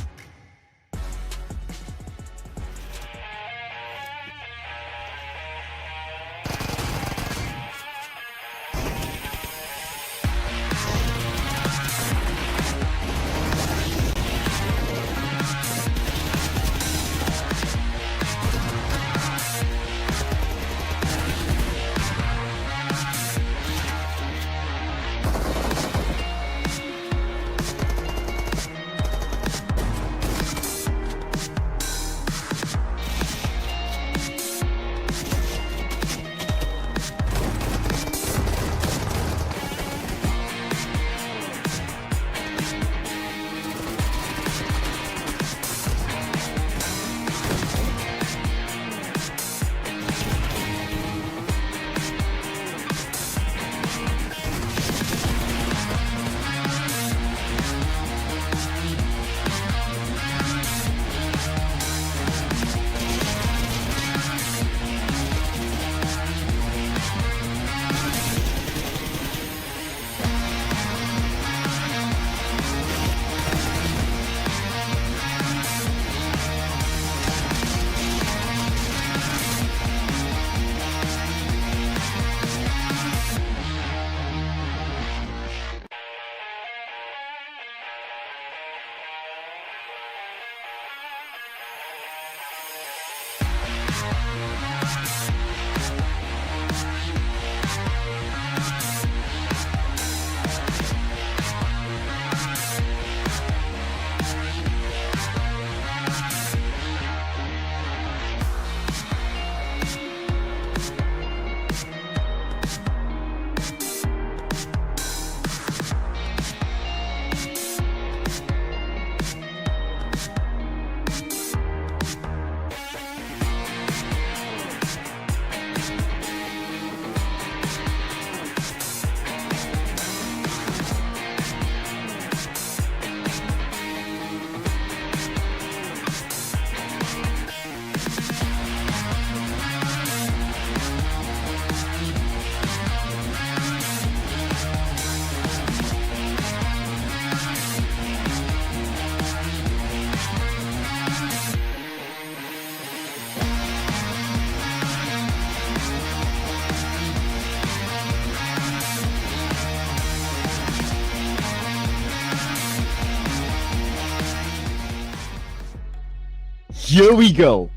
here we go.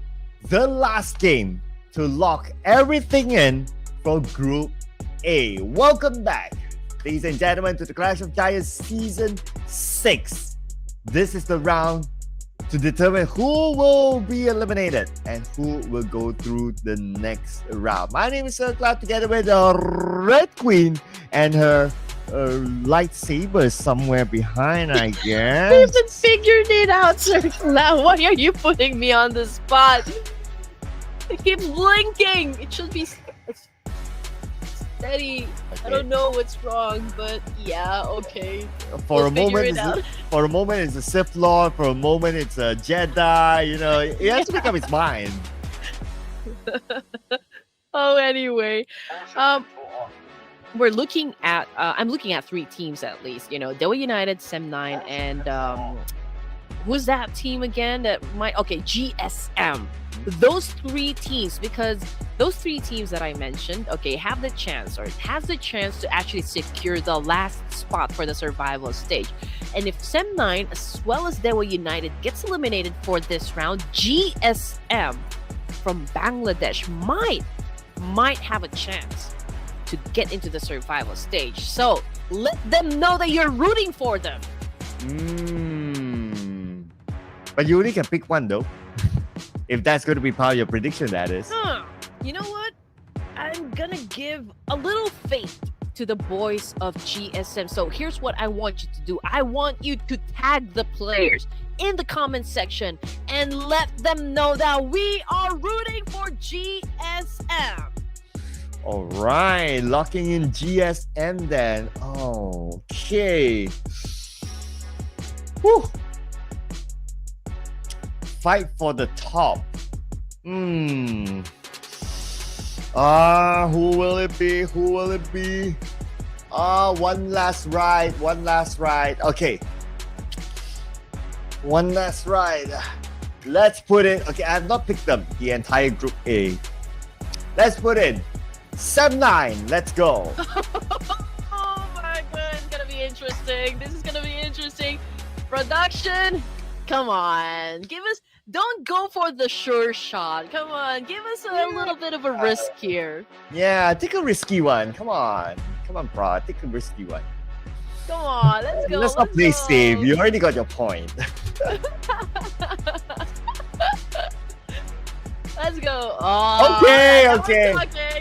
The last game to lock everything in for Group A. Welcome back, ladies and gentlemen, to the Clash of Giants Season 6. This is the round to determine who will be eliminated and who will go through the next round. My name is Sir Cloud, together with the Red Queen and her lightsaber somewhere behind, I I guess. haven't figured it out, Sir Cloud. Why are you putting me on the spot? It keeps blinking. It should be steady. I don't know what's wrong, but yeah, okay. For We'll a figure moment, it out. for a moment, it's a Sith Lord. For a moment, it's a Jedi. You know, it has to become its mind. Oh, anyway, we're looking at. I'm looking at 3 teams at least. You know, DEWA United, Sem9, and who's that team again? That might GSM. Those 3 teams, because those 3 teams that I mentioned, have the chance or has the chance to actually secure the last spot for the survival stage. And if Sem9 as well as DEWA United gets eliminated for this round, GSM from Bangladesh might have a chance to get into the survival stage. So let them know that you're rooting for them. But you only can pick one though. If that's going to be part of your prediction, that is. You know what? I'm gonna give a little faith to the boys of GSM. So here's what I want you to do. I want you to tag the players in the comment section and let them know that we are rooting for GSM. All right, locking in GSM then. Okay. Whew. Fight for the top. Who will it be? Who will it be? One last ride. Okay. One last ride. Let's put it. Okay, I have not picked them. The entire Group A. Let's put in Sem9. Let's go. Oh my god, it's gonna be interesting. This is gonna be interesting. Production, come on. Don't go for the sure shot. Come on, give us a little bit of a risk here. Yeah, take a risky one. Come on, bro. Take a risky one. Come on, let's go. Let's not play go. safe. You already got your point. Let's go. Oh, Okay, now okay.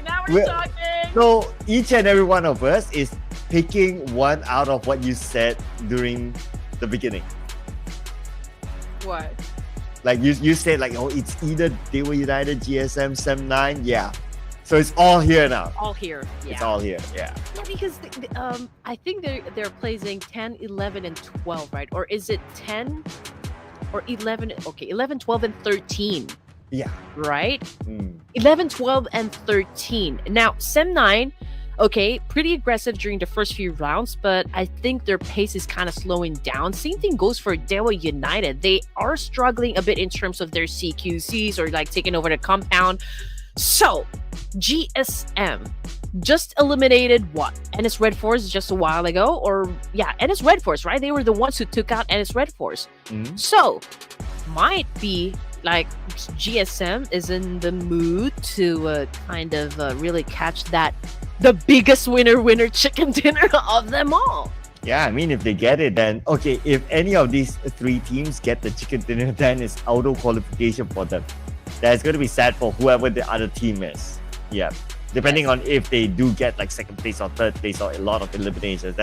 Now we're talking. So each and every one of us is picking one out of what you said during the beginning. What? Like you said, like, it's either DEWA United, GSM, Sem9. Yeah. So it's all here now. All here. Yeah. It's all here. Yeah. Yeah, because I think they're placing 10, 11, and 12, right? Or is it 10 or 11? Okay, 11, 12, and 13. Yeah. Right? 11, 12, and 13. Now, Sem9, pretty aggressive during the first few rounds, but I think their pace is kind of slowing down. Same thing goes for DEWA United. They are struggling a bit in terms of their CQCs or like taking over the compound. So, GSM just eliminated what? NS REDFORCE just a while ago? Or, yeah, NS REDFORCE, right? They were the ones who took out NS REDFORCE. So, might be like GSM is in the mood to kind of really catch the biggest winner chicken dinner of them all. Yeah, I mean, if they get it, then if any of these 3 teams get the chicken dinner, then it's auto qualification for them. That's going to be sad for whoever the other team is. Yeah, depending on if they do get like 2nd place or 3rd place or a lot of eliminations.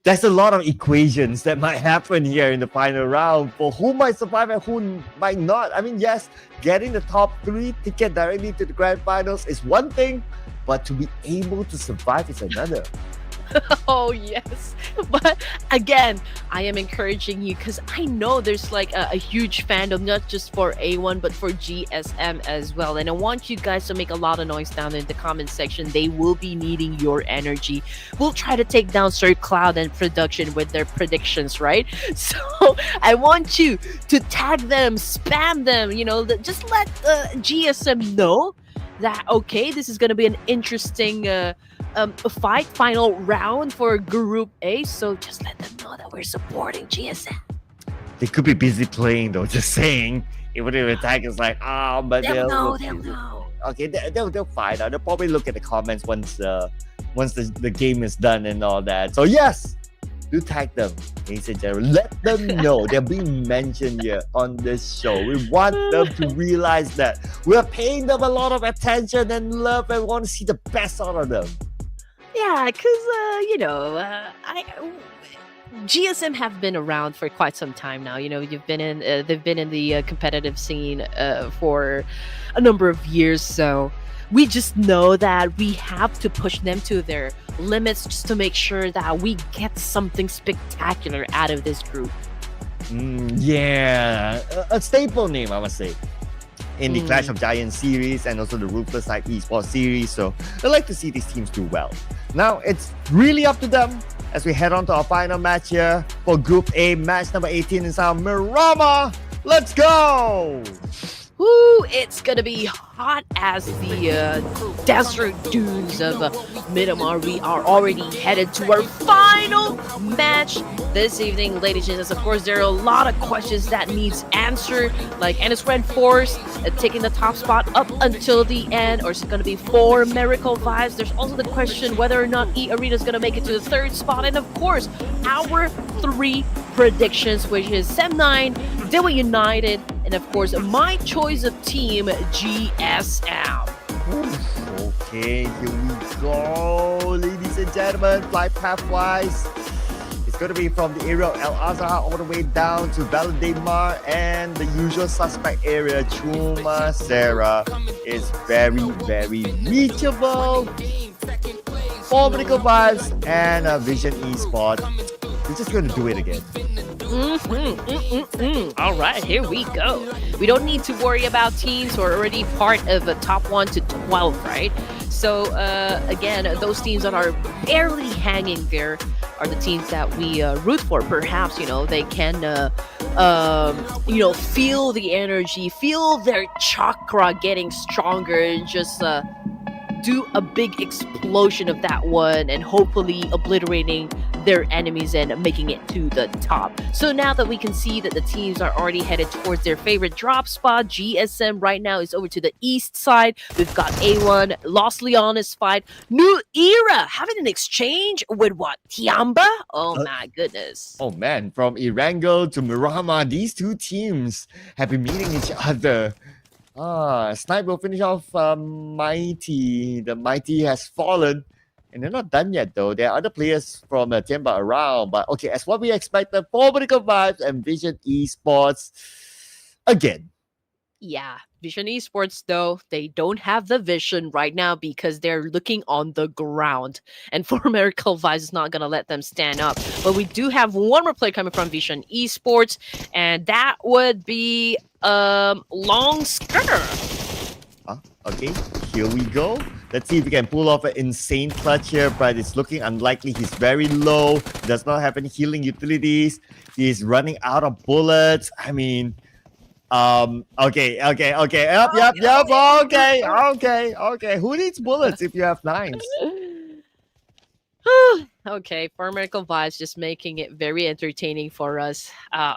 That's a lot of equations that might happen here in the final round for who might survive and who might not. I mean, yes, getting the top 3 ticket directly to the grand finals is one thing, but to be able to survive is another. Oh yes, but again, I am encouraging you because I know there's like a huge fandom, not just for A1 but for GSM as well, and I want you guys to make a lot of noise down in the comment section. They will be needing your energy. We'll try to take down Sir Cloud and production with their predictions, right? So I want you to tag them, spam them, just let GSM know that this is gonna be an interesting final round for Group A. So just let them know that we're supporting GSM. They could be busy playing though. Just saying. Even if attack is like, but They'll they'll know. look They'll busy. know. Okay, they'll find out. They'll probably look at the comments once the game is done and all that. So yes, do tag them, ladies and gentlemen. Let them know they're being mentioned here on this show. We want them to realize that we're paying them a lot of attention and love, and want to see the best out of them. Yeah, because GSM have been around for quite some time now. They've been in the competitive scene for a number of years. So we just know that we have to push them to their limits just to make sure that we get something spectacular out of this group. Yeah, a staple name, I must say, in the Clash of Giants series and also the Ruthless side Esports series. So I like to see these teams do well. Now it's really up to them as we head on to our final match here for Group A, match number 18 in our Miramar. Let's go! Woo, it's gonna be hot as the desert dunes of Miramar. We are already headed to our final match this evening, ladies and gents. Of course, there are a lot of questions that needs answered, like, and it's REDFORCE taking the top spot up until the end, or is it gonna be 4 Miracle Vibes? There's also the question whether or not eARENA is gonna make it to the 3rd spot, and of course, our 3 predictions, which is Sem9, DEWA United, and of course, my choice of team, GSM. Okay, here we go, ladies and gentlemen. Flight path-wise, it's going to be from the area of El Azhar all the way down to Valdemar, and the usual suspect area, Chuma Serra, is very, very reachable. 4 Medical Vibes and Vision Esports. We're just going to do it again. All right, here we go. We don't need to worry about teams who are already part of the top 1 to 12, right? So again, those teams that are barely hanging there are the teams that we root for. Perhaps they can feel the energy, feel their chakra getting stronger, and just do a big explosion of that one, and hopefully obliterating their enemies and making it to the top. So now that we can see that the teams are already headed towards their favorite drop spot, GSM right now is over to the east side. We've got A1, Los Leones fight, New Era having an exchange with what? TIANBA? Oh my goodness. Oh man, from Erangel to Miramar, these two teams have been meeting each other. Snipe will finish off Mighty. The Mighty has fallen. And they're not done yet, though. There are other players from TIANBA around. But okay, as what we expected, 4 Medical Vibes and Vision Esports again. Yeah, Vision Esports, though, they don't have the vision right now because they're looking on the ground. And 4 Miracle Vibes is not going to let them stand up. But we do have one more player coming from Vision Esports, and that would be Long Skirt. Okay, here we go. Let's see if we can pull off an insane clutch here, but it's looking unlikely. He's very low, does not have any healing utilities. He's running out of bullets. I mean, okay. Yep, okay. Who needs bullets if you have 9s? Okay, 4 Miracle Vibes just making it very entertaining for us.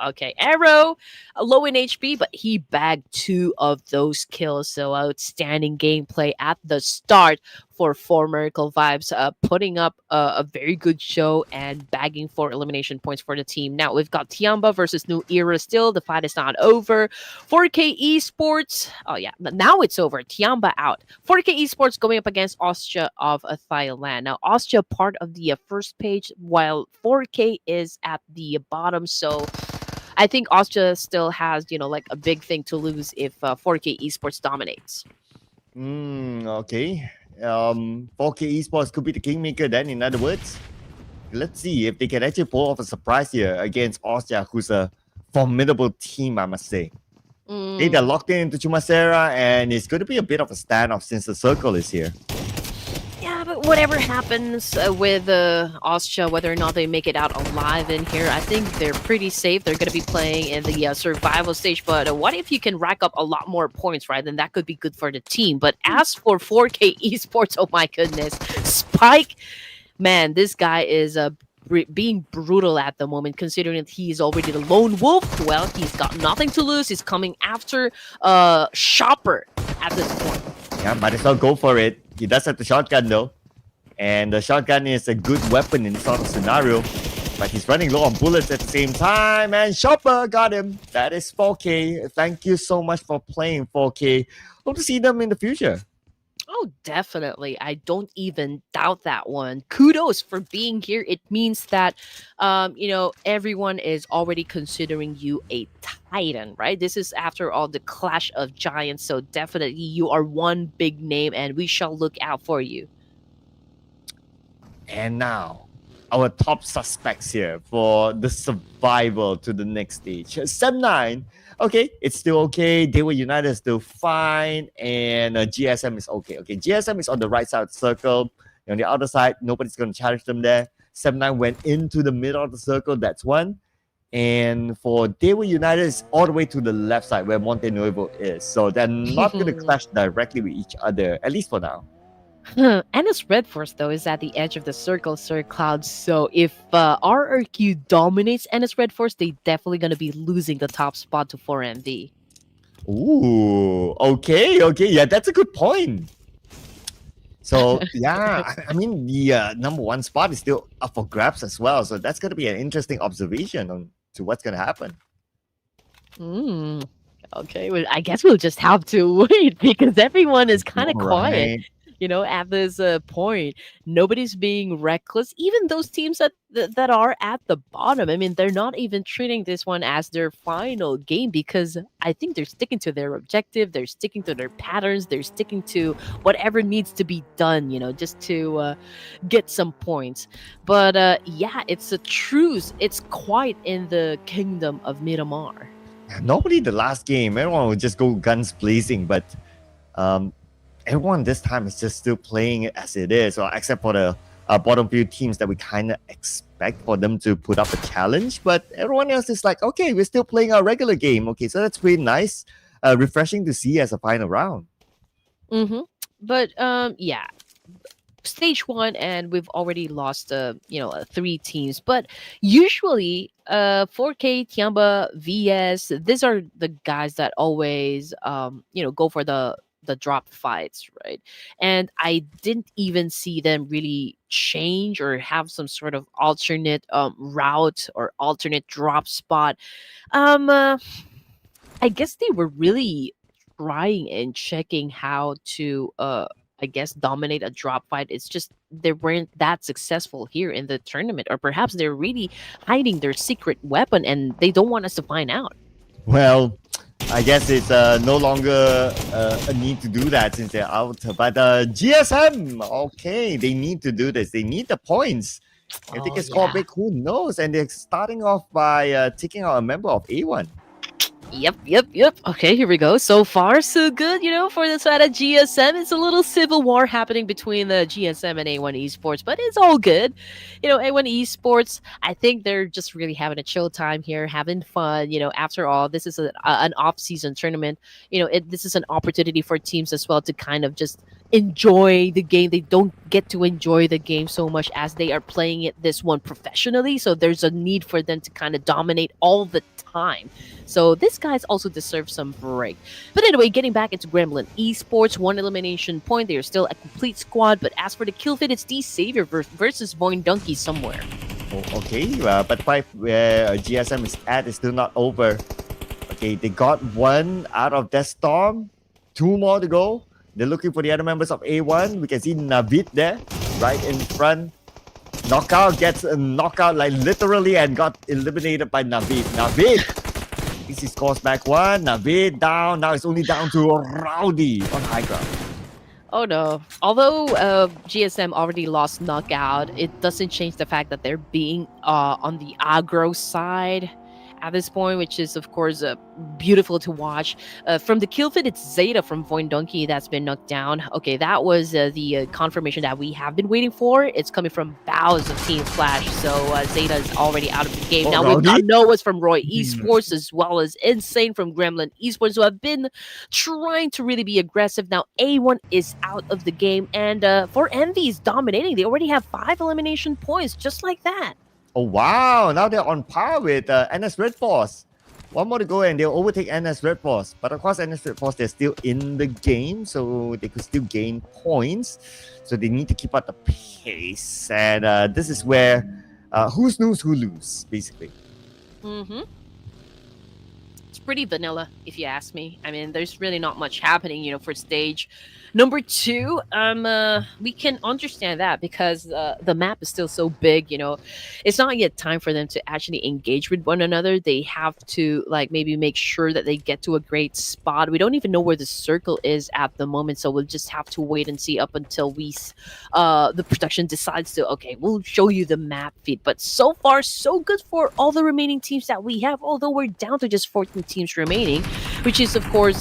Okay, Arrow, low in HP, but he bagged 2 of those kills. So outstanding gameplay at the start for 4 Miracle Vibes, putting up a very good show and bagging 4 elimination points for the team. Now we've got TIANBA versus New Era still. The fight is not over. 4K Esports. Oh yeah, now it's over. TIANBA out. 4K Esports going up against OSJA of Thailand. Now OSJA part of the first page, while 4K is at the bottom. So I think OSJA still has, like a big thing to lose if 4K Esports dominates. Okay. 4K Esports could be the kingmaker then, in other words. Let's see if they can actually pull off a surprise here against OSJA, who's a formidable team, I must say. They're locked into Chumacera, and it's going to be a bit of a standoff since the circle is here. Yeah, but whatever happens with OSJA, whether or not they make it out alive in here, I think they're pretty safe. They're going to be playing in the survival stage. But what if you can rack up a lot more points, right? Then that could be good for the team. But as for 4K Esports, oh my goodness. Spike, man, this guy is being brutal at the moment, considering that he is already the lone wolf. Well, he's got nothing to lose. He's coming after Shopper at this point. Yeah, might as well go for it. He does have the shotgun though. And the shotgun is a good weapon in this sort of scenario. But he's running low on bullets at the same time. And Shopper got him. That is 4K. Thank you so much for playing 4K. Hope to see them in the future. Oh, definitely. I don't even doubt that one. Kudos for being here. It means that, everyone is already considering you a titan, right? This is, after all, the Clash of Giants. So definitely you are one big name and we shall look out for you. And now, our top suspects here for the survival to the next stage. Sem9, okay, it's still okay. DEWA United is still fine. And GSM is okay. Okay, GSM is on the right side of the circle. On the other side, nobody's going to challenge them there. Sem9 went into the middle of the circle. That's one. And for DEWA United, it's all the way to the left side where Monte Nuevo is. So they're not going to clash directly with each other, at least for now. Ennis REDFORCE, though, is at the edge of the circle, Sir Cloud. So if RRQ dominates Ennis REDFORCE, they definitely going to be losing the top spot to 4MV. Ooh, okay. Yeah, that's a good point. So, yeah, I mean, the number one spot is still up for grabs as well. So that's going to be an interesting observation on to what's going to happen. Okay, well, I guess we'll just have to wait because everyone is kind of quiet. At this point, nobody's being reckless. Even those teams that are at the bottom, I mean, they're not even treating this one as their final game because I think they're sticking to their objective. They're sticking to their patterns. They're sticking to whatever needs to be done, just to get some points. But yeah, it's a truce. It's quiet in the kingdom of Miramar. Nobody the last game. Everyone would just go guns blazing, but everyone this time is just still playing it as it is, or except for the bottom few teams that we kind of expect for them to put up a challenge. But everyone else is like, okay, we're still playing our regular game. Okay, so that's pretty nice, refreshing to see as a final round. But yeah, stage one, and we've already lost 3 teams. But usually 4K, TIANBA, VS, these are the guys that always go for the drop fights, right? And I didn't even see them really change or have some sort of alternate route or alternate drop spot. I guess they were really trying and checking how to dominate a drop fight. It's just they weren't that successful here in the tournament, or perhaps they're really hiding their secret weapon and they don't want us to find out. Well, I guess it's no longer a need to do that since they're out. But GSM, okay, they need to do this. They need the points. If they can score big, who knows? And they're starting off by taking out a member of A1. Yep. Okay, here we go. So far, so good, for the side of GSM. It's a little civil war happening between the GSM and A1 Esports, but it's all good. A1 Esports, I think they're just really having a chill time here, having fun. After all, this is an off-season tournament. This is an opportunity for teams as well to kind of just enjoy the game. They don't get to enjoy the game so much as they are playing this one professionally. So there's a need for them to kind of dominate all the time. So this guys also deserve some break. But anyway, getting back into GREMLIN Esports, 1 elimination point. They are still a complete squad. But as for the kill feed, it's D Savior versus VOIN Donkey somewhere. Okay, but the fight where GSM is at is still not over. Okay, they got 1 out of that storm. 2 more to go. They're looking for the other members of A1. We can see Navid there, right in front. Knockout gets a knockout, like literally, and got eliminated by Navid. Navid! He scores back 1. Navid down. Now it's only down to Rowdy on high ground. Oh no. Although GSM already lost knockout, it doesn't change the fact that they're being on the aggro side at this point, which is of course beautiful to watch. From the kill feed, it's Zeta from VOIN Donkey that's been knocked down. Okay, that was the confirmation that we have been waiting for. It's coming from Bows of Team Flash, so Zeta is already out of the game. Now we've got Noah's from Roy Esports as well as Insane from GREMLIN Esports, who have been trying to really be aggressive. Now A1 is out of the game, and for Envy is dominating. They already have 5 elimination points, just like that. Oh, wow. Now they're on par with NS Red Force. One more to go and they'll overtake NS Red Force. But of course, NS Red Force, they're still in the game, so they could still gain points. So they need to keep up the pace. And this is where who snooze, who lose, basically. Mm-hmm. It's pretty vanilla, if you ask me. I mean, there's really not much happening, for stage number 2. We can understand that because the map is still so big. It's not yet time for them to actually engage with one another. They have to maybe make sure that they get to a great spot. We don't even know where the circle is at the moment, so we'll just have to wait and see up until the production decides to. Okay, we'll show you the map feed. But so far, so good for all the remaining teams that we have. Although we're down to just 14 teams remaining, which is of course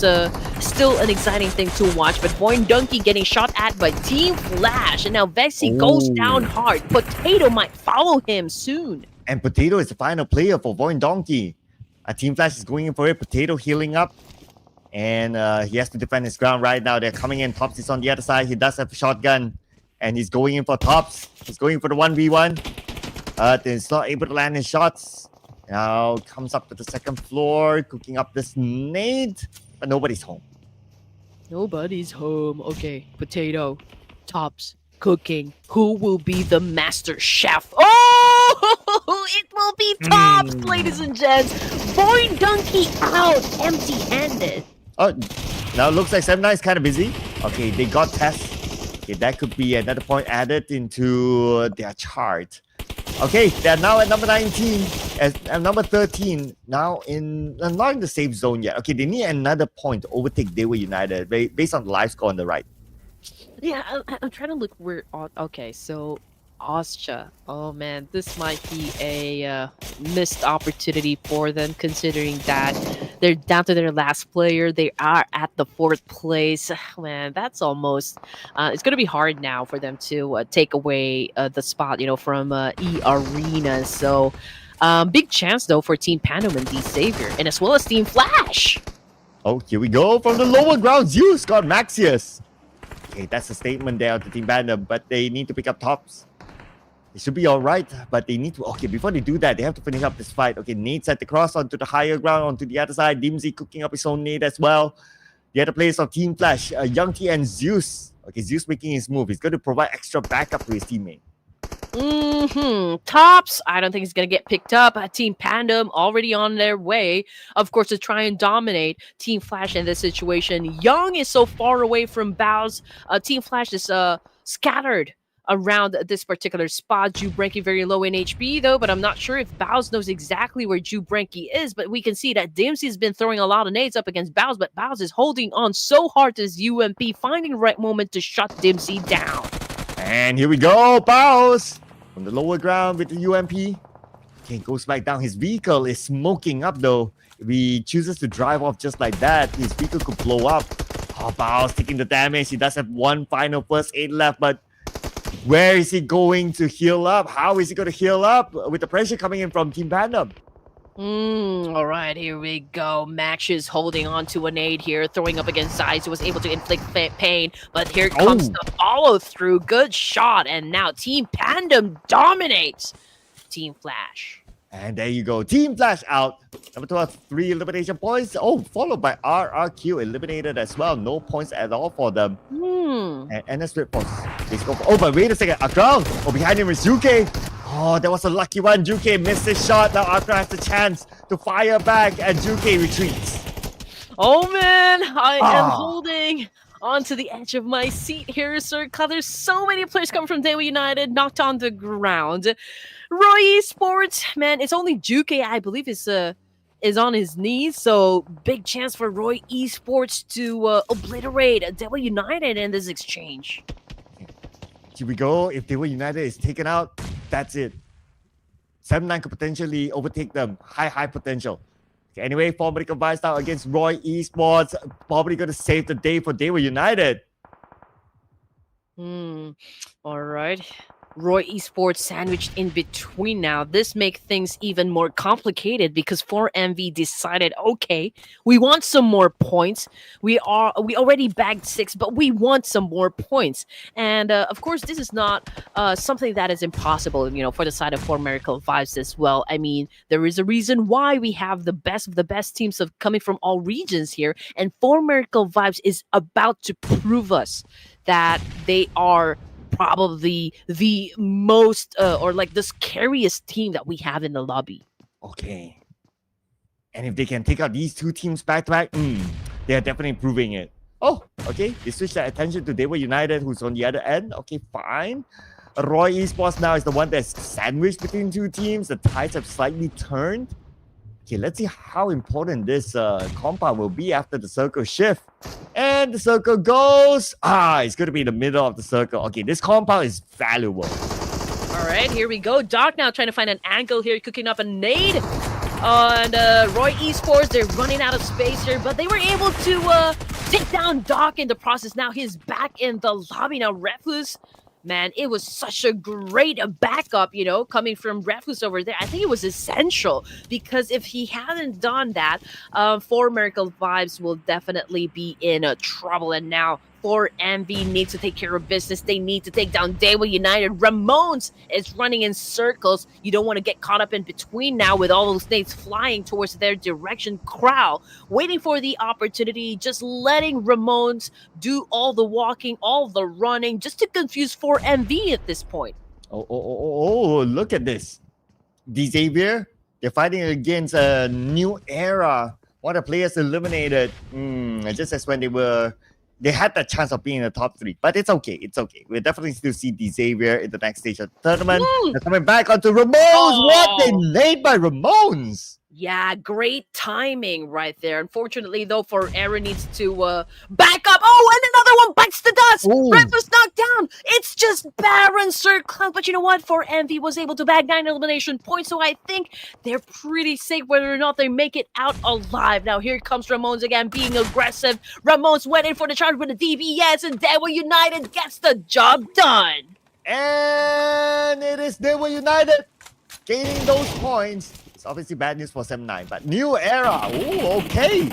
still an exciting thing to watch. But VOIN Donkey getting shot at by Team Flash, and now Vexy goes down hard. Potato might follow him soon. And Potato is the final player for VOIN Donkey. Team Flash is going in for it. Potato healing up. And he has to defend his ground right now. They're coming in. Tops is on the other side. He does have a shotgun. And he's going in for Tops. He's going for the 1v1. He's not able to land his shots. Now comes up to the second floor. Cooking up this nade. But nobody's home. Nobody's home. Okay, Potato, Tops, cooking. Who will be the master chef? Oh, it will be Tops, ladies and gents. VOIN Donkey out, empty-handed. Oh, now it looks like 7-9 is kind of busy. Okay, they got tests. Okay, that could be another point added into their chart. Okay, they're now at number 19, at number 13, now not in the safe zone yet. Okay, they need another point to overtake DEWA United based on the live score on the right. Yeah, I'm trying to look where. Okay, so OSJA. Oh man, this might be a missed opportunity for them, considering that they're down to their last player. They are at the 4th place. Man, that's almost. It's gonna be hard now for them to take away the spot, from eARENA. So, big chance though for Team PANDUM and the Savior, and as well as Team Flash. Oh, here we go from the lower ground. Zeus got Maxius. Okay, that's a statement there to Team PANDUM, but they need to pick up Tops. It should be all right, but they need to. Okay, before they do that, they have to finish up this fight. Okay, Nate set the cross onto the higher ground, onto the other side. Dimsy cooking up his own nade as well. The other players of Team Flash, Young T and Zeus. Okay, Zeus making his move. He's going to provide extra backup to his teammate. Tops, I don't think he's going to get picked up. Team PANDUM already on their way, of course, to try and dominate Team Flash in this situation. Young is so far away from Bows. Team Flash is scattered around this particular spot. Jubranki very low in HP though, but I'm not sure if Bows knows exactly where Jubranki is. But we can see that Dimsy has been throwing a lot of nades up against Bows, but Bows is holding on so hard to his UMP, finding the right moment to shut Dimsy down. And here we go, Bows from the lower ground with the UMP. Okay, goes back down. His vehicle is smoking up though. If he chooses to drive off just like that, his vehicle could blow up. Oh, Bows taking the damage. He does have one final first aid left, but where is he going to heal up? How is he going to heal up with the pressure coming in from Team PANDUM? All right, here we go. Max is holding on to a nade here, throwing up against Zeiss, who was able to inflict pain. But here comes the follow through. Good shot. And now Team PANDUM dominates Team Flash. And there you go. Team Flash out. Number 12, 3 elimination points. Oh, followed by RRQ eliminated as well. No points at all for them. And NS Red Force. Oh, but wait a second. Akral. Oh, behind him is Juke. Oh, that was a lucky one. Juke missed his shot. Now Akral has the chance to fire back, and Juke retreats. Oh, man. I am holding onto the edge of my seat here, Sir. There's so many players coming from DEWA United, knocked on the ground. Roy Esports, man, it's only Juke, I believe, is on his knees, so big chance for Roy Esports to obliterate DEWA United in this exchange. Here we go. If DEWA United is taken out, that's it. 7-9 could potentially overtake them. High potential. Okay, anyway, 4 medical buys now against Roy Esports. Probably going to save the day for DEWA United. All right. Roy Esports sandwiched in between now. This makes things even more complicated because 4MV decided, okay, we want some more points. We already bagged 6, but we want some more points. And of course, this is not something that is impossible, for the side of 4 Miracle Vibes as well. I mean, there is a reason why we have the best of the best teams of coming from all regions here, and 4 Miracle Vibes is about to prove us that they are probably the most or like the scariest team that we have in the lobby. Okay. And if they can take out these two teams back to back, they are definitely proving it. Oh, okay. They switched their attention to DEWA United, who's on the other end. Okay, fine. Roy Esports now is the one that's sandwiched between two teams. The tides have slightly turned. Okay, let's see how important this compound will be after the circle shift. And the circle goes. It's going to be in the middle of the circle. Okay, this compound is valuable. All right, here we go. Doc now trying to find an angle here, cooking up a nade. And Roy Esports, they're running out of space here, but they were able to take down Doc in the process. Now he's back in the lobby. Now Ruthless, man, it was such a great backup, coming from Ruthless over there. I think it was essential because if he hadn't done that, 4 Miracle Vibes will definitely be in trouble. And now 4MV needs to take care of business. They need to take down DEWA United. Ramones is running in circles. You don't want to get caught up in between now with all those nades flying towards their direction. Crow waiting for the opportunity, just letting Ramones do all the walking, all the running, just to confuse 4MV at this point. Oh, look at this. Xavier, they're fighting against a new era. One of the players eliminated. Just as when they had that chance of being in the top 3, but it's okay. It's okay. We'll definitely still see Xavier in the next stage of the tournament. They're coming back onto Ramones. What? They laid by Ramones. Yeah, great timing right there. Unfortunately, though, for Aaron needs to back up. Oh, and another one bites the dust. Red was knocked down. It's just Baron Circle. But you know what? 4MV was able to bag 9 elimination points, so I think they're pretty safe whether or not they make it out alive. Now, here comes Ramones again, being aggressive. Ramones went in for the charge with the DBS, and DEWA United gets the job done. And it is DEWA United gaining those points. It's obviously bad news for 7-9, but new era. Okay.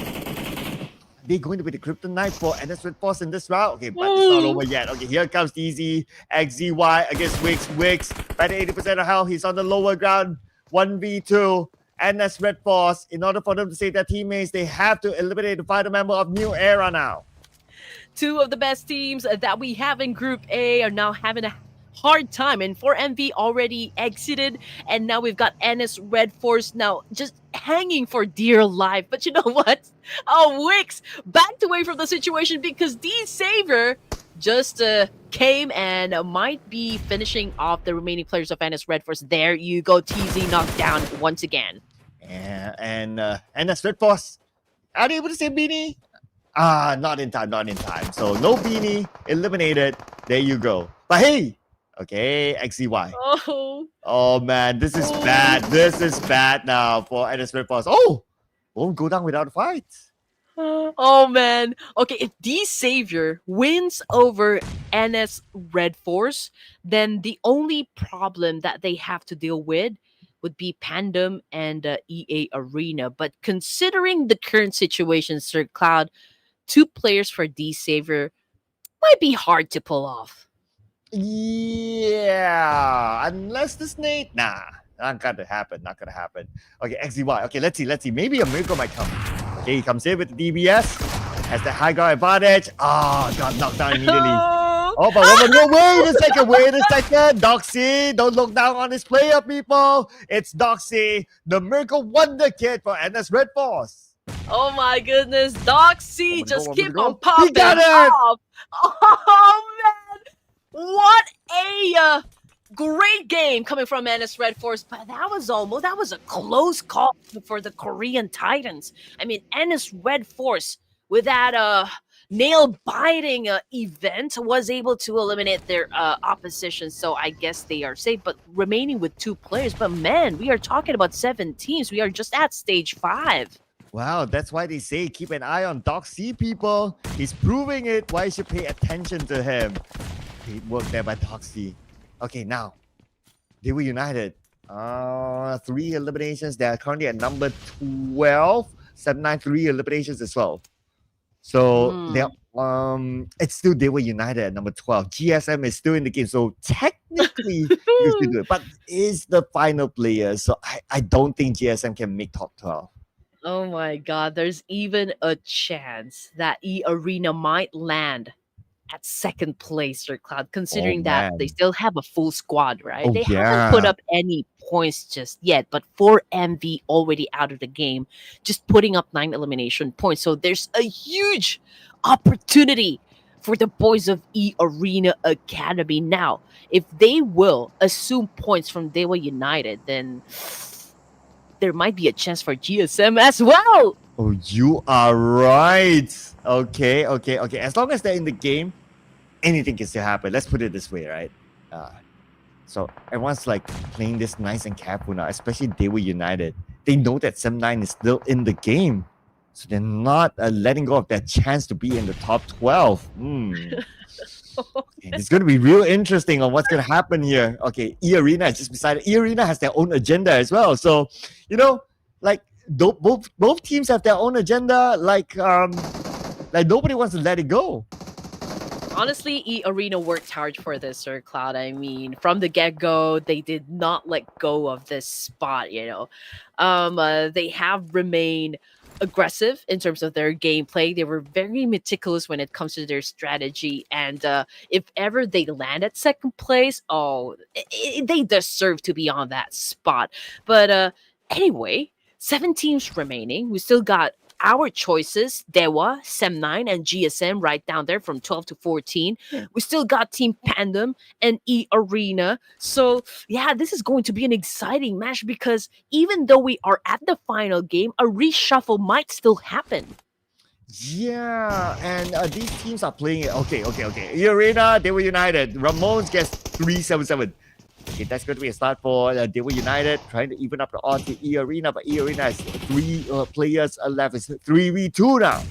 They're going to be the kryptonite for REDFORCE in this round. Okay, but it's not over yet. Okay, here comes DZ XZY against Wix. Wix, by the 80% of health, he's on the lower ground. 1v2. REDFORCE, in order for them to save their teammates, they have to eliminate the final member of new era now. 2 of the best teams that we have in Group A are now having a hard time, and 4MV already exited, and now we've got REDFORCE now just hanging for dear life. But you know what? Wix backed away from the situation because D-Saver just came and might be finishing off the remaining players of REDFORCE. There you go, TZ knocked down once again. Yeah, and REDFORCE, are they able to save Beanie? Not in time. So no Beanie, eliminated. There you go. But hey, okay, XCY. Oh man, this is bad. This is bad now for REDFORCE. Won't go down without a fight. Oh man. Okay, if D-Savior wins over REDFORCE, then the only problem that they have to deal with would be PANDUM and eARENA. But considering the current situation, Sir Cloud, 2 players for D-Savior might be hard to pull off. Yeah, unless the snake. Nah, not gonna happen. Okay, XZY. Okay, let's see. Maybe a miracle might come. Okay, he comes in with the DBS. Has the high ground advantage. Got knocked down immediately. But wait a second. Doxy, don't look down on this player, people. It's Doxy, the miracle wonder kid for REDFORCE. Oh my goodness, Doxy just keep on popping He got it. off. Oh man. What a great game coming from REDFORCE, but that was a close call for the Korean Titans. I mean, REDFORCE with that nail-biting event was able to eliminate their opposition, so I guess they are safe, but remaining with 2 players. But man, we are talking about 7 teams. We are just at stage 5. Wow, that's why they say keep an eye on Doxy, people. He's proving it. Why you should pay attention to him. Great work there by Doxy. Okay, now DEWA United. 3 eliminations. They are currently at number 12. 7-9, 3 eliminations as well. So they're it's still DEWA United at number 12. GSM is still in the game. So technically you can still do it. But is the final player. So I don't think GSM can make top 12. Oh my god, there's even a chance that eARENA might land at second place, Sir Cloud, Oh considering that they man. still have a full squad, right? Oh They haven't put yeah. up any points just yet, but 4MV already out of the game, just putting up 9 elimination points. So there's a huge opportunity for the boys of eARENA Academy. Now, if they will assume points from DEWA United, then there might be a chance for GSM as well. Oh, you are right. Okay. As long as they're in the game, anything can still happen. Let's put it this way, right? So everyone's like playing this nice and careful now, especially DEWA United. They know that 7-9 is still in the game. So they're not letting go of that chance to be in the top 12. Okay, it's going to be real interesting on what's going to happen here. Okay, eARENA has just decided. eARENA has their own agenda as well. So, like both teams have their own agenda. Like nobody wants to let it go. Honestly, eARENA worked hard for this, Sir Cloud. I mean, from the get-go, they did not let go of this spot, They have remained aggressive in terms of their gameplay. They were very meticulous when it comes to their strategy. And if ever they land at second place, they deserve to be on that spot. But anyway, 7 teams remaining. We still got our choices, DEWA, SEM9, and GSM right down there from 12 to 14. We still got Team Pandum and eARENA. So, yeah, this is going to be an exciting match because even though we are at the final game, a reshuffle might still happen. Yeah, and these teams are playing it. Okay. eARENA, DEWA United. Ramones gets 377. Okay, that's going to be a start for DEWA United, trying to even up the odds with eARENA, but eARENA has 3 players left. It's 3v2 now.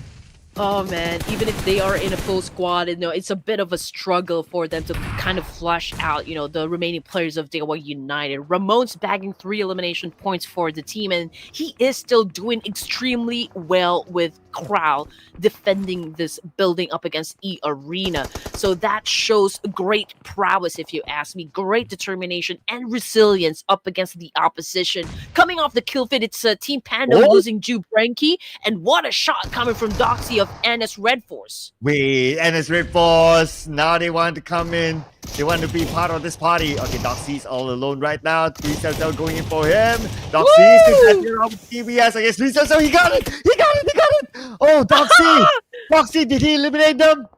Oh man, even if they are in a full squad, it's a bit of a struggle for them to kind of flush out, the remaining players of DEWA United. Ramon's bagging 3 elimination points for the team, and he is still doing extremely well with Crow defending this building up against eARENA. So that shows great prowess, if you ask me, great determination and resilience up against the opposition. Coming off the kill feed, it's Team Pandum losing Ju Branky, and what a shot coming from Doxy of REDFORCE. Wait, REDFORCE. Now they want to come in. They want to be part of this party. Okay, Doxy's all alone right now. 377 going in for him. Doxy is around with TBS against 377. He got it. Oh, Doxy. Doxy, did he eliminate them?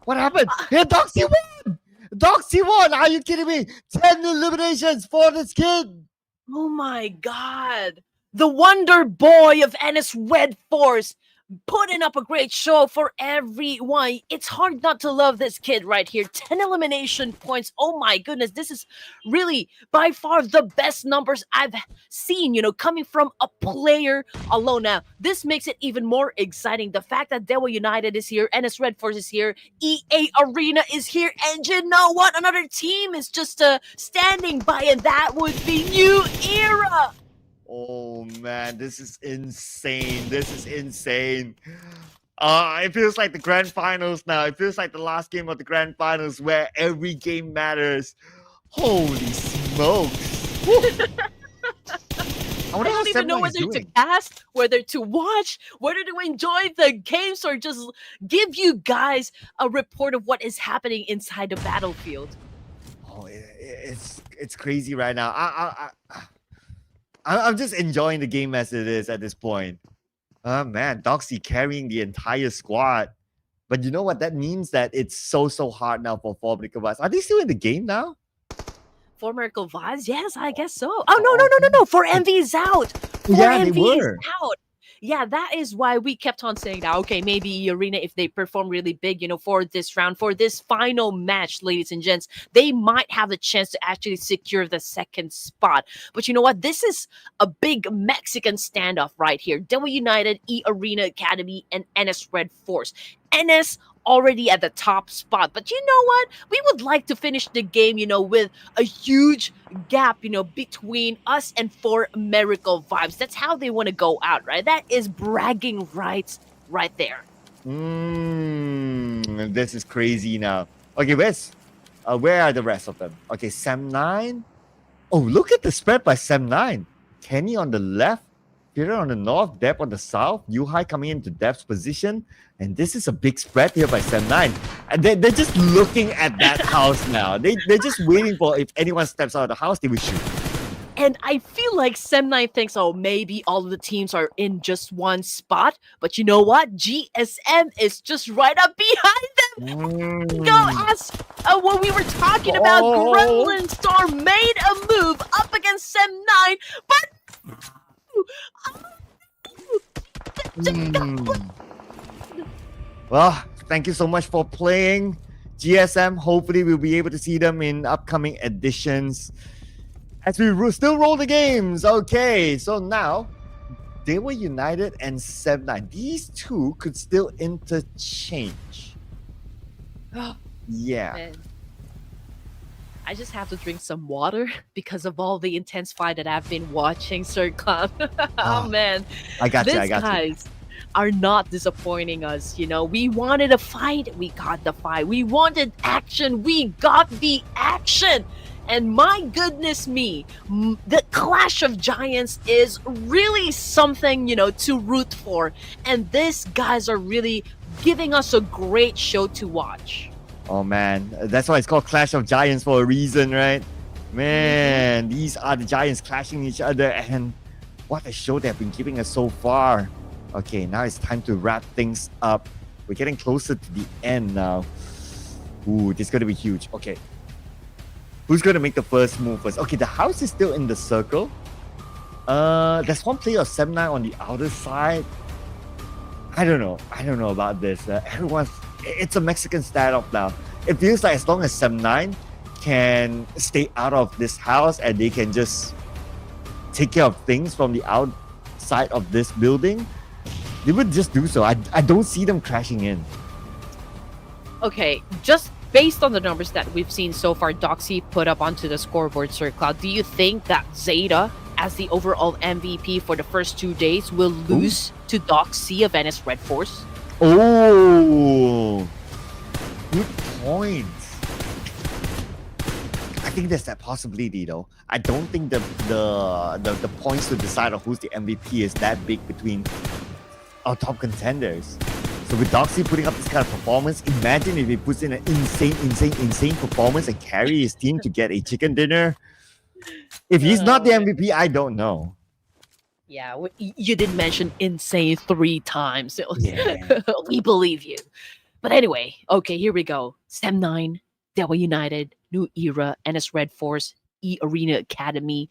What happened? Hey, Doxy won. Doxy won. Are you kidding me? 10 eliminations for this kid. Oh my god. The wonder boy of REDFORCE putting up a great show for everyone. It's hard not to love this kid right here. 10 elimination points. Oh my goodness. This is really by far the best numbers I've seen, coming from a player alone. Now, this makes it even more exciting. The fact that DEWA United is here, REDFORCE is here, eARENA is here, and you know what? Another team is just standing by, and that would be New Era. Oh man, this is insane. It feels like the grand finals now. It feels like the last game of the grand finals where every game matters. Holy smokes. I don't even know whether to cast, whether to watch, whether to enjoy the games, or just give you guys a report of what is happening inside the battlefield. Oh, it's crazy right now. I'm just enjoying the game as it is at this point. Man, Doxy carrying the entire squad. But you know what? That means that it's so hard now for 4Miracle. Are they still in the game now? 4Miracle? Yes, I guess so. Oh, no. 4MV is out. 4MV is out. Yeah, that is why we kept on saying that, okay, maybe eARENA, if they perform really big, for this round, for this final match, ladies and gents, they might have the chance to actually secure the second spot. But you know what? This is a big Mexican standoff right here. DEWA United, eARENA Academy, and REDFORCE. NS already at the top spot. But you know what? We would like to finish the game, with a huge gap, between us and For Miracle Vibes. That's how they want to go out, right? That is bragging rights right there. This is crazy now. Okay, where are the rest of them? Okay, Sam9. Oh, look at the spread by Sam9. Kenny on the left, Peter on the north, Deb on the south, Yuhai coming into Deb's position. And this is a big spread here by Sam9. And they're just looking at that house now. They're just waiting for if anyone steps out of the house, they will shoot. And I feel like Sem9 thinks, oh, maybe all of the teams are in just one spot. But you know what? GSM is just right up behind them. Go as what we were talking about. Gremlin Star made a move up against Sem9, but Well, thank you so much for playing, GSM. Hopefully, we'll be able to see them in upcoming editions as we still roll the games. Okay, so now DEWA United and Sem9. These two could still interchange. Yeah. Man. I just have to drink some water because of all the intense fight that I've been watching, Sir Clown. Oh man, I got you. these guys are not disappointing us. We wanted a fight, we got the fight. We wanted action, we got the action. And my goodness me, the Clash of Giants is really something, to root for. And these guys are really giving us a great show to watch. Oh man, that's why it's called Clash of Giants for a reason, right? Man, these are the giants clashing each other, and what a show they've been giving us so far. Okay, now it's time to wrap things up. We're getting closer to the end now. Ooh, this is going to be huge. Okay. Who's going to make the first move first? Okay, the house is still in the circle. There's one player of Sem9 on the outer side. I don't know about this. It's a Mexican standoff now. It feels like as long as Sem9 can stay out of this house and they can just take care of things from the outside of this building, they would just do so. I don't see them crashing in. Okay, just based on the numbers that we've seen so far, Doxy put up onto the scoreboard, Sir Cloud, do you think that Zeta, as the overall MVP for the first 2 days, will lose to Doxy of NS REDFORCE? Oh, good point. I think there's that possibility though. I don't think the points to decide on who's the MVP is that big between our top contenders. So with Doxy putting up this kind of performance, imagine if he puts in an insane performance and carry his team to get a chicken dinner. If he's not the MVP, I don't know. Yeah, you did mention insane 3 times. So Yeah. we believe you. But anyway, okay, here we go. Sem9, DEWA United, New Era, NS REDFORCE, eARENA Academy.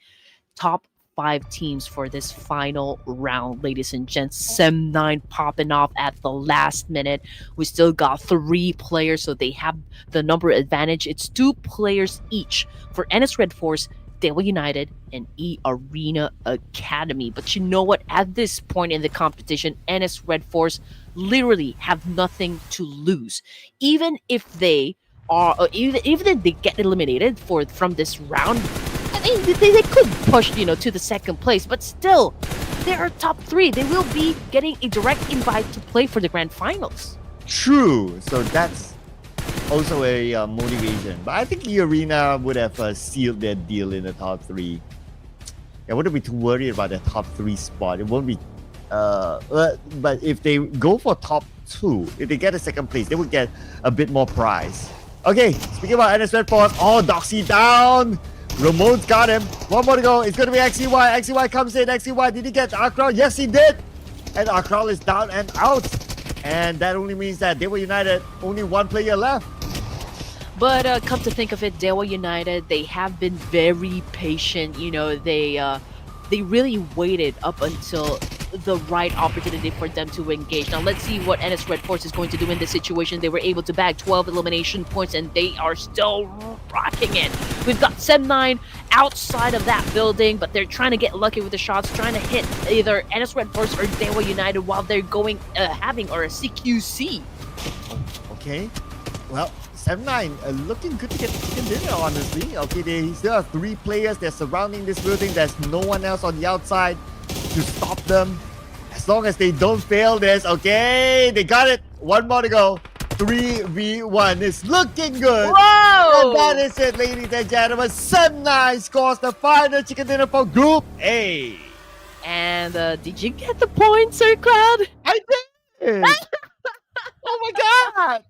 Top 5 teams for this final round, ladies and gents. Sem9 popping off at the last minute. We still got 3 players, so they have the number advantage. It's 2 players each for NS REDFORCE, DEWA United, and eARENA Academy. But you know what? At this point in the competition, NS REDFORCE literally have nothing to lose. Even if they are, even if they get eliminated from this round, I mean, they could push, to the second place. But still, they are top 3. They will be getting a direct invite to play for the grand finals. True. So that's also a motivation. But I think eARENA would have sealed their deal in the top 3. I wouldn't be too worried about the top 3 spot. It won't be. But if they go for top 2, if they get a second place, they would get a bit more prize. Okay, speaking about NS REDFORCE, Doxy down. Ramon's got him. One more to go. It's going to be XEY. XEY comes in. XEY, did he get Akral? Yes, he did. And Akral is down and out. And that only means that DEWA United, only 1 player left. But come to think of it, DEWA United, they have been very patient. They really waited up until the right opportunity for them to engage. Now let's see what NS Red Force is going to do in this situation. They were able to bag 12 elimination points and they are still rocking it. We've got Sem9 outside of that building, but they're trying to get lucky with the shots, trying to hit either NS Red Force or DEWA United while they're going having or a CQC. Okay. Well, 7-9 looking good to get the chicken dinner, honestly. Okay, they still have 3 players. They're surrounding this building. There's no one else on the outside to stop them. As long as they don't fail this, okay, they got it. 1 more to go. 3v1 is looking good. Whoa! And that is it, ladies and gentlemen. 7-9 scores the final chicken dinner for Group A. And did you get the point, Sir Cloud? I did. Oh my god.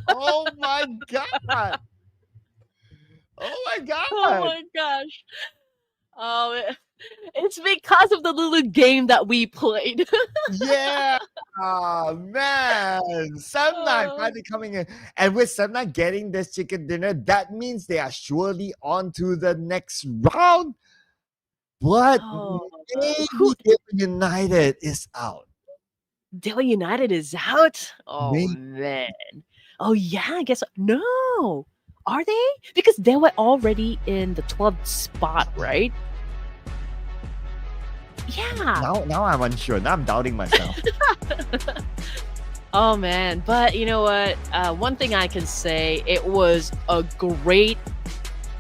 Oh my god. Oh my god. Oh my gosh. It's because of the little game that we played. Yeah. Oh man. 7-9 finally coming in. And with 7-9 getting this chicken dinner, that means they are surely on to the next round. But maybe DEWA United is out. DEWA United is out? Oh, Maybe. man. Oh, yeah, I guess. No. Are they? Because they were already in the 12th spot, right? Yeah. Now I'm unsure. Now I'm doubting myself. Oh, man. But you know what? One thing I can say, it was a great,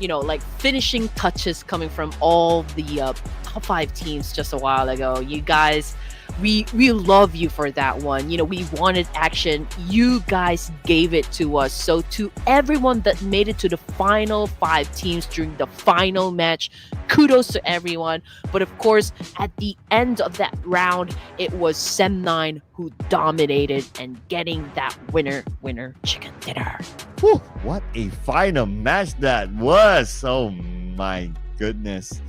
like finishing touches coming from all the top 5 teams just a while ago. You guys, we love you for that one. We wanted action. You guys gave it to us. So to everyone that made it to the final 5 teams during the final match, kudos to everyone. But of course, at the end of that round, it was Sem9 who dominated and getting that winner chicken dinner. Whew, what a final match that was. Oh my goodness.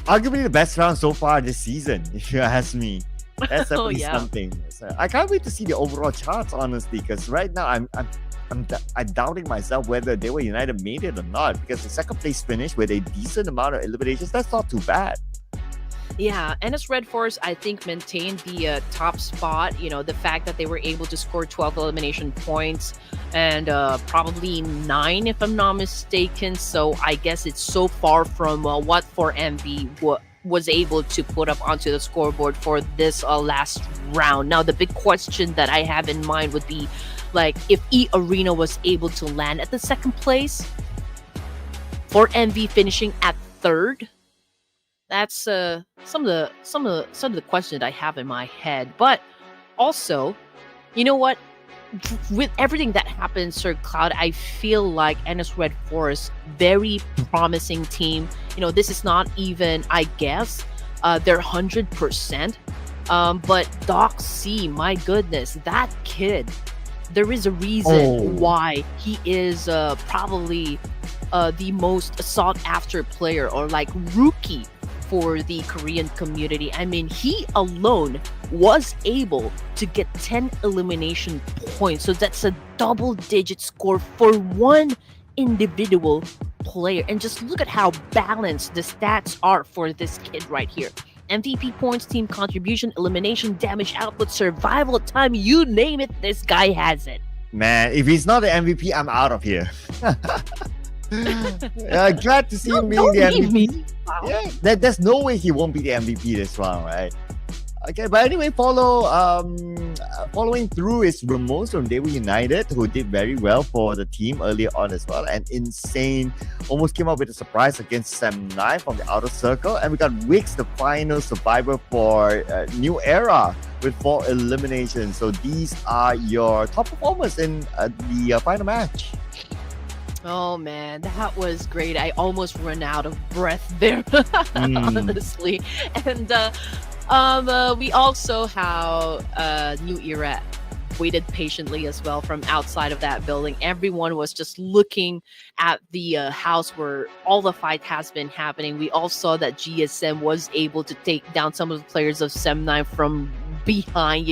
Arguably the best round so far this season, if you ask me. That's definitely something. So I can't wait to see the overall charts, honestly, because right now I'm doubting myself whether DEWA United made it or not, because the second place finish with a decent amount of eliminations, that's not too bad. Yeah, NS Red Force, I think, maintained the top spot. The fact that they were able to score 12 elimination points and probably 9, if I'm not mistaken. So I guess it's so far from what 4MV was able to put up onto the scoreboard for this last round. Now, the big question that I have in mind would be, like, if eARENA was able to land at the second place, 4MV finishing at 3rd. That's some of the questions that I have in my head. But also, you know what? With everything that happened, Sir Cloud, I feel like NS Red Force, very promising team. This is not even, I guess, they're 100%. But Doc C, my goodness, that kid, there is a reason why he is probably the most sought after player, or like rookie for the Korean community. I mean, he alone was able to get 10 elimination points. So that's a double-digit score for one individual player. And just look at how balanced the stats are for this kid right here. MVP points, team contribution, elimination, damage output, survival time, you name it, this guy has it. Man, if he's not the MVP, I'm out of here. Glad to see him being the MVP. Yeah, there's no way he won't be the MVP this round, right? Okay, but anyway, following through is Ramos from DEWA United, who did very well for the team earlier on as well. And Insane almost came up with a surprise against Sem9 from the outer circle. And we got Wix, the final survivor for New Era, with 4 eliminations. So these are your top performers in the final match. Oh man, that was great. I almost ran out of breath there, honestly. And we also have New Era waited patiently as well from outside of that building. Everyone was just looking at the house where all the fight has been happening. We all saw that GSM was able to take down some of the players of Sem9 from behind.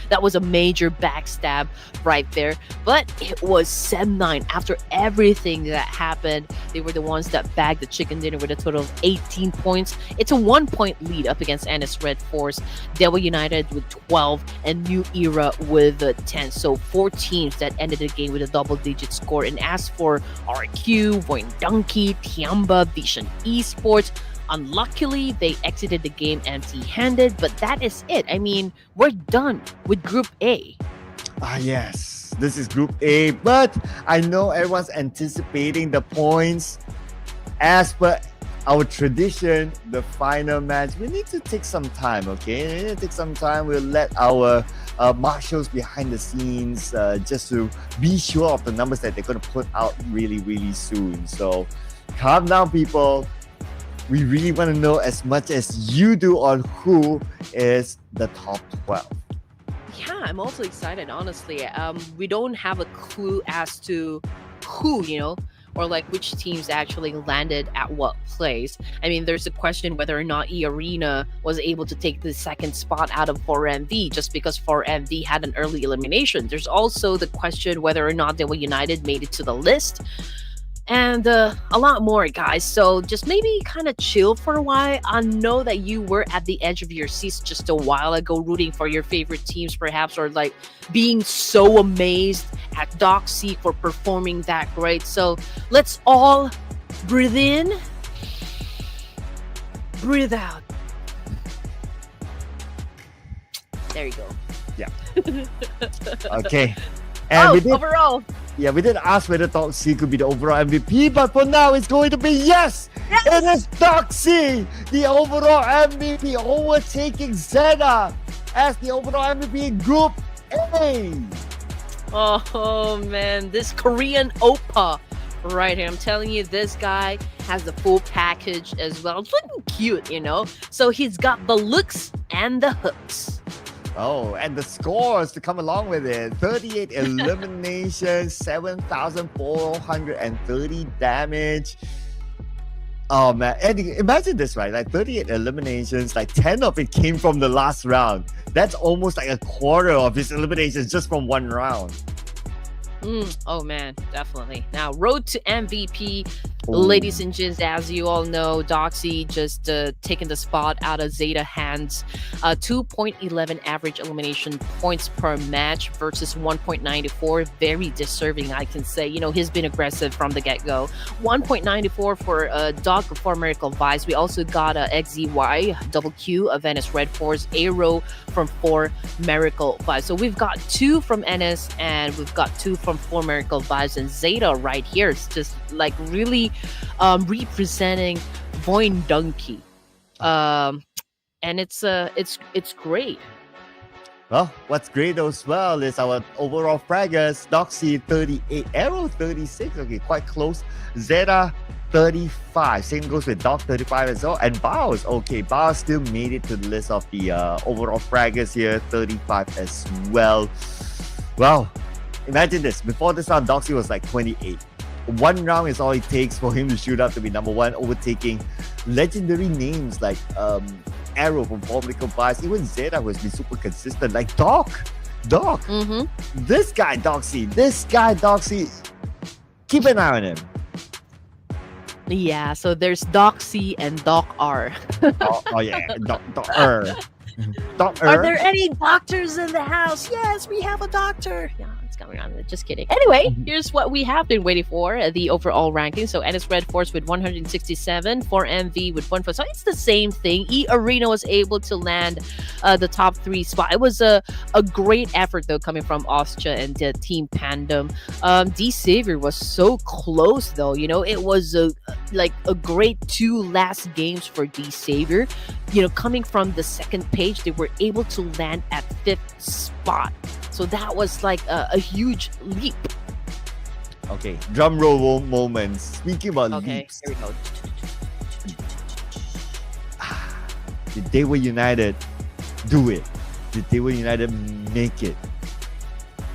That was a major backstab right there. But it was 7-9 after everything that happened. They were the ones that bagged the chicken dinner with a total of 18 points. It's a 1-point lead up against NS REDFORCE, DEWA United with 12, and New Era with 10. So 4 teams that ended the game with a double-digit score. And as for RQ, VOIN Donkey, TIANBA, Vision Esports, unluckily, they exited the game empty-handed, but that is it. I mean, we're done with Group A. Yes, this is Group A, but I know everyone's anticipating the points. As per our tradition, the final match, we need to take some time, okay? We need to take some time. We'll let our marshals behind the scenes just to be sure of the numbers that they're going to put out really, really soon. So calm down, people. We really want to know as much as you do on who is the top 12. Yeah, I'm also excited, honestly. We don't have a clue as to who, or like which teams actually landed at what place. I mean, there's a question whether or not eARENA was able to take the second spot out of 4MV just because 4MV had an early elimination. There's also the question whether or not DEWA United made it to the list. And a lot more, guys. So just maybe kind of chill for a while. I know that you were at the edge of your seats just a while ago, rooting for your favorite teams, perhaps, or like being so amazed at Doxy for performing that great. So let's all breathe in, breathe out. There you go. Yeah. Okay. And we did, overall. Yeah, we did ask whether Doxy could be the overall MVP, but for now it's going to be yes! It is Doxy, the overall MVP, overtaking Zeta as the overall MVP in Group A. Oh man, this Korean Oppa right here. I'm telling you, this guy has the full package as well. It's looking cute, So he's got the looks and the hooks. Oh, and the scores to come along with it. 38 eliminations, 7,430 damage. Oh man, and imagine this, right? Like 38 eliminations, like 10 of it came from the last round. That's almost like a quarter of his eliminations just from one round. Oh man, definitely. Now, road to MVP. Ooh. Ladies and gents, as you all know, Doxy just taking the spot out of Zeta hands. 2.11 average elimination points per match versus 1.94. Very deserving, I can say. He's been aggressive from the get-go. 1.94 for Doc for Miracle Vice. We also got XZY, double Q of NS REDFORCE, Aero from 4 Miracle Vice. So we've got 2 from NS and we've got 2 from 4 Miracle Vice, and Zeta right here. It's just like really representing VOIN Donkey, and it's great. Well, what's great as well is our overall fraggers. Doxy 38, Arrow 36, okay, quite close. Zeta 35, same goes with Doc 35 as well. And Baos, okay, Baos still made it to the list of the overall fraggers here, 35 as well. Wow, imagine this, before this round, Doxy was like 28. One round is all it takes for him to shoot up to be number 1, overtaking legendary names like Arrow from Formidable Vice, even Zeta who has been super consistent, like Doc. This guy Doxy, keep an eye on him. Yeah, so there's Doxy and Doc R. oh yeah, Doc R. Are there any doctors in the house? Yes, we have a doctor. Yeah, it's coming on. Just kidding. Anyway, here's what we have been waiting for, the overall ranking. So NS REDFORCE with 167, 4MV with 1. So it's the same thing. eARENA was able to land the top 3 spot. It was a great effort, though, coming from OSJA and the team Pandum. D Savior was so close, though. It was a great 2 last games for D Savior. Coming from the second page, they were able to land at 5th spot. So that was like a huge leap. Okay, drum roll moments. Speaking about leaps. Here we go. Did DEWA United do it? Did DEWA United make it?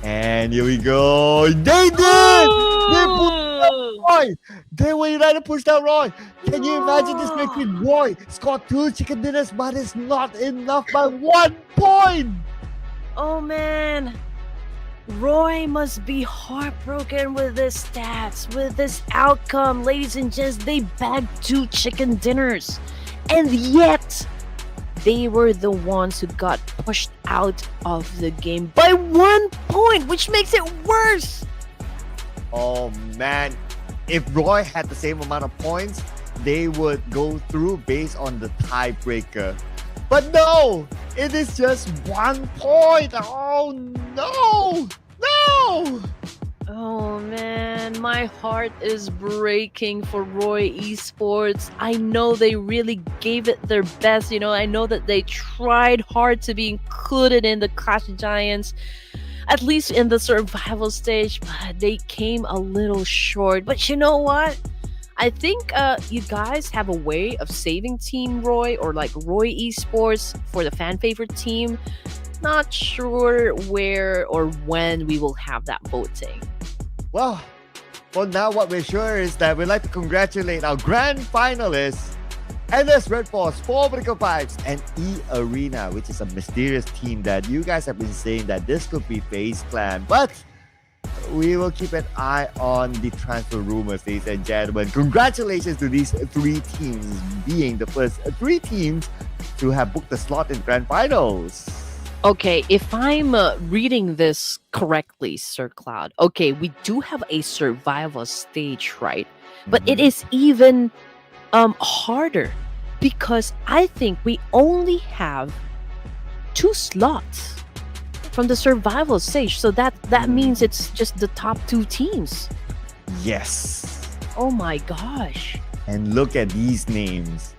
And here we go. They did! They put Roy! DEWA United pushed out Roy. Can you imagine this victory? Roy scored 2 chicken dinners, but it's not enough by 1 point. Oh man, Roy must be heartbroken with this stats, with this outcome. Ladies and gents, they bagged 2 chicken dinners, and yet they were the ones who got pushed out of the game by 1 point, which makes it worse. Oh man, if Roy had the same amount of points, they would go through based on the tiebreaker. But no, it is just 1 point. Oh no, no. Oh man, my heart is breaking for Roy Esports. I know they really gave it their best. I know that they tried hard to be included in the Clash of Giants, at least in the survival stage, but they came a little short. But you know what? I think you guys have a way of saving Team Roy or like Roy Esports for the fan favorite team. Not sure where or when we will have that voting. Well, for now, what we're sure is that we'd like to congratulate our grand finalists, REDFORCE, 4 Vertical Pipes, and eARENA, which is a mysterious team that you guys have been saying that this could be FaZe Clan. But we will keep an eye on the transfer rumors, ladies and gentlemen. Congratulations to these 3 teams being the first 3 teams to have booked the slot in grand finals. Okay, if I'm reading this correctly, Sir Cloud, okay, we do have a survival stage, right? But it is even harder because I think we only have 2 slots from the survival stage, so that means it's just the top 2 teams. Yes. Oh my gosh. And look at these names.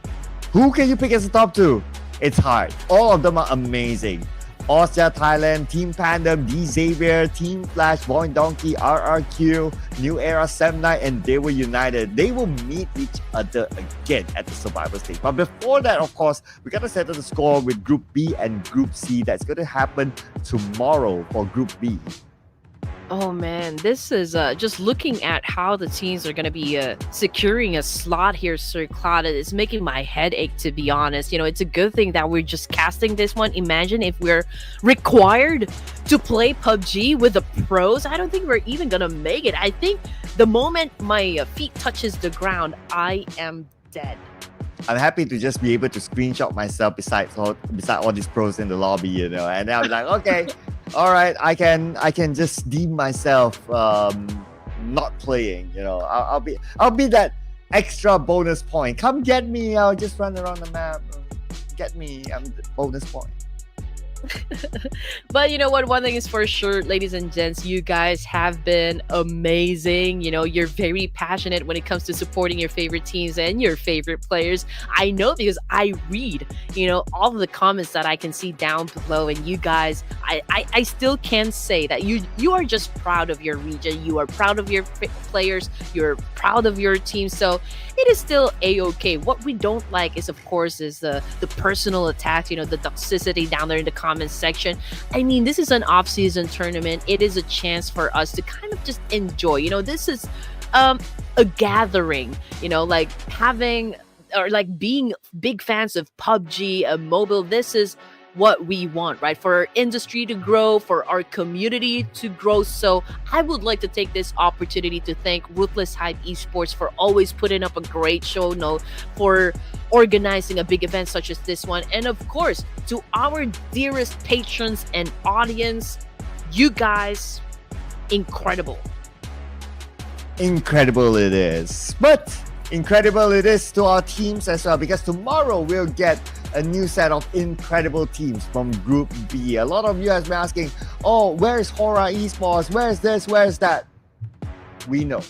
Who can you pick as the top 2? It's hard. All of them are amazing. OSJA Thailand, Team PANDUM, Xavier, Team Flash, VOIN Donkey, RRQ, New Era, Semnight, and DEWA United. They will meet each other again at the survival stage. But before that, of course, we got to settle the score with Group B and Group C. That's going to happen tomorrow for Group B. Oh man, this is just looking at how the teams are going to be securing a slot here, Sir Cloud. It's making my head ache, to be honest. It's a good thing that we're just casting this one. Imagine if we're required to play PUBG with the pros. I don't think we're even going to make it. I think the moment my feet touches the ground, I am dead. I'm happy to just be able to screenshot myself beside all these pros in the lobby, and then I'm like, okay, all right, I can just deem myself not playing. I'll be that extra bonus point. Come get me. I'll just run around the map. Get me. I'm the bonus point. But you know what? One thing is for sure, ladies and gents, you guys have been amazing. You're very passionate when it comes to supporting your favorite teams and your favorite players. I know because I read, all of the comments that I can see down below, and you guys, I still can say that you are just proud of your region. You are proud of your players. You're proud of your team. So it is still a-okay. What we don't like is, of course, the personal attacks, the toxicity down there in the comments section. I mean, this is an off-season tournament. It is a chance for us to kind of just enjoy. This is a gathering, like having or like being big fans of PUBG Mobile. This is what we want, right? For our industry to grow, for our community to grow. So I would like to take this opportunity to thank Ruthless Esports for always putting up a great show, for organizing a big event such as this one. And of course, to our dearest patrons and audience, you guys, incredible. Incredible it is. But incredible it is to our teams as well, because tomorrow we'll get a new set of incredible teams from Group B. A lot of you have been asking, oh, where's Hora Esports? Where's this? Where's that? We know.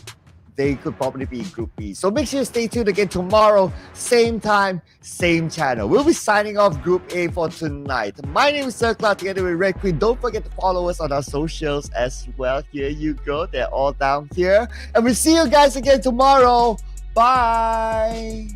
They could probably be Group B. So make sure you stay tuned again tomorrow, same time, same channel. We'll be signing off Group A for tonight. My name is Sir Cloud together with Red Queen. Don't forget to follow us on our socials as well. Here you go. They're all down here. And we'll see you guys again tomorrow. Bye.